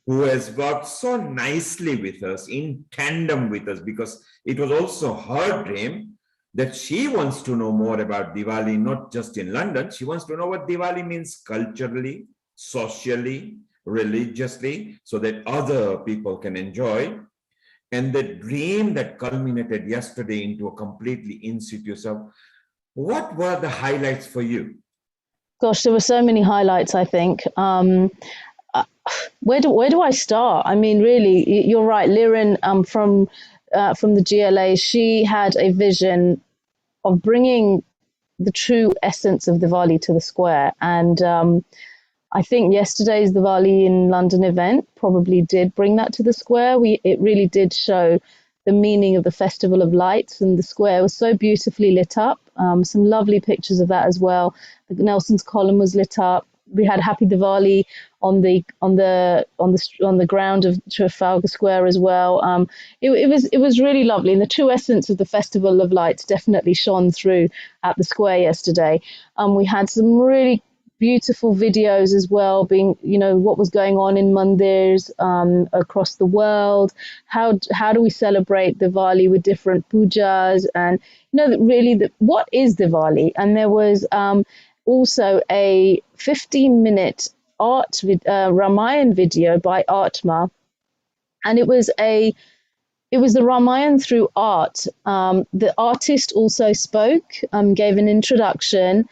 who has worked so nicely with us, in tandem with us, because it was also her dream that she wants to know more about Diwali, not just in London. She wants to know what Diwali means culturally, socially, religiously, so that other people can enjoy. And the dream that culminated yesterday into a completely in situ. So what were the highlights for you? Gosh, there were so many highlights, I think. Where do I start? I mean, really, you're right. Liren from the GLA, she had a vision of bringing the true essence of Diwali to the square. And I think yesterday's Diwali in London event probably did bring that to the square. It really did show the meaning of the Festival of Lights, and the square was so beautifully lit up. Some lovely pictures of that as well. The Nelson's column was lit up. We had Happy Diwali on the ground of Trafalgar Square as well. It was really lovely, and the true essence of the Festival of Lights definitely shone through at the square yesterday. We had some really beautiful videos as well, being, you know, what was going on in mandirs across the world. How do we celebrate Diwali with different pujas, and what is Diwali? And there was also a 15-minute Ramayan video by Atma, and it was the Ramayan through art. The artist also spoke, gave an introduction.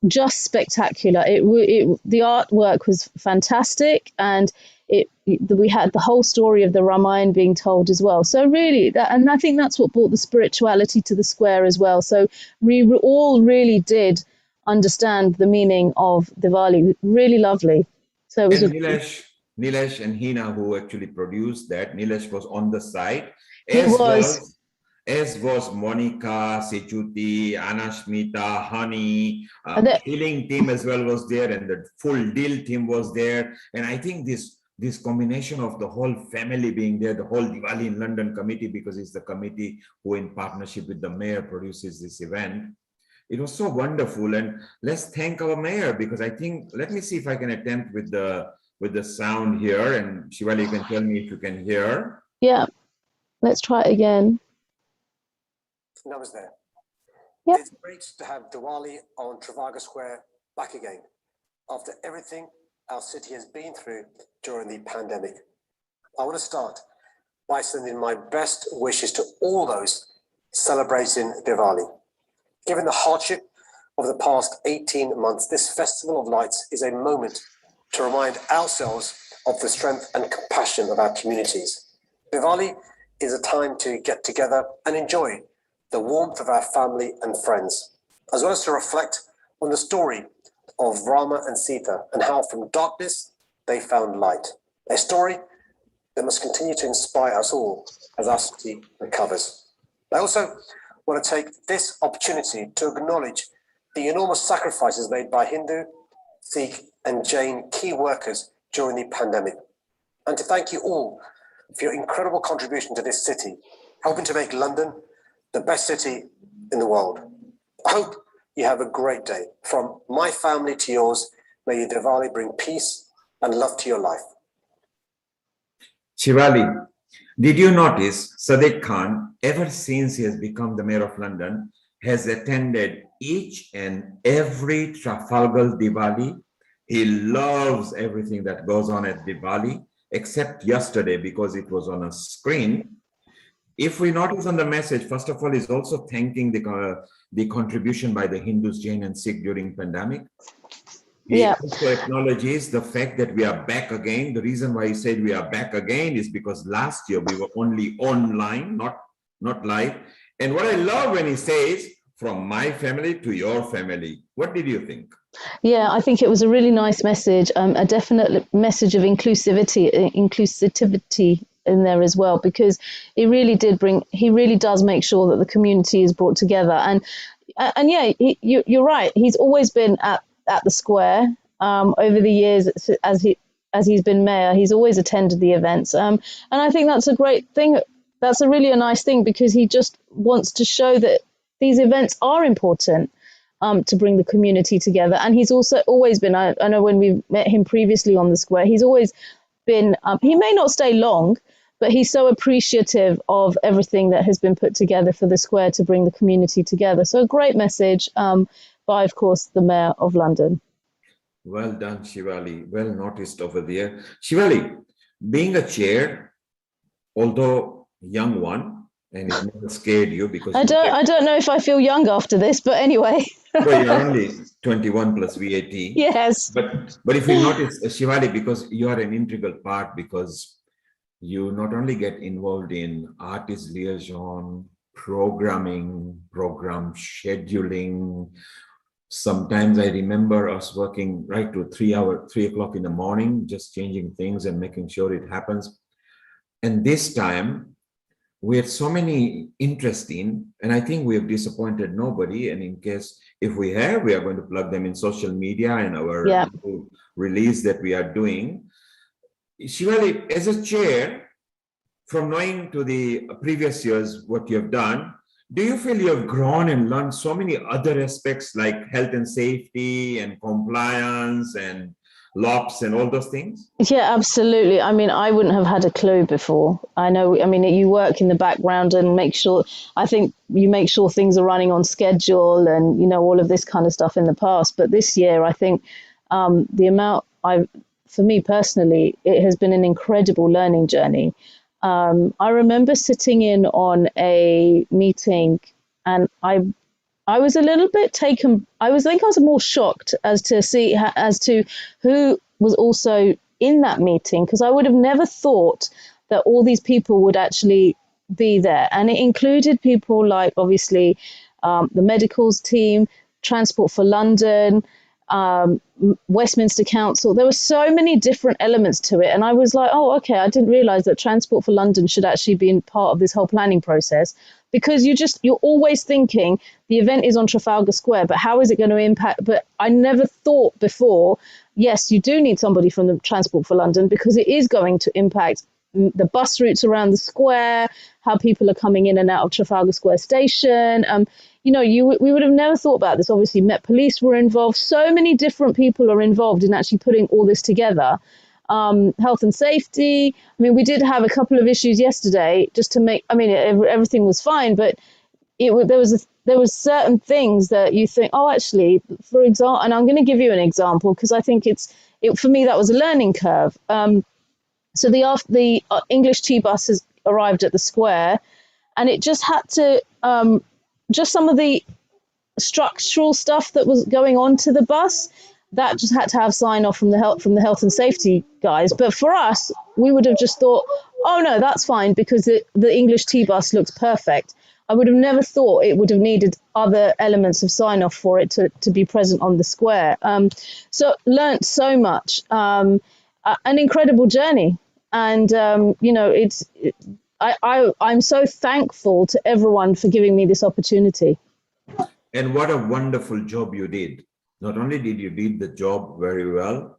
Just spectacular. The artwork was fantastic, and we had the whole story of the Ramayan being told as well. So really, and I think that's what brought the spirituality to the square as well. So we all really did understand the meaning of Diwali. Really lovely. So it was. And Nilesh and Hina, who actually produced that, Nilesh was on the side, as was Monica, Sechuti, Anashmita, Honey, healing team as well was there, and the full deal team was there. And I think this combination of the whole family being there, the whole Diwali in London committee, because it's the committee who in partnership with the mayor produces this event. It was so wonderful. And let's thank our mayor, because I think, let me see if I can attempt with the sound here, and Shivali, you can tell me if you can hear. Yeah, let's try it again. Namaste. Yep. It's great to have Diwali on Trafalgar Square back again after everything our city has been through during the pandemic. I want to start by sending my best wishes to all those celebrating Diwali. Given the hardship of the past 18 months, this Festival of Lights is a moment to remind ourselves of the strength and compassion of our communities. Diwali is a time to get together and enjoy the warmth of our family and friends, as well as to reflect on the story of Rama and Sita and how from darkness they found light. A story that must continue to inspire us all as our city recovers. I also want to take this opportunity to acknowledge the enormous sacrifices made by Hindu, Sikh and Jain key workers during the pandemic, and to thank you all for your incredible contribution to this city, helping to make London the best city in the world. I hope you have a great day. From my family to yours, may your Diwali bring peace and love to your life. Shivali, did you notice Sadiq Khan, ever since he has become the mayor of London, has attended each and every Trafalgar Diwali? He loves everything that goes on at Diwali, except yesterday because it was on a screen. If we notice on the message, first of all, is also thanking the contribution by the Hindus, Jain and Sikh during pandemic. He also acknowledges the fact that we are back again. The reason why he said we are back again is because last year we were only online, not live. And what I love when he says, from my family to your family. What did you think? Yeah, I think it was a really nice message, a definite message of inclusivity in there as well, because he really does make sure that the community is brought together. And yeah, you're right. He's always been at the square over the years as he's been mayor. He's always attended the events, and I think that's a great thing. That's a really nice thing, because he just wants to show that these events are important to bring the community together. And he's also always been, I know when we met him previously on the square, he's always been, he may not stay long, but he's so appreciative of everything that has been put together for the square to bring the community together. So a great message by, of course, the Mayor of London. Well done, Shivali. Well noticed over there. Shivali, being a chair, although young one, and it never scared you because I don't know if I feel young after this, but anyway. Well, you're only 21 plus VAT. Yes. But if you notice, Shivali, because you are an integral part, because you not only get involved in artist liaison, programming, program scheduling. Sometimes I remember us working right to 3 o'clock in the morning, just changing things and making sure it happens. And this time we had so many interesting, and I think we have disappointed nobody. And in case if we have, we are going to plug them in social media and our release that we are doing. Shivali, as a chair, from knowing to the previous years what you have done, do you feel you have grown and learned so many other aspects like health and safety and compliance and LOPS and all those things? Yeah, absolutely. I mean, I wouldn't have had a clue before. I know, I mean, you work in the background and make sure, I think you make sure things are running on schedule and, you know, all of this kind of stuff in the past. But this year, I think the amount for me personally, it has been an incredible learning journey. I remember sitting in on a meeting and I was a little bit taken. I think I was more shocked as to who was also in that meeting, because I would have never thought that all these people would actually be there. And it included people like, obviously, the medicals team, Transport for London, Westminster Council. There were so many different elements to it. And I was like, oh, okay, I didn't realize that Transport for London should actually be part of this whole planning process, because you're always thinking the event is on Trafalgar Square, but how is it going to impact? But I never thought before, yes, you do need somebody from the Transport for London, because it is going to impact the bus routes around the square, how people are coming in and out of Trafalgar Square station. You know, we would have never thought about this. Obviously, Met Police were involved. So many different people are involved in actually putting all this together. Health and safety. I mean, we did have a couple of issues yesterday just to make, I mean, everything was fine, but there was certain things that you think, oh, actually, for example, and I'm going to give you an example because I think for me, that was a learning curve. So the English T bus has arrived at the square, and it just had to, just some of the structural stuff that was going on to the bus, that just had to have sign off from the health and safety guys. But for us, we would have just thought, oh no, that's fine, because the English T bus looks perfect. I would have never thought it would have needed other elements of sign off for it to be present on the square. So learnt so much, an incredible journey. And, you know, I'm so thankful to everyone for giving me this opportunity. And what a wonderful job you did. Not only did you do the job very well,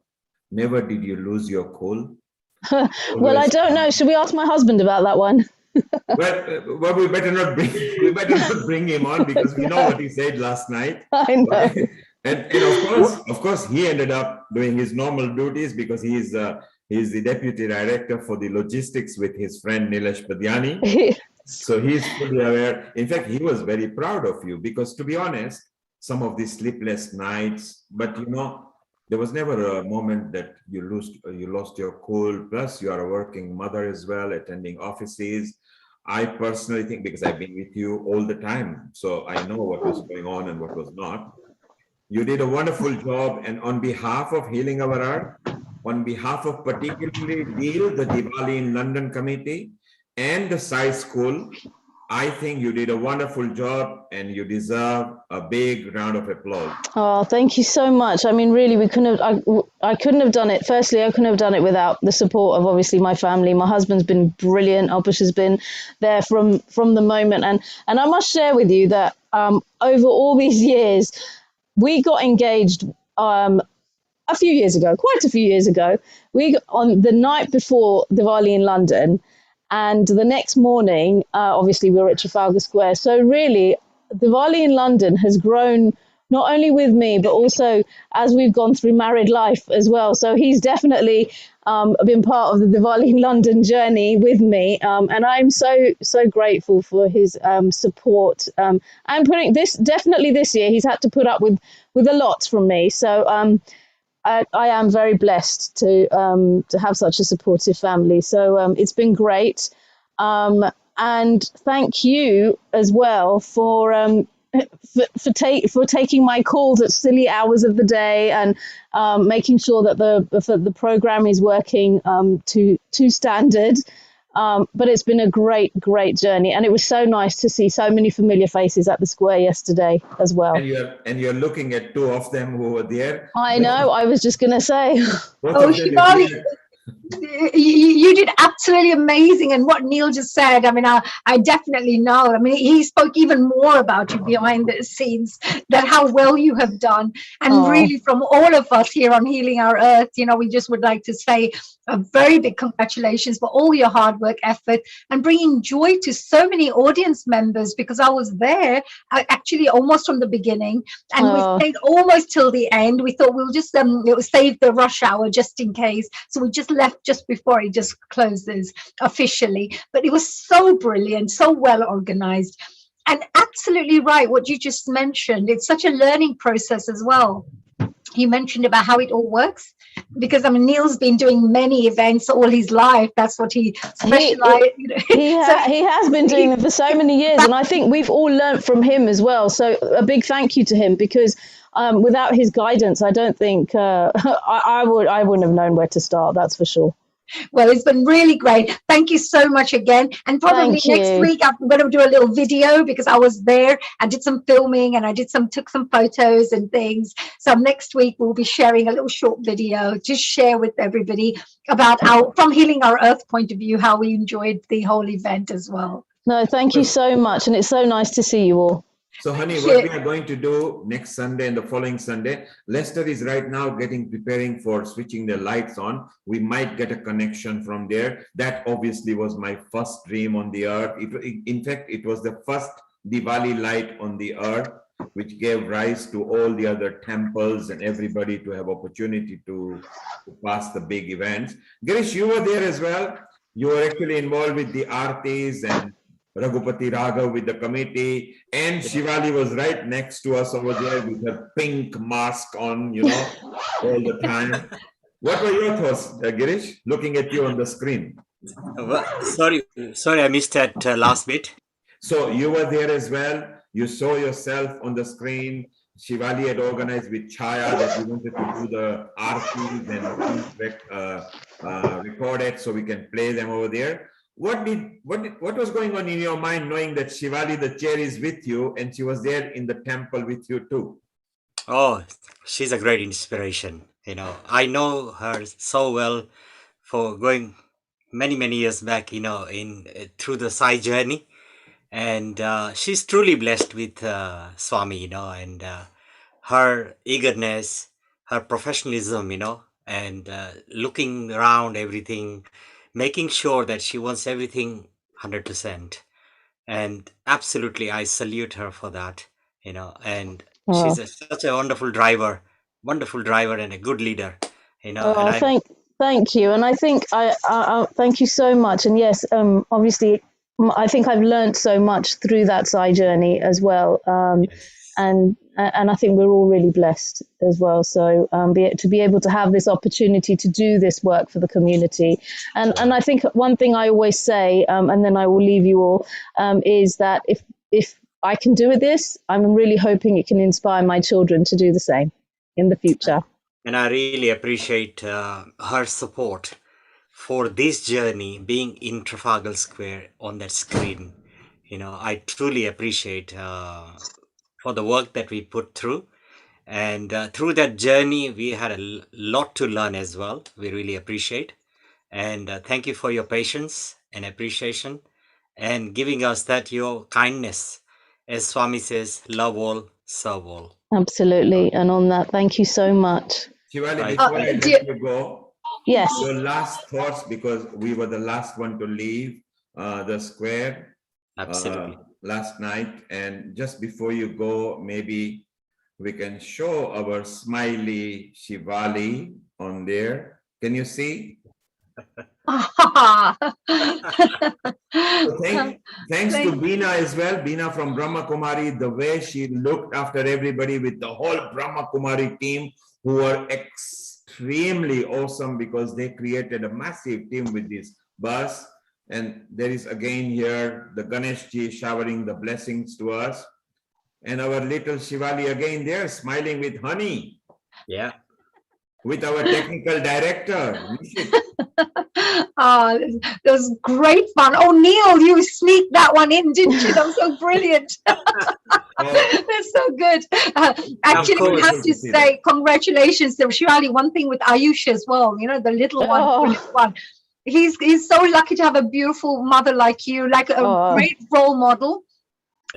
never did you lose your cool. Well, I don't know. Should we ask my husband about that one? Well, we better not bring him on, because we know what he said last night. I know. And of course, he ended up doing his normal duties because he's the deputy director for the logistics with his friend Nilesh Padyani. So he's fully aware. In fact, he was very proud of you, because to be honest, some of these sleepless nights, but you know, there was never a moment that you lost your cool. Plus, you are a working mother as well, attending offices. I personally think, because I've been with you all the time, so I know what was going on and what was not. You did a wonderful job, and on behalf of Healing Our Earth, on behalf of particularly DEAL, the Diwali in London committee, and the Sai School, I think you did a wonderful job, and you deserve a big round of applause. Oh, thank you so much. I mean, really, I couldn't have done it. Firstly, I couldn't have done it without the support of obviously my family. My husband's been brilliant. Albush has been there from the moment. And I must share with you that over all these years, we got engaged a few years ago, quite a few years ago. We got on the night before Diwali in London. And the next morning, obviously, we were at Trafalgar Square. So really, Diwali in London has grown not only with me, but also as we've gone through married life as well. So he's definitely been part of the Diwali in London journey with me. And I'm so grateful for his support. I'm putting definitely this year, he's had to put up with a lot from me. So I am very blessed to have such a supportive family. So it's been great. And thank you as well for taking my calls at silly hours of the day and making sure that the program is working to standard. But it's been a great journey, and it was so nice to see so many familiar faces at the square yesterday as well. And you're looking at two of them who were there. I know, I was just going to say. Both Oh, of them Shivali, appeared. you did absolutely amazing. And what Neil just said, I mean, I definitely know. I mean, he spoke even more about you behind the scenes, that how well you have done. And Oh. really, from all of us here on Healing Our Earth, you know, we just would like to say a very big congratulations for all your hard work, effort, and bringing joy to so many audience members, because I was there actually almost from the beginning, and we stayed almost till the end. We thought we'll just save the rush hour just in case. So we just left just before it just closes officially. But it was so brilliant, so well organized. And absolutely right, what you just mentioned. It's such a learning process as well. He mentioned about how it all works, because I mean, Neil's been doing many events all his life. That's what he specialized. He has been doing them for so many years, and I think we've all learnt from him as well. So a big thank you to him, because without his guidance, I don't think I wouldn't have known where to start. That's for sure. Well, it's been really great. Thank you so much again. And probably next week I'm going to do a little video, because I was there. I did some filming and I took some photos and things. So next week we'll be sharing a little short video, just share with everybody about from Healing Our Earth point of view, how we enjoyed the whole event as well. No, thank you so much. And it's so nice to see you all. So, honey, what we are going to do next Sunday and the following Sunday, Lester is right now preparing for switching the lights on. We might get a connection from there. That obviously was my first dream on the earth. In fact, it was the first Diwali light on the earth, which gave rise to all the other temples and everybody to have opportunity to pass the big events. Girish, you were there as well. You were actually involved with the Aartis and Raghupati Raghav with the committee, and Shivali was right next to us over there with her pink mask on, you know, all the time. What were your thoughts, Girish, looking at you on the screen? Sorry, I missed that last bit. So you were there as well. You saw yourself on the screen. Shivali had organized with Chaya that we wanted to do the artis and record it so we can play them over there. What was going on in your mind, knowing that Shivali, the chair, is with you, and she was there in the temple with you too? Oh, she's a great inspiration. You know, I know her so well for going many years back. You know, through the Sai journey, and she's truly blessed with Swami. You know, and her eagerness, her professionalism. You know, and looking around everything, making sure that she wants everything 100%. And absolutely, I salute her for that, you know, and she's such a wonderful driver and a good leader, you know. And thank you. And I think I thank you so much. And yes, obviously, I think I've learned so much through that Sai journey as well. And I think we're all really blessed as well. So to be able to have this opportunity to do this work for the community. And I think one thing I always say, and then I will leave you all, is that if I can do this, I'm really hoping it can inspire my children to do the same in the future. And I really appreciate her support for this journey, being in Trafalgar Square on that screen. You know, I truly appreciate for the work that we put through, and through that journey we had a lot to learn as well. We really appreciate, and thank you for your patience and appreciation and giving us that your kindness. As Swami says, love all, serve all. Absolutely. And on that, thank you so much. Shivali, before I let you go, yes, your last thoughts, because we were the last one to leave the square. Absolutely. Last night, and just before you go, maybe we can show our smiley Shivali on there. Can you see? So thanks to Beena as well, Beena from Brahma Kumari, the way she looked after everybody with the whole Brahma Kumari team, who were extremely awesome, because they created a massive team with this bus. And there is again here the Ganesh Ji showering the blessings to us. And our little Shivali again there smiling with honey. Yeah. With our technical director, Nishit. Oh, that was great fun. Oh, Neil, you sneaked that one in, didn't you? That was so brilliant. That's so good. Of Actually, I have course. to say congratulations to Shivali. One thing with Ayush as well, you know, the little one, brilliant one. He's so lucky to have a beautiful mother like you, like a great role model.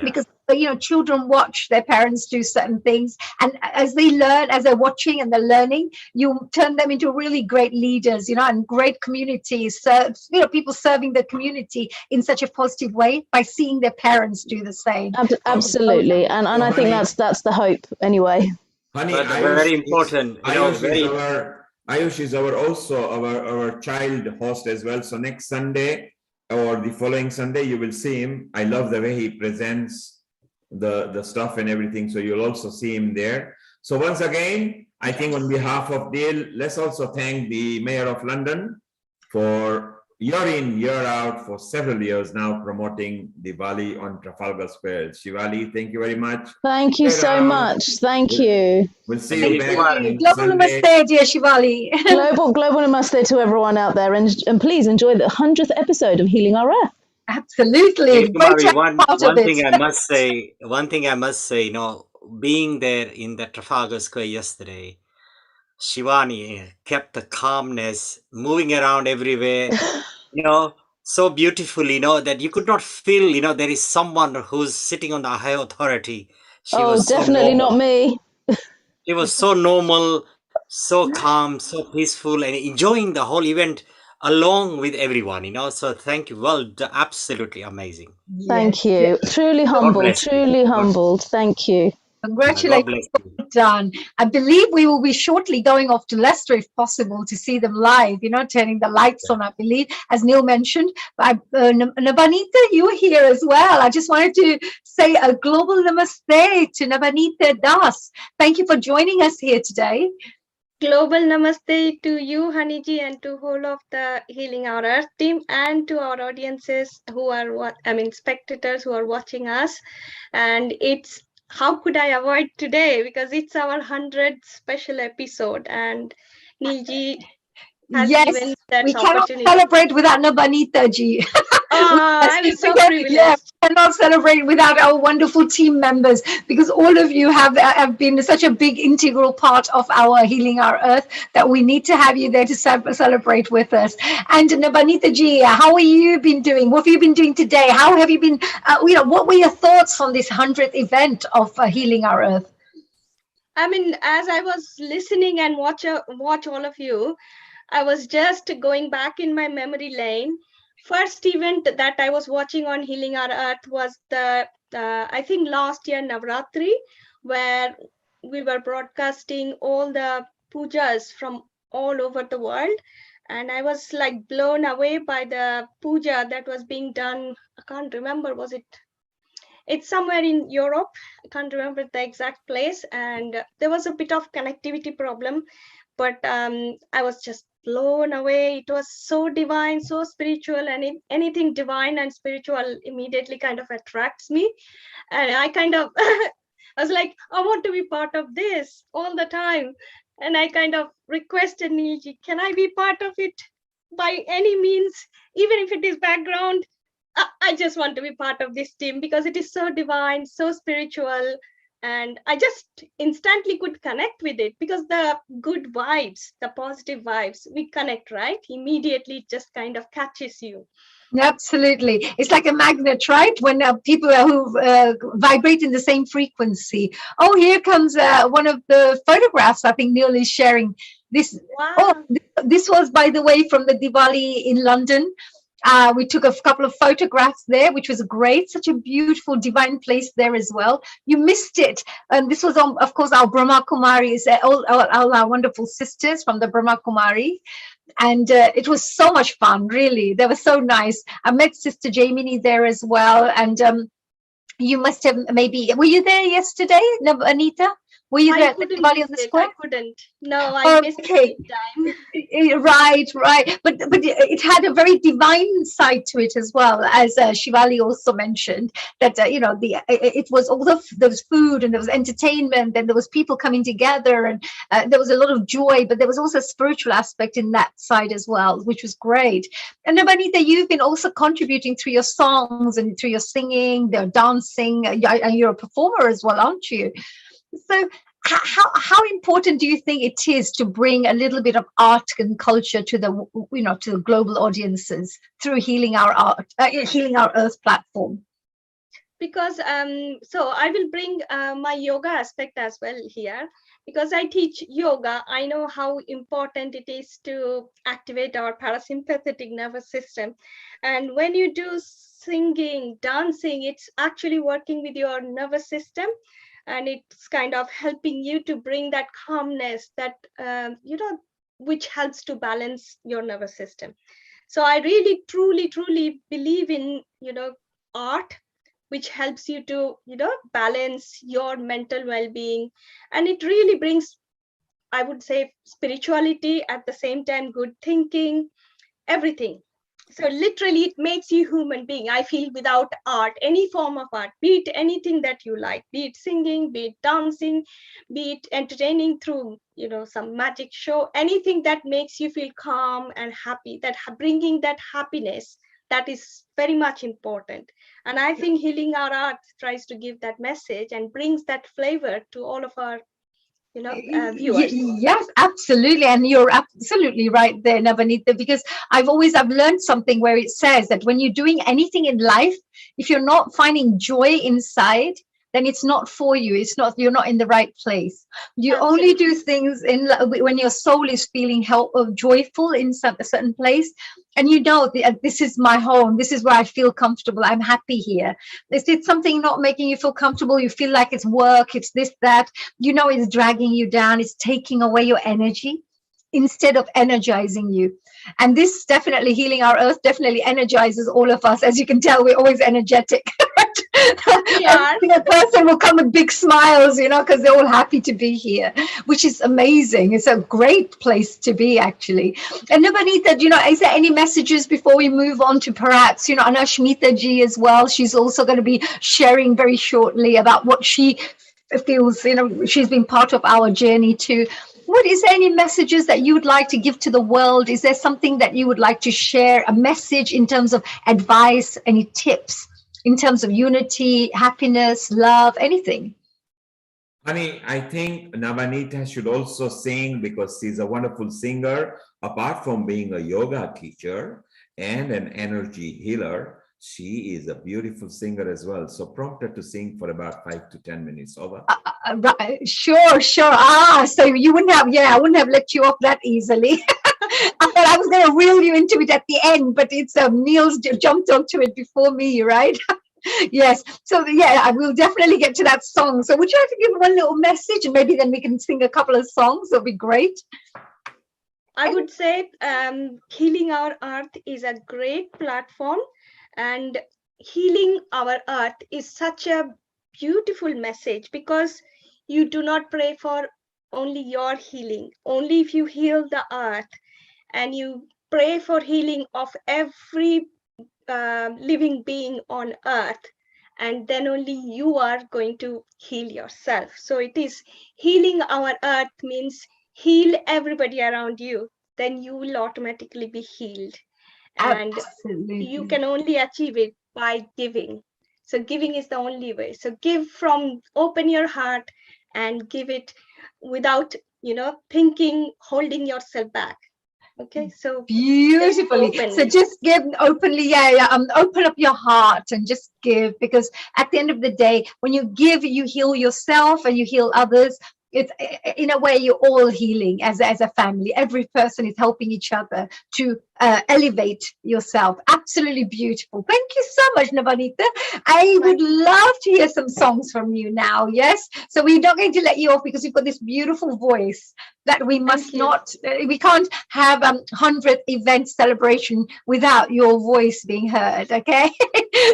Because you know, children watch their parents do certain things, and as they learn, as they're watching and they're learning, you turn them into really great leaders, you know, and great communities. You know, people serving the community in such a positive way by seeing their parents do the same. Absolutely, and I think that's the hope anyway. Honey, But very important, Ayush is our child host as well. So next Sunday or the following Sunday, you will see him. I love the way he presents the stuff and everything. So you'll also see him there. So once again, I think on behalf of Dale, let's also thank the Mayor of London for year in, year out for several years now promoting Diwali on Trafalgar Square. Shivali, thank you very much. Thank you so much. Thank you. We'll see you back on Global Sunday. namaste, dear Shivali. global namaste to everyone out there, and please enjoy the 100th episode of Healing Our Earth. Absolutely. Kumari, one thing I must say, you know, being there in the Trafalgar Square yesterday, Shivani kept the calmness, moving around everywhere, you know, so beautifully, you know, that you could not feel, you know, there is someone who's sitting on the high authority. She was so definitely normal. not me. She was so normal, so calm, so peaceful, and enjoying the whole event along with everyone, you know. So thank you. Well, absolutely amazing. Thank you. Truly humbled. bless you. Truly humbled. Thank you. Congratulations. God bless you. Well done. I believe we will be shortly going off to Leicester if possible to see them live, you know, turning the lights on, I believe, as Neil mentioned. Nabanita, you were here as well. I just wanted to say a global namaste to Nabanita Das. Thank you for joining us here today. Global namaste to you, Haniji, and to whole of the Healing Our Earth team, and to our audiences who are, spectators who are watching us. And it's, how could I avoid today? Because it's our 100th special episode, and Nilji has given that we cannot opportunity. celebrate without Nabanita ji. I'm so privileged. We cannot celebrate without our wonderful team members, because all of you have been such a big integral part of our Healing Our Earth that we need to have you there to celebrate with us. And Nabanita ji, how have you been doing? What have you been doing today? How have you been, what were your thoughts on this 100th event of Healing Our Earth? I mean, as I was listening and watch all of you, I was just going back in my memory lane. First event that I was watching on Healing Our Earth was I think last year Navratri, where we were broadcasting all the pujas from all over the world. And I was like blown away by the puja that was being done. I can't remember, it's somewhere in Europe. I can't remember the exact place. And there was a bit of connectivity problem, but I was just blown away. It was so divine, so spiritual, and anything divine and spiritual immediately kind of attracts me. And I kind of, I was like, I want to be part of this all the time. And I kind of requested Neilji, can I be part of it by any means, even if it is background? I just want to be part of this team because it is so divine, so spiritual. And I just instantly could connect with it because the good vibes, the positive vibes, we connect, right? Immediately, it just kind of catches you. Absolutely. It's like a magnet, right? When people who vibrate in the same frequency. Oh, here comes one of the photographs I think Neil is sharing. This, this was, by the way, from the Diwali in London. We took a couple of photographs there, which was great. Such a beautiful, divine place there as well. You missed it. And this was, of course, our Brahma Kumaris, all our wonderful sisters from the Brahma Kumari. And it was so much fun, really. They were so nice. I met Sister Jamini there as well. And you must have maybe, were you there yesterday, Anita? Were you there I at the couldn't Diwali on the visit. square? I couldn't. No, I missed Okay. the time. Right, right. But it had a very divine side to it as well, as Shivali also mentioned that it was all there was food and there was entertainment and there was people coming together and there was a lot of joy, but there was also a spiritual aspect in that side as well, which was great. And Nabanita, you've been also contributing through your songs and through your singing, their dancing, and you're a performer as well, aren't you? So how important do you think it is to bring a little bit of art and culture to the global audiences through Healing Our Earth platform? Because so I will bring my yoga aspect as well here, because I teach yoga. I know how important it is to activate our parasympathetic nervous system, and when you do singing, dancing, it's actually working with your nervous system, and it's kind of helping you to bring that calmness that which helps to balance your nervous system. So I really truly believe in art, which helps you to balance your mental well-being, and it really brings, I would say, spirituality, at the same time good thinking, everything. So literally it makes you human being. I feel without art, any form of art, be it anything that you like, be it singing, be it dancing, be it entertaining through some magic show, anything that makes you feel calm and happy, that bringing that happiness, that is very much important. And I think Healing Our Art tries to give that message and brings that flavor to all of our viewers. Yes, absolutely. And you're absolutely right there, Navanita, because I've learned something where it says that when you're doing anything in life, if you're not finding joy inside, then it's not for you. You're not in the right place. You only do things when your soul is feeling joyful in a certain place. And this is my home. This is where I feel comfortable. I'm happy here. If it's something not making you feel comfortable, you feel like it's work, it's this, that, it's dragging you down, it's taking away your energy instead of energizing you. And this definitely, Healing Our Earth, definitely energizes all of us. As you can tell, we're always energetic. Yeah. A person will come with big smiles, because they're all happy to be here, which is amazing. It's a great place to be, actually. And Nabanita, is there any messages before we move on to perhaps, I know Shmita ji as well. She's also going to be sharing very shortly about what she feels, she's been part of our journey too. Is there any messages that you would like to give to the world? Is there something that you would like to share, a message in terms of advice, any tips in terms of unity, happiness, love, anything? Honey, I think Navanita should also sing because she's a wonderful singer. Apart from being a yoga teacher and an energy healer, she is a beautiful singer as well. So prompt her to sing for about 5 to 10 minutes. Over. Right. Sure. So you wouldn't have, I wouldn't have let you off that easily. I thought I was going to reel you into it at the end, but it's Neil's jumped onto it before me, right? Yes. So I will definitely get to that song. So would you like to give one little message, and maybe then we can sing a couple of songs? That'll be great. I would say Healing Our Earth is a great platform, and Healing Our Earth is such a beautiful message, because you do not pray for only your healing. Only if you heal the earth and you pray for healing of every living being on earth, and then only you are going to heal yourself. So it is Healing Our Earth means heal everybody around you, then you will automatically be healed. And Absolutely. you can only achieve it by giving. So giving is the only way. So give open your heart and give it without thinking, holding yourself back. Okay, so beautifully. So just give openly, open up your heart and just give, because at the end of the day, when you give, you heal yourself and you heal others. It's in a way you're all healing as a family. Every person is helping each other to elevate yourself. Absolutely beautiful. Thank you so much, Navanita. I would love to hear some songs from you now. Yes, so we're not going to let you off because you've got this beautiful voice that we must not, we can't have 100th event celebration without your voice being heard. Okay.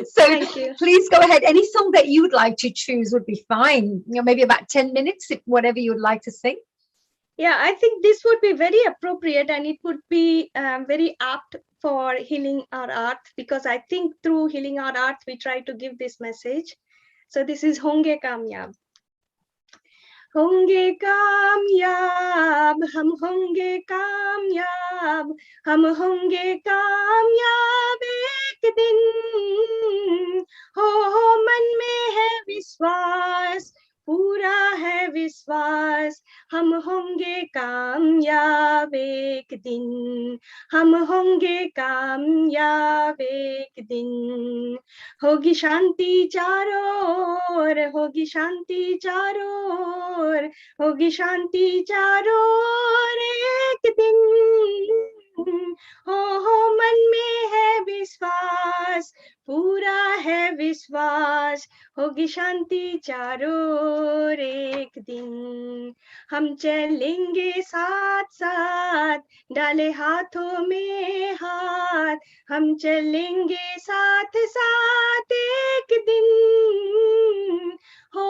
So please go ahead. Any song that you would like to choose would be fine. Maybe about 10 minutes, whatever whatever you'd like to say. Yeah, I think this would be very appropriate, and it would be very apt for healing our earth, because I think through healing our earth, we try to give this message. So this is Honge Kamyab. होंगे कामयाब, हम होंगे कामयाब, हम होंगे कामयाब एक दिन। हो मन में है विश्वास, पूरा है विश्वास, हम होंगे कामयाब एक दिन, हम होंगे कामयाब एक दिन। होगी शांति चारों ओर, होगी शांति चारों ओर, होगी शांति चारों ओर एक दिन। हो मन में है विश्वास, पूरा है विश्वास, होगी शांति चारों ओर एक दिन। हम चलेंगे साथ साथ, डाले हाथों में हाथ, हम चलेंगे साथ साथ एक दिन। हो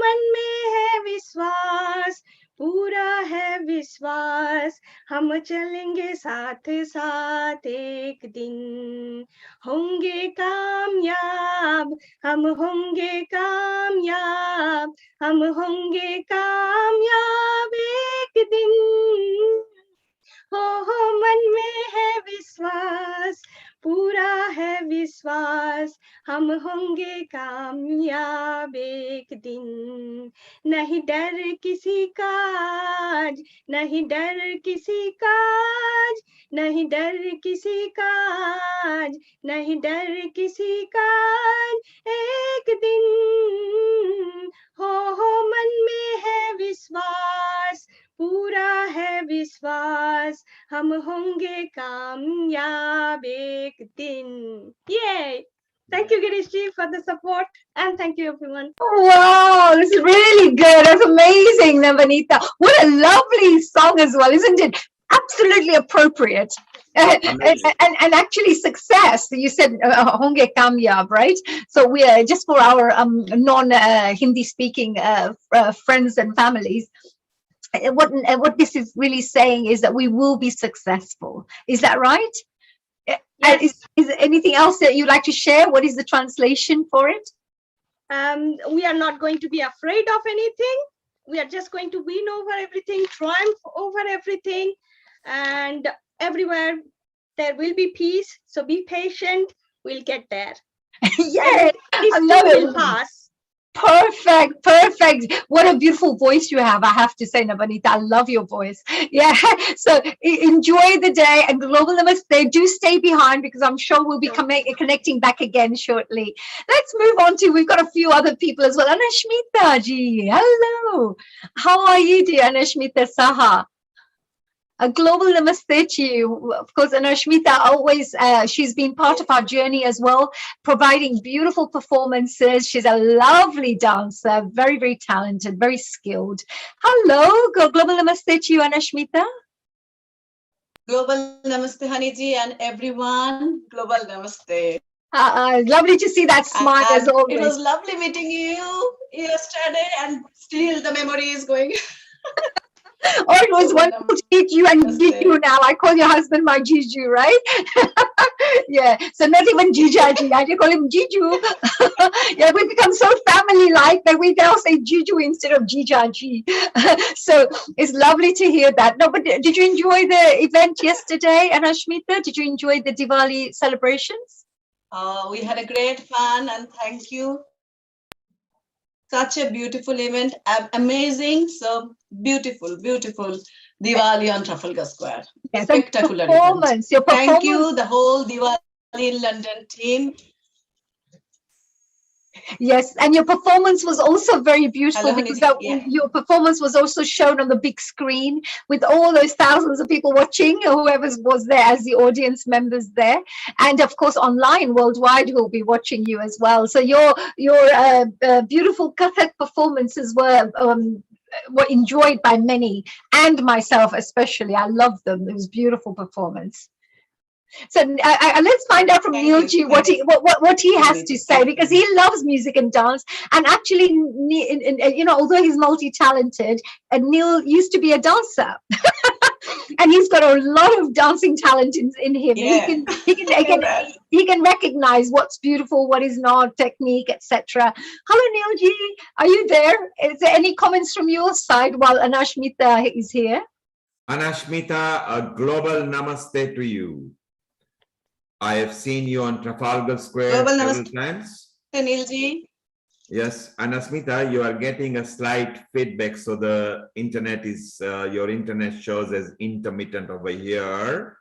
मन में है विश्वास, पूरा है विश्वास, हम चलेंगे साथ साथ एक दिन। होंगे कामयाब, हम होंगे कामयाब, हम होंगे कामयाब एक दिन। हो मन में है विश्वास, पूरा है विश्वास, हम होंगे कामयाब एक दिन। नहीं डर किसी का आज, नहीं डर किसी का आज, नहीं डर किसी का आज, नहीं डर किसी का आज एक दिन। हो मन में है विश्वास, पूरा है विश्वास, हम होंगे कामयाब एक दिन। Yay! Thank you, Girishji, for the support, and thank you, everyone. Wow, this is really good. That's amazing, Navanita. What a lovely song as well, isn't it? Absolutely appropriate. And actually success. You said honge kamyab, right? So we are just for our non-Hindi speaking friends and families. What this is really saying is that we will be successful. Is that right? Yes. Is there anything else that you'd like to share? What is the translation for it? We are not going to be afraid of anything. We are just going to win over everything, triumph over everything, and everywhere there will be peace. So be patient. We'll get there. Yeah, I love it. Will pass. Perfect, perfect. What a beautiful voice you have, I have to say, Navanita. I love your voice. Yeah, so enjoy the day, and Global Namaste. Do stay behind, because I'm sure we'll be connecting back again shortly. Let's move on to, we've got a few other people as well. Anashmita ji, hello. How are you, dear Anashmita Saha? A global namaste to you. Of course, Anashmita always, she's been part of our journey as well, providing beautiful performances. She's a lovely dancer, very, very talented, very skilled. Hello, global namaste to you, Anashmita. Global namaste, Haniji, and everyone. Global namaste. Lovely to see that smile as always. It was lovely meeting you yesterday, and still the memory is going. Oh, it was wonderful to meet you and Jiju now. I call your husband my Jiju, right? Yeah, so not even Jijaji, I just call him Jiju. Yeah, we become so family-like that we now say Jiju instead of Jijaji. So it's lovely to hear that. No, but did you enjoy the event yesterday, Anashmita? Did you enjoy the Diwali celebrations? We had a great fun, and thank you. Such a beautiful event, amazing, so beautiful, beautiful Diwali on Trafalgar Square. Yes, Spectacular performance, event. Thank you, the whole Diwali London team. Yes, and your performance was also very beautiful. Hello, because your performance was also shown on the big screen with all those thousands of people watching, whoever was there as the audience members there, and of course online worldwide who will be watching you as well. So your beautiful Kathak performances were enjoyed by many, and myself especially. I loved them. It was beautiful performance. So let's find out from Neilji what he has to say, because he loves music and dance. And actually, you know, although he's multi-talented, Neil used to be a dancer. And he's got a lot of dancing talent in him. Yeah. He can recognize what's beautiful, what is not, technique, etc. Hello, Neilji, are you there? Is there any comments from your side while Anashmita is here? Anashmita, a global namaste to you. I have seen you on Trafalgar Square Global several namaste, times. Anilji. Yes, Anasmita, you are getting a slight feedback, so the internet is your internet shows as intermittent over here.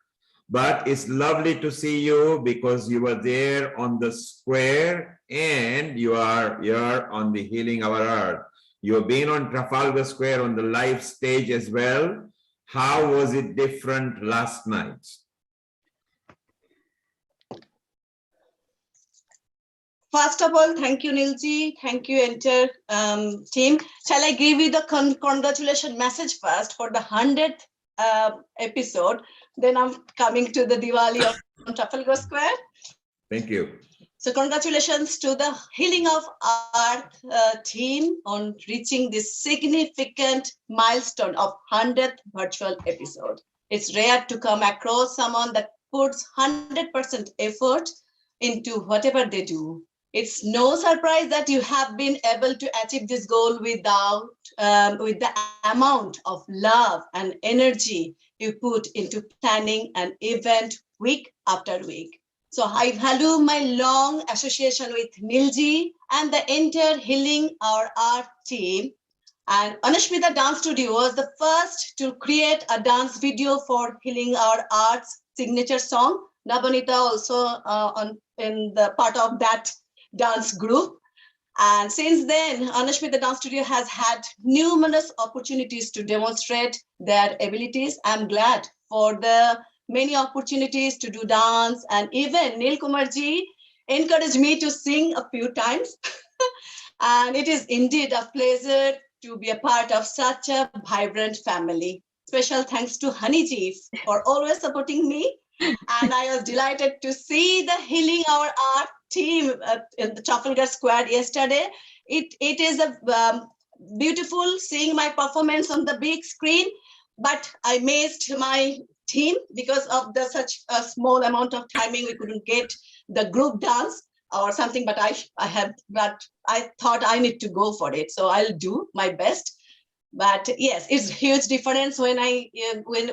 But it's lovely to see you because you were there on the square and you are here on the Healing Our Earth. You have been on Trafalgar Square on the live stage as well. How was it different last night? First of all, thank you, Nilji. Thank you, entire team. Shall I give you the congratulation message first for the 100th episode? Then I'm coming to the Diwali on Trafalgar Square. Thank you. So congratulations to the Healing of Earth team on reaching this significant milestone of 100th virtual episode. It's rare to come across someone that puts 100% effort into whatever they do. It's no surprise that you have been able to achieve this goal with the amount of love and energy you put into planning an event week after week. So I value my long association with Nilji and the entire Healing Our Art team. And Anashmita Dance Studio was the first to create a dance video for Healing Our Art's signature song. Nabanita also in the part of that dance group. And since then, Anashmita Dance Studio has had numerous opportunities to demonstrate their abilities. I'm glad for the many opportunities to do dance, and even Neil Kumarji encouraged me to sing a few times. And it is indeed a pleasure to be a part of such a vibrant family. Special thanks to Honeyji for always supporting me. And I was delighted to see the Healing Our Art team in the Trafalgar Square yesterday. It is a beautiful seeing my performance on the big screen, but I missed my team because of the such a small amount of timing. We couldn't get the group dance or something, but I thought I need to go for it, so I'll do my best. But yes, it's a huge difference when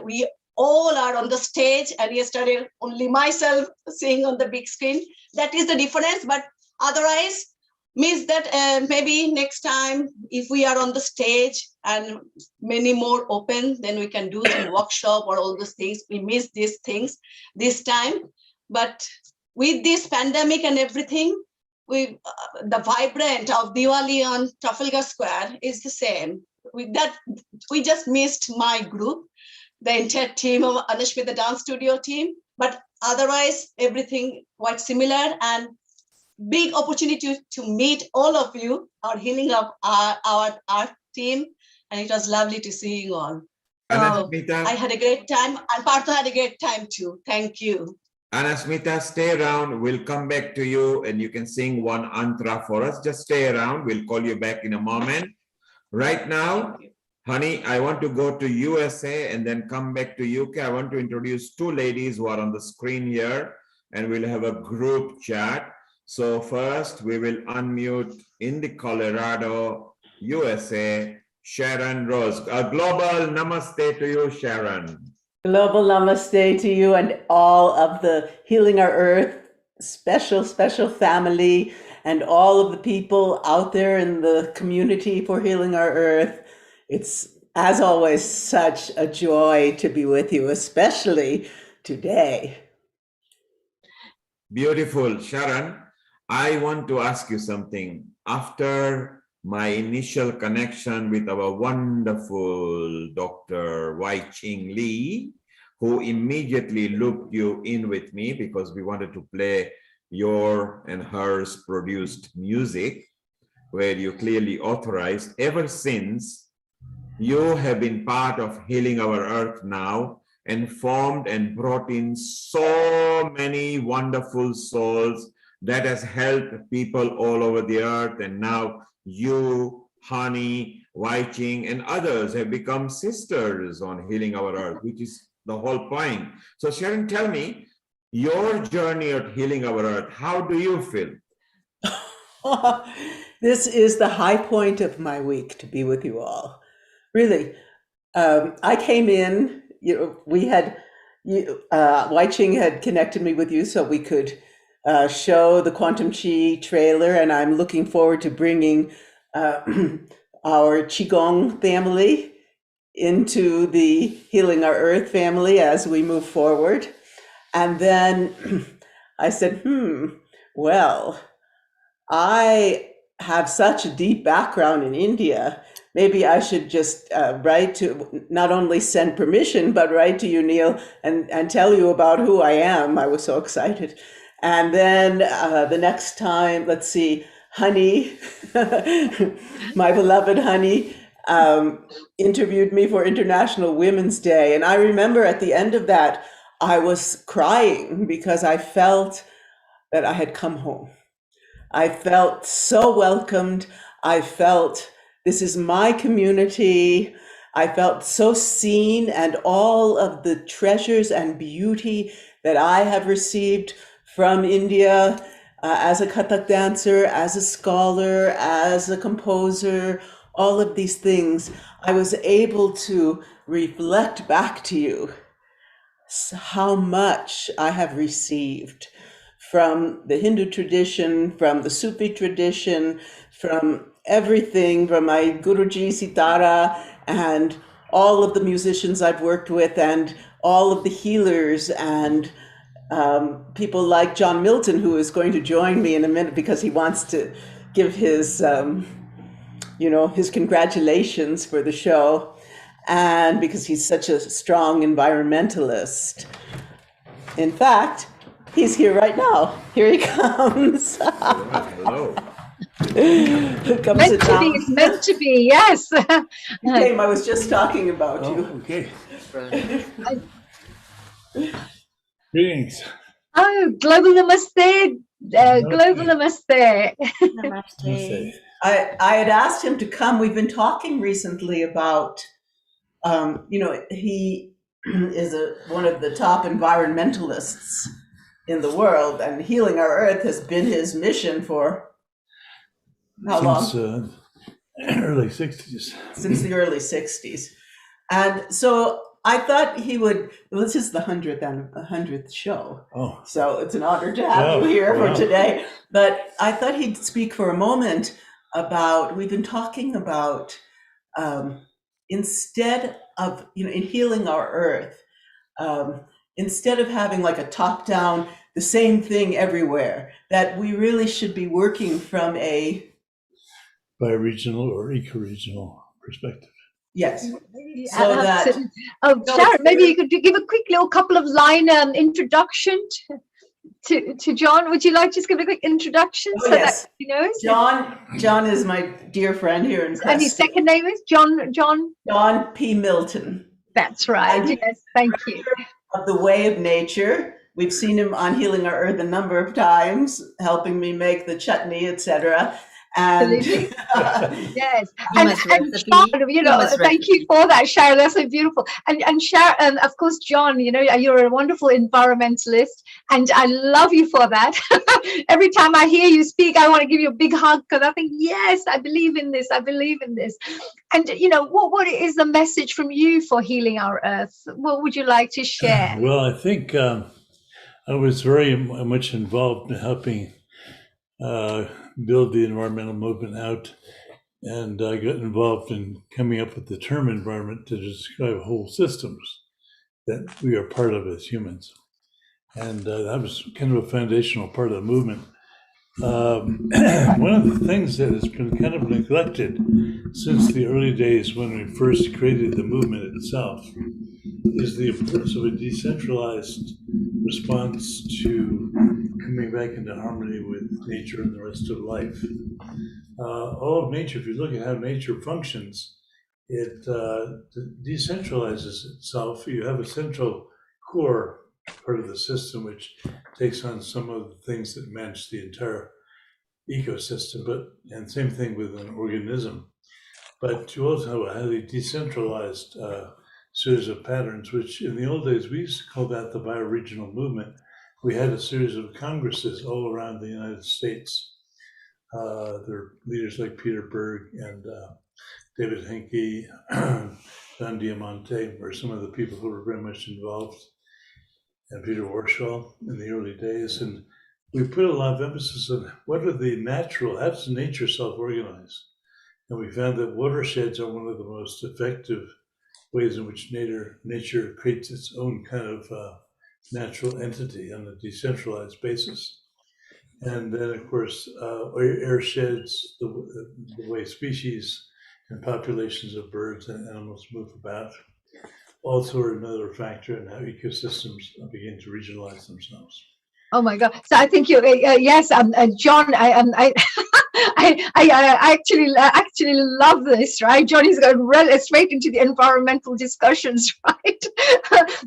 we all are on the stage, and yesterday only myself seeing on the big screen. That is the difference. But otherwise, means that maybe next time, if we are on the stage and many more open, then we can do some workshop or all those things. We miss these things this time. But with this pandemic and everything, the vibrant of Diwali on Trafalgar Square is the same. With that, we just missed my group, the entire team of Anashmita Dance Studio team, but otherwise everything quite similar, and big opportunity to meet all of you, our Healing of our team, and it was lovely to see you all. I had a great time, and Partha had a great time too. Thank you. Anasmita, stay around. We'll come back to you and you can sing one antra for us. Just stay around. We'll call you back in a moment. Right now, honey, I want to go to USA and then come back to UK. I want to introduce two ladies who are on the screen here, and we'll have a group chat. So first, we will unmute in the Colorado, USA, Sharon Rose. A global namaste to you, Sharon. Global namaste to you and all of the Healing Our Earth special family and all of the people out there in the community for Healing Our Earth. It's, as always, such a joy to be with you, especially today. Beautiful. Sharon, I want to ask you something. After my initial connection with our wonderful Dr. Wai Ching Lee, who immediately looped you in with me because we wanted to play your and hers produced music, where you clearly authorized. Ever since, you have been part of Healing Our Earth now, and formed and brought in so many wonderful souls that has helped people all over the earth. And now you, Hani, Wai Ching, and others have become sisters on Healing Our Earth, which is the whole point. So Sharon, tell me, your journey at Healing Our Earth, how do you feel? This is the high point of my week to be with you all. Really, I came in, we had, Wai Ching had connected me with you so we could show the Quantum Chi trailer, and I'm looking forward to bringing our Qigong family into the Healing Our Earth family as we move forward. And then I said, well, I have such a deep background in India. Maybe I should just write to, not only send permission, but write to you, Neil, and tell you about who I am. I was so excited. And then the next time, let's see, Honey, my beloved Honey, interviewed me for International Women's Day. And I remember at the end of that, I was crying because I felt that I had come home. I felt so welcomed. I felt this is my community. I felt so seen, and all of the treasures and beauty that I have received from India as a Kathak dancer, as a scholar, as a composer, all of these things, I was able to reflect back to you how much I have received from the Hindu tradition, from the Sufi tradition, from everything, from my Guruji Sitara and all of the musicians I've worked with, and all of the healers, and people like John Milton, who is going to join me in a minute because he wants to give his, his congratulations for the show, and because he's such a strong environmentalist. In fact, he's here right now. Here he comes. Hello. Come Meant sit to down. be, it's meant to be, yes. You came, I was just talking about you. Okay. Greetings. Oh, global namaste, global namaste. Namaste. I had asked him to come. We've been talking recently about, he is one of the top environmentalists in the world, and Healing Our Earth has been his mission for how long? Since early 60s. Since the early 60s. And so I thought he would, this is the 100th show. Oh. So it's an honor to have you here for today. But I thought he'd speak for a moment about, we've been talking about instead of, in Healing Our Earth, instead of having like a top-down, the same thing everywhere, that we really should be working from a bioregional or eco-regional perspective. Yes. So that, Sharon, maybe you could give a quick little couple of line introduction to John. Would you like to just give a quick introduction so yes. that he knows? John is my dear friend here in Preston. And his second name is John P. Milton. That's right. And yes, thank you. Of the Way of Nature. We've seen him on Healing Our Earth a number of times, helping me make the chutney, etc. And yes, and Sharon, thank you for that, Sharon. That's so beautiful. And Sharon, of course, John, you're a wonderful environmentalist, and I love you for that. Every time I hear you speak, I want to give you a big hug because I think, yes, I believe in this. I believe in this. And what is the message from you for Healing Our Earth? What would you like to share? Well, I think I was very much involved in helping build the environmental movement out, and I got involved in coming up with the term environment to describe whole systems that we are part of as humans, and that was kind of a foundational part of the movement. One of the things that has been kind of neglected since the early days when we first created the movement itself is the importance of a decentralized response to coming back into harmony with nature and the rest of life. All of nature, if you look at how nature functions, it decentralizes itself. You have a central core part of the system which takes on some of the things that manage the entire ecosystem, and same thing with an organism. But you also have a highly decentralized series of patterns, which in the old days we used to call that the bioregional movement. We had a series of congresses all around the United States. There are leaders like Peter Berg and David Henke, John Diamante were some of the people who were very much involved, and Peter Warshall in the early days. And we put a lot of emphasis on what are the natural, how does nature self-organize? And we found that watersheds are one of the most effective ways in which nature creates its own kind of natural entity on a decentralized basis. And then, of course, air sheds, the way species and populations of birds and animals move about, also are another factor in how ecosystems begin to regionalize themselves. Oh my God! So I think you, yes, John. I actually love this, right? John is going straight into the environmental discussions, right?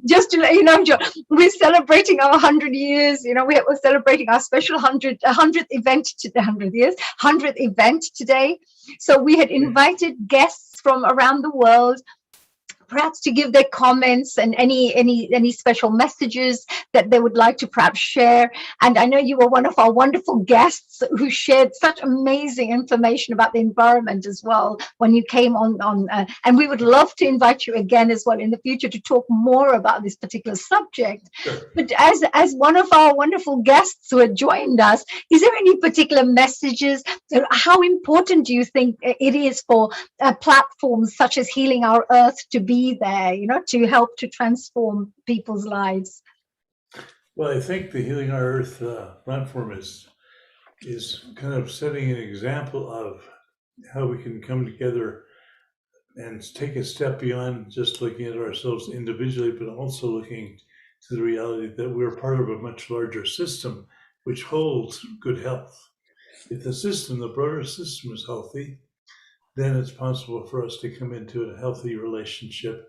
Just to let you know, John, we're celebrating our 100 years. You know, we're celebrating our special 100th event today. 100th event today. So we had invited guests from around the world, perhaps to give their comments and any special messages that they would like to perhaps share. And I know you were one of our wonderful guests who shared such amazing information about the environment as well when you came on and we would love to invite you again as well in the future to talk more about this particular subject. Sure. But as one of our wonderful guests who had joined us, is there any particular messages? How important do you think it is for platforms such as Healing Our Earth to be there, you know, to help to transform people's lives? Well, I think the Healing Our Earth platform is kind of setting an example of how we can come together and take a step beyond just looking at ourselves individually, but also looking to the reality that we're part of a much larger system which holds good health. If the broader system is healthy, then it's possible for us to come into a healthy relationship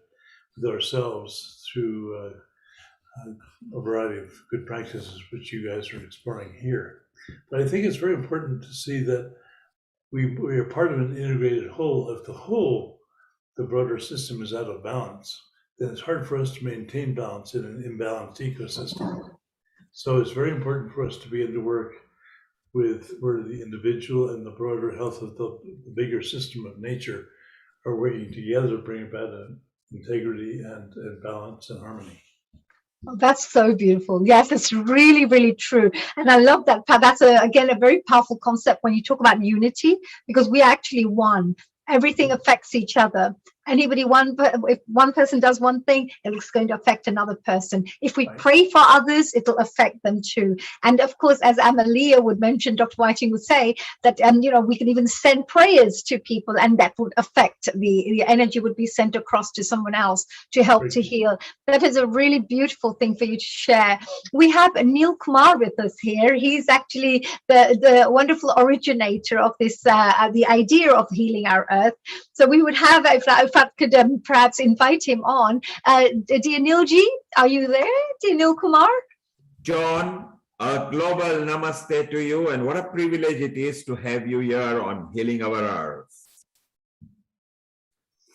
with ourselves through a variety of good practices, which you guys are exploring here. But I think it's very important to see that we are part of an integrated whole. If the broader system is out of balance, then it's hard for us to maintain balance in an imbalanced ecosystem. So it's very important for us to begin to work with where the individual and the broader health of the bigger system of nature are working together to bring about integrity and balance and harmony. Oh, that's so beautiful. Yes, it's really, really true. And I love that. That's, again, a very powerful concept when you talk about unity, because we are actually one. Everything affects each other. If one person does one thing, it's going to affect another person. If we pray for others, it'll affect them too. And of course, as Amalia would mention, Dr. Whiting would say that, we can even send prayers to people, and that would affect the energy would be sent across to someone else to help to heal. That is a really beautiful thing for you to share. We have Neil Kumar with us here. He's actually the wonderful originator of this, the idea of Healing Our Earth. So we would have, if I could perhaps invite him on. Dear Neilji, are you there? Dear Neil Kumar? John, a global namaste to you, and what a privilege it is to have you here on Healing Our Earth.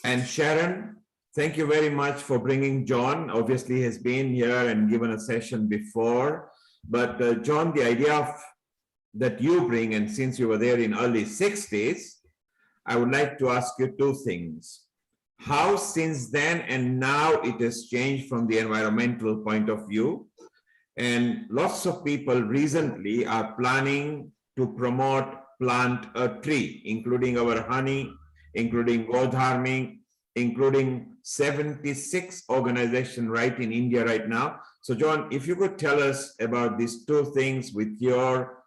And Sharon, thank you very much for bringing John. Obviously, he has been here and given a session before. But John, the idea that you bring, and since you were there in early 60s, I would like to ask you two things. How since then and now it has changed from the environmental point of view. And lots of people recently are planning to promote plant a tree, including our honey, including Godharming, including 76 organizations right in India right now. So John, if you could tell us about these two things with your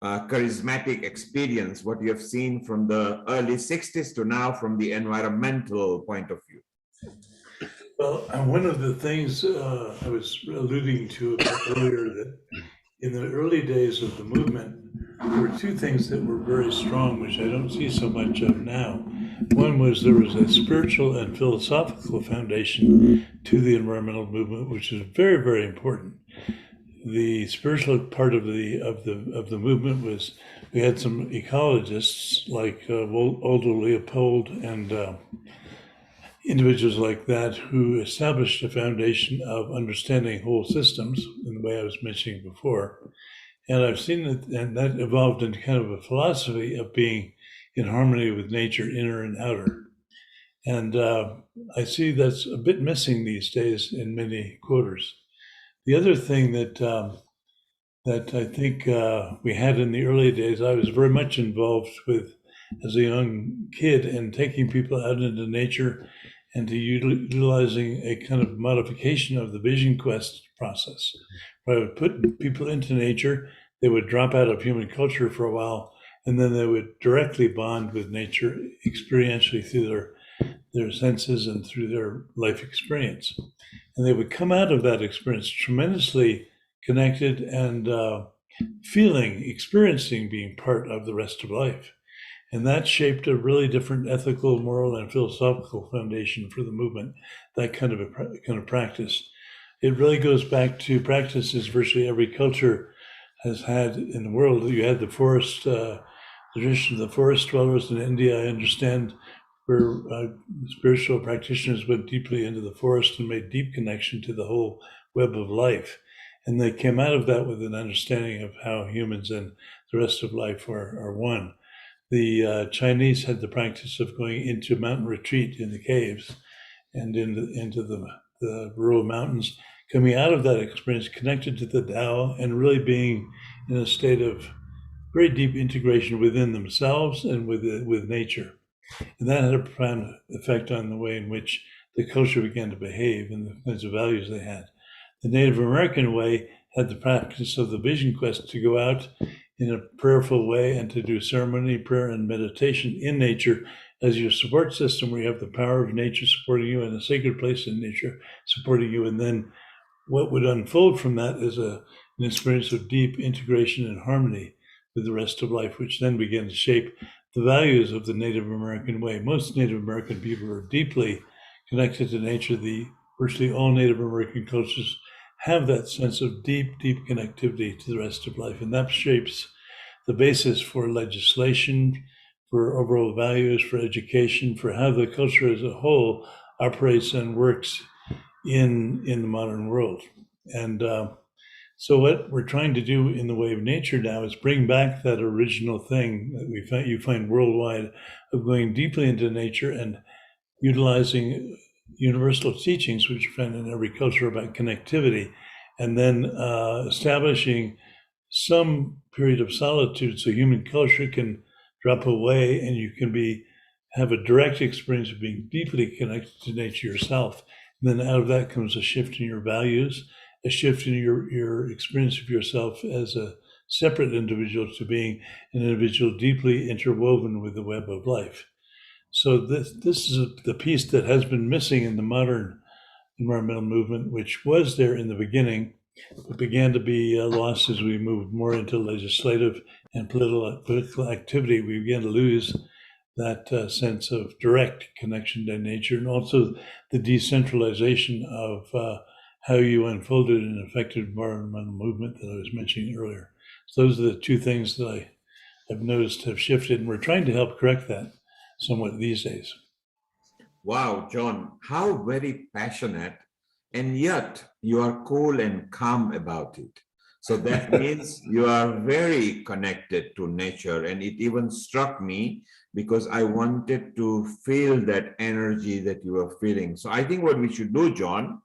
charismatic experience, what you have seen from the early 60s to now from the environmental point of view. Well, one of the things I was alluding to earlier, that in the early days of the movement, there were two things that were very strong, which I don't see so much of now. One was there was a spiritual and philosophical foundation to the environmental movement, which is very, very important. The spiritual part of the movement was we had some ecologists like Aldo Leopold and individuals like that who established a foundation of understanding whole systems in the way I was mentioning before. And I've seen it, and that evolved into kind of a philosophy of being in harmony with nature, inner and outer. And I see that's a bit missing these days in many quarters. The other thing that that I think we had in the early days, I was very much involved with as a young kid and taking people out into nature and to utilizing a kind of modification of the vision quest process, where I would put people into nature, they would drop out of human culture for a while, and then they would directly bond with nature experientially through their senses and through their life experience. And they would come out of that experience tremendously connected and experiencing being part of the rest of life. And that shaped a really different ethical, moral, and philosophical foundation for the movement, that kind of practice. It really goes back to practices virtually every culture has had in the world. You had the forest, tradition of the forest dwellers in India, I understand, where spiritual practitioners went deeply into the forest and made deep connection to the whole web of life. And they came out of that with an understanding of how humans and the rest of life are one. The Chinese had the practice of going into mountain retreat in the caves and into the rural mountains, coming out of that experience connected to the Tao and really being in a state of very deep integration within themselves and with nature. And that had a profound effect on the way in which the culture began to behave and the kinds of values they had. The Native American way had the practice of the vision quest to go out in a prayerful way and to do ceremony, prayer, and meditation in nature as your support system, where you have the power of nature supporting you and a sacred place in nature supporting you. And then what would unfold from that is an experience of deep integration and harmony with the rest of life, which then began to shape the values of the Native American way. Most Native American people are deeply connected to nature. Virtually all Native American cultures have that sense of deep, deep connectivity to the rest of life. And that shapes the basis for legislation, for overall values, for education, for how the culture as a whole operates and works in the modern world. And so what we're trying to do in the way of nature now is bring back that original thing that you find worldwide of going deeply into nature and utilizing universal teachings, which you find in every culture about connectivity, and then establishing some period of solitude so human culture can drop away and you can have a direct experience of being deeply connected to nature yourself. And then out of that comes a shift in your values, a shift in your experience of yourself as a separate individual to being an individual deeply interwoven with the web of life. So this is the piece that has been missing in the modern environmental movement, which was there in the beginning, but began to be lost as we moved more into legislative and political activity. We began to lose that sense of direct connection to nature, and also the decentralization of how you unfolded an effective environmental movement that I was mentioning earlier. So those are the two things that I've noticed have shifted, and we're trying to help correct that somewhat these days. Wow, John, how very passionate, and yet you are cool and calm about it. So that means you are very connected to nature, and it even struck me because I wanted to feel that energy that you are feeling. So I think what we should do, John,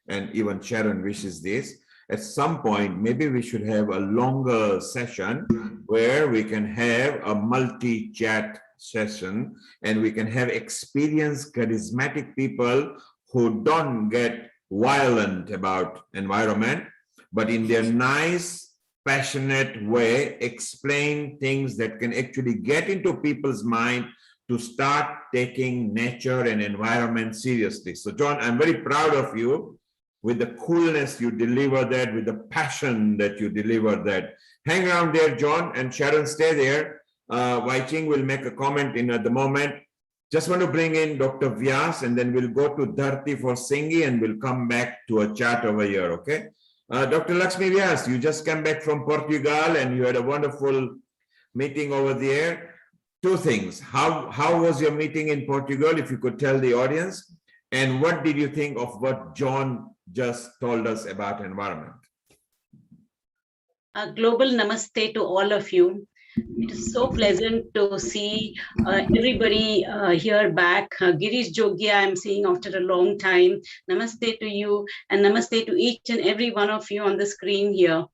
and even Sharon wishes this, at some point, maybe we should have a longer session where we can have a multi-chat session and we can have experienced, charismatic people who don't get violent about environment, but in their nice, passionate way, explain things that can actually get into people's mind to start taking nature and environment seriously. So John, I'm very proud of you with the coolness you deliver that, with the passion that you deliver that. Hang around there, John, and Sharon, stay there. Wai Ching will make a comment in at the moment. Just want to bring in Dr. Vyas, and then we'll go to Dharti for Singi, and we'll come back to a chat over here, okay? Dr. Lakshmi Vyas, you just came back from Portugal and you had a wonderful meeting over there. Two things. How was your meeting in Portugal, if you could tell the audience? And what did you think of what John just told us about environment? A global namaste to all of you. It is so pleasant to see everybody here back. Girish Jogia, I'm seeing after a long time. Namaste to you and namaste to each and every one of you on the screen here.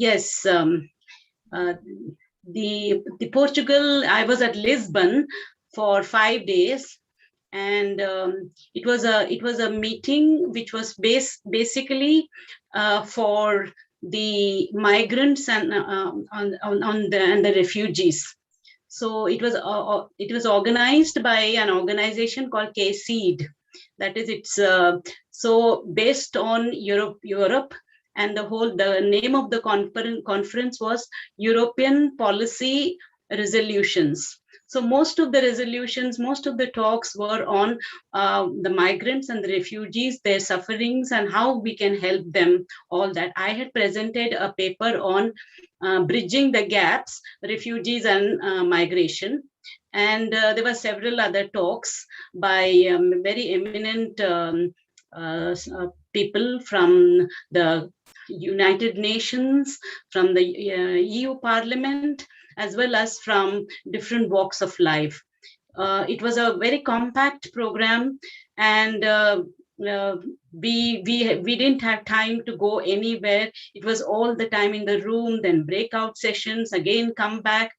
Yes, the Portugal, I was at Lisbon for 5 days. And it was a meeting which was basically for the migrants and the refugees. So it was organized by an organization called KSEED. That is, it's so based on Europe, and the name of the conference was European Policy Resolutions. So most of the resolutions, most of the talks were on the migrants and the refugees, their sufferings, and how we can help them, all that. I had presented a paper on bridging the gaps, refugees and migration. And there were several other talks by very eminent people from the United Nations, from the EU Parliament, as well as from different walks of life. It was a very compact program, and we didn't have time to go anywhere. It was all the time in the room, then breakout sessions, again come back,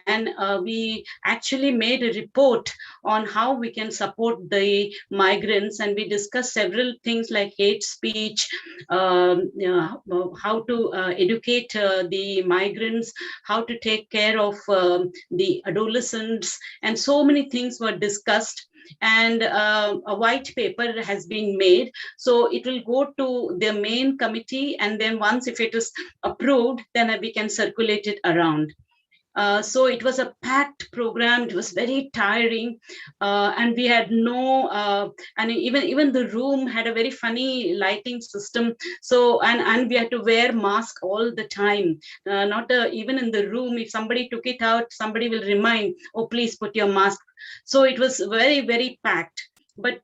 and we actually made a report on how we can support the migrants, and we discussed several things like hate speech, how to educate the migrants, how to take care of the adolescents, and so many things were discussed. And a white paper has been made, so it will go to the main committee, and then once if it is approved, then we can circulate it around. So it was a packed program. It was very tiring, and we had no, and even the room had a very funny lighting system. So and we had to wear mask all the time. Not even in the room. If somebody took it out, somebody will remind, "Oh, please put your mask." So it was very, very packed, but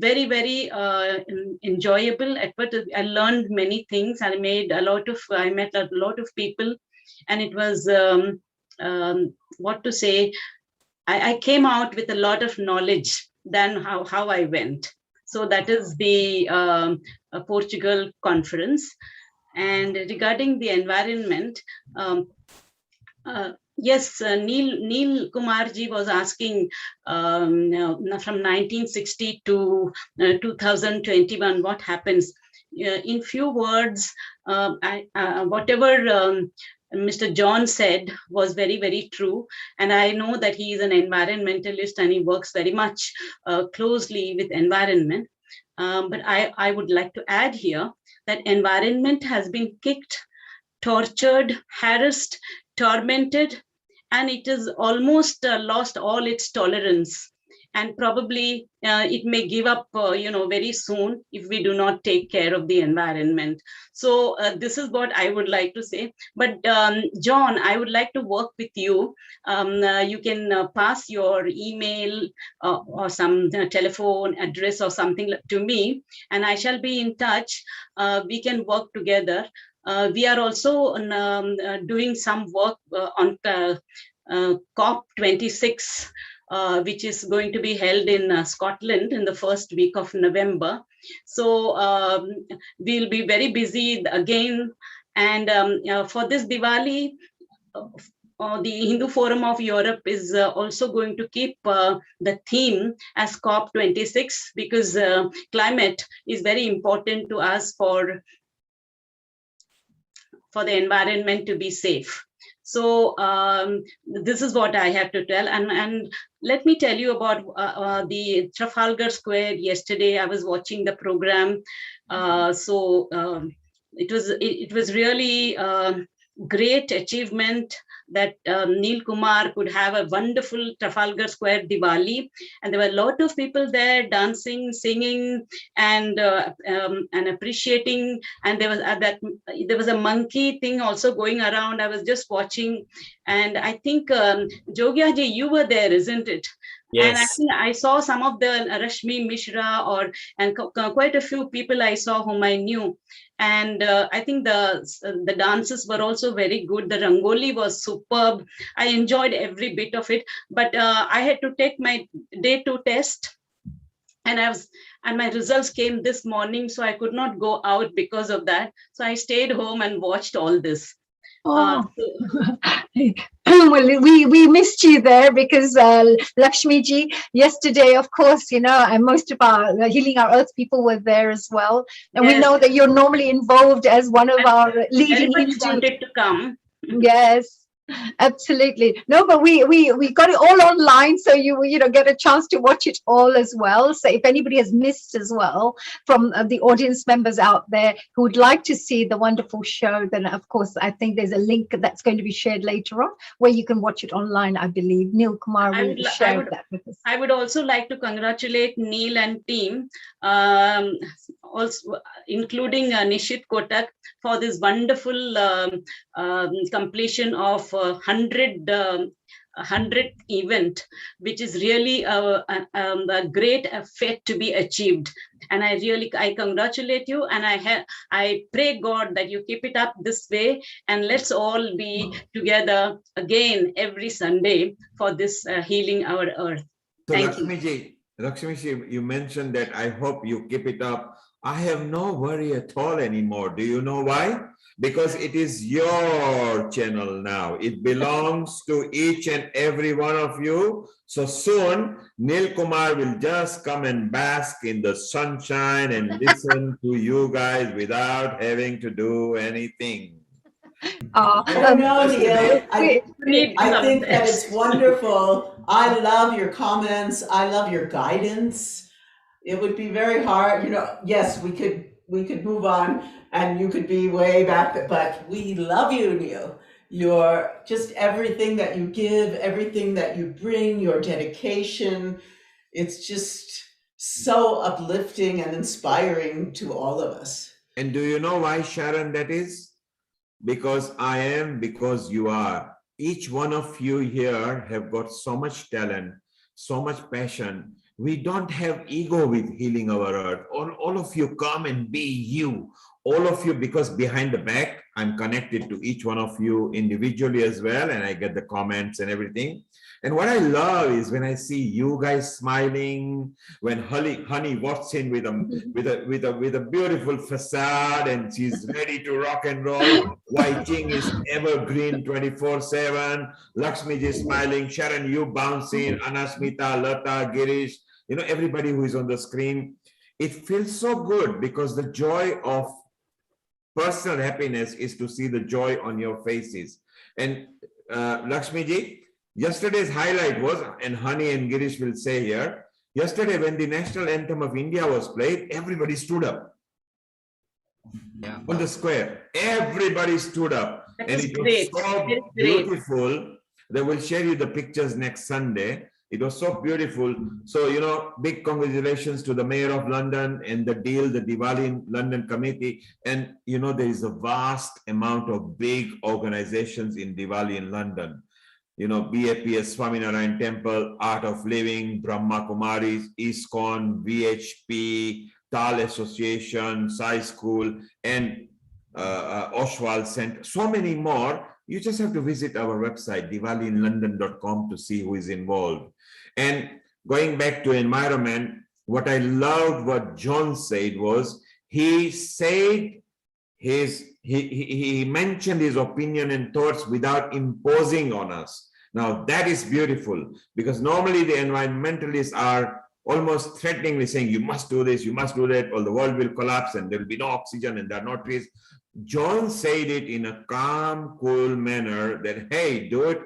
very, very enjoyable. But I learned many things. I met a lot of people, and it was. What to say, I came out with a lot of knowledge than how I went. So that is the Portugal conference. And regarding the environment, yes, Neil Kumarji was asking from 1960 to 2021, what happens? In few words, whatever Mr. John said was very, very true. And I know that he is an environmentalist and he works very much closely with environment. But I would like to add here that environment has been kicked, tortured, harassed, tormented, and it has almost lost all its tolerance. And probably it may give up, very soon if we do not take care of the environment. So this is what I would like to say. But John, I would like to work with you. You can pass your email or some telephone address or something to me, and I shall be in touch. We can work together. We are also doing some work on COP26. Which is going to be held in Scotland in the first week of November. So we'll be very busy again. And for this Diwali, the Hindu Forum of Europe is also going to keep the theme as COP26, because climate is very important to us for the environment to be safe. So this is what I have to tell. And let me tell you about the Trafalgar Square. Yesterday, I was watching the program. It was really great achievement that Neil Kumar could have a wonderful Trafalgar Square Diwali, and there were a lot of people there dancing, singing, and appreciating. And there was a monkey thing also going around. I was just watching, and I think Jogya ji, you were there, isn't it? And I Yes. think I saw some of the Rashmi Mishra and quite a few people I saw whom I knew. And I think the dances were also very good. The Rangoli was superb. I enjoyed every bit of it. But I had to take my day 2 test, and my results came this morning, so I could not go out because of that. So I stayed home and watched all this. Oh, well, we missed you there because Lakshmi ji, yesterday, of course, and most of our Healing Our Earth people were there as well. And we Yes, know that you're normally involved as one of our very leading much Hindu. wanted to come. Yes. Absolutely. No, but we got it all online, so you get a chance to watch it all as well. So if anybody has missed as well from the audience members out there who would like to see the wonderful show, then of course I think there's a link that's going to be shared later on where you can watch it online. I believe Neil Kumar will share that with us. I would also like to congratulate Neil and team, also including Nishit Kotak, for this wonderful completion of 100th event, which is really a great feat to be achieved. And I congratulate you, and I pray God that you keep it up this way, and let's all be together again every Sunday for this Healing Our Earth. So Thank you. Lakshmi ji, you mentioned that I hope you keep it up. I have no worry at all anymore. Do you know why? Because it is your channel now. It belongs to each and every one of you. So soon, Neil Kumar will just come and bask in the sunshine and listen to you guys without having to do anything. I don't know, Neil. I think that it's wonderful. I love your comments. I love your guidance. It would be very hard, yes, we could move on and you could be way back, but we love you, Neil. You're just everything that you give, everything that you bring, your dedication. It's just so uplifting and inspiring to all of us. And do you know why, Sharon, that is? Because I am, because you are. Each one of you here have got so much talent, so much passion. We don't have ego with Healing Our Earth. All of you come and be you. All of you, because behind the back, I'm connected to each one of you individually as well, and I get the comments and everything. And what I love is when I see you guys smiling, when Honey walks in with a beautiful facade and she's ready to rock and roll. Wai Ching is evergreen 24/7. Lakshmi is smiling. Sharon, you bouncing. Anasmita, Lata, Girish, everybody who is on the screen. It feels so good because the joy of personal happiness is to see the joy on your faces. And Lakshmi ji, yesterday's highlight was, and Honey and Girish will say here, yesterday when the national anthem of India was played, everybody stood up. On the square, everybody stood up. That and was it great. was so beautiful. They will share you the pictures next Sunday. It was so beautiful. So, big congratulations to the Mayor of London and the Diwali in London committee. And, there is a vast amount of big organizations in Diwali in London. BAPS, Swaminarayan Temple, Art of Living, Brahma Kumaris, ISKCON, VHP, Tal Association, Sai School, and Oswald Center, so many more. You just have to visit our website, diwaliinlondon.com, to see who is involved. And going back to environment, what I loved what John said was, he mentioned his opinion and thoughts without imposing on us. Now that is beautiful, because normally the environmentalists are almost threateningly saying, you must do this, you must do that, or the world will collapse and there will be no oxygen and there are no trees. John said it in a calm, cool manner that, hey, do it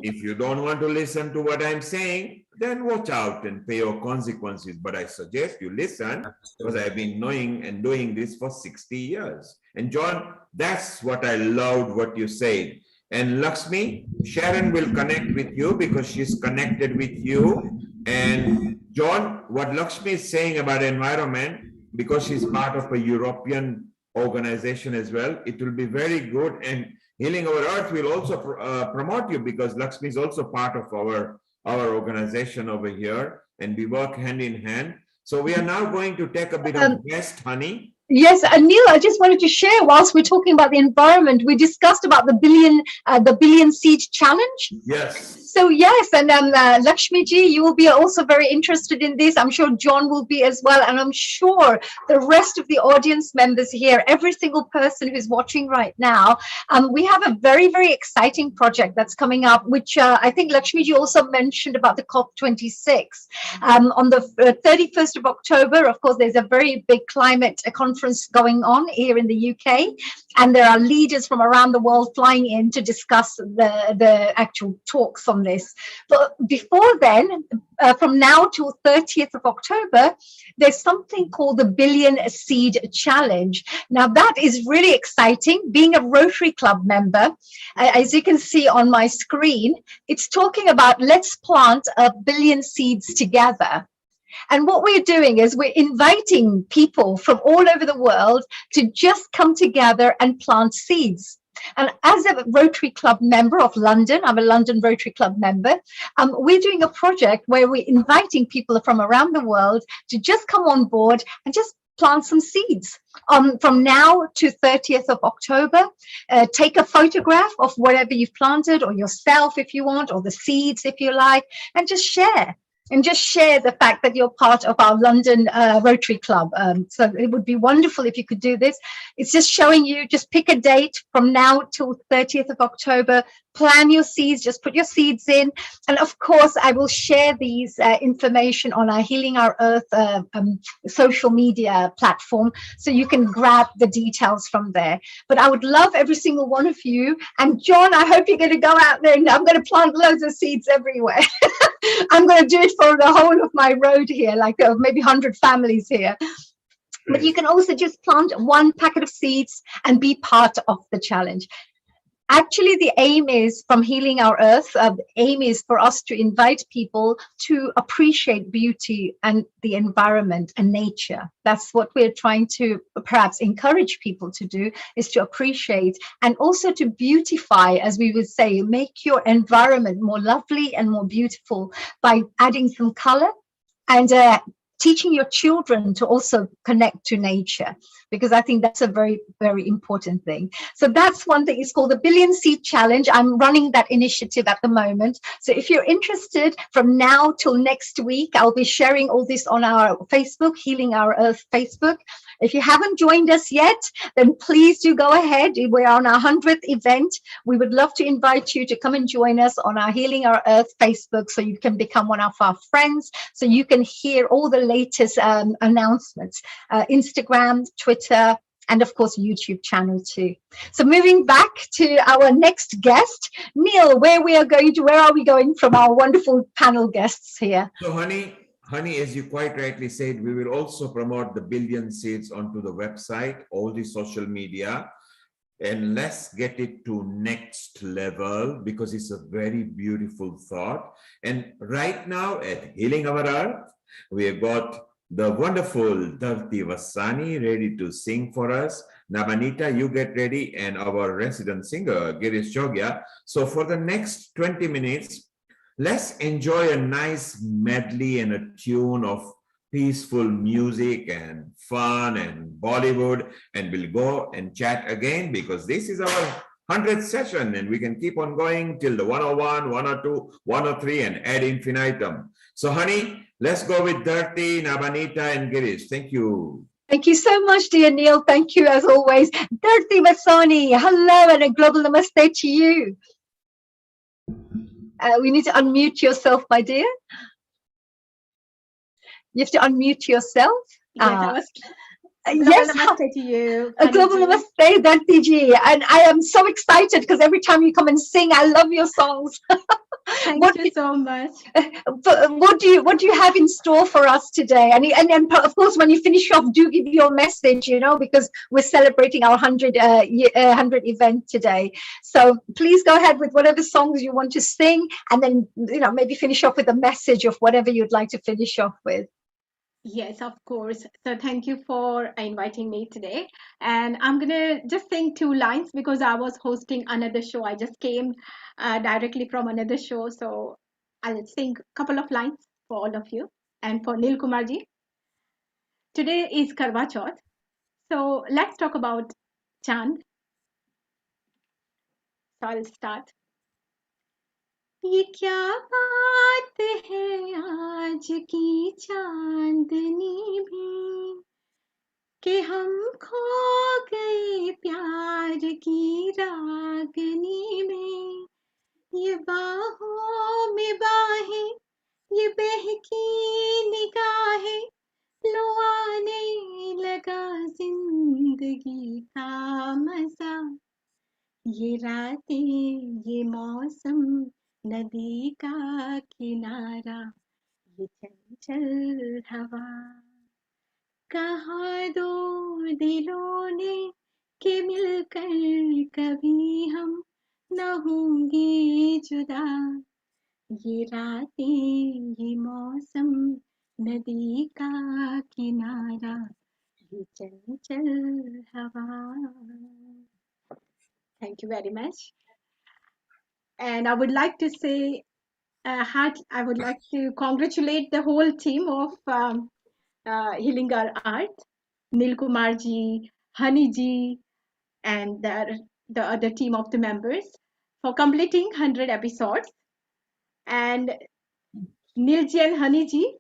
If you don't want to listen to what I'm saying, then watch out and pay your consequences. But I suggest you listen because I've been knowing and doing this for 60 years. And John, that's what I loved what you said. And Lakshmi, Sharon will connect with you because she's connected with you. And John, what Lakshmi is saying about environment, because she's part of a European organization as well, it will be very good. And Healing Our Earth will also promote you because Lakshmi is also part of our organization over here, and we work hand in hand. So we are now going to take a bit of rest, honey. Yes, Anil, I just wanted to share, whilst we're talking about the environment, we discussed about the billion seed challenge. Yes. So yes, and Lakshmi ji, you will be also very interested in this. I'm sure John will be as well, and I'm sure the rest of the audience members here, every single person who's watching right now, we have a very, very exciting project that's coming up, which I think Lakshmi ji also mentioned about the COP26. On the 31st of October, of course, there's a very big climate conference going on here in the UK, and there are leaders from around the world flying in to discuss the actual talks on this. But before then, from now till 30th of October, there's something called the Billion Seed Challenge. Now, that is really exciting. Being a Rotary Club member, as you can see on my screen, it's talking about let's plant 1 billion seeds together. And what we're doing is we're inviting people from all over the world to just come together and plant seeds. And as a Rotary Club member of London, I'm a London Rotary Club member, we're doing a project where we're inviting people from around the world to just come on board and just plant some seeds. From now to 30th of October, take a photograph of whatever you've planted, or yourself if you want, or the seeds if you like, and just share. And just share the fact that you're part of our London Rotary Club. So it would be wonderful if you could do this. It's just showing you, just pick a date from now till 30th of October, plan your seeds, just put your seeds in. And of course, I will share these information on our Healing Our Earth social media platform, so you can grab the details from there. But I would love every single one of you. And John, I hope you're going to go out there and I'm going to plant loads of seeds everywhere. I'm going to do it for the whole of my road here, like maybe 100 families here. But you can also just plant 1 packet of seeds and be part of the challenge. Actually, the aim is from Healing Our Earth, the aim is for us to invite people to appreciate beauty and the environment and nature. That's what we're trying to perhaps encourage people to do, is to appreciate and also to beautify, as we would say, make your environment more lovely and more beautiful by adding some color and teaching your children to also connect to nature, because I think that's a very, very important thing. So that's one thing. It's called the Billion Seed Challenge. I'm running that initiative at the moment. So if you're interested, from now till next week, I'll be sharing all this on our Facebook, Healing Our Earth Facebook. If you haven't joined us yet, then please do go ahead. We're on our 100th event. We would love to invite you to come and join us on our Healing Our Earth Facebook, so you can become one of our friends, so you can hear all the latest announcements, Instagram, Twitter, and of course YouTube channel too. So moving back to our next guest, Neil, where are we going from our wonderful panel guests here? So honey, as you quite rightly said, we will also promote the Billion Seeds onto the website, all the social media, and let's get it to next level, because it's a very beautiful thought. And right now at Healing Our Earth, we have got the wonderful Dharti Vasani ready to sing for us. Nabanita, you get ready, and our resident singer, Girish Jogia. So for the next 20 minutes, let's enjoy a nice medley and a tune of peaceful music and fun and Bollywood, and we'll go and chat again, because this is our 100th session, and we can keep on going till the 101, 102, 103 and ad infinitum. So honey, let's go with Dharti, Nabanita and Girish. Thank you. Thank you so much, dear Neil. Thank you as always. Dharti Vasani, hello and a global namaste to you. We need to unmute yourself, my dear. You have to unmute yourself. Yes, Namaste to you, a global Haniji. namaste, Dharti ji. And I am so excited because every time you come and sing, I love your songs. Thank you so much. What do you have in store for us today? And of course, when you finish off, do give your message. Because we're celebrating our 100 event today. So please go ahead with whatever songs you want to sing, and then maybe finish off with a message of whatever you'd like to finish off with. Yes, of course. So thank you for inviting me today. And I'm gonna just sing two lines because I was hosting another show. I just came directly from another show. So I'll sing a couple of lines for all of you and for Nil Kumarji. Today is Karwa Chauth. So let's talk about Chand. So I'll start. ये क्या बात है आज की चांदनी भी कि हम खो गए प्यार की रागनी में ये बाहों में बाहें ये बहकी निगाहें लो आने लगा जिंदगी का मजा ये रातें ये मौसम नदी का किनारा ये चंचल हवा कहा दो दिलों ने कि मिलकर कभी हम न होंगे जुदा ये रातें ये मौसम नदी का किनारा ये चंचल हवा. Thank you very much. And I would like to say, I would like to congratulate the whole team of Healing Our Art, Nil Kumar ji, Hani ji, and the other team of the members for completing 100 episodes. And Nil ji and Hani ji,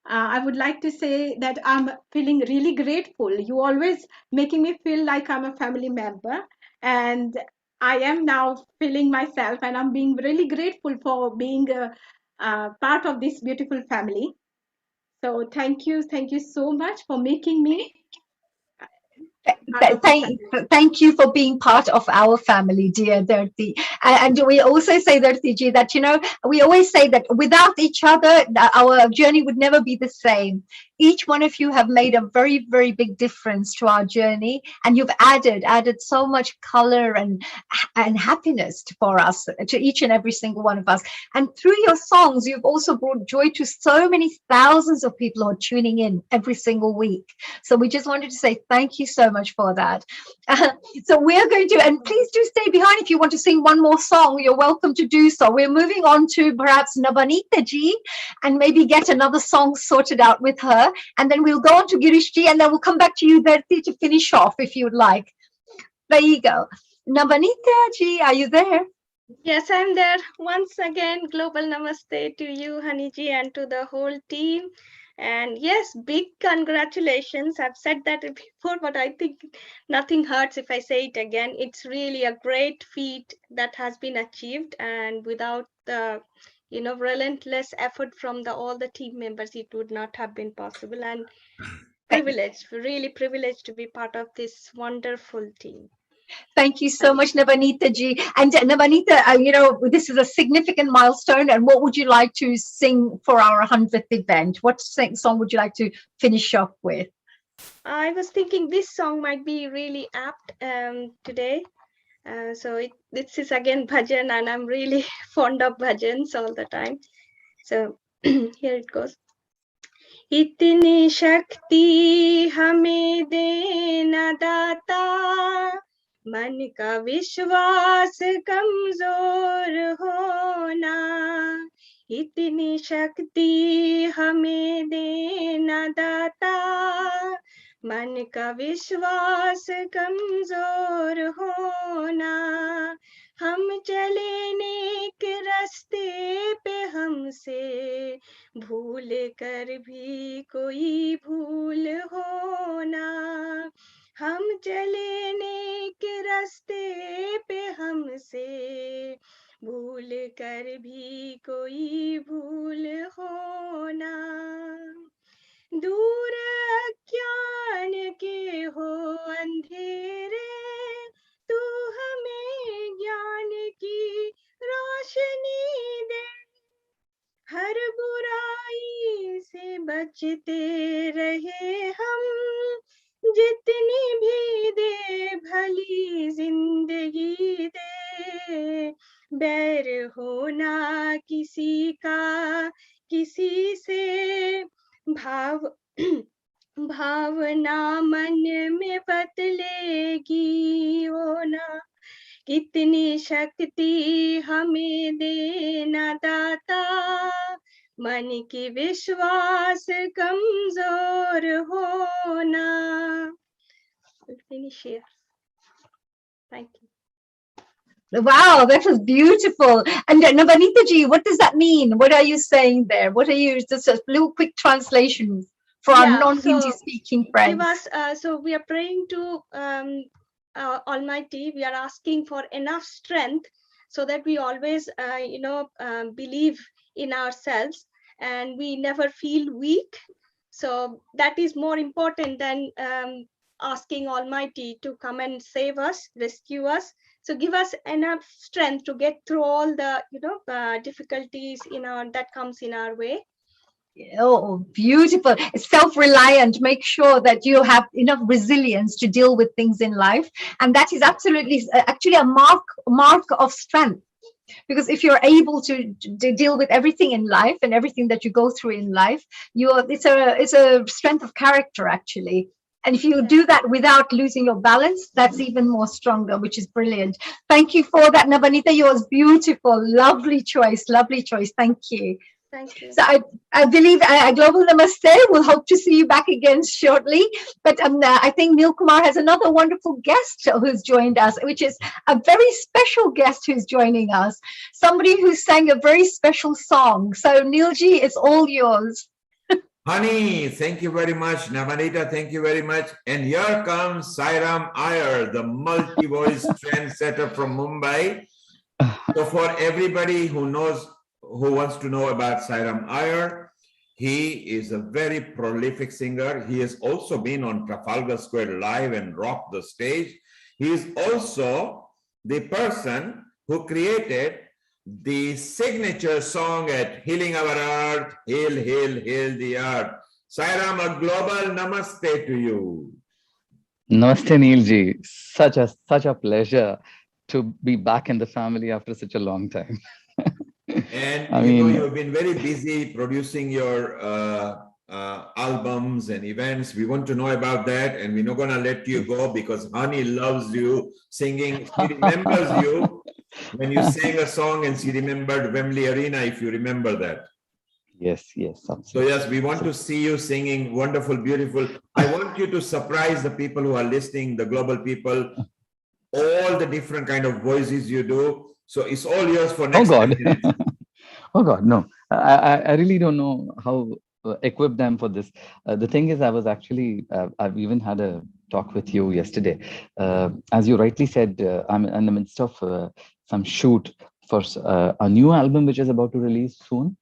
I would like to say that I'm feeling really grateful. You always making me feel like I'm a family member, and I am now feeling myself, and I'm being really grateful for being a part of this beautiful family. So thank you so much for making me part of this family. Thank you for being part of our family, dear Dharti. And we also say, Dharti ji, that, we always say that without each other, our journey would never be the same. Each one of you have made a very, very big difference to our journey. And you've added so much color and happiness for us, to each and every single one of us. And through your songs, you've also brought joy to so many thousands of people who are tuning in every single week. So we just wanted to say thank you so much for that. So we're going to, and please do stay behind if you want to sing one more song, you're welcome to do so. We're moving on to perhaps Nabanita ji and maybe get another song sorted out with her. And then we'll go on to Girish ji, and then we'll come back to you, Dharti, to finish off if you'd like. There you go. Nabanita ji, are you there? Yes, I'm there. Once again, global namaste to you, Haniji, and to the whole team. And yes, big congratulations. I've said that before, but I think nothing hurts if I say it again. It's really a great feat that has been achieved, and without the relentless effort from all the team members, it would not have been possible. And privileged, really privileged to be part of this wonderful team. Thank you so much, Nabanita ji. And Nabanita, this is a significant milestone. And what would you like to sing for our 100th event? What song would you like to finish off with? I was thinking this song might be really apt today. So this is again bhajan, and I'm really fond of bhajans all the time. So here it goes. इतनी शक्ति हमें देना दाता मन का विश्वास कमजोर होना इतनी शक्ति हमें देना दाता मन का विश्वास कमजोर होना हम चले नेक रास्ते पे हमसे भूल कर भी कोई भूल होना हम चले नेक रास्ते पे हमसे भूल कर भी कोई भूल होना दूर ज्ञान के बचते रहे हम, जितनी भी दे भली जिंदगी दे, बैर होना किसी का किसी से, भाव भावना मन में बदलेगी होना, कितनी शक्ति हमें देना दाता, मन की विश्वास कमजोर होना. I'll finish here. Thank you. Wow, that was beautiful. And Navanita ji, what does that mean? What are you saying there? What are you, just a little quick translation for our Yeah, non-Hindi so speaking give friends? us, so we are praying to Almighty. We are asking for enough strength so that we always, believe in ourselves and we never feel weak. So that is more important than asking Almighty to come and save us, rescue us. So give us enough strength to get through all the, difficulties that comes in our way. Oh, beautiful. Self-reliant. Make sure that you have enough resilience to deal with things in life. And that is absolutely, actually a mark of strength. Because if you're able to deal with everything in life and everything that you go through in life, it's a strength of character, actually. And if you do that without losing your balance, that's even more stronger, which is brilliant. Thank you for that, Nabanita. Yours beautiful, lovely choice, lovely choice. Thank you. Thank you. So I believe Global Namaste. We'll hope to see you back again shortly. But I think Neil Kumar has another wonderful guest who's joined us, which is a very special guest who's joining us. Somebody who sang a very special song. So Neilji, it's all yours. Honey, thank you very much. Navanita, thank you very much. And here comes Sairam Iyer, the multi-voice trendsetter from Mumbai. So for everybody who wants to know about Sairam Iyer, he is a very prolific singer. He has also been on Trafalgar Square Live and rocked the stage. He is also the person who created the signature song at Healing Our Earth, Heal, Heal, Heal the Earth. Sairam, a global namaste to you. Namaste, Neilji. Such a pleasure to be back in the family after such a long time. And you've been very busy producing your albums and events. We want to know about that, and we're not going to let you go because Hani loves you singing. She remembers you when you sang a song, and she remembered Wembley Arena, if you remember that. Yes, absolutely. So yes, we want to see you singing wonderful, beautiful. I want you to surprise the people who are listening, the global people, all the different kind of voices you do. So it's all yours for next 10 minutes. Oh God, no. I really don't know how equip them for this. The thing is, I was actually, I've even had a talk with you yesterday. As you rightly said, I'm in the midst of some shoot for a new album which is about to release soon.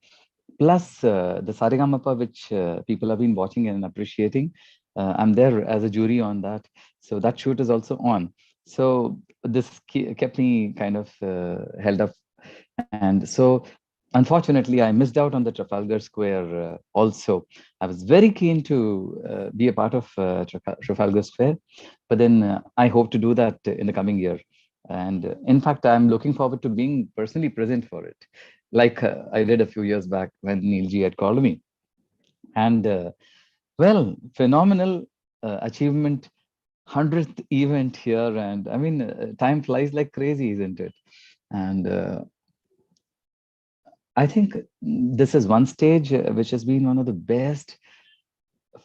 Plus the Saregamapa, which people have been watching and appreciating. I'm there as a jury on that. So that shoot is also on. So this kept me kind of held up. And so unfortunately, I missed out on the Trafalgar Square also. I was very keen to be a part of Trafalgar Square, but then I hope to do that in the coming year. And in fact, I'm looking forward to being personally present for it, like I did a few years back when Neilji had called me. And well, phenomenal achievement, 100th event here. And I mean, time flies like crazy, isn't it? And I think this is one stage which has been one of the best.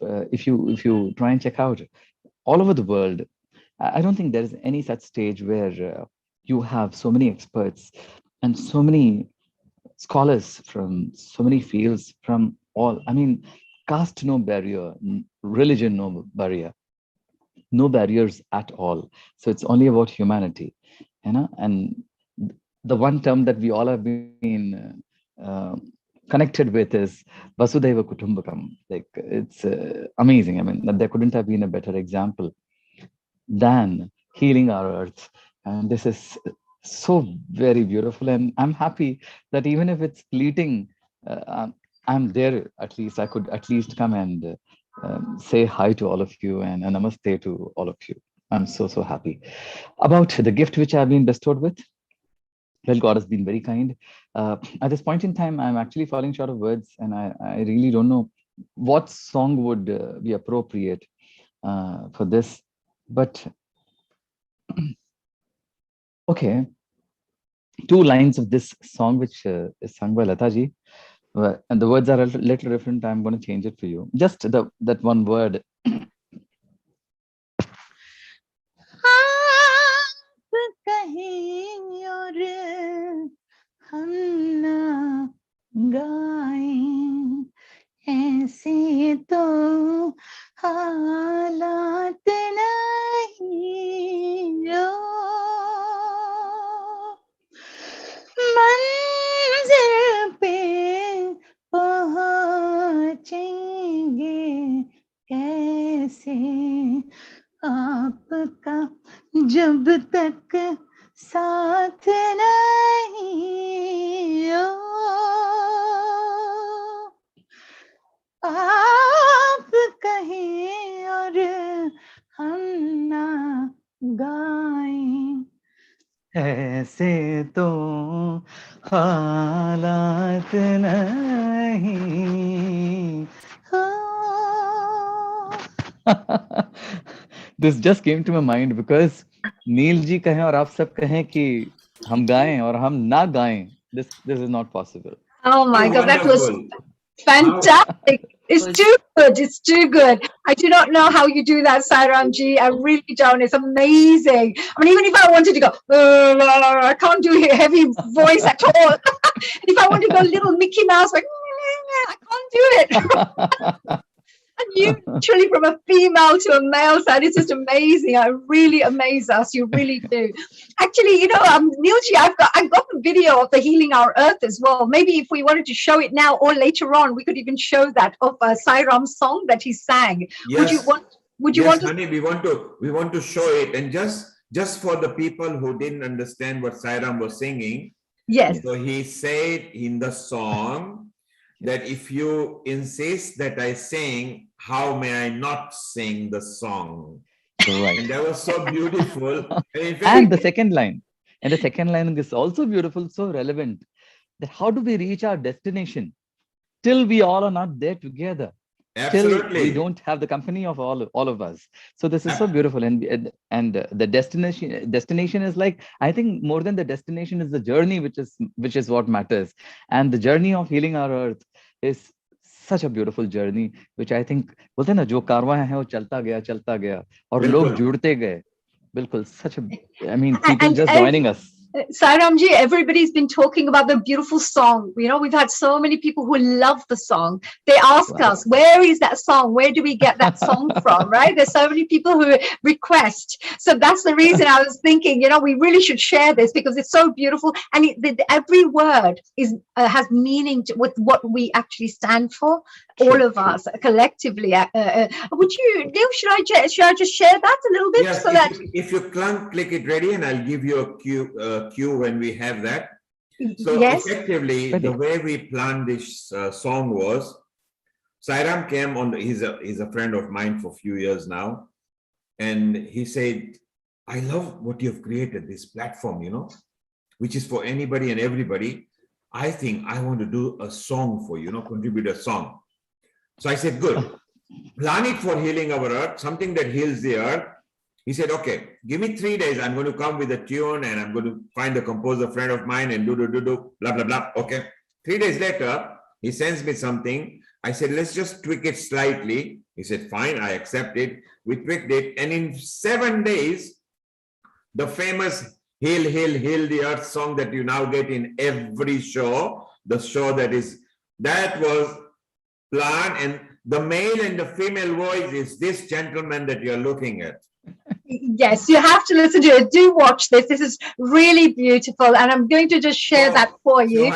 If you try and check out all over the world, I don't think there is any such stage where you have so many experts and so many scholars from so many fields from all. I mean, caste no barrier, religion no barrier, no barriers at all. So it's only about humanity, And the one term that we all have been connected with is Vasudhaiva Kutumbakam. Like it's amazing. I mean, there couldn't have been a better example than healing our earth. And this is so very beautiful. And I'm happy that even if it's fleeting, I'm there, at least I could at least come and say hi to all of you and a namaste to all of you. I'm so happy about the gift which I've been bestowed with. Well, God has been very kind. At this point in time, I'm actually falling short of words, and I really don't know what song would be appropriate for this. But okay, two lines of this song, which is sung by Lataji, and the words are a little different. I'm going to change it for you. Just that one word. कहीं और हम ना गाएं ऐसे तो हालात नहीं जो मंजिल पे पहुंचेंगे कैसे आपका जब तक साथ नहीं हो आप कहें और हम ना गाएं ऐसे तो हालात नहीं हो This just came to my mind because नील जी कहें और आप सब कहें कि हम गाएं और हम ना गाएं. This is not possible. Oh my God, that was Wonderful. fantastic. It's too good. It's too good. I do not know how you do that, Sairam ji. I really don't. It's amazing. I mean, even if I wanted to go, I can't do a heavy voice at all. If I want to go little Mickey Mouse, like, I can't do it. And you literally from a female to a male side, it's just amazing. It really amaze us. You really do. Actually, you know, Neilji, I've got the video of the Healing Our Earth as well. Maybe if we wanted to show it now or later on, we could even show that of Sairam's song that he sang. Yes. Would you want to? Honey, we want to show it, and just for the people who didn't understand what Sairam was singing. Yes. So he said in the song that if you insist that I sing, how may I not sing the song? Right. And that was so beautiful. And the second line is also beautiful, so relevant. That how do we reach our destination till we all are not there together? Absolutely. Till we don't have the company of all of us. So this is so beautiful, and the destination is like, I think more than the destination is the journey, which is what matters. And the journey of healing our earth is such a beautiful journey, which I think बोलते हैं ना, जो कारवां है वो चलता गया और लोग जुड़ते गए. बिल्कुल, such a, I mean, people just joining us. Sairamji, everybody's been talking about the beautiful song. You know, we've had so many people who love the song. They ask us, where is that song? Where do we get that song from? Right? There's so many people who request. So that's the reason I was thinking, you know, we really should share this because it's so beautiful. And every word has meaning with what we actually stand for. All of us collectively. Would you, Neil, should I just share that a little bit? Yes, so that if you click it ready, and I'll give you a cue when we have that. So yes. effectively, the way we planned this song was, Sairam came on. He's a friend of mine for a few years now, and he said, "I love what you've created, this platform, you know, which is for anybody and everybody. I think I want to do a song for you, you know, contribute a song." So I said, "Good, plan it for healing our earth, something that heals the earth." He said, "Okay, give me 3 days. I'm going to come with a tune and I'm going to find a composer friend of mine and do, blah, blah, blah." Okay. 3 days later, he sends me something. I said, "Let's just tweak it slightly." He said, "Fine, I accept it." We tweaked it. And in 7 days, the famous Heal, Heal, Heal the Earth song that you now get in every show, the show that was planned, and the male and the female voice is this gentleman that you're looking at. Yes, you have to listen to it. Do watch this. This is really beautiful. And I'm going to just share that for you.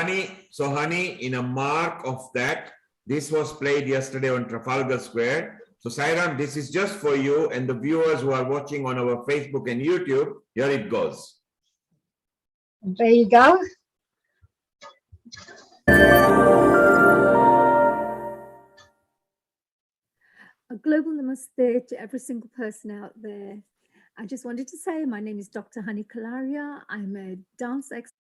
So honey, in a mark of that, this was played yesterday on Trafalgar Square. So Sairam, this is just for you and the viewers who are watching on our Facebook and YouTube. Here it goes. There you go. Namaste to every single person out there. I just wanted to say my name is Dr. Hani Kalaria. I'm a dance expert.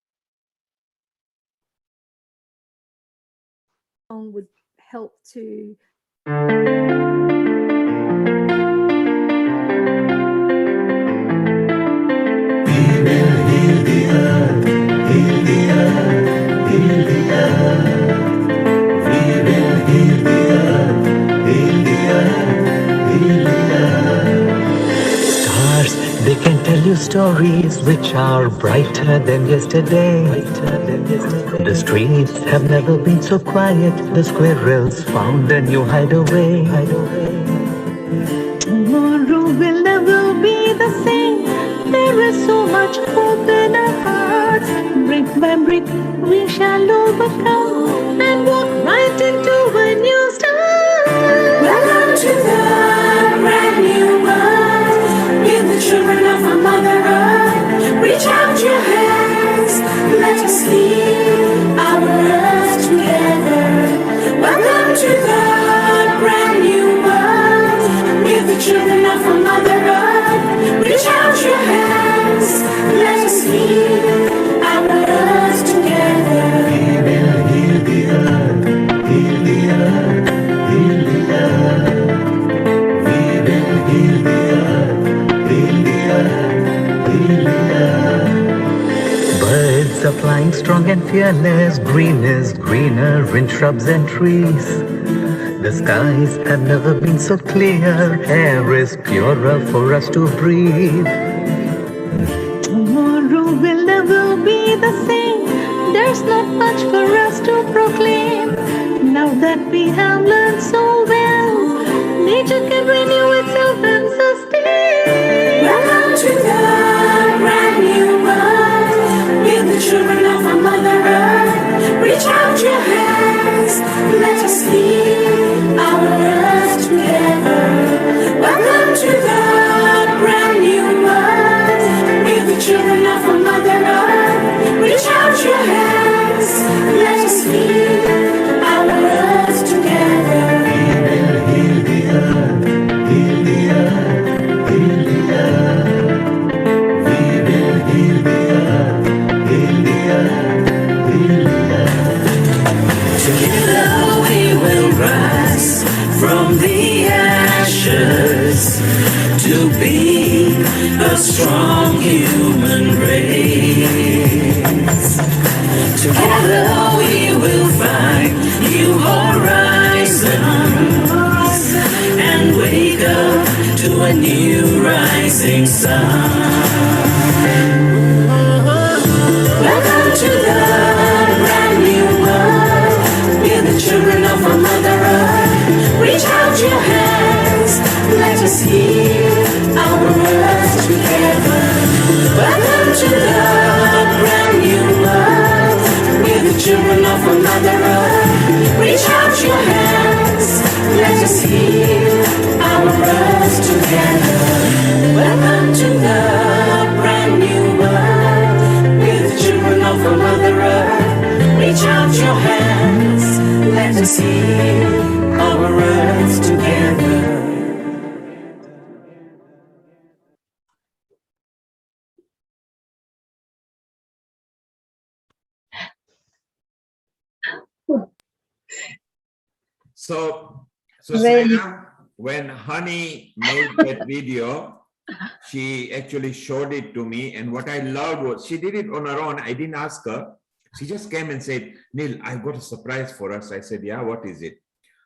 Song would help to Stars, they can tell you stories which are brighter than yesterday. The streets have never been so quiet. The squirrels found a new hideaway. Tomorrow will never be the same. There is so much hope in our hearts. Brick by brick, we shall overcome and walk right into a new start. Welcome to the brand new world. We're the children of our Mother Earth. Reach out your hands, let us heal our earth together. Welcome to the brand new world. We're the children of our Mother Earth. Reach out your hands, let us heal our earth together. We will heal the earth, heal the earth, heal the earth. We will heal the earth, heal the earth, heal the earth. Birds are flying strong and fearless. Green is greener in shrubs and trees. The skies have never been so clear. Air is purer for us to breathe. Tomorrow will never be the same. There's not much for us to proclaim. Now that we have learned so well, nature can renew itself and sustain. Welcome to the brand new world. We're the children of our Mother Earth. Reach out your hands, let us heal our earth together. Welcome to the brand new world. We're the children of our Mother Earth. Reach out your hands, let us heal our earth together. We will heal the earth, heal the earth, heal the earth. We will heal the earth, heal the earth, heal the earth. Together we will rise from the ashes to be a strong human race. Together we will find new horizons and wake up to a new rising sun. Welcome to the brand new world. We're the children of our Mother Earth. Reach out your hands, let us heal our earth together. Welcome to the brand new world. We're the children of our Mother Earth. Reach out your hands, let us heal our earth together. Welcome to the brand new world. We're the children of our Mother Earth. Reach out your hands, let us heal our earth together. So Very. Sneha, when Honey made that video, she actually showed it to me. And what I loved was she did it on her own. I didn't ask her. She just came and said, Neil, I've got a surprise for us. I said, yeah, what is it?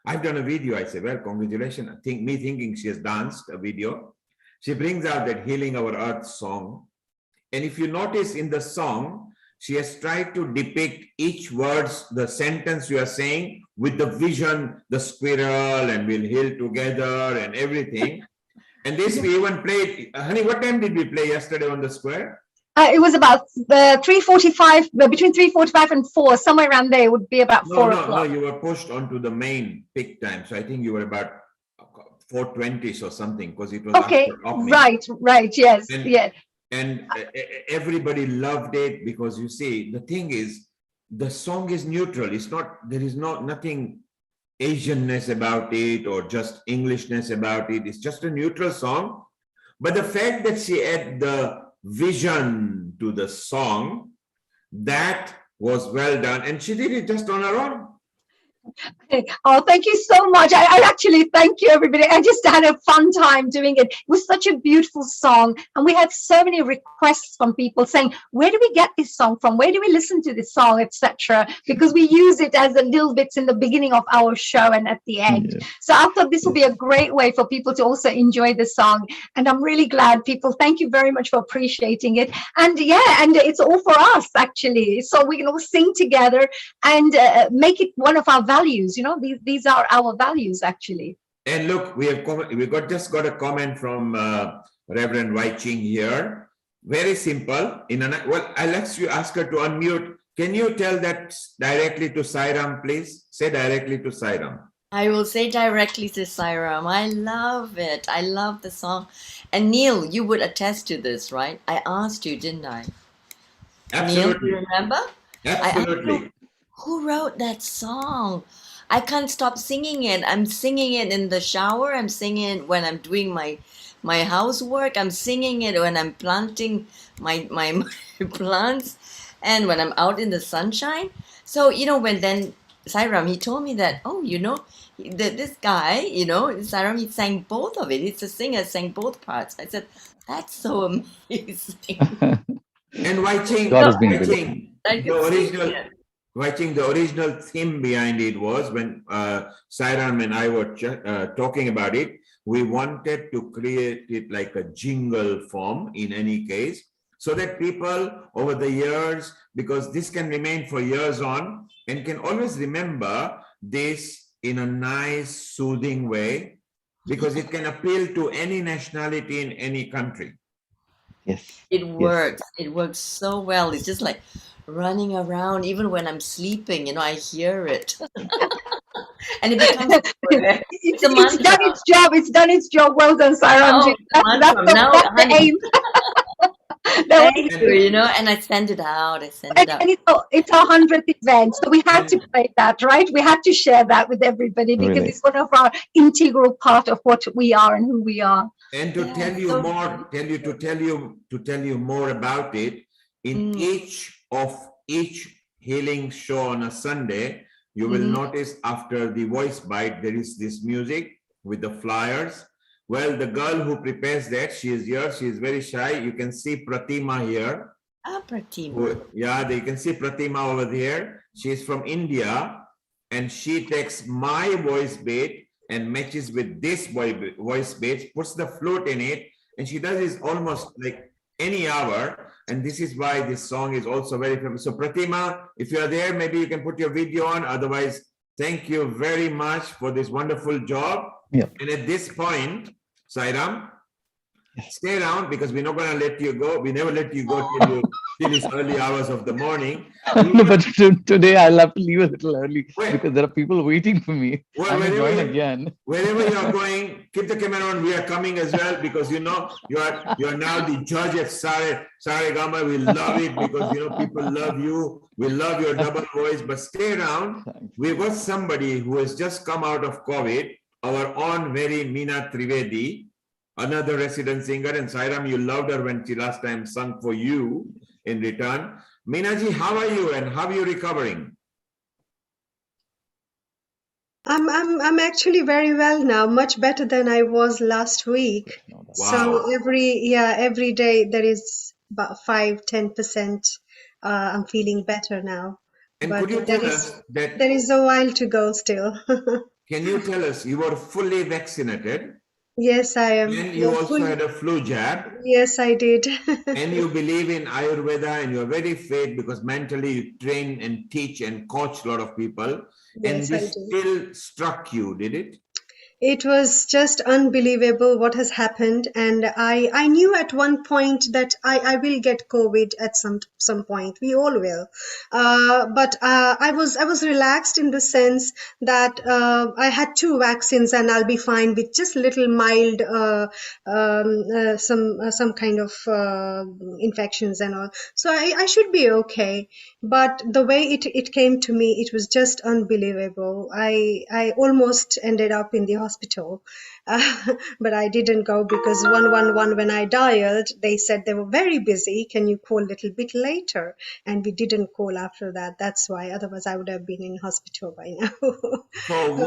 I've done a video. I said, well, congratulations. Me thinking she has danced a video. She brings out that Healing Our Earth song. And if you notice in the song, she has tried to depict each words, the sentence you are saying with the vision, the squirrel, and we'll heal together and everything. And this we even played. Honey, what time did we play yesterday on the square? It was about 3:45, between 3:45 and 4, somewhere around there would be about 4 o'clock. No, you were pushed onto the main peak time. So I think you were about 4:20 or something, because it was okay, after opening. right, yes, yes. And everybody loved it, because you see, the thing is, the song is neutral. It's not, there is nothing Asianness about it or just Englishness about it. It's just a neutral song. But the fact that she had the vision to the song, that was well done. And she did it just on her own. Oh, thank you so much. I actually thank you, everybody. I just had a fun time doing it. It was such a beautiful song. And we had so many requests from people saying, where do we get this song from? Where do we listen to this song, etc.? Because we use it as a little bits in the beginning of our show and at the end. Yeah. So I thought this would be a great way for people to also enjoy the song. And I'm really glad people, thank you very much for appreciating it. And yeah, and it's all for us, actually. So we can all sing together and make it one of our values. You know, these are our values, actually. And look, we just got a comment from Reverend Wai Ching here. Very simple. Well, I'll ask her to unmute. Can you tell that directly to Sairam, please? Say directly to Sairam. I will say directly to Sairam. I love it. I love the song. And Neil, you would attest to this, right? I asked you, didn't I? Absolutely. Neil, do you remember? Absolutely. Who wrote that song? I can't stop singing it. I'm singing it in the shower. I'm singing it when I'm doing my housework. I'm singing it when I'm planting my plants and when I'm out in the sunshine. So, you know, when then Sairam, he told me that, oh, you know, this guy, you know, Sairam, he sang both of it. He's a singer, sang both parts. I said, that's so amazing. And Wai Ching, the original theme behind it was when Sairam and I were talking about it, we wanted to create it like a jingle form in any case, so that people over the years, because this can remain for years on and can always remember this in a nice, soothing way, because it can appeal to any nationality in any country. Yes. It works. Yes. It works so well. It's just like running around. Even when I'm sleeping, you know, I hear it. And it becomes it's done its job. It's done its job. Well done, Sairam. Oh, that's the aim. Thank you, you know, and I send it out. And it's our 100th event, so we had to play that, right? We had to share that with everybody because it's one of our integral part of what we are and who we are. And to tell you more, to tell you more about it, in each healing show on a Sunday, you will notice after the voice bite, there is this music with the flyers. Well, the girl who prepares that, she is here. She is very shy. You can see Pratima here. Ah, Pratima. Yeah, you can see Pratima over there. She is from India, and she takes my voice bait and matches with this voice bait, puts the flute in it, and she does this almost like any hour. And this is why this song is also very famous. So Pratima, if you are there, maybe you can put your video on. Otherwise, thank you very much for this wonderful job. Yeah. And at this point, Sairam, stay around because we're not going to let you go. We never let you go till these early hours of the morning. No, but today I'll have to leave a little early because there are people waiting for me. Well, wherever you are going, keep the camera on. We are coming as well because you know you are now the judge at Saregama. We love it because you know people love you. We love your double voice. But stay around. We've got somebody who has just come out of COVID. Our own very Meena Trivedi, another resident singer, and Sairam, you loved her when she last time sung for you in return. Meena ji, how are you and how are you recovering? I'm actually very well now, much better than I was last week. Wow. So every day there is about 5-10%. I'm feeling better now. And but could you tell us that there is a while to go still. Can you tell us, you were fully vaccinated? Yes, I am. And you also had a flu jab. Yes, I did. And you believe in Ayurveda and you're very fit because mentally you train and teach and coach a lot of people. Yes, and this still struck you, did it? It was just unbelievable what has happened, and I knew at one point that I will get COVID at some point. We all will, but I was relaxed in the sense that I had 2 vaccines and I'll be fine with just little mild some kind of infections and all. So I should be okay. But the way it came to me, it was just unbelievable. I almost ended up in the hospital, but I didn't go because 111 when I dialed, they said they were very busy. Can you call a little bit later? And we didn't call after that. That's why. Otherwise, I would have been in hospital by now. So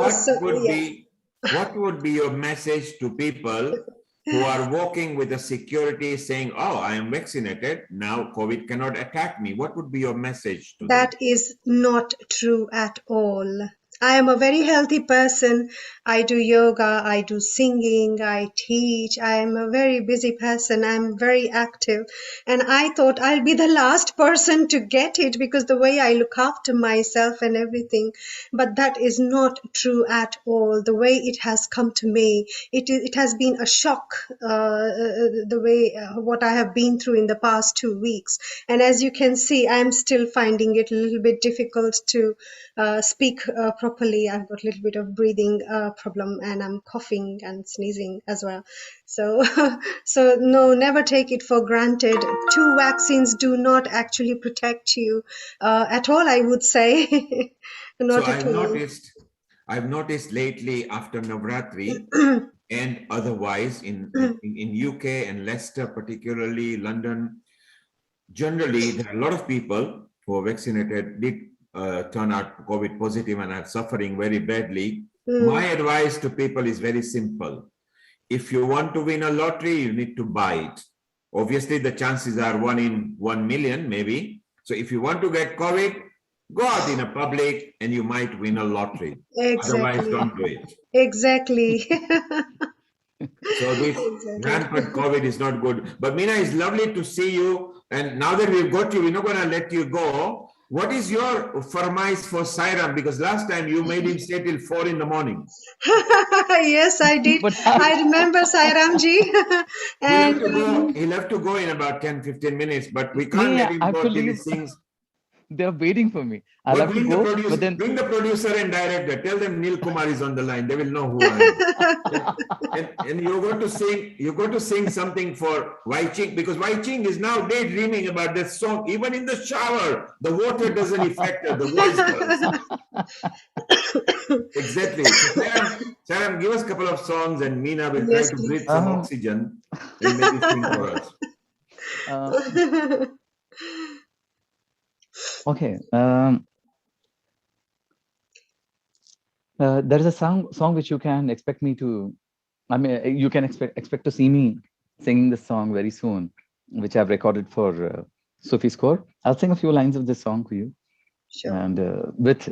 Yeah. what would be your message to people who are walking with the security saying, oh, I am vaccinated, now COVID cannot attack me? What would be your message to them? That is not true at all. I am a very healthy person. I do yoga, I do singing, I teach. I am a very busy person. I'm very active. And I thought I'll be the last person to get it because the way I look after myself and everything. But that is not true at all. The way it has come to me, it has been a shock, the way what I have been through in the past 2 weeks. And as you can see, I'm still finding it a little bit difficult to speak properly. I've got a little bit of breathing problem and I'm coughing and sneezing as well. So, so no, never take it for granted. 2 vaccines do not actually protect you at all, I would say. Not So at all. I've noticed lately after Navratri and otherwise in UK and Leicester, particularly London, generally there are a lot of people who are vaccinated did turn out COVID positive and are suffering very badly. My advice to people is very simple. If you want to win a lottery, you need to buy it. Obviously, the chances are 1 in 1 million, maybe. So if you want to get COVID, go out in a public and you might win a lottery. Otherwise, Exactly. don't do it. Exactly. So this rampant COVID is not good. But Meena, it's lovely to see you. And now that we've got you, we're not going to let you go. What is your farmais for Sairam? Because last time you made him stay till 4 in the morning. Yes, I did. I remember Sairamji. And He'll have to go in about 10, 15 minutes, but we can't let Yeah, him I go till he believe sings. they're waiting for me. I'll But have to go, but then bring the producer and director. Tell them Neil Kumar is on the line. They will know who I am. and you're going to sing something for Wai Ching, because Wai Ching is now daydreaming about this song. Even in the shower, the water doesn't affect her, the voice does. Exactly. So Saram, give us a couple of songs and Meena will try to breathe some oxygen and maybe sing for us. Okay. There is a song which you can expect me to. I mean, you can expect to see me singing this song very soon, which I've recorded for Sufi's Score. I'll sing a few lines of this song for you. Sure. And with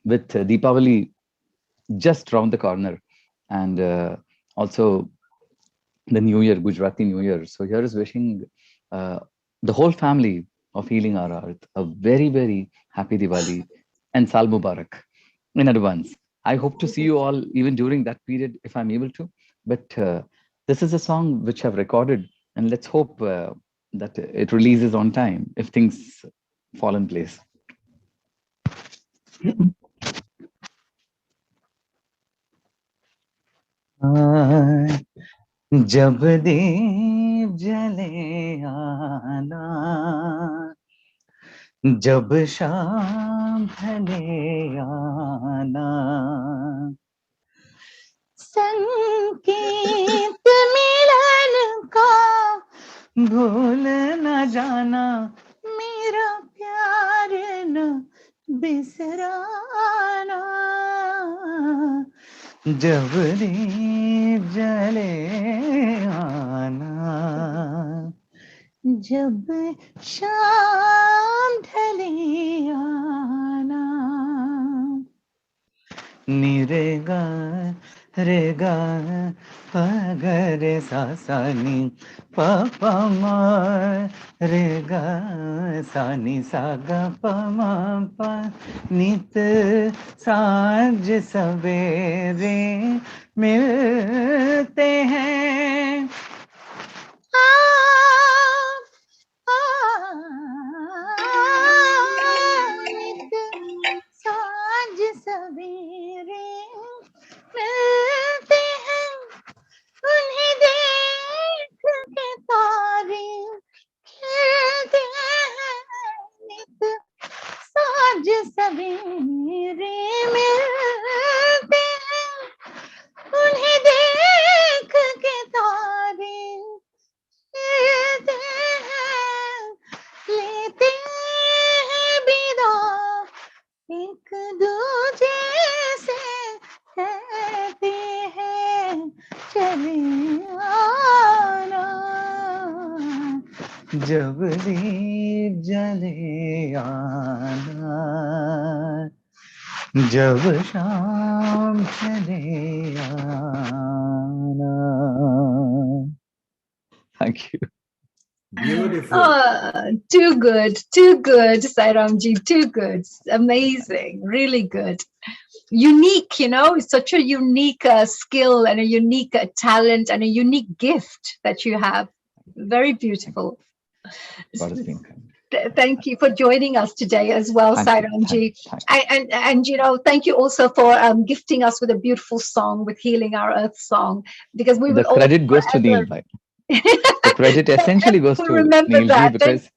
Deepavali just round the corner, and also the New Year, Gujarati New Year. So here is wishing the whole family of Healing Our Earth a very, very happy Diwali and Sal Mubarak in advance. I hope to see you all even during that period if I'm able to. But this is a song which I've recorded, and let's hope that it releases on time if things fall in place. जब दीप जले आना, जब शाम ढले आना, संकेत मिलन का भूल न जाना, मेरा प्यार न बिसराना, जब दीप जले आना, जब शाम ढले आना, ni re ga pa ga re sa sa ni pa pa ma re ga sa ni sa ga pa ma pa नित सांझ सवेरे मिलते हैं नित सांझ सवेरे मिलते हैं उन्हें देख के तारे खिलते हैं नित सांझ सवेरे मिलते हैं उन्हें देख के तारे खिलते हैं लेते हैं विदा एक दूजे से कहते हैं चले आना जब दीप जले आना जब शाम चले आना thank you Beautiful. Too good, Sairamji, too good. Amazing, really good. Unique, you know, it's such a unique skill and a unique talent and a unique gift that you have. Very beautiful. God has been kind. Thank you for joining us today as well, Sairamji. And you know, thank you also for gifting us with a beautiful song, with Healing Our Earth song, because we will The credit goes to Neil forever Bhai. The credit essentially goes to remember Neil Ji that.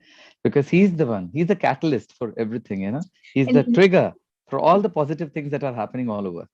because he's the one, he's the catalyst for everything, you know. He's the And trigger for all the positive things that are happening all over.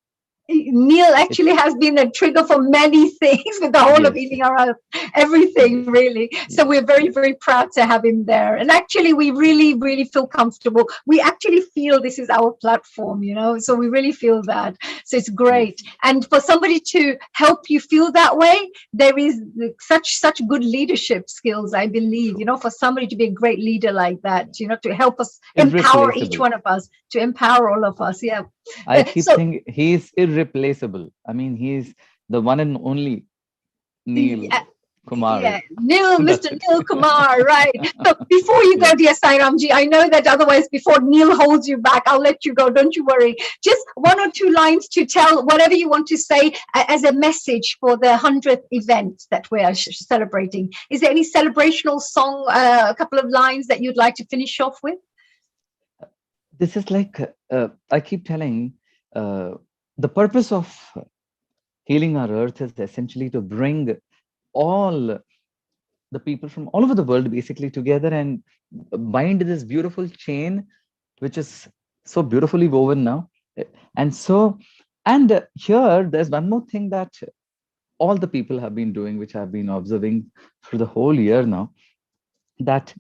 Neil actually has been a trigger for many things with the whole of Healing Our Earth, everything really. So we're very, very proud to have him there. And actually, we really, really feel comfortable. We actually feel this is our platform, you know, so we really feel that. So it's great. And for somebody to help you feel that way, there is such good leadership skills, I believe, you know, for somebody to be a great leader like that, you know, to help us empower each one of us, to empower all of us. Yeah. I keep thinking he's irreplaceable. I mean, he's the one and only Neil Kumar. Yeah, Mr. Neil Kumar, right. So before you go, dear Sairamji, I know that otherwise before Neil holds you back, I'll let you go. Don't you worry. Just one or two lines to tell whatever you want to say as a message for the 100th event that we are celebrating. Is there any celebrational song, a couple of lines that you'd like to finish off with? This is like, I keep telling, the purpose of Healing Our Earth is essentially to bring all the people from all over the world basically together and bind this beautiful chain, which is so beautifully woven now. And so, and here there's one more thing that all the people have been doing, which I've been observing for the whole year now, that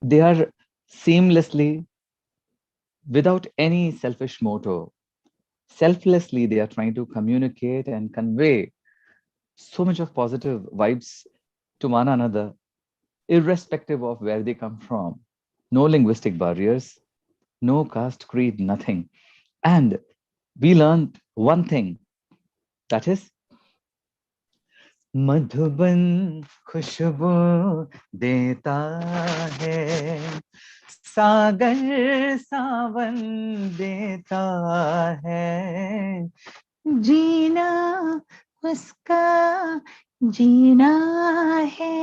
they are seamlessly, without any selfish motto, selflessly, they are trying to communicate and convey so much of positive vibes to one another, irrespective of where they come from. No linguistic barriers, no caste, creed, nothing. And we learned one thing, that is, Madhuban खुशबू देता है, सागर सावन देता है, जीना उसका जीना है,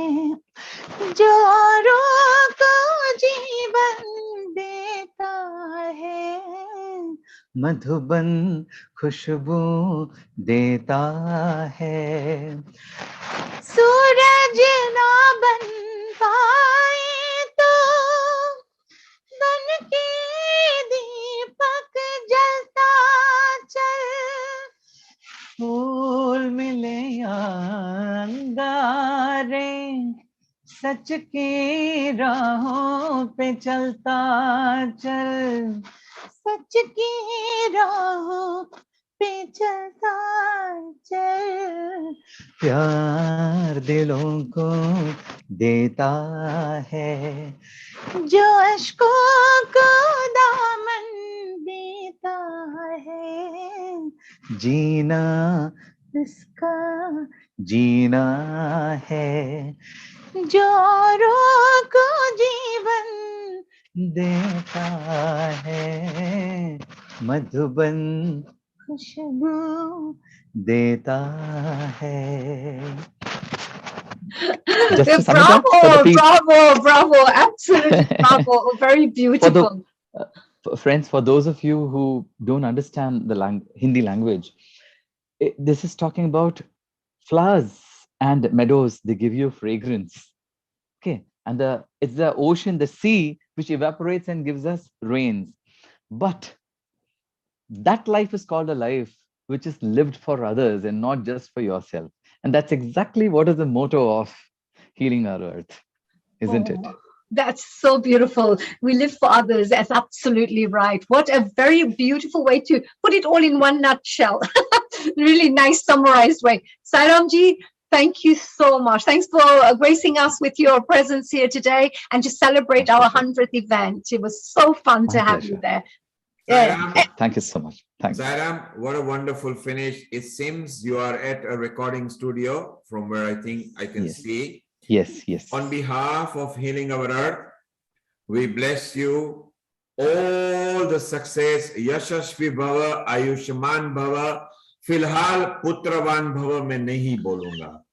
जो औरों को जीवन देता है, मधुबन खुशबू देता है। सूरज ना बन पाए तो बन के दीपक जलता चल, फूल मिले अंगारे, सच की राहों पे चलता चल, सच की राहों पे चलता चल, प्यार दिलों को देता है, जो अश्कों को दामन देता है, जीना इसका जीना है, जो को जीवन देता है, मधुबन खुशबू देता है. Just to sum it up for the bravo, absolutely bravo, very beautiful. Friends, for those of you who don't understand the Hindi language, this is talking about flowers and meadows. They give you fragrance. Okay, and it's the ocean, the sea, which evaporates and gives us rains. But that life is called a life which is lived for others and not just for yourself. And that's exactly what is the motto of Healing Our Earth, isn't it? That's so beautiful. We live for others. That's absolutely right. What a very beautiful way to put it all in one nutshell. Really nice summarized way. Sairamji, thank you so much. Thanks for gracing us with your presence here today and to celebrate our 100th event. It was so fun to have you there. Sairam, thank you so much. Thanks. Sairam, what a wonderful finish. It seems you are at a recording studio from where I think I can see. Yes, yes. On behalf of Healing Our Earth, we bless you. All the success, Yashashvi Bhava, Ayushman Bhava. Filhal Putravan Bhava मैं नहीं बोलूंगा.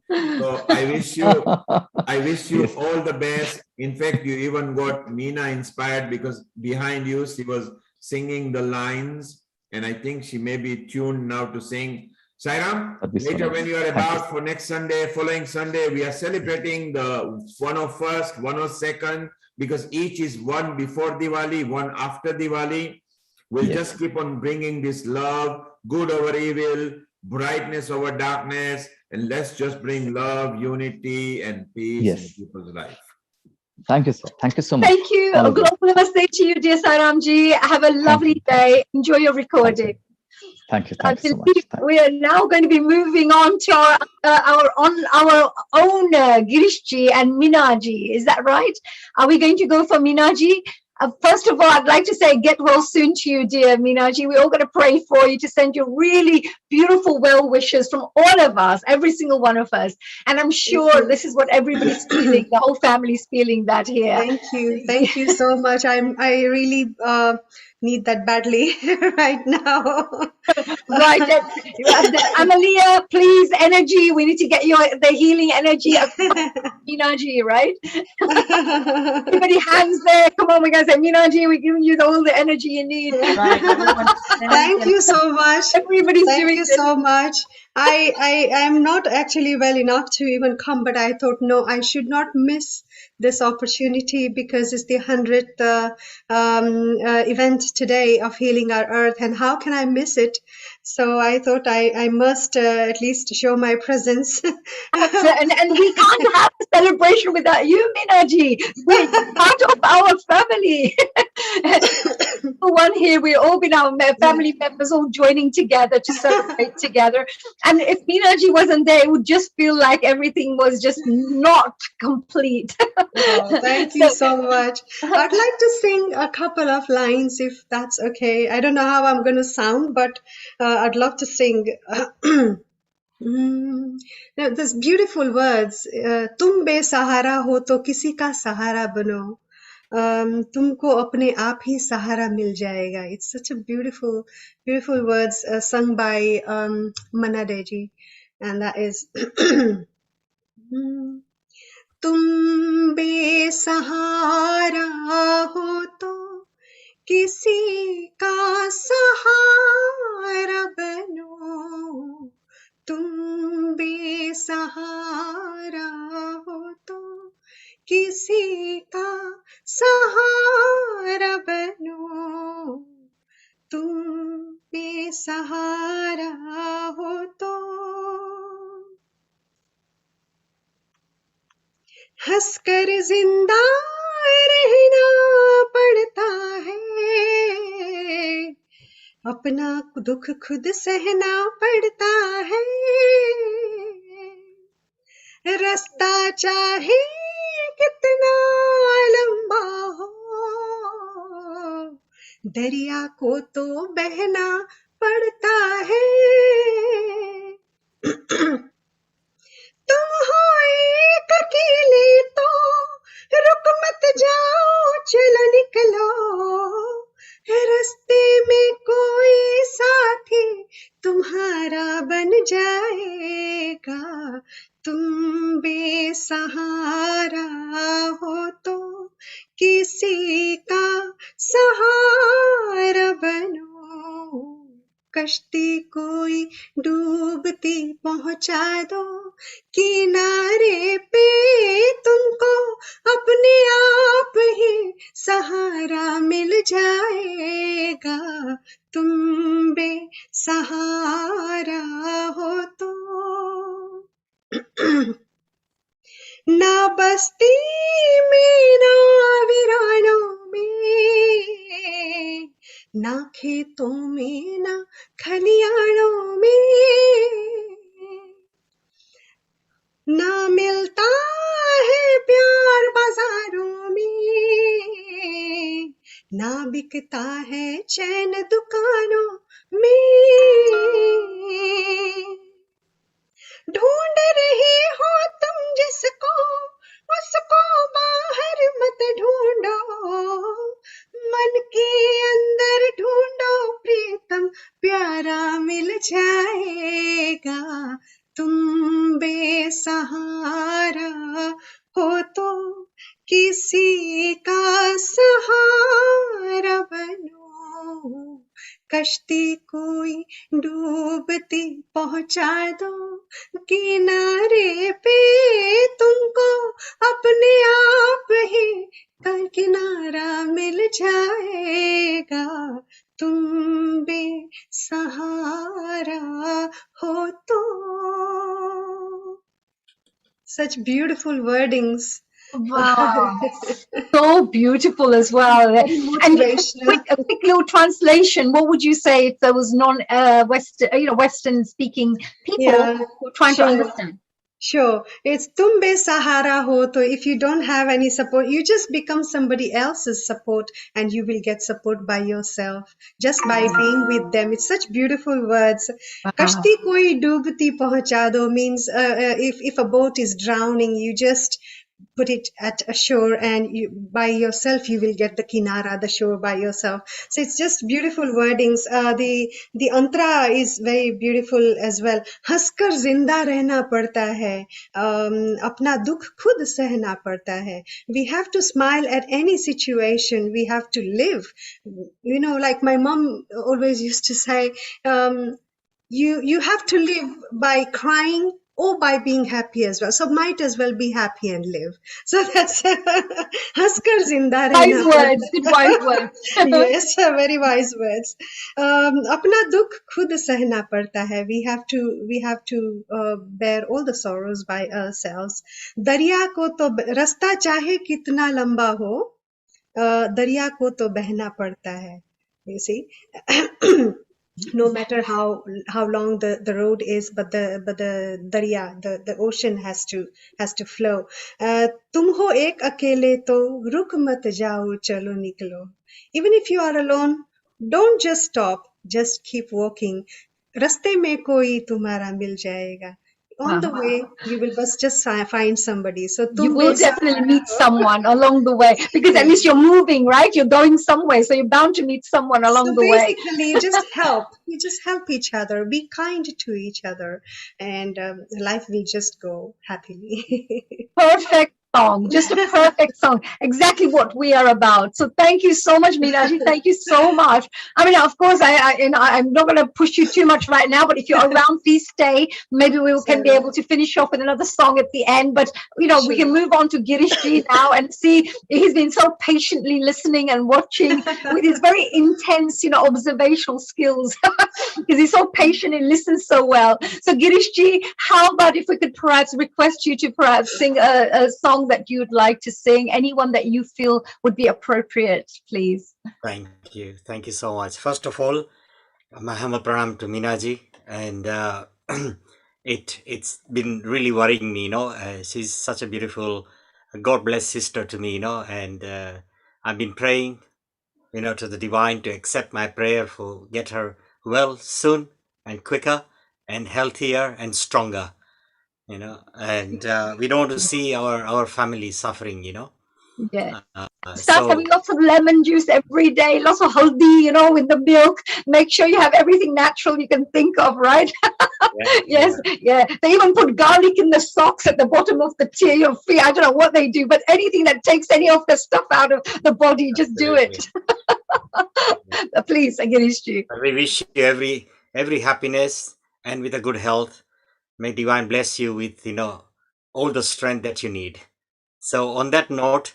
So I wish you yes. all the best. In fact, you even got Meena inspired because behind you she was singing the lines, and I think she may be tuned now to sing. Sairam, later when you are about for next Sunday, following Sunday, we are celebrating the 101st, 102nd, because each is one before Diwali, one after Diwali. We'll just keep on bringing this love, good over evil, brightness over darkness, and let's just bring love, unity, and peace in people's life. Thank you, sir. Thank you so much. Thank you. A global namaste to you, dear Sairamji. Have a lovely day. Enjoy your recording. Thank you. Thank you so much. We are now going to be moving on to our own Girishji and Minaji. Is that right? Are we going to go for Minaji? First of all, I'd like to say get well soon to you, dear Minaji. We're all going to pray for you to send you really beautiful well wishes from all of us, every single one of us. And I'm sure this is what everybody's feeling. The whole family's feeling that here. Thank you so much. I really need that badly right now. Right, Amalia, please, energy. We need to get the healing energy of Minaji, right? Everybody hands there. Come on, we're gonna say Minaji, we're giving you all the energy you need. Right, thank you so much. Everybody's thank doing you this. so much. I am not actually well enough to even come, but I thought, no, I should not miss this opportunity because it's the 100th event today of Healing Our Earth, and how can I miss it? So I thought I must at least show my presence. and we can't have a celebration without you, Minaji. We're part of our family. One here, we've all been our family members all joining together to celebrate together. And if Minaji wasn't there, it would just feel like everything was just not complete. Thank you so much. I'd like to sing a couple of lines if that's okay. I don't know how I'm going to sound, but I'd love to sing. There's beautiful words. तुम बेसहारा हो तो किसी का सहारा बनो. तुमको अपने आप ही सहारा मिल जाएगा. It's such a beautiful words sung by Manade ji, and that is तुम बेसहारा हो तो किसी का सहारा बनो. तुम बेसहारा हो तो किसी का सहारा बनो. तुम बेसहारा हो तो हंसकर जिंदा रहना पड़ता है. अपना दुख खुद सहना पड़ता है. रास्ता चाहे कितना लंबा हो, दरिया को तो बहना पड़ता है तुम हो एक अकेले तो रुक मत जाओ चलो निकलो रास्ते में कोई साथी तुम्हारा बन जाएगा तुम बेसहारा हो तो किसी का सहारा बनो कश्ती कोई डूबती पहुंचा दो किनारे पे तुमको अपने आप ही सहारा मिल जाएगा तुम बेसहारा हो तो ना बस्ती में ना वीरानों में ना खेतों में ना खलियानों में ना मिलता है प्यार बाजारों में ना बिकता है चैन दुकानों में ढूंढ रहे हो तुम जिसको उसको बाहर मत ढूंढो मन के अंदर ढूंढो प्रीतम प्यारा मिल जाएगा तुम बेसहारा हो तो किसी का सहारा बनो कश्ती कोई डूबती पहुंचा दो किनारे पे तुमको अपने आप ही कल किनारा मिल जाएगा तुम बेसहारा हो तो such beautiful wordings. Wow, so beautiful as well. Very And motivational. a quick little translation. What would you say if there was Western, Western speaking people Yeah, who are trying to sure. understand? Sure. It's tum besahara ho to if you don't have any support, you just become somebody else's support and you will get support by yourself just by being with them. It's such beautiful words. Kashti koi dubti pahuncha do means if a boat is drowning, you just put it at a shore and you by yourself you will get the kinara the shore by yourself so it's just beautiful wordings the antra is very beautiful as well हंसकर जिंदा रहना पड़ता है अपना दुख खुद सहना पड़ता है we have to smile at any situation we have to live you know like my mom always used to say you have to live by crying or by being happy as well. So might as well be happy and live. So that's हंसकर जिंदा रहना Wise words, good wise words. yes, very wise words. अपना दुख खुद सहना पड़ता है. We have to bear all the sorrows by ourselves. दरिया को तो रास्ता चाहे कितना लंबा हो, दरिया को तो बहना पड़ता है. You see. No matter how long the road is but the darya the ocean has to flow तुम हो एक अकेले तो रुक मत जाओ चलो निकलो even if you are alone don't just stop just keep walking रास्ते में कोई तुम्हारा मिल जाएगा on the way you will just find somebody so You will definitely meet someone along the way because at least you're moving, right? You're going somewhere, so you're bound to meet someone along the way. Basically you just help each other be kind to each other and life will just go happily. Perfect song, just a perfect song, exactly what we are about. So thank you so much, Meenaji. Thank you so much. I mean, of course, I'm not going to push you too much right now, but if you're around, please stay. Maybe we can be able to finish off with another song at the end. But we can move on to Girishji now and see. He's been so patiently listening and watching with his very intense, observational skills because he's so patient and listens so well. So Girishji, how about if we could perhaps request you to perhaps sing a song that you'd like to sing, anyone that you feel would be appropriate, please. Thank you so much. First of all, Mahama Pranam to Minaji, and it's been really worrying me, she's such a beautiful God bless sister to me, and I've been praying to the divine to accept my prayer for get her well soon and quicker and healthier and stronger, and we don't want to see our family suffering, Yeah. Start so having lots of lemon juice every day, lots of haldi, with the milk. Make sure you have everything natural you can think of, right? Yes, yeah. They even put garlic in the socks at the bottom of the your feet. I don't know what they do, but anything that takes any of the stuff out of the body, just do it. Please, against you. we wish you every happiness and with a good health. May divine bless you with all the strength that you need. So on that note,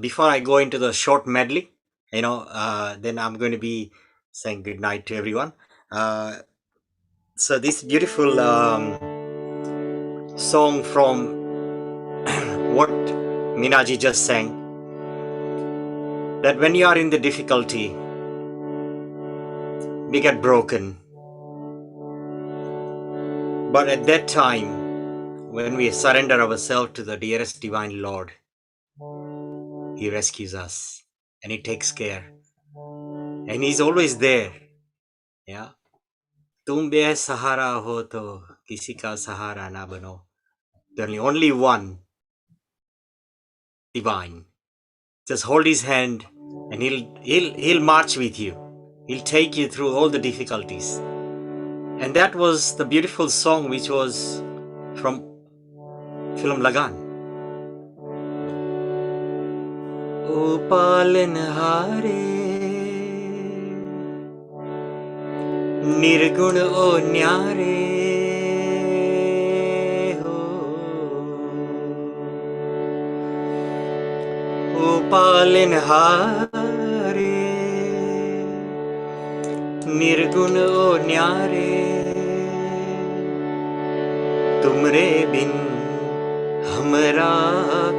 before I go into the short medley, then I'm going to be saying good night to everyone. So this beautiful song from what Minaji just sang, that when you are in the difficulty, we get broken. But at that time, when we surrender ourselves to the dearest divine Lord, He rescues us and He takes care. And He's always there. Yeah. तुम बेसहारा हो तो किसी का सहारा ना बनो. There's only one divine. Just hold His hand and He'll march with you. He'll take you through all the difficulties. And that was the beautiful song which was from film Lagan. O palanhare निर्गुण ओ न्यारे हो, ओ पालनहारे निर्गुण ओ न्यारे, तुमरे बिन हमरा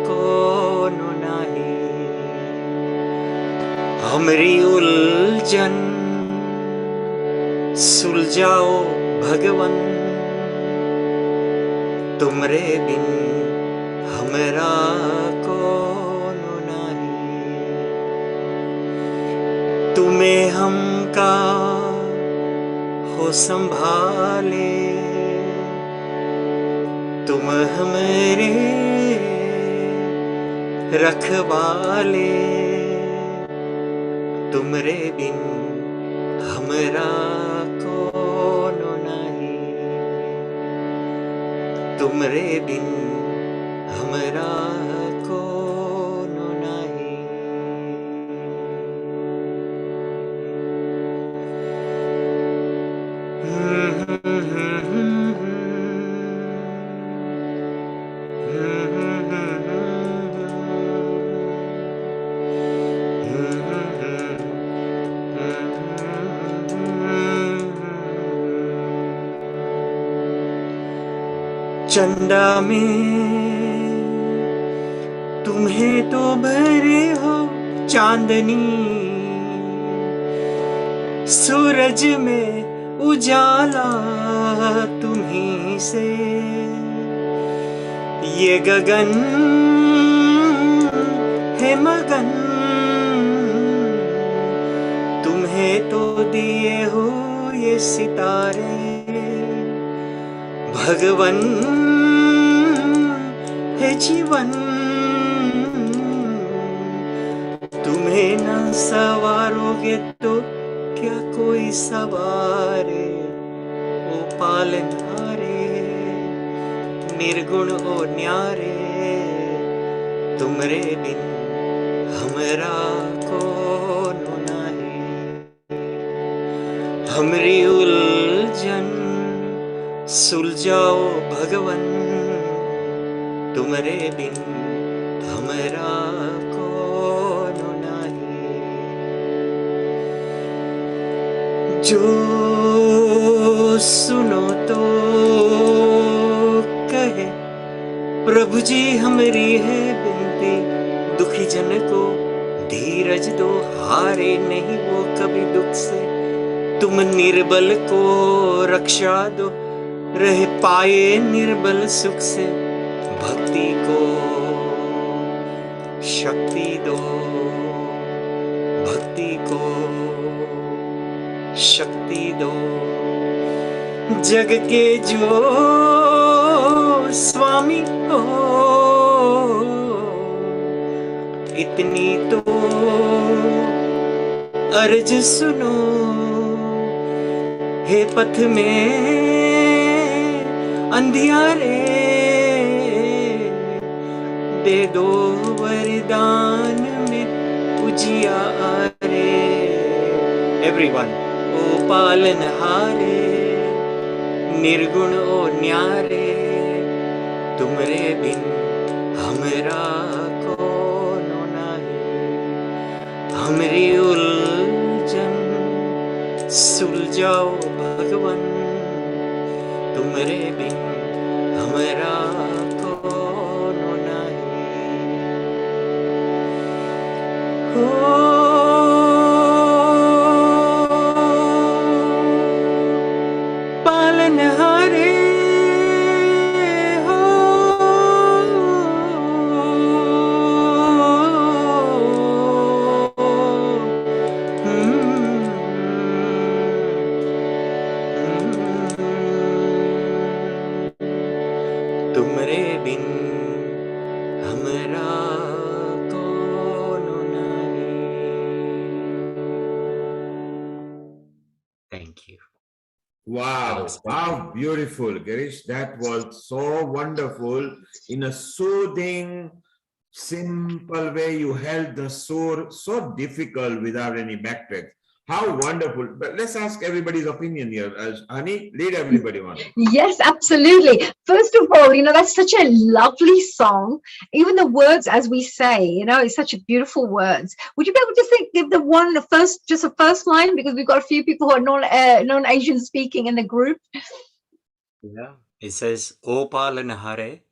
कोनो नाही, हमरी उलझन सुलझाओ भगवन, तुमरे बिन हमरा कोनो नहीं, तुम्हें हमका हो संभाले, तुम हमारे रखवाले, तुमरे बिन हमरा कोनो नहीं, तुमरे बिन हमरा कोनो नहीं. चंदा में तुम्हें तो भरे हो चांदनी, सूरज में उजाला तुम्हीं से, ये गगन है मगन, तुम्हें तो दिए हो ये सितारे, भगवन है जीवन, तुम्हें न सवारोगे तो क्या कोई सवारे, ओ पालनहारे निर्गुण ओ न्यारे, तुमरे बिन हमरा कोनो नहीं, हमरी उलझन सुलझाओ भगवन, तुमरे बिन हमरा कोनो नहीं. जो सुनो तो कहे प्रभु जी हमारी है बिनती, दुखी जन को धीरज दो, हारे नहीं वो कभी दुख से, तुम निर्बल को रक्षा दो, रह पाए निर्बल सुख से, भक्ति को शक्ति दो, भक्ति शक्ति को शक्ति दो, जग के जो स्वामी हो, इतनी तो अर्ज सुनो, हे पथ में अंधियारे, दे दो वरदान में उजियारे। एवरीवन, ओ पालनहारे, निर्गुण ओ न्यारे, तुमरे बिन हमरा कोनो नाही, हमरी उलझन सुलझाओ भगवन, तुमरे बिन हमरा कोनो नाही। हो पालनहारे, हो तुमरे बिन हमरा कोनो नाही। Thank you. Wow, how beautiful, Girish. That was so wonderful. In a soothing, simple way, you held the sur so difficult without any backtrack. How wonderful. But let's ask everybody's opinion here. Ani, lead everybody on. Yes, absolutely. First of all, that's such a lovely song. Even the words, as we say, it's such beautiful words. Would you be able to give just a first line? Because we've got a few people who are non-Asian speaking in the group. Yeah. It says, O palanhare,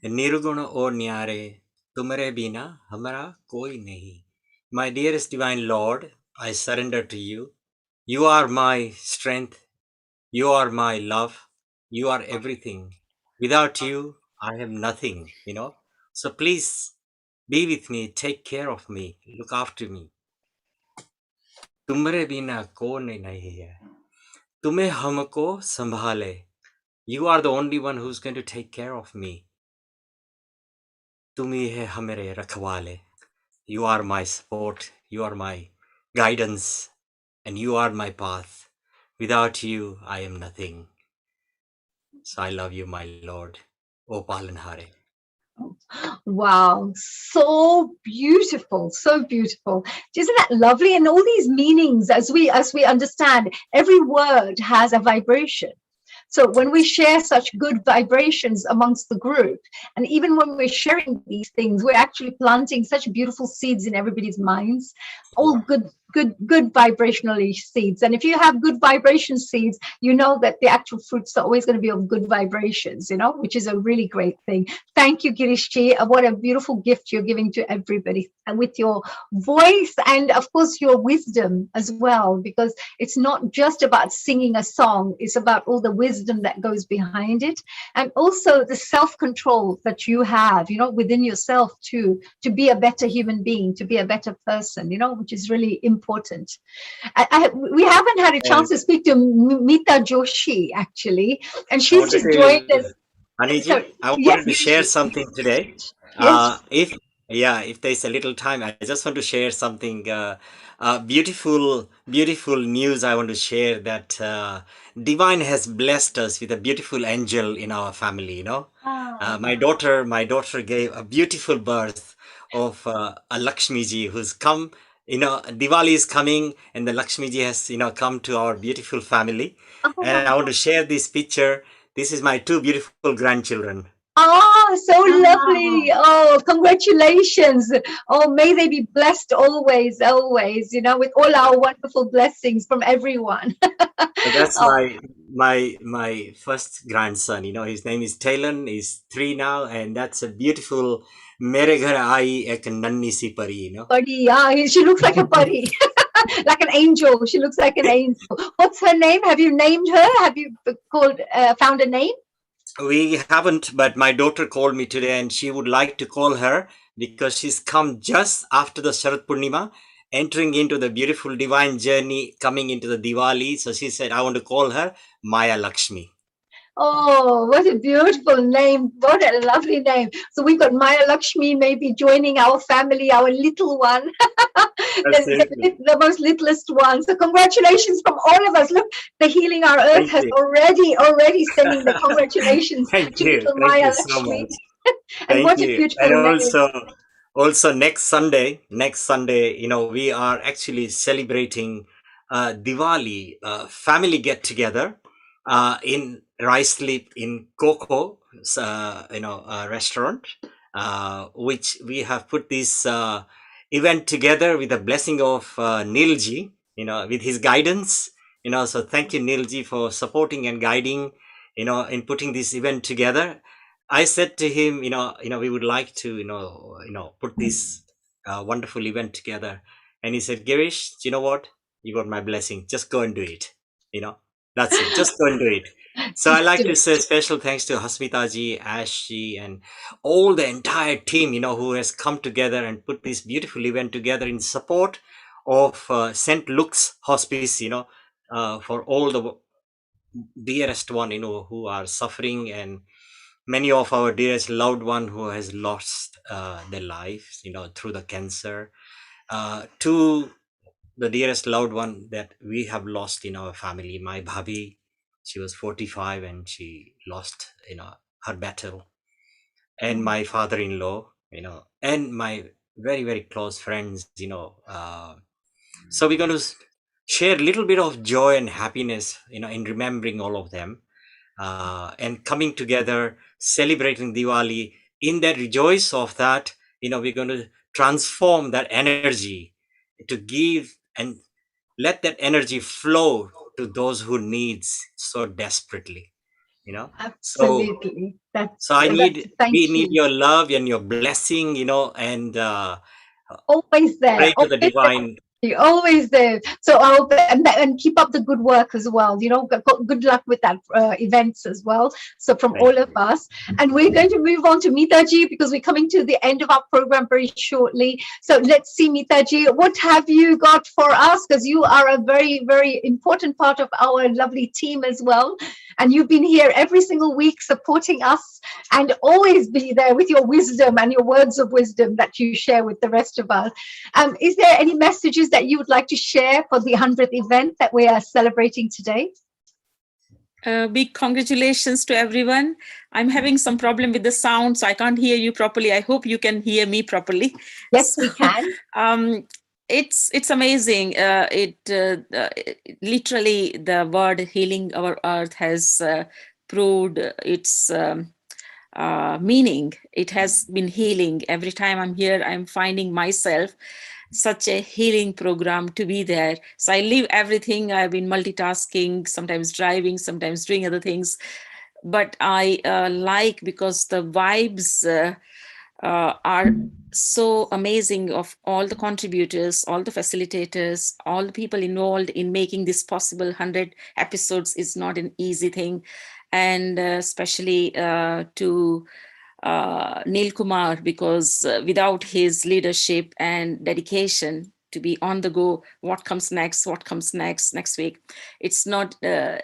nirguna o nyare, tumare bina hamara koi nahi. My dearest divine Lord, I surrender to you. You are my strength. You are my love. You are everything. Without you, I am nothing, So please be with me. Take care of me. Look after me. तुम्हारे बिना कौन नहीं है, तुम्हें हमको संभाले. You are the only one who's going to take care of me. तुम ही है हमारे रखवाले. You are my support. You are my guidance. And you are my path. Without you, I am nothing. So I love you, my Lord. O Palanhare. Wow, so beautiful, so beautiful. Isn't that lovely? And all these meanings, as we understand, every word has a vibration. So when we share such good vibrations amongst the group, and even when we're sharing these things, we're actually planting such beautiful seeds in everybody's minds, all good vibrational seeds. And if you have good vibration seeds, you know that the actual fruits are always going to be of good vibrations, which is a really great thing. Thank you, Girishji. What a beautiful gift you're giving to everybody, and with your voice and of course your wisdom as well, because it's not just about singing a song, it's about all the wisdom that goes behind it, and also the self-control that you have, within yourself to be a better human being, to be a better person, which is really important. We haven't had a chance to speak to Meeta Joshi actually, and she's just joined us. Aniji, I wanted to share something today. If there's a little time, I just want to share something. Beautiful news I want to share, that Divine has blessed us with a beautiful angel in our family. My daughter gave a beautiful birth of a Lakshmi ji who's come. Diwali is coming, and the Lakshmi ji has come to our beautiful family. And I want to share this picture. This is my two beautiful grandchildren. Oh, so lovely. Oh, congratulations. Oh, may they be blessed always, with all our wonderful blessings from everyone. So that's my first grandson. His name is Talon. He's 3 now, and that's a beautiful Mere Ghar Aayi Ek Nanni Si Pari. Pari, yeah, she looks like a pari. Like an angel. She looks like an angel. What's her name? Have you named her? Have you found a name? We haven't, but my daughter called me today, and she would like to call her because she's come just after the Sharat Purnima, entering into the beautiful divine journey, coming into the Diwali. So she said, I want to call her Maya Lakshmi. Oh, what a beautiful name. What a lovely name. So we've got Maya Lakshmi maybe joining our family, our little one, the most littlest one. So congratulations from all of us. Look, the Healing Our Earth Thank has you. already sending the congratulations Thank to you. little Thank Maya you so Lakshmi. much. And Thank what a you. beautiful And name. also next Sunday, we are actually celebrating Diwali family get together in Rice Sleep in Coco, restaurant, which we have put this event together with the blessing of Neilji, with his guidance, so thank you, Neilji, for supporting and guiding, in putting this event together. I said to him, we would like to, put this wonderful event together. And he said, Girish, you know what? You got my blessing. Just go and do it. That's it. Just go and do it. So I like to say special thanks to Hasmita ji, Ash ji, and all the entire team, who has come together and put this beautiful event together in support of St. Luke's Hospice, for all the dearest one, who are suffering, and many of our dearest loved one who has lost their lives, through the cancer, to the dearest loved one that we have lost in our family. My bhabhi, she was 45 and she lost, her battle. And my father-in-law, and my very, very close friends, so we're going to share a little bit of joy and happiness, in remembering all of them, and coming together, celebrating Diwali. In that rejoice of that, we're going to transform that energy to give and let that energy flow to those who needs so desperately. Absolutely. So we Thank need you. your love and your blessing, and Always there. pray to the divine. You're always there. So and keep up the good work as well. Good luck with that events as well. So from all of us, and we're going to move on to Mitaji because we're coming to the end of our program very shortly. So let's see, Mitaji, what have you got for us? Because you are a very, very important part of our lovely team as well. And you've been here every single week supporting us and always be there with your wisdom and your words of wisdom that you share with the rest of us. Is there any messages that you would like to share for the 100th event that we are celebrating today? Big congratulations to everyone. I'm having some problem with the sound, so I can't hear you properly. I hope you can hear me properly. Yes, we can. It's amazing. Literally, the word healing our earth has proved its meaning. It has been healing. Every time I'm here, I'm finding myself such a healing program to be there. So I leave everything. I've been multitasking, sometimes driving, sometimes doing other things. But I like, because the vibes are so amazing of all the contributors, all the facilitators, all the people involved in making this possible. 100 episodes is not an easy thing. And especially to Neil Kumar, because without his leadership and dedication to be on the go, what comes next next week, it's not an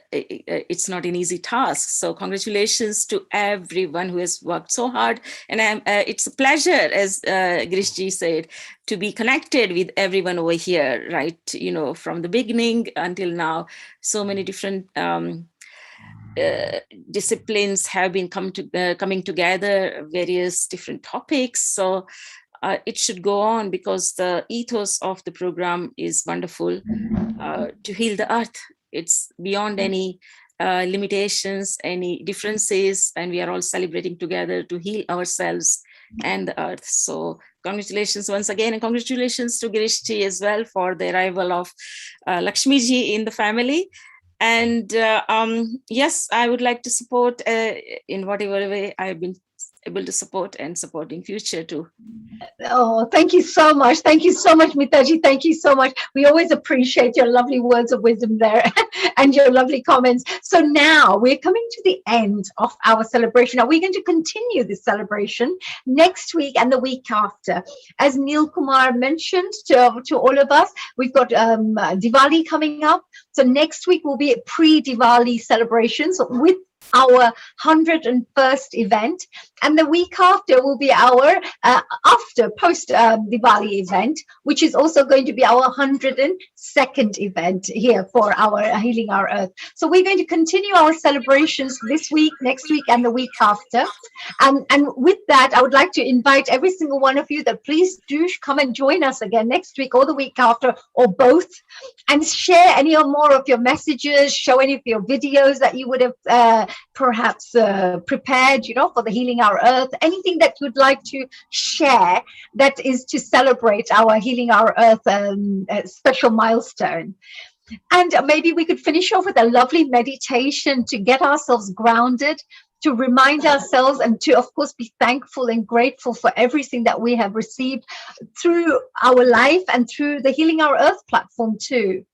easy task. So congratulations to everyone who has worked so hard, and it's a pleasure, as Girishji said, to be connected with everyone over here, right? From the beginning until now, so many different disciplines have been coming together, various different topics. So it should go on, because the ethos of the program is wonderful, to heal the earth. It's beyond any limitations, any differences, and we are all celebrating together to heal ourselves and the earth. So congratulations once again, and congratulations to Girishji as well for the arrival of Lakshmiji in the family. And yes, I would like to support in whatever way I've been able to support and support in future too. Oh, thank you so much. Thank you so much, Mitaji. Thank you so much. We always appreciate your lovely words of wisdom there and your lovely comments. So now we're coming to the end of our celebration. Now we're going to continue this celebration next week and the week after. As Neil Kumar mentioned to all of us, we've got Diwali coming up. So next week will be a pre-Diwali celebrations with our 101st event, and the week after will be our after post Diwali event, which is also going to be our 102nd event here for our Healing Our Earth. So we're going to continue our celebrations this week, next week, and the week after. And with that, I would like to invite every single one of you that please do come and join us again next week or the week after, or both, and share any or more of your messages, show any of your videos that you would have perhaps prepared, for the Healing Our Earth, anything that you'd like to share that is to celebrate our Healing Our Earth special milestone. And maybe we could finish off with a lovely meditation to get ourselves grounded, to remind ourselves, and to, of course, be thankful and grateful for everything that we have received through our life and through the Healing Our Earth platform too.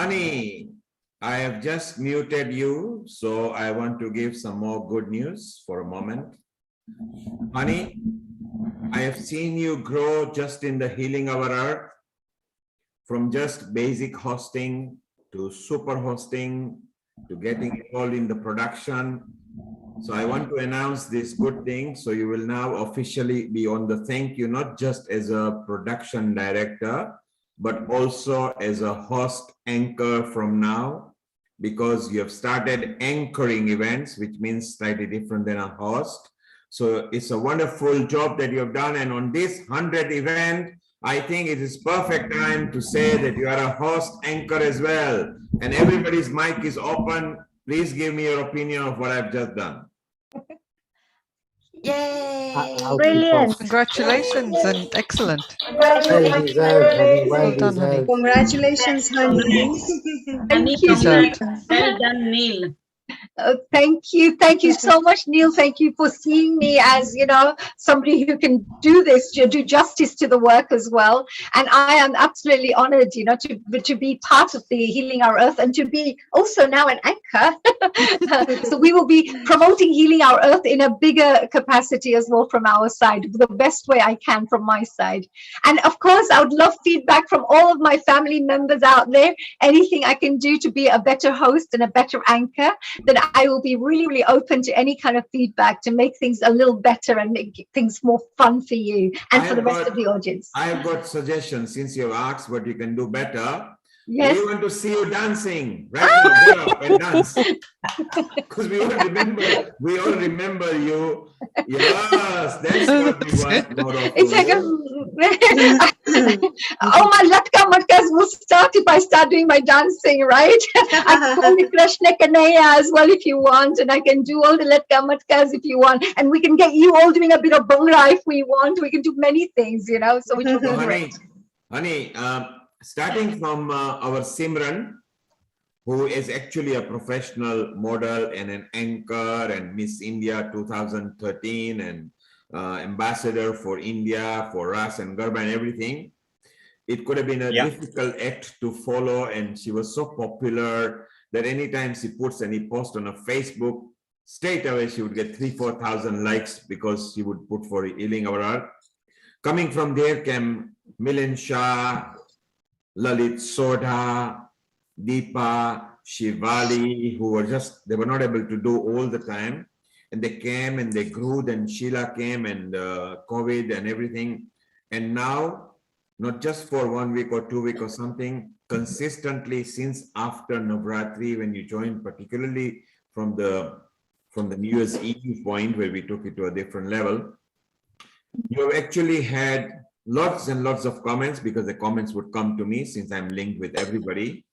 Honey, I have just muted you, so I want to give some more good news for a moment. Honey, I have seen you grow just in the Healing Our Earth, from just basic hosting to super hosting to getting involved in the production. So I want to announce this good thing. So you will now officially be on the thank you, not just as a production director, but also as a host anchor from now, because you have started anchoring events, which means slightly different than a host. So it's a wonderful job that you have done. And on this 100th event, I think it is perfect time to say that you are a host anchor as well. And everybody's mic is open. Please give me your opinion of what I've just done. Yay! Brilliant. Congratulations and excellent. Well deserved, honey. Well Well done, honey. deserved. Congratulations, honey. Thank you. Deserved. Well done, Neil. Thank you so much, Neil. Thank you for seeing me as somebody who can do this, do justice to the work as well. And I am absolutely honored, to be part of the Healing Our Earth and to be also now an anchor. So we will be promoting Healing Our Earth in a bigger capacity as well from our side, the best way I can from my side. And of course, I would love feedback from all of my family members out there. Anything I can do to be a better host and a better anchor, then I will be really, really open to any kind of feedback to make things a little better and make things more fun for you and for the rest of the audience. I have got suggestions since you have asked what you can do better. Yes. We want to see you dancing right now. Get up and dance, because we all remember you. Yes, that's what we want more of. It's like oh, my latka matkas will start if I start doing my dancing, right? I can call me Krishna Kanaya as well if you want, and I can do all the latka matkas if you want, and we can get you all doing a bit of bhangra if we want. We can do many things, so which will be great. Honey, starting from our Simran, who is actually a professional model and an anchor and Miss India 2013 and ambassador for India, for us and Garba and everything. It could have been a difficult act to follow, and she was so popular that anytime she puts any post on a Facebook, straight away she would get 3,000-4,000 likes because she would put for Healing Our Earth. Coming from there came Milan Shah, Lalit Sodha, Deepa, Shivali, who were they were not able to do all the time. And they came and they grew, then Sheila came and COVID and everything. And now, not just for 1 week or 2 weeks or something, consistently since after Navratri, when you joined, particularly from the New Year's Eve point where we took it to a different level, you have actually had lots and lots of comments, because the comments would come to me since I'm linked with everybody.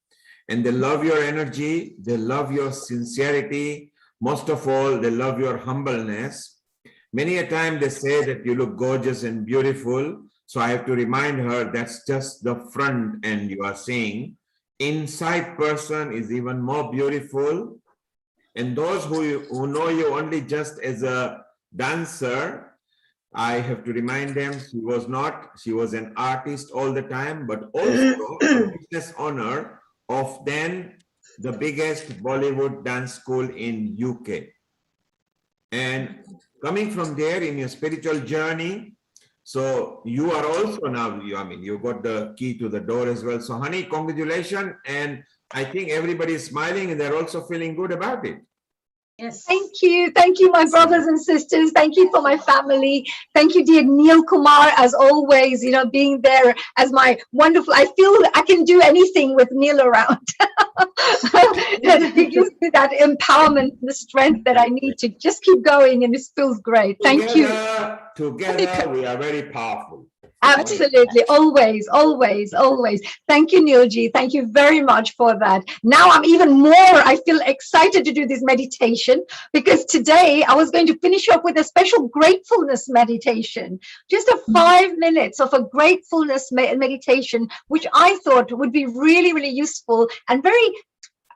And they love your energy, they love your sincerity. Most of all, they love your humbleness. Many a time they say that you look gorgeous and beautiful. So I have to remind her that's just the front end you are seeing. Inside person is even more beautiful. And those who know you only just as a dancer, I have to remind them she was an artist all the time, but also a business owner of then the biggest Bollywood dance school in UK. And coming from there in your spiritual journey, so you are also now, you got the key to the door as well. So honey, congratulations. And I think everybody is smiling and they're also feeling good about it. Yes. Thank you, my brothers and sisters. Thank you for my family. Thank you, dear Neil Kumar, as always, being there as my wonderful, I feel I can do anything with Neil around. He gives me that empowerment, the strength that I need to just keep going, and this feels great. Thank you. Together, we are very powerful. Absolutely. Always, always, always. Thank you, Neilji. Thank you very much for that. Now I'm even more, I feel excited to do this meditation, because today I was going to finish up with a special gratefulness meditation, just a 5 minutes of a gratefulness meditation, which I thought would be really, really useful and very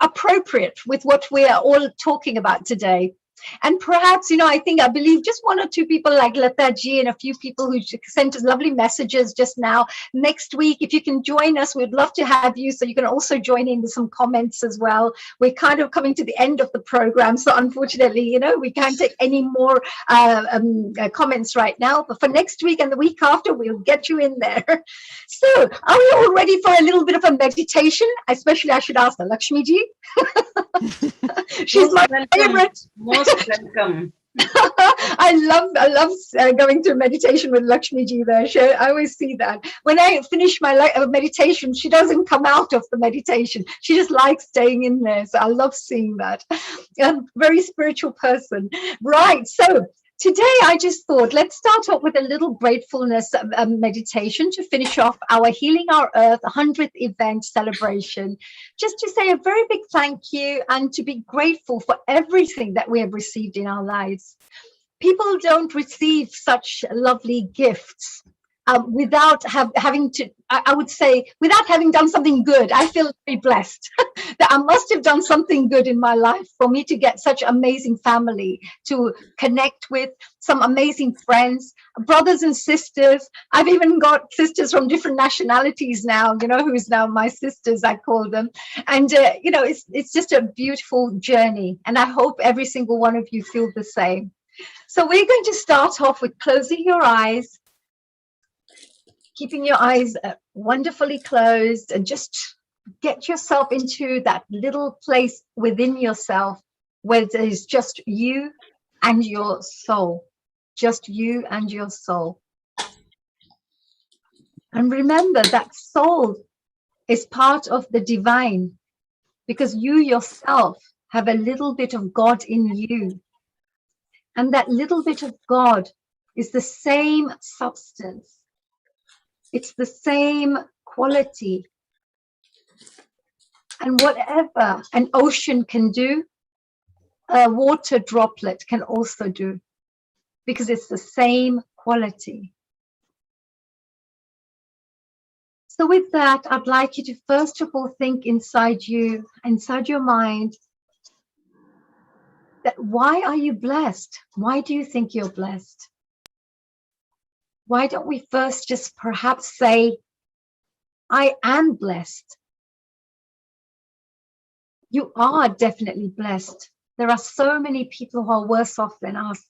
appropriate with what we are all talking about today. And perhaps, I believe just 1 or 2 people like Lata ji and a few people who sent us lovely messages just now. Next week, if you can join us, we'd love to have you. So you can also join in with some comments as well. We're kind of coming to the end of the program. So unfortunately, we can't take any more comments right now. But for next week and the week after, we'll get you in there. So are we all ready for a little bit of a meditation? Especially, I should ask the Lakshmi ji. She's my favorite. Most welcome. I love going to meditation with Lakshmi ji there. I always see that. When I finish my meditation, she doesn't come out of the meditation. She just likes staying in there. So I love seeing that. Very spiritual person. Right. So today I just thought, let's start off with a little gratefulness meditation to finish off our Healing Our Earth 100th event celebration. Just to say a very big thank you and to be grateful for everything that we have received in our lives. People don't receive such lovely gifts without having to, I would say, without having done something good. I feel very blessed that I must have done something good in my life for me to get such amazing family to connect with, some amazing friends, brothers and sisters. I've even got sisters from different nationalities now, who's now my sisters, I call them. And, it's just a beautiful journey. And I hope every single one of you feel the same. So we're going to start off with closing your eyes, keeping your eyes wonderfully closed, and just get yourself into that little place within yourself where there is just you and your soul, just you and your soul. And remember that soul is part of the divine, because you yourself have a little bit of God in you. And that little bit of God is the same substance. It's the same quality. And whatever an ocean can do, a water droplet can also do, because it's the same quality. So with that, I'd like you to first of all think inside you, inside your mind, that why are you blessed? Why do you think you're blessed? Why don't we first just perhaps say, I am blessed. You are definitely blessed. There are so many people who are worse off than us,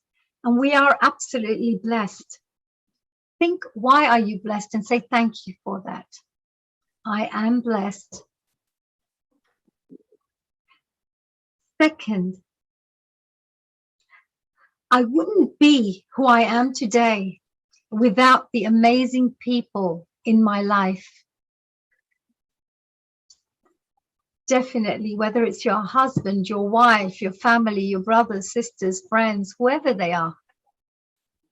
and we are absolutely blessed. Think, why are you blessed? And say thank you for that. I am blessed. Second, I wouldn't be who I am today without the amazing people in my life. Definitely, whether it's your husband, your wife, your family, your brothers, sisters, friends, whoever they are,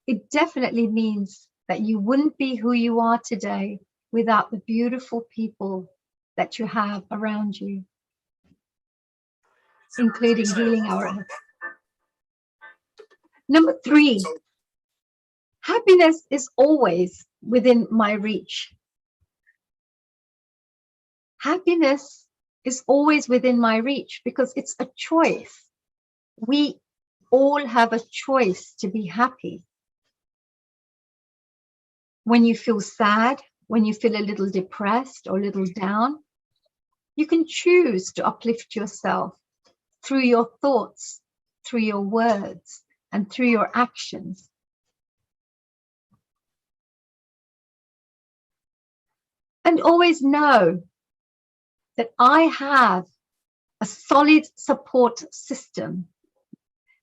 it definitely means that you wouldn't be who you are today without the beautiful people that you have around you, including Healing Our Earth. Number 3, happiness is always within my reach. Happiness is always within my reach because it's a choice. We all have a choice to be happy. When you feel sad, when you feel a little depressed or a little down, you can choose to uplift yourself through your thoughts, through your words, and through your actions. And always know that I have a solid support system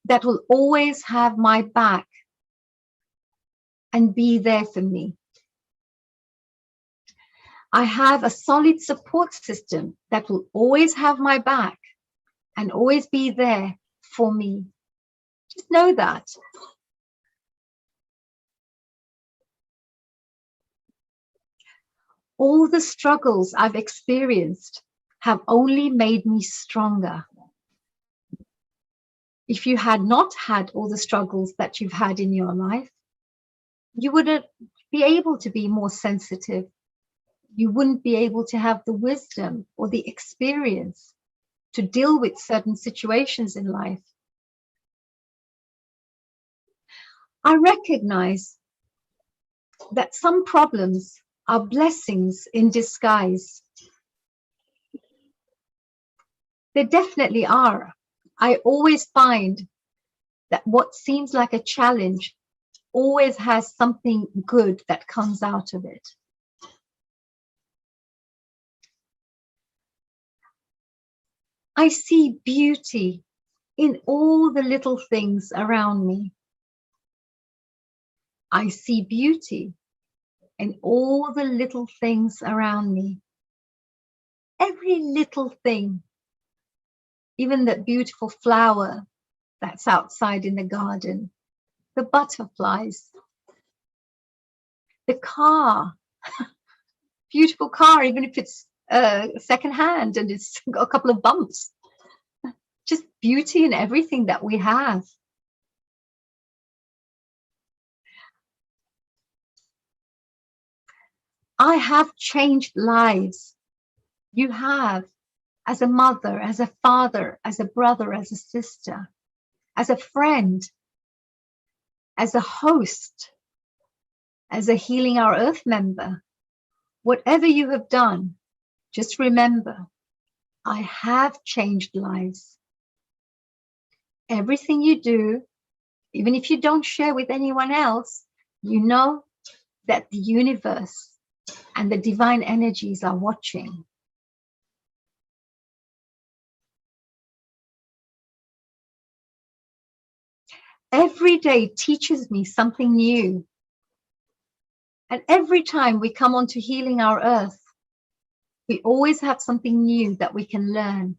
that will always have my back and be there for me. I have a solid support system that will always have my back and always be there for me. Just know that. All the struggles I've experienced have only made me stronger. If you had not had all the struggles that you've had in your life, you wouldn't be able to be more sensitive. You wouldn't be able to have the wisdom or the experience to deal with certain situations in life. I recognize that some problems are blessings in disguise. They definitely are. I always find that what seems like a challenge always has something good that comes out of it. I see beauty in all the little things around me. I see beauty in all the little things around me. Every little thing, even that beautiful flower that's outside in the garden, the butterflies, the car, beautiful car, even if it's secondhand and it's got a couple of bumps. Just beauty in everything that we have. I have changed lives. You have, as a mother, as a father, as a brother, as a sister, as a friend, as a host, as a Healing Our Earth member. Whatever you have done, just remember, I have changed lives. Everything you do, even if you don't share with anyone else, you know that the universe and the divine energies are watching. Every day teaches me something new. And every time we come on to Healing Our Earth, we always have something new that we can learn,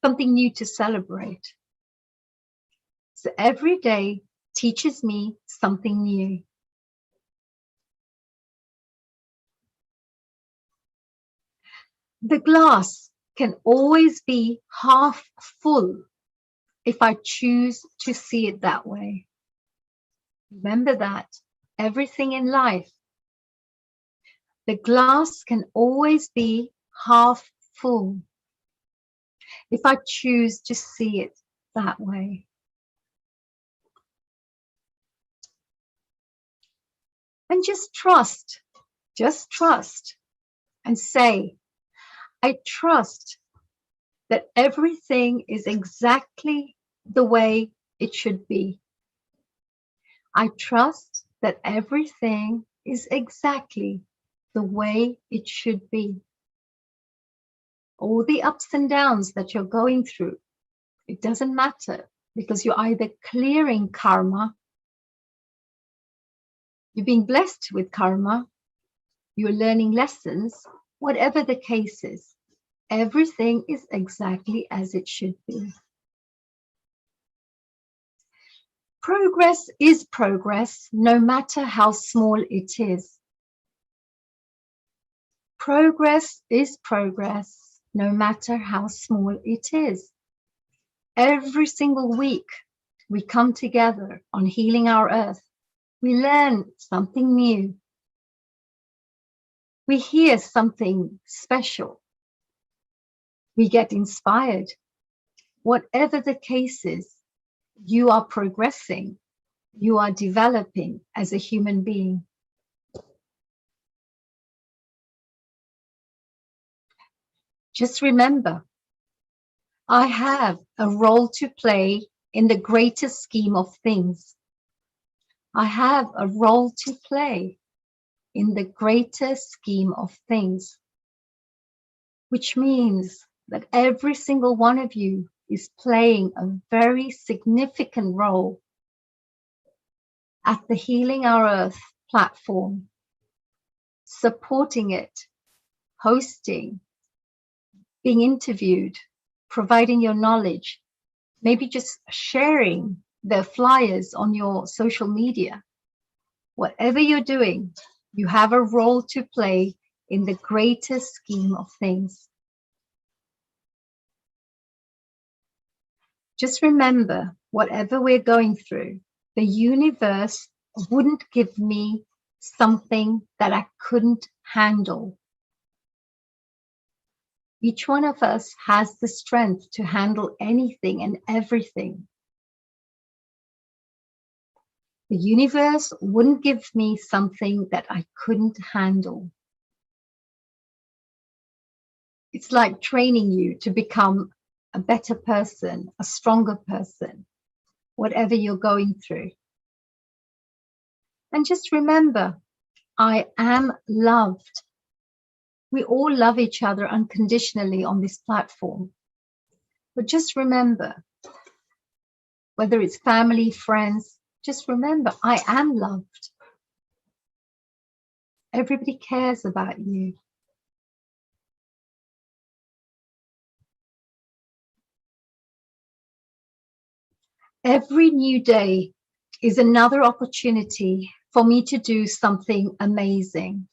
something new to celebrate. So every day teaches me something new. The glass can always be half full if I choose to see it that way. Remember that. Everything in life, the glass can always be half full if I choose to see it that way. And just trust and say, I trust that everything is exactly the way it should be. I trust that everything is exactly the way it should be. All the ups and downs that you're going through, it doesn't matter, because you're either clearing karma, you're being blessed with karma, you're learning lessons, whatever the case is, everything is exactly as it should be. Progress is progress, no matter how small it is. Progress is progress, no matter how small it is. Every single week, we come together on Healing Our Earth. We learn something new. We hear something special. We get inspired. Whatever the case is, you are progressing, you are developing as a human being. Just remember, I have a role to play in the greater scheme of things. I have a role to play in the greater scheme of things, which means that every single one of you is playing a very significant role at the Healing Our Earth platform, supporting it, hosting, being interviewed, providing your knowledge, maybe just sharing the flyers on your social media. Whatever you're doing, you have a role to play in the greater scheme of things. Just remember, whatever we're going through, the universe wouldn't give me something that I couldn't handle. Each one of us has the strength to handle anything and everything. The universe wouldn't give me something that I couldn't handle. It's like training you to become a better person, a stronger person, whatever you're going through. And just remember, I am loved. We all love each other unconditionally on this platform. But just remember, whether it's family, friends, just remember, I am loved. Everybody cares about you. Every new day is another opportunity for me to do something amazing.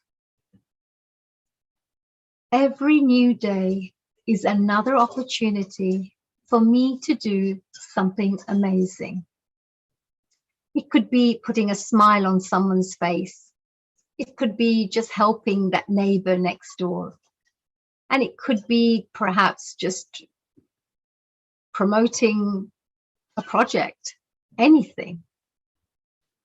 Every new day is another opportunity for me to do something amazing. It could be putting a smile on someone's face. It could be just helping that neighbor next door. And it could be perhaps just promoting a project, anything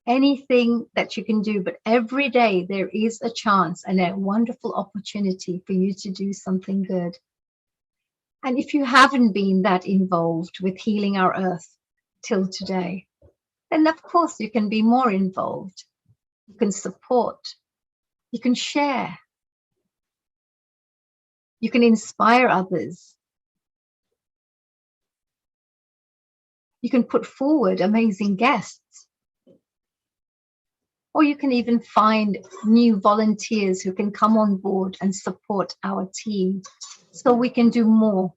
that you can do. But every day there is a chance and a wonderful opportunity for you to do something good. And if you haven't been that involved with Healing Our Earth till today, then of course you can be more involved. You can support, you can share, you can inspire others. You can put forward amazing guests. Or you can even find new volunteers who can come on board and support our team so we can do more.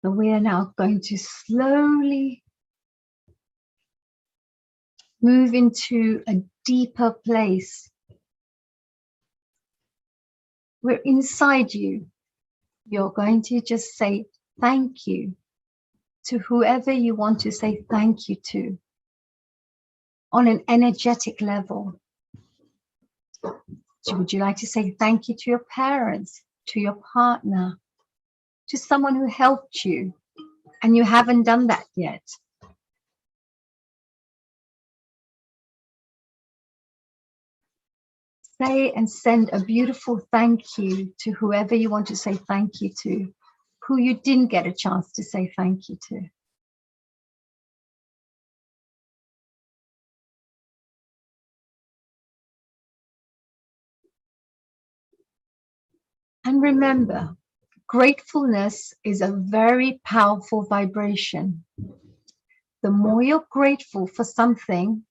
So we are now going to slowly move into a deeper place where inside you, you're going to just say thank you to whoever you want to say thank you to on an energetic level. So would you like to say thank you to your parents, to your partner, to someone who helped you and you haven't done that yet? Say and send a beautiful thank you to whoever you want to say thank you to, who you didn't get a chance to say thank you to. And remember, gratefulness is a very powerful vibration. The more you're grateful for something,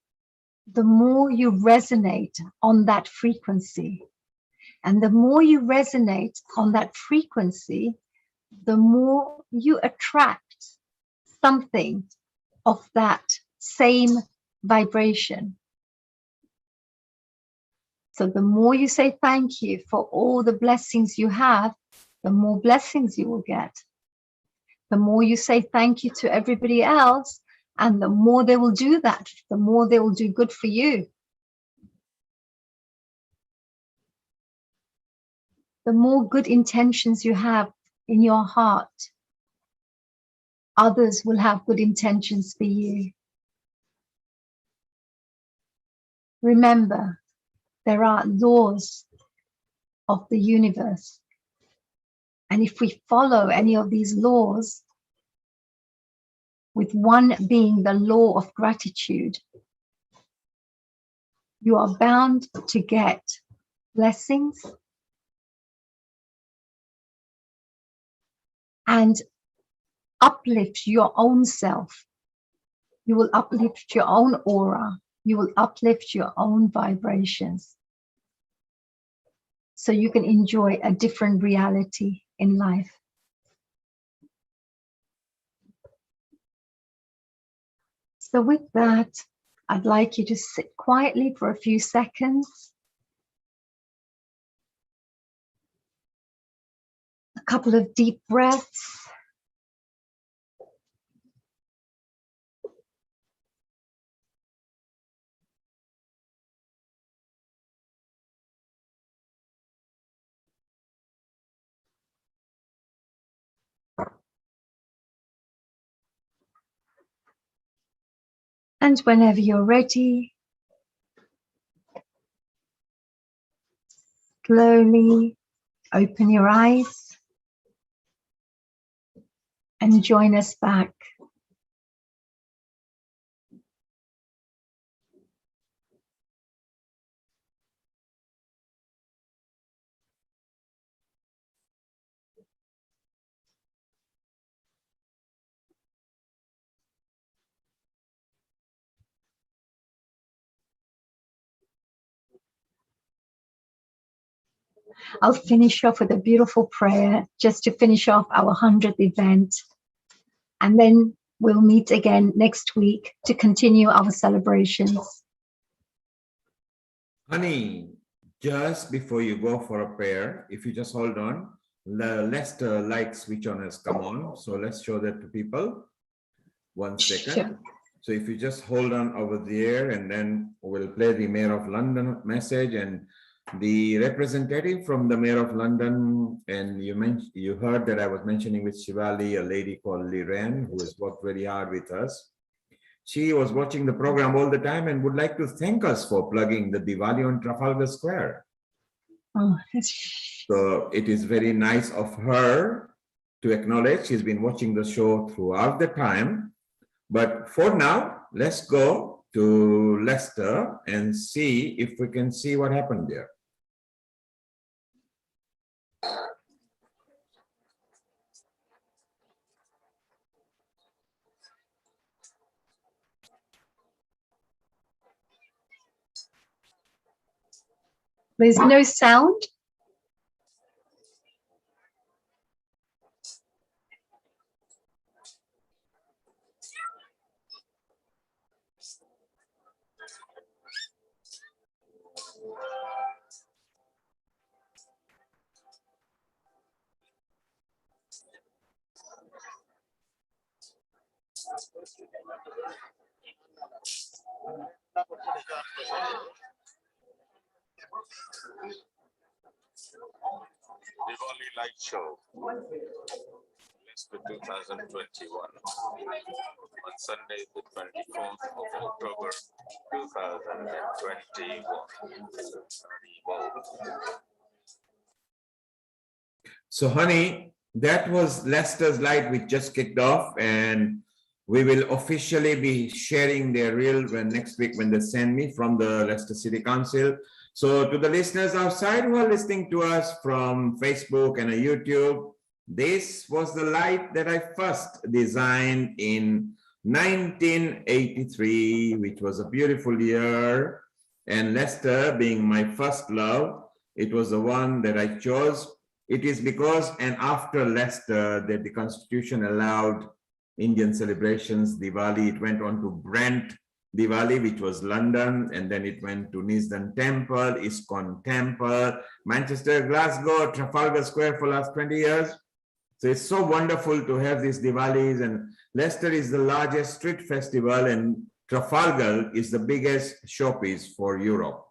the more you resonate on that frequency. And the more you resonate on that frequency, the more you attract something of that same vibration. So the more you say thank you for all the blessings you have, the more blessings you will get. the more you say thank you to everybody else, and the more they will do that, the more they will do good for you. The more good intentions you have in your heart, others will have good intentions for you. Remember, there are laws of the universe. And if we follow any of these laws, with one being the law of gratitude, you are bound to get blessings and uplift your own self. You will uplift your own aura. You will uplift your own vibrations. So you can enjoy a different reality in life. So with that, I'd like you to sit quietly for a few seconds. A couple of deep breaths. And whenever you're ready, slowly open your eyes and join us back. I'll finish off with a beautiful prayer just to finish off our 100th event. And then we'll meet again next week to continue our celebrations. Honey, just before you go for a prayer, if you just hold on, the Leicester light switch on has come on. So let's show that to people. 1 second. Sure. So if you just hold on over there, and then we'll play the Mayor of London message and the representative from the Mayor of London. And you heard that I was mentioning with Shivali, a lady called Liren, who has worked very hard with us. She was watching the program all the time and would like to thank us for plugging the Diwali on Trafalgar Square. Oh, so it is very nice of her to acknowledge. She's been watching the show throughout the time. But for now, let's go to Leicester and see if we can see what happened there. There's no sound. Diwali Light Show, Leicester 2021, on Sunday the 24th of October 2021. So honey, that was Leicester's light which just kicked off, and we will officially be sharing their reel next week when they send me from the Leicester City Council. So to the listeners outside who are listening to us from Facebook and YouTube, this was the light that I first designed in 1983, which was a beautiful year. And Leicester being my first love, it was the one that I chose. It is because and after Leicester that the Constitution allowed Indian celebrations, Diwali. It went on to Brent Diwali, which was London, and then it went to Nisdan Temple, ISKCON Temple, Manchester, Glasgow, Trafalgar Square for the last 20 years. So it's so wonderful to have these Diwalis, and Leicester is the largest street festival and Trafalgar is the biggest showpiece for Europe.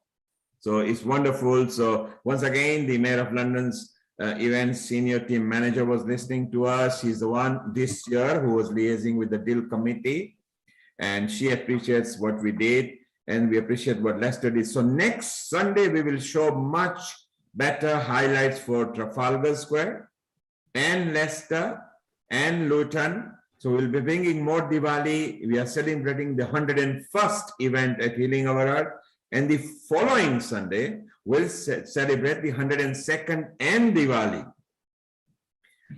So it's wonderful. So once again, the Mayor of London's events senior team manager was listening to us. She's the one this year who was liaising with the deal committee, and she appreciates what we did and we appreciate what Leicester did. So next Sunday, we will show much better highlights for Trafalgar Square and Leicester and Luton. So we'll be bringing more Diwali. We are celebrating the 101st event at Healing Our Earth. And the following Sunday, we'll celebrate the 102nd and Diwali.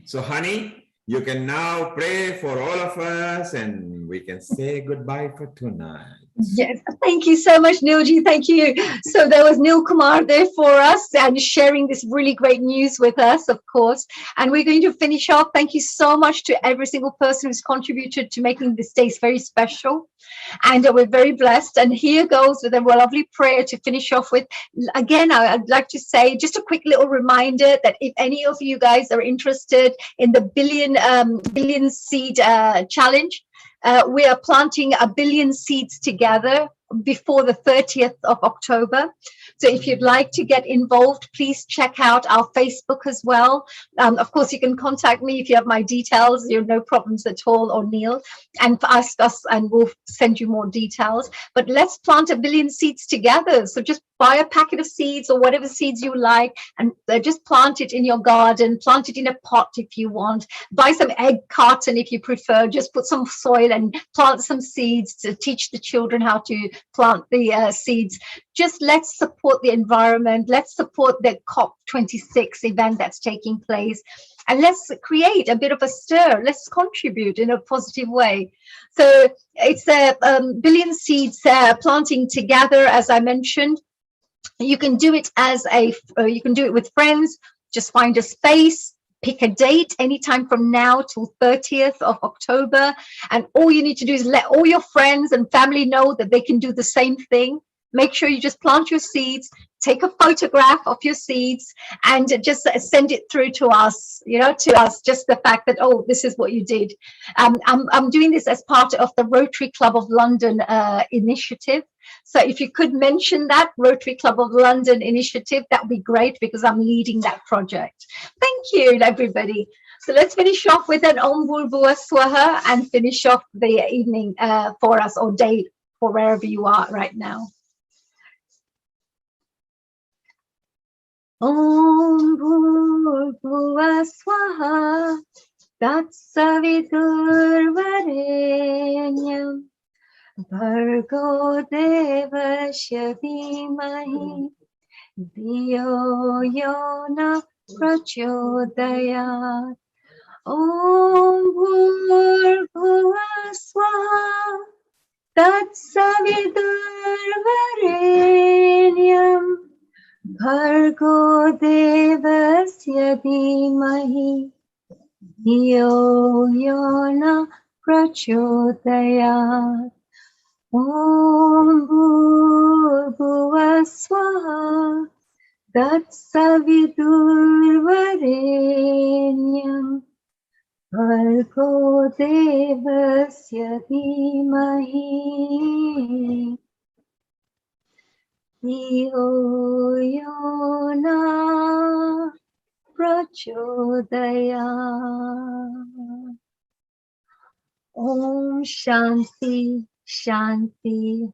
So honey, you can now pray for all of us and we can say goodbye for tonight. Yes, thank you so much, Neilji. Thank you. So there was Neil Kumar there for us and sharing this really great news with us, of course. And we're going to finish off. Thank you so much to every single person who's contributed to making this day very special. And we're very blessed. And here goes with a lovely prayer to finish off with. Again, I'd like to say just a quick little reminder that if any of you guys are interested in the billion seed challenge, we are planting 1 billion seeds together before the 30th of October. So if you'd like to get involved, please check out our Facebook as well. Of course, you can contact me if you have my details. You have no problems at all, or Neil, and ask us and we'll send you more details. But let's plant 1 billion seeds together. So just buy a packet of seeds or whatever seeds you like and just plant it in your garden, plant it in a pot if you want, buy some egg carton if you prefer, just put some soil and plant some seeds to teach the children how to plant the seeds. Just let's support the environment. Let's support the COP26 event that's taking place. And let's create a bit of a stir. Let's contribute in a positive way. So it's a billion seeds planting together, as I mentioned. You can do it you can do it with friends. Just find a space. Pick a date anytime from now till 30th of October. And all you need to do is let all your friends and family know that they can do the same thing. Make sure you just plant your seeds, take a photograph of your seeds and just send it through to us, just the fact that, oh, this is what you did. I'm doing this as part of the Rotary Club of London initiative. So if you could mention that Rotary Club of London initiative, that would be great because I'm leading that project. Thank you, everybody. So let's finish off with an Om Bhurvua Swaha and finish off the evening for us, or day for wherever you are right now. Om Bhurvua Swaha Tatsavidurvarenyam Bhargo Devasya Dhimahi Dhiyo Yona Prachodayat. Om Bhurvua Swaha Tatsavidurvarenyam Bhargo Devasya Dhimahi Dhiyo Yona Prachodayat. Om Bhurvua Swaha Tatsavidurvarenyam Bhargo Devasya Dhimahi Dhiyo Yona Prachodayat. Om Shanti Shanti